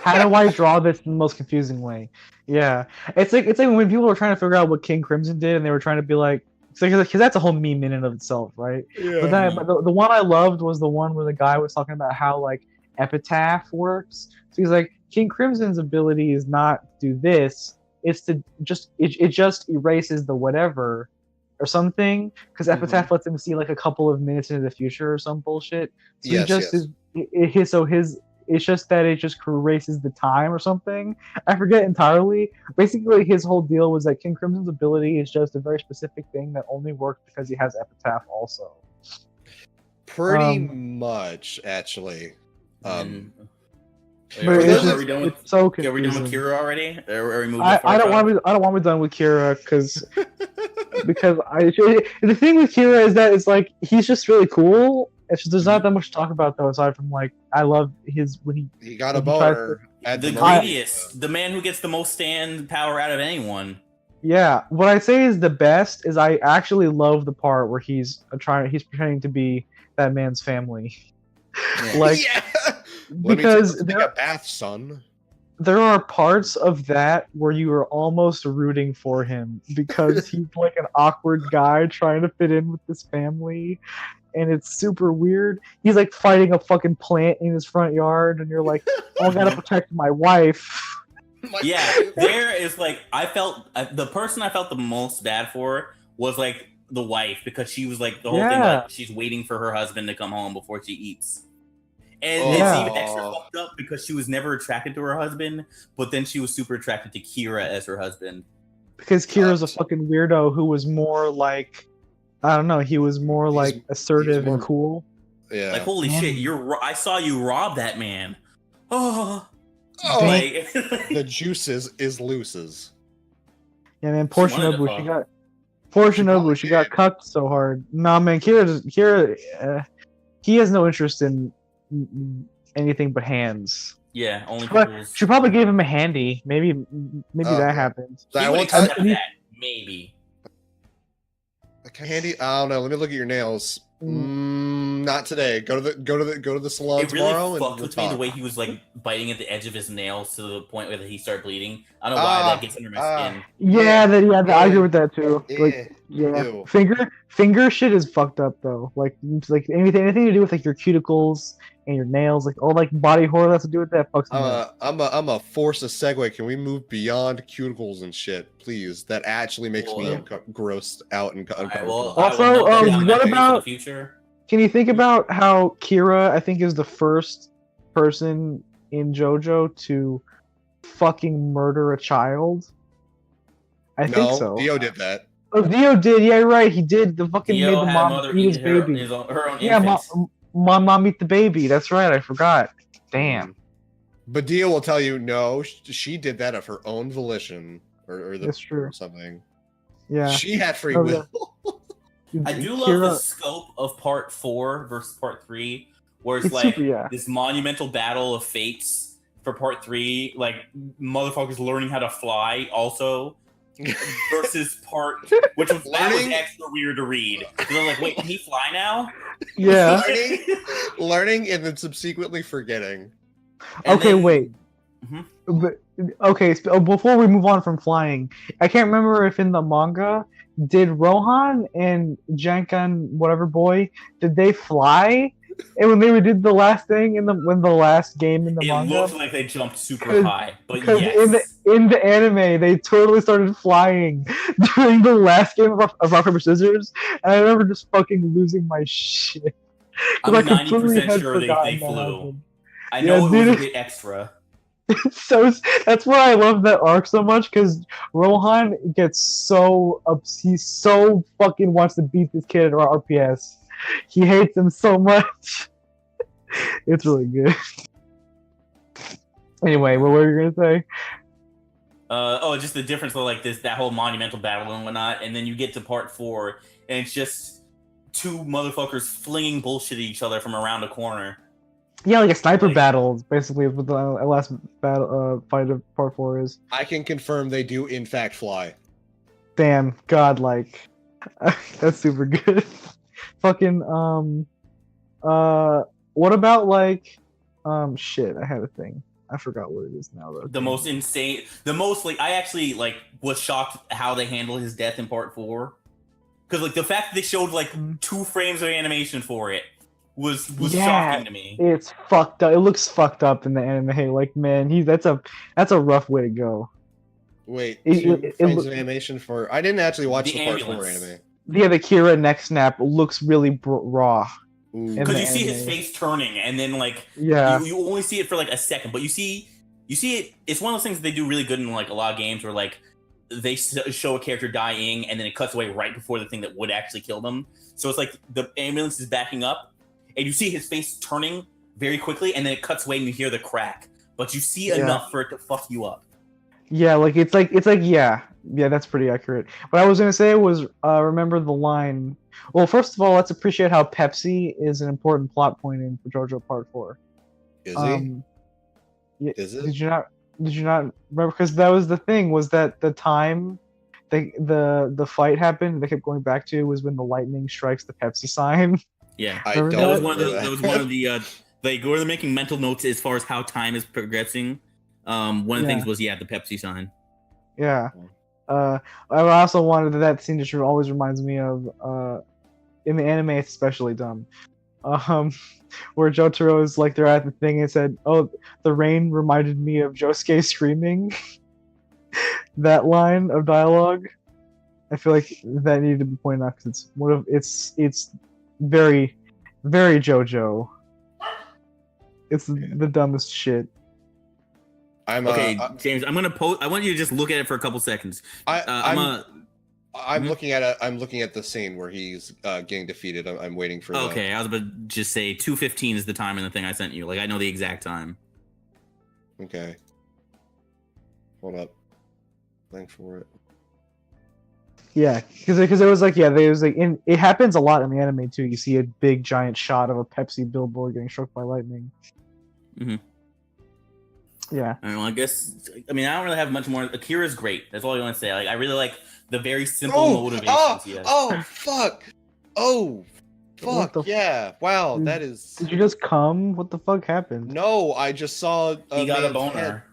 How do I draw this in the most confusing way? Yeah, it's like when people were trying to figure out what King Crimson did, and they were trying to be like, because that's a whole meme in and of itself, right? Yeah. But the one I loved was the one where the guy was talking about how like epitaph works. So he's like, King Crimson's ability is not do this; it's to it just erases the whatever or something, because epitaph lets him see like a couple of minutes into the future or some bullshit. So it's just that it just erases the time or something. I forget entirely. Basically, his whole deal was that King Crimson's ability is just a very specific thing that only works because he has epitaph also. Pretty much, actually. Are we done with Kira already? Are we moving I don't want to be done with Kira because the thing with Kira is that it's like he's just really cool. It's just, there's not that much to talk about though, aside from like I love his when he got a boner at the greediest, the man who gets the most stand power out of anyone. Yeah, what I say is the best is I actually love the part where he's pretending to be that man's family. Yeah. Like because take a bath, son. There are parts of that where you are almost rooting for him because he's like an awkward guy trying to fit in with this family. And it's super weird. He's like fighting a fucking plant in his front yard, and you're like, "Oh, I gotta protect my wife." Yeah, there is like I felt the person I felt the most bad for was like the wife because she was like the whole thing like she's waiting for her husband to come home before she eats, and it's even extra fucked up because she was never attracted to her husband, but then she was super attracted to Kira as her husband because Kira's a fucking weirdo who was more like. I don't know. He was more like assertive and cool. Yeah. Like holy shit! I saw you rob that man. Oh. Like the juices is looses. Yeah, man. Poor Shinobu, she got cucked so hard. Nah, man. Kira, he has no interest in anything but hands. Yeah, only people. She probably gave him a handy. Maybe that happened. Maybe. Handy, I don't know. Let me look at your nails. Not today. Go to the salon tomorrow. It really fucked with me the way he was like biting at the edge of his nails to the point where he started bleeding. I don't know why that gets under my skin. Yeah, I agree with that too. Like, yeah, finger shit is fucked up though. Like anything to do with like your cuticles and your nails, like all like body horror that has to do with that fucks me up. I'm a force a segue. Can we move beyond cuticles and shit, please? That actually makes me grossed out and uncomfortable. Also, what about future? Can you think about how Kira, I think, is the first person in JoJo to fucking murder a child? I think so. Dio did that. Oh, Dio did. Yeah, right. He did. The fucking made the mom eat his baby. Her own mom eat the baby. That's right. I forgot. Damn. But Dio will tell you, no, she did that of her own volition, That's true. Or something. Yeah. She had free will. I do love the scope of part 4 versus part 3, where it's like this monumental battle of fates for part 3, like motherfuckers learning how to fly also. Versus part, which was extra weird to read. Because I'm like, wait, can he fly now? Yeah. learning and then subsequently forgetting. Wait. Before we move on from flying, I can't remember if in the manga, did Rohan and Jankan, whatever boy, did they fly? And when they did the last thing in the last game in the manga, it looked like they jumped super high. But yes, in the anime, they totally started flying during the last game of Rock Paper Scissors, and I remember just fucking losing my shit. I'm 90% sure they flew. I know it was a bit extra. So that's why I love that arc so much, because Rohan gets he so fucking wants to beat this kid at RPS. He hates him so much. It's really good. Anyway, what were you gonna say? Just the difference of like that whole monumental battle and whatnot, and then you get to part 4, and it's just two motherfuckers flinging bullshit at each other from around a corner. Yeah, like a sniper battle, basically, with the last battle fight of part 4 is. I can confirm they do in fact fly. Damn, godlike. That's super good. Fucking what about like shit? I had a thing. I forgot what it is now though. The most like I actually like was shocked how they handled his death in part 4, because like the fact that they showed like 2 frames of animation for it was shocking to me. It's fucked up. It looks fucked up in the anime. Like, man, that's a rough way to go. Wait, 2 frames of animation for? I didn't actually watch the part 4 anime. Yeah, the Kira neck snap looks really raw. Because you see his face turning, and then like you only see it for like a second, but you see it. It's one of those things that they do really good in like a lot of games where like they show a character dying, and then it cuts away right before the thing that would actually kill them. So it's like the ambulance is backing up, and you see his face turning very quickly, and then it cuts away, and you hear the crack, but you see enough for it to fuck you up. Yeah, like it's like yeah, that's pretty accurate. What I was gonna say was remember the line. Well, first of all, let's appreciate how Pepsi is an important plot point in JoJo Part 4. Is he? Yeah, is it? Did you not remember? Because that was the thing. Was that the time the fight happened? They kept going back to was when the lightning strikes the Pepsi sign. Yeah, that was one of the. They were making mental notes as far as how time is progressing. One of the things was the Pepsi sign. Yeah. I also wanted that scene just always reminds me of in the anime it's especially dumb. Where Jotaro is like they're at the thing and said, "Oh, the rain reminded me of Josuke screaming." That line of dialogue, I feel like that needed to be pointed out because it's very, very JoJo. It's the dumbest shit. Okay, James, I'm gonna post. I want you to just look at it for a couple seconds. I'm looking at I'm looking at the scene where he's getting defeated. I'm waiting for. Okay, I was about to just say 2:15 is the time in the thing I sent you. Like I know the exact time. Okay. Hold up. Thank for it. Yeah, because it was like it happens a lot in the anime too. You see a big giant shot of a Pepsi billboard getting struck by lightning. Mm-hmm. Yeah. I don't know, I don't really have much more. Akira's great. That's all I want to say. Like, I really like the very simple motivations he has. Oh, fuck. Oh, fuck. Yeah. Wow, that is... Did you just come? What the fuck happened? No, I just saw... He got a boner.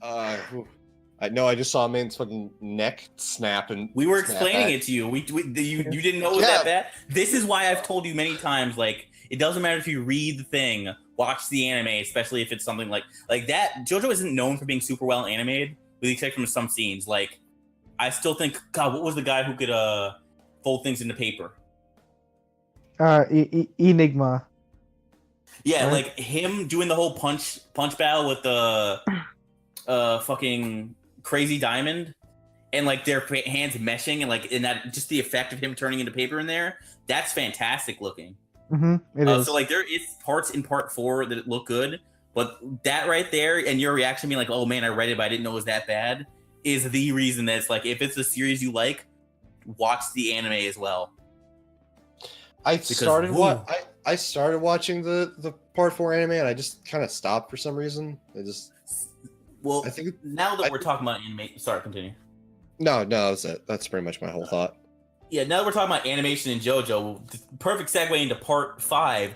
I just saw a man's fucking neck snap and... We were explaining it to you. You didn't know it was that bad? This is why I've told you many times, like, it doesn't matter if you read the thing... Watch the anime, especially if it's something like that. JoJo isn't known for being super well animated, with the exception of some scenes. Like, I still think, God, what was the guy who could fold things into paper? Enigma. Yeah, right? Like him doing the whole punch battle with the fucking crazy diamond, and like their hands meshing, and that just the effect of him turning into paper in there. That's fantastic looking. Mm-hmm, it is. So like there is parts in part 4 that look good, but that right there and your reaction being like, "Oh man, I read it, but I didn't know it was that bad," is the reason that it's like if it's a series you like, watch the anime as well. I started watching the part 4 anime and I just kind of stopped for some reason. I think now that we're talking about anime, sorry, continue. No, that's it. That's pretty much my whole thought. Yeah, now that we're talking about animation in JoJo, perfect segue into part 5.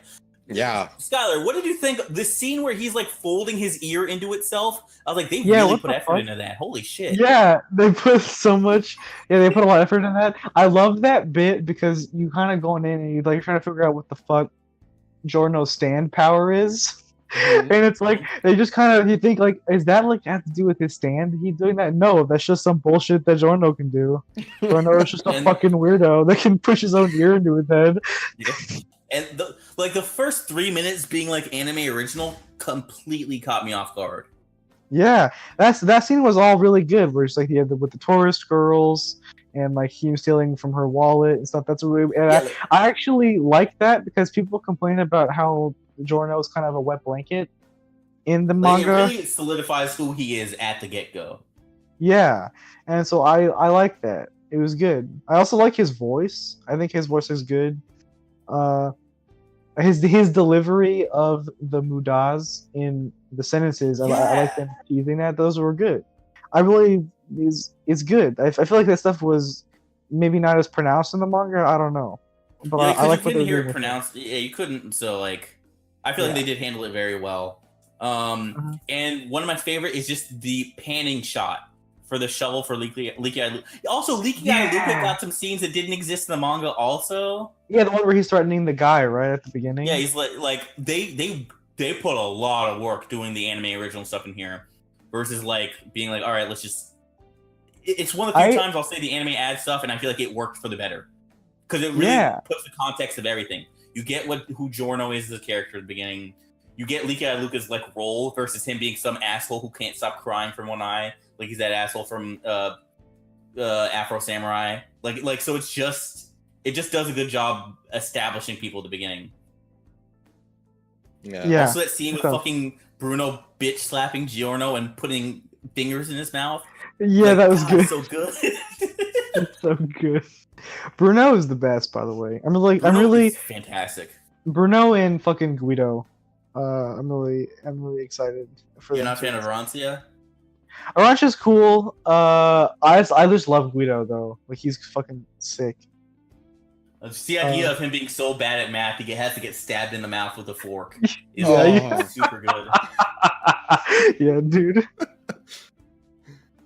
Yeah. Skylar, what did you think? The scene where he's like folding his ear into itself, I was like, they really put effort into that. Holy shit. Yeah, they put so much. Yeah, they put a lot of effort in that. I love that bit because you kind of going in and you're like trying to figure out what the fuck Giorno's stand power is. Mm-hmm. And it's like they just kind of you think like, is that like have to do with his stand? He's doing that? No, that's just some bullshit that Giorno can do. Giorno is just a fucking weirdo that can push his own ear into his head. Yeah. And the first 3 minutes being like anime original completely caught me off guard. Yeah, that scene was all really good. Where it's like he had with the tourist girls and like he was stealing from her wallet and stuff. That's really I actually like that because people complain about how Giorno is kind of a wet blanket in the manga. It really solidifies who he is at the get-go. Yeah, and so I like that. It was good. I also like his voice. I think his voice is good. Uh, his delivery of the mudas in the sentences, I like them teasing that. Those were good. I really it's good. I feel like that stuff was maybe not as pronounced in the manga. I don't know, but I like what they hear it pronounced. Yeah, you couldn't. So like, I feel like they did handle it very well. And one of my favorite is just the panning shot for the shovel for Leaky Eye Luke. Also, Leaky Eye Luke got some scenes that didn't exist in the manga. Also, yeah, the one where he's threatening the guy right at the beginning. Yeah, he's like they put a lot of work doing the anime original stuff in here, versus like being like, all right, let's just. It's one of the few times I'll say the anime adds stuff, and I feel like it worked for the better because it really puts the context of everything. You get who Giorno is as a character at the beginning. You get Leaky Eye Luca's like role versus him being some asshole who can't stop crying from one eye, like he's that asshole from Afro Samurai. Like so, it just does a good job establishing people at the beginning. Yeah. Also, that scene with fucking Bruno bitch slapping Giorno and putting fingers in his mouth. Yeah, that was good. So good. It's so good. Bruno is the best, by the way. I'm really fantastic. Bruno and fucking Guido. I'm really excited for. You're not a fan of Arancia? Arancia's cool. I just love Guido though. Like he's fucking sick. Just the idea of him being so bad at math, he has to get stabbed in the mouth with a fork. Is super good. Yeah, dude.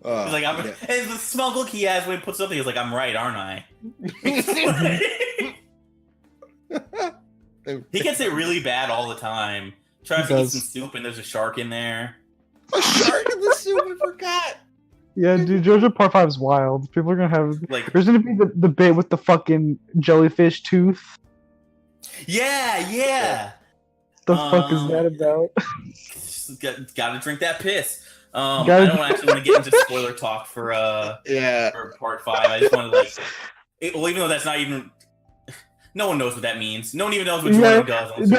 He's like, and the smug look he has when he puts something, he's like, I'm right, aren't I? He gets it really bad all the time. Tries to eat some soup and there's a shark in there. A shark in the soup, I forgot. Yeah, dude, JoJo Part 5 is wild. People are gonna have there's gonna be the bit with the fucking jellyfish tooth. Yeah. The fuck is that about? Gotta drink that piss. I don't actually want to get into spoiler talk for Part 5. I just want to even though that's not even. No one knows what that means. No one even knows what Giorno does.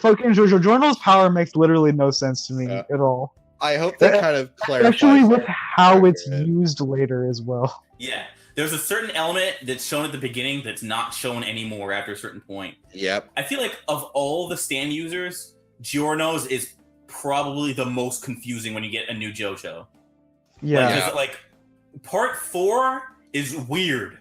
Fucking Giorno's power makes literally no sense to me at all. I hope that kind of clarifies. Especially with how it's used later as well. Yeah. There's a certain element that's shown at the beginning that's not shown anymore after a certain point. Yep. I feel like of all the stand users, Giorno's is probably the most confusing when you get a new JoJo. Yeah. Like Part 4 is weird,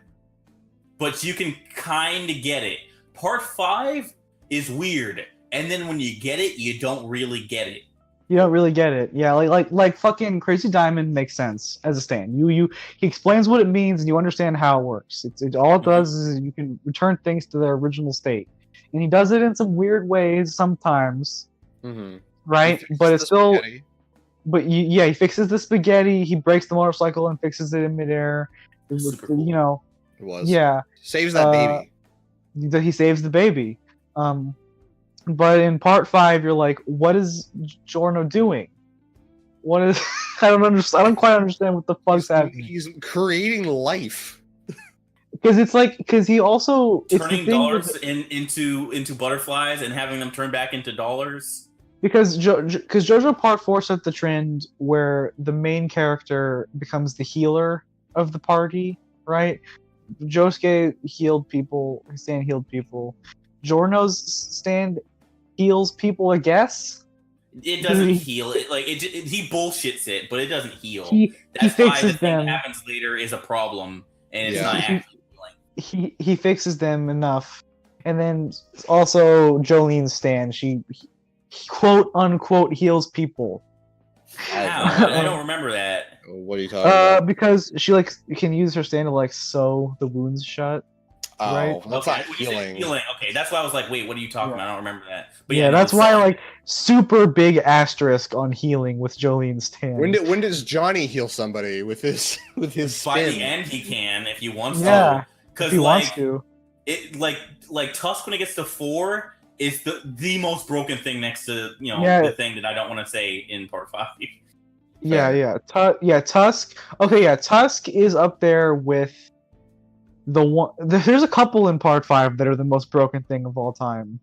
but you can kind of get it. Part 5 is weird, and then when you get it, you don't really get it. You don't really get it. Yeah, like fucking Crazy Diamond makes sense as a stand. He explains what it means and you understand how it works. All it does is you can return things to their original state. And he does it in some weird ways sometimes. Mm-hmm. Right? But it's still spaghetti. But he fixes the spaghetti, he breaks the motorcycle and fixes it in midair. Cool. You know. It was. Yeah. Saves that baby. He saves the baby. But in Part 5, you're like, what is Giorno doing? What is? I don't understand. I don't quite understand what the fuck's happening. He's creating life. Because he also turning dollars into butterflies and having them turn back into dollars. Because JoJo Part 4 set the trend where the main character becomes the healer of the party, right? Josuke healed people. Stand healed people. Giorno's stand heals people, I guess. It doesn't heal it. He bullshits it, but it doesn't heal. That's why fixes the thing them. That happens later is a problem, and it's not actually healing. He fixes them enough, and then also Jolene's stand. She quote unquote heals people. I don't remember that. What are you talking about? Because she can use her stand to sew the wounds shut. Oh, right? that's not healing. Okay, that's why I was like, wait, what are you talking about? I don't remember that. But that's why super big asterisk on healing with Jolene's stand. When does Johnny heal somebody with his spin? By the end, he can if he wants to. Yeah, because he wants to. It like Tusk when it gets to 4 is the most broken thing next to the thing that I don't want to say in Part 5. Tusk. Okay, yeah, Tusk is up there with the one. There's a couple in Part 5 that are the most broken thing of all time.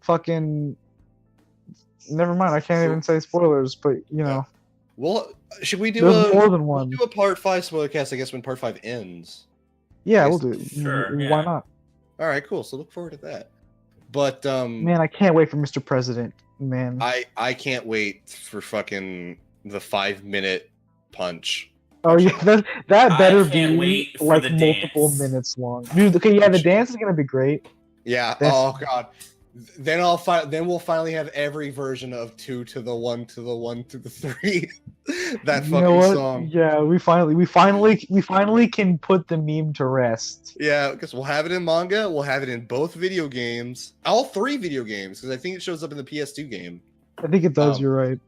Fucking. Never mind. I can't even say spoilers, but Well, should we do There's more than we'll one. do a part 5 spoilercast, I guess, when part 5 ends. Yeah, I we'll guess- do it. Sure, Why yeah. not? All right, cool. So look forward to that. But Man, I can't wait for Mr. President. Man, I can't wait for fucking the 5-minute punch. oh yeah, that I better can't be wait for like the multiple dance. minutes long, dude. Okay, yeah, the dance is gonna be great. Yeah. That's- Oh god. Then we'll finally have every version of 2 to the 1 to the 1 to the 3. That You fucking know what? song. Yeah, we finally can put the meme to rest. Yeah, because we'll have it in manga. We'll have it in both video games, all 3 video games, because I think it shows up in the PS2 game. I think it does. You're right.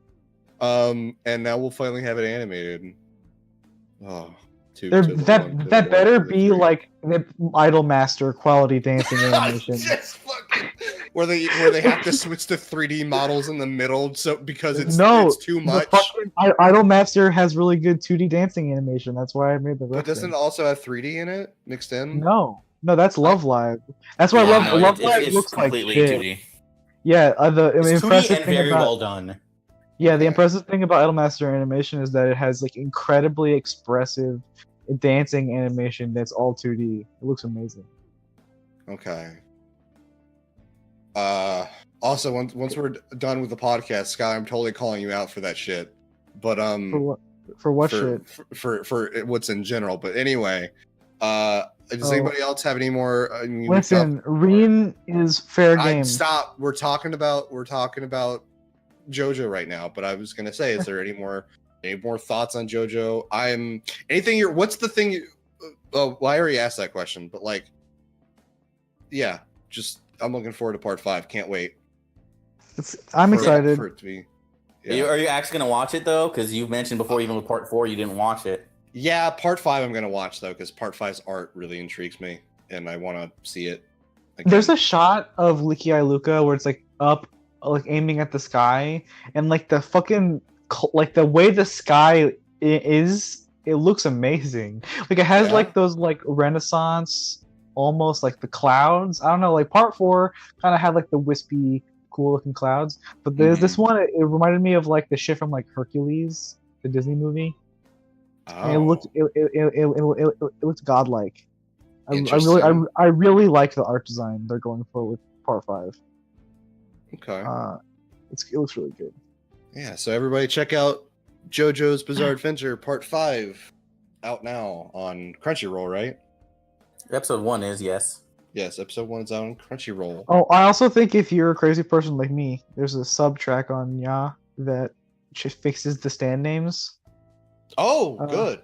And now we'll finally have it animated. Oh, That better be like the Idol Master quality dancing animation. Just fucking where they have to switch to 3D models in the middle, so because it's too much. The fucking Idol Master has really good 2D dancing animation. That's why I made the But reference. doesn't it also have 3D in it mixed in? No, that's Love Live. That's why Love Live looks like completely shit. 2D. Yeah, It's 2D impressive and thing very about well done. yeah, the impressive thing about Idolmaster animation is that it has like incredibly expressive dancing animation that's all 2D. It looks amazing. Okay. Also, once we're done with the podcast, Sky, I'm totally calling you out for that shit. But For what shit? For what's in general. But anyway, does anybody else have any more? Listen, Reen is fair game. Stop. We're talking about JoJo right now. But I was gonna say, is there any more thoughts on JoJo? What's the thing? Well, I already asked that question, but like, yeah, just I'm looking forward to part 5. Can't wait. I'm excited. For it to be. Yeah. Are you actually gonna watch it though? Because you mentioned before, even with part 4, you didn't watch it. Yeah, part 5 I'm gonna watch though, because part 5's art really intrigues me, and I want to see it. Again. There's a shot of Licky Eye Luca where it's like up, like aiming at the sky, and like the fucking like the way the sky is, it looks amazing. Like it has like those like Renaissance, almost like the clouds. I don't know. Like part 4 kind of had like the wispy, cool looking clouds, but there's this one. It reminded me of like the shit from like Hercules, the Disney movie. And it looked godlike. I really like the art design they're going for with part 5. Okay. It looks really good. Yeah, so everybody check out JoJo's Bizarre Adventure Part 5, out now on Crunchyroll, right? Episode 1 is, yes. Yes, episode 1 is out on Crunchyroll. Oh, I also think if you're a crazy person like me, there's a sub track on Ya that just fixes the stand names. Oh, good.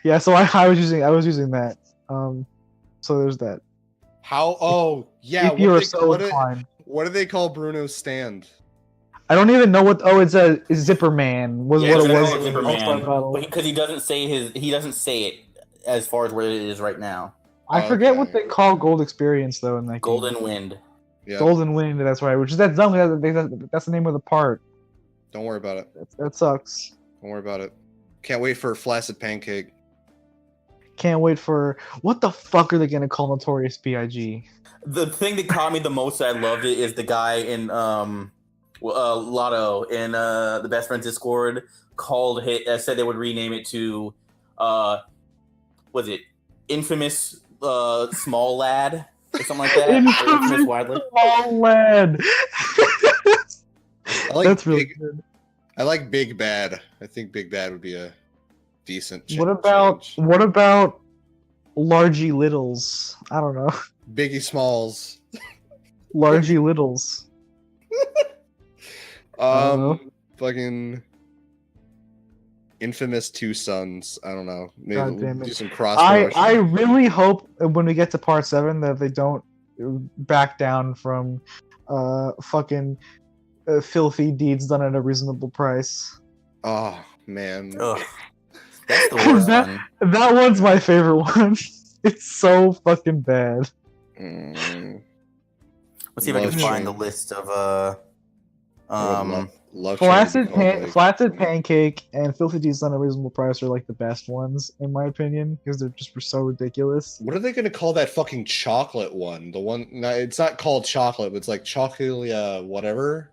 Yeah. So I was using that. So there's that. How? Oh, yeah. If you're so inclined. What do they call Bruno's stand? I don't even know what. Oh, it's a Zipper Man. Was what it was. Zipper Man. Because he doesn't say it as far as where it is right now. I forget what they call Gold Experience though in that Golden game. Wind. Yeah. Golden Wind. That's right. Which is that dumb. That's the name of the part. Don't worry about it. That sucks. Don't worry about it. Can't wait for Flaccid Pancake. Can't wait for what the fuck are they gonna call Notorious B.I.G.? The thing that caught me the most, I loved it, is the guy in Lotto in the Best Friends Discord said they would rename it to was it Infamous Small Lad or something like that? Infamous Small Lad. That's really good. I like Big Bad. I think Big Bad would be a decent change. What about Largy Littles? I don't know. Biggie Smalls. Largy Littles. Fucking Infamous Two Sons. I don't know. Maybe we'll do some cross. I really hope when we get to part 7 that they don't back down from fucking filthy deeds done at a reasonable price. Oh man. Ugh. That's the worst one. That one's my favorite one. It's so fucking bad. Let's see if I can find the list of Flaccid Pancake and Filthy Deeds Done at a Reasonable Price are like the best ones in my opinion because they're just so ridiculous. What are they gonna call that fucking chocolate one? The one? No, it's not called chocolate, but it's like chocolate whatever.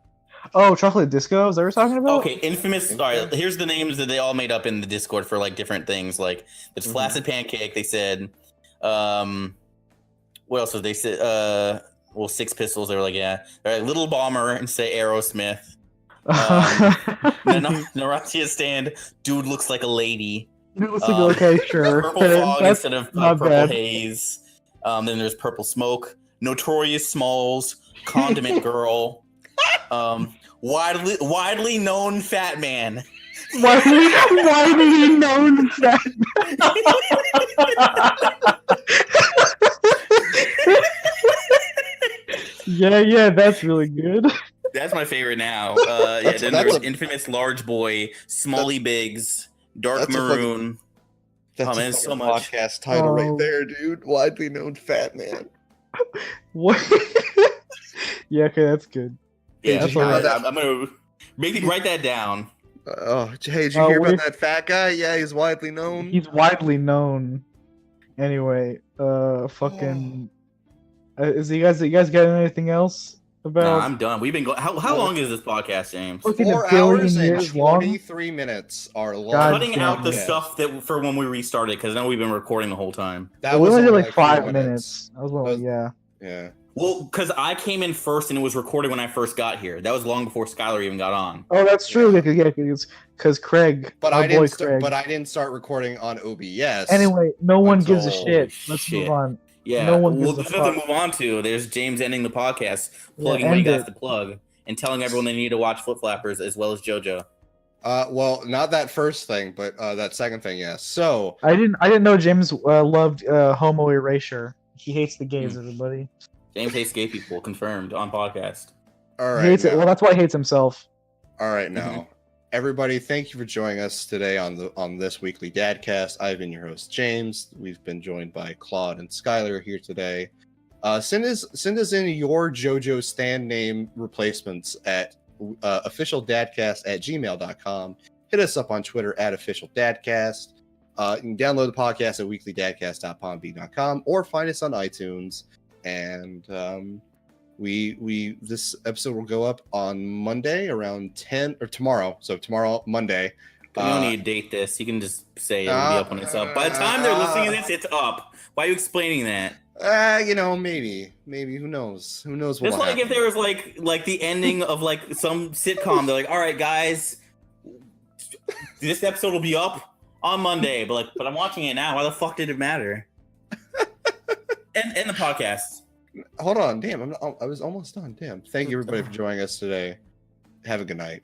Oh, chocolate disco. Is that what you're talking about? Okay, infamous. Sorry, here's the names that they all made up in the Discord for like different things. Like there's flaccid pancake. They said, what else did they say? Well, Six Pistols. They were like, yeah, all right, Little Bomber and say Aerosmith. Narasia stand. Dude looks like a lady. Dude looks like okay, sure. Purple fog instead of purple haze. Then there's purple smoke. Notorious Smalls. Condiment girl. Widely known fat man. Widely known fat man. Yeah, that's really good. That's my favorite now. Then there's infamous large boy, Smalley Biggs, dark maroon. That's so much podcast title right there, dude. Widely known fat man. What? Yeah, okay, that's good. Yeah, I'm gonna maybe write that down. Hey, did you hear about that fat guy? Yeah, he's widely known. He's widely known. Anyway, fucking. You guys got anything else about? No, I'm done. We've been going. How long is this podcast, James? 4 hours and 23 minutes are long. Cutting out the stuff that for when we restarted, because I know we've been recording the whole time. That was only like 5 minutes. Yeah. Well, because I came in first and it was recorded when I first got here. That was long before Skylar even got on. Oh, that's true. Yeah, because Craig. But I didn't start recording on OBS. Anyway, no one gives a shit. Let's move on. Yeah. No one there's nothing to move on to. There's James ending the podcast, plugging what he got to plug, and telling everyone they need to watch Flip Flappers as well as JoJo. Well, not that first thing, but that second thing, yes. So I didn't know James loved homo erasure. He hates the gays, everybody. James hates gay people, confirmed on podcast. All right. He hates it. Well, that's why he hates himself. All right, now, everybody, thank you for joining us today on this weekly DADcast. I've been your host, James. We've been joined by Claude and Skylar here today. Send us in your JoJo stand name replacements at officialdadcast@gmail.com. Hit us up on Twitter at officialdadcast. You can download the podcast at weeklydadcast.podbean.com or find us on iTunes. And this episode will go up on Monday around 10 or tomorrow. So tomorrow, Monday. You don't need to date this. You can just say it'll be up when it's up. By the time they're listening to this, it's up. Why are you explaining that? Maybe who knows? Who knows what? It's like if there was like the ending of like some sitcom. They're like, all right, guys, this episode will be up on Monday. But I'm watching it now. Why the fuck did it matter? End the podcast. Hold on, damn! I was almost done. Damn! Thank you everybody for joining us today. Have a good night.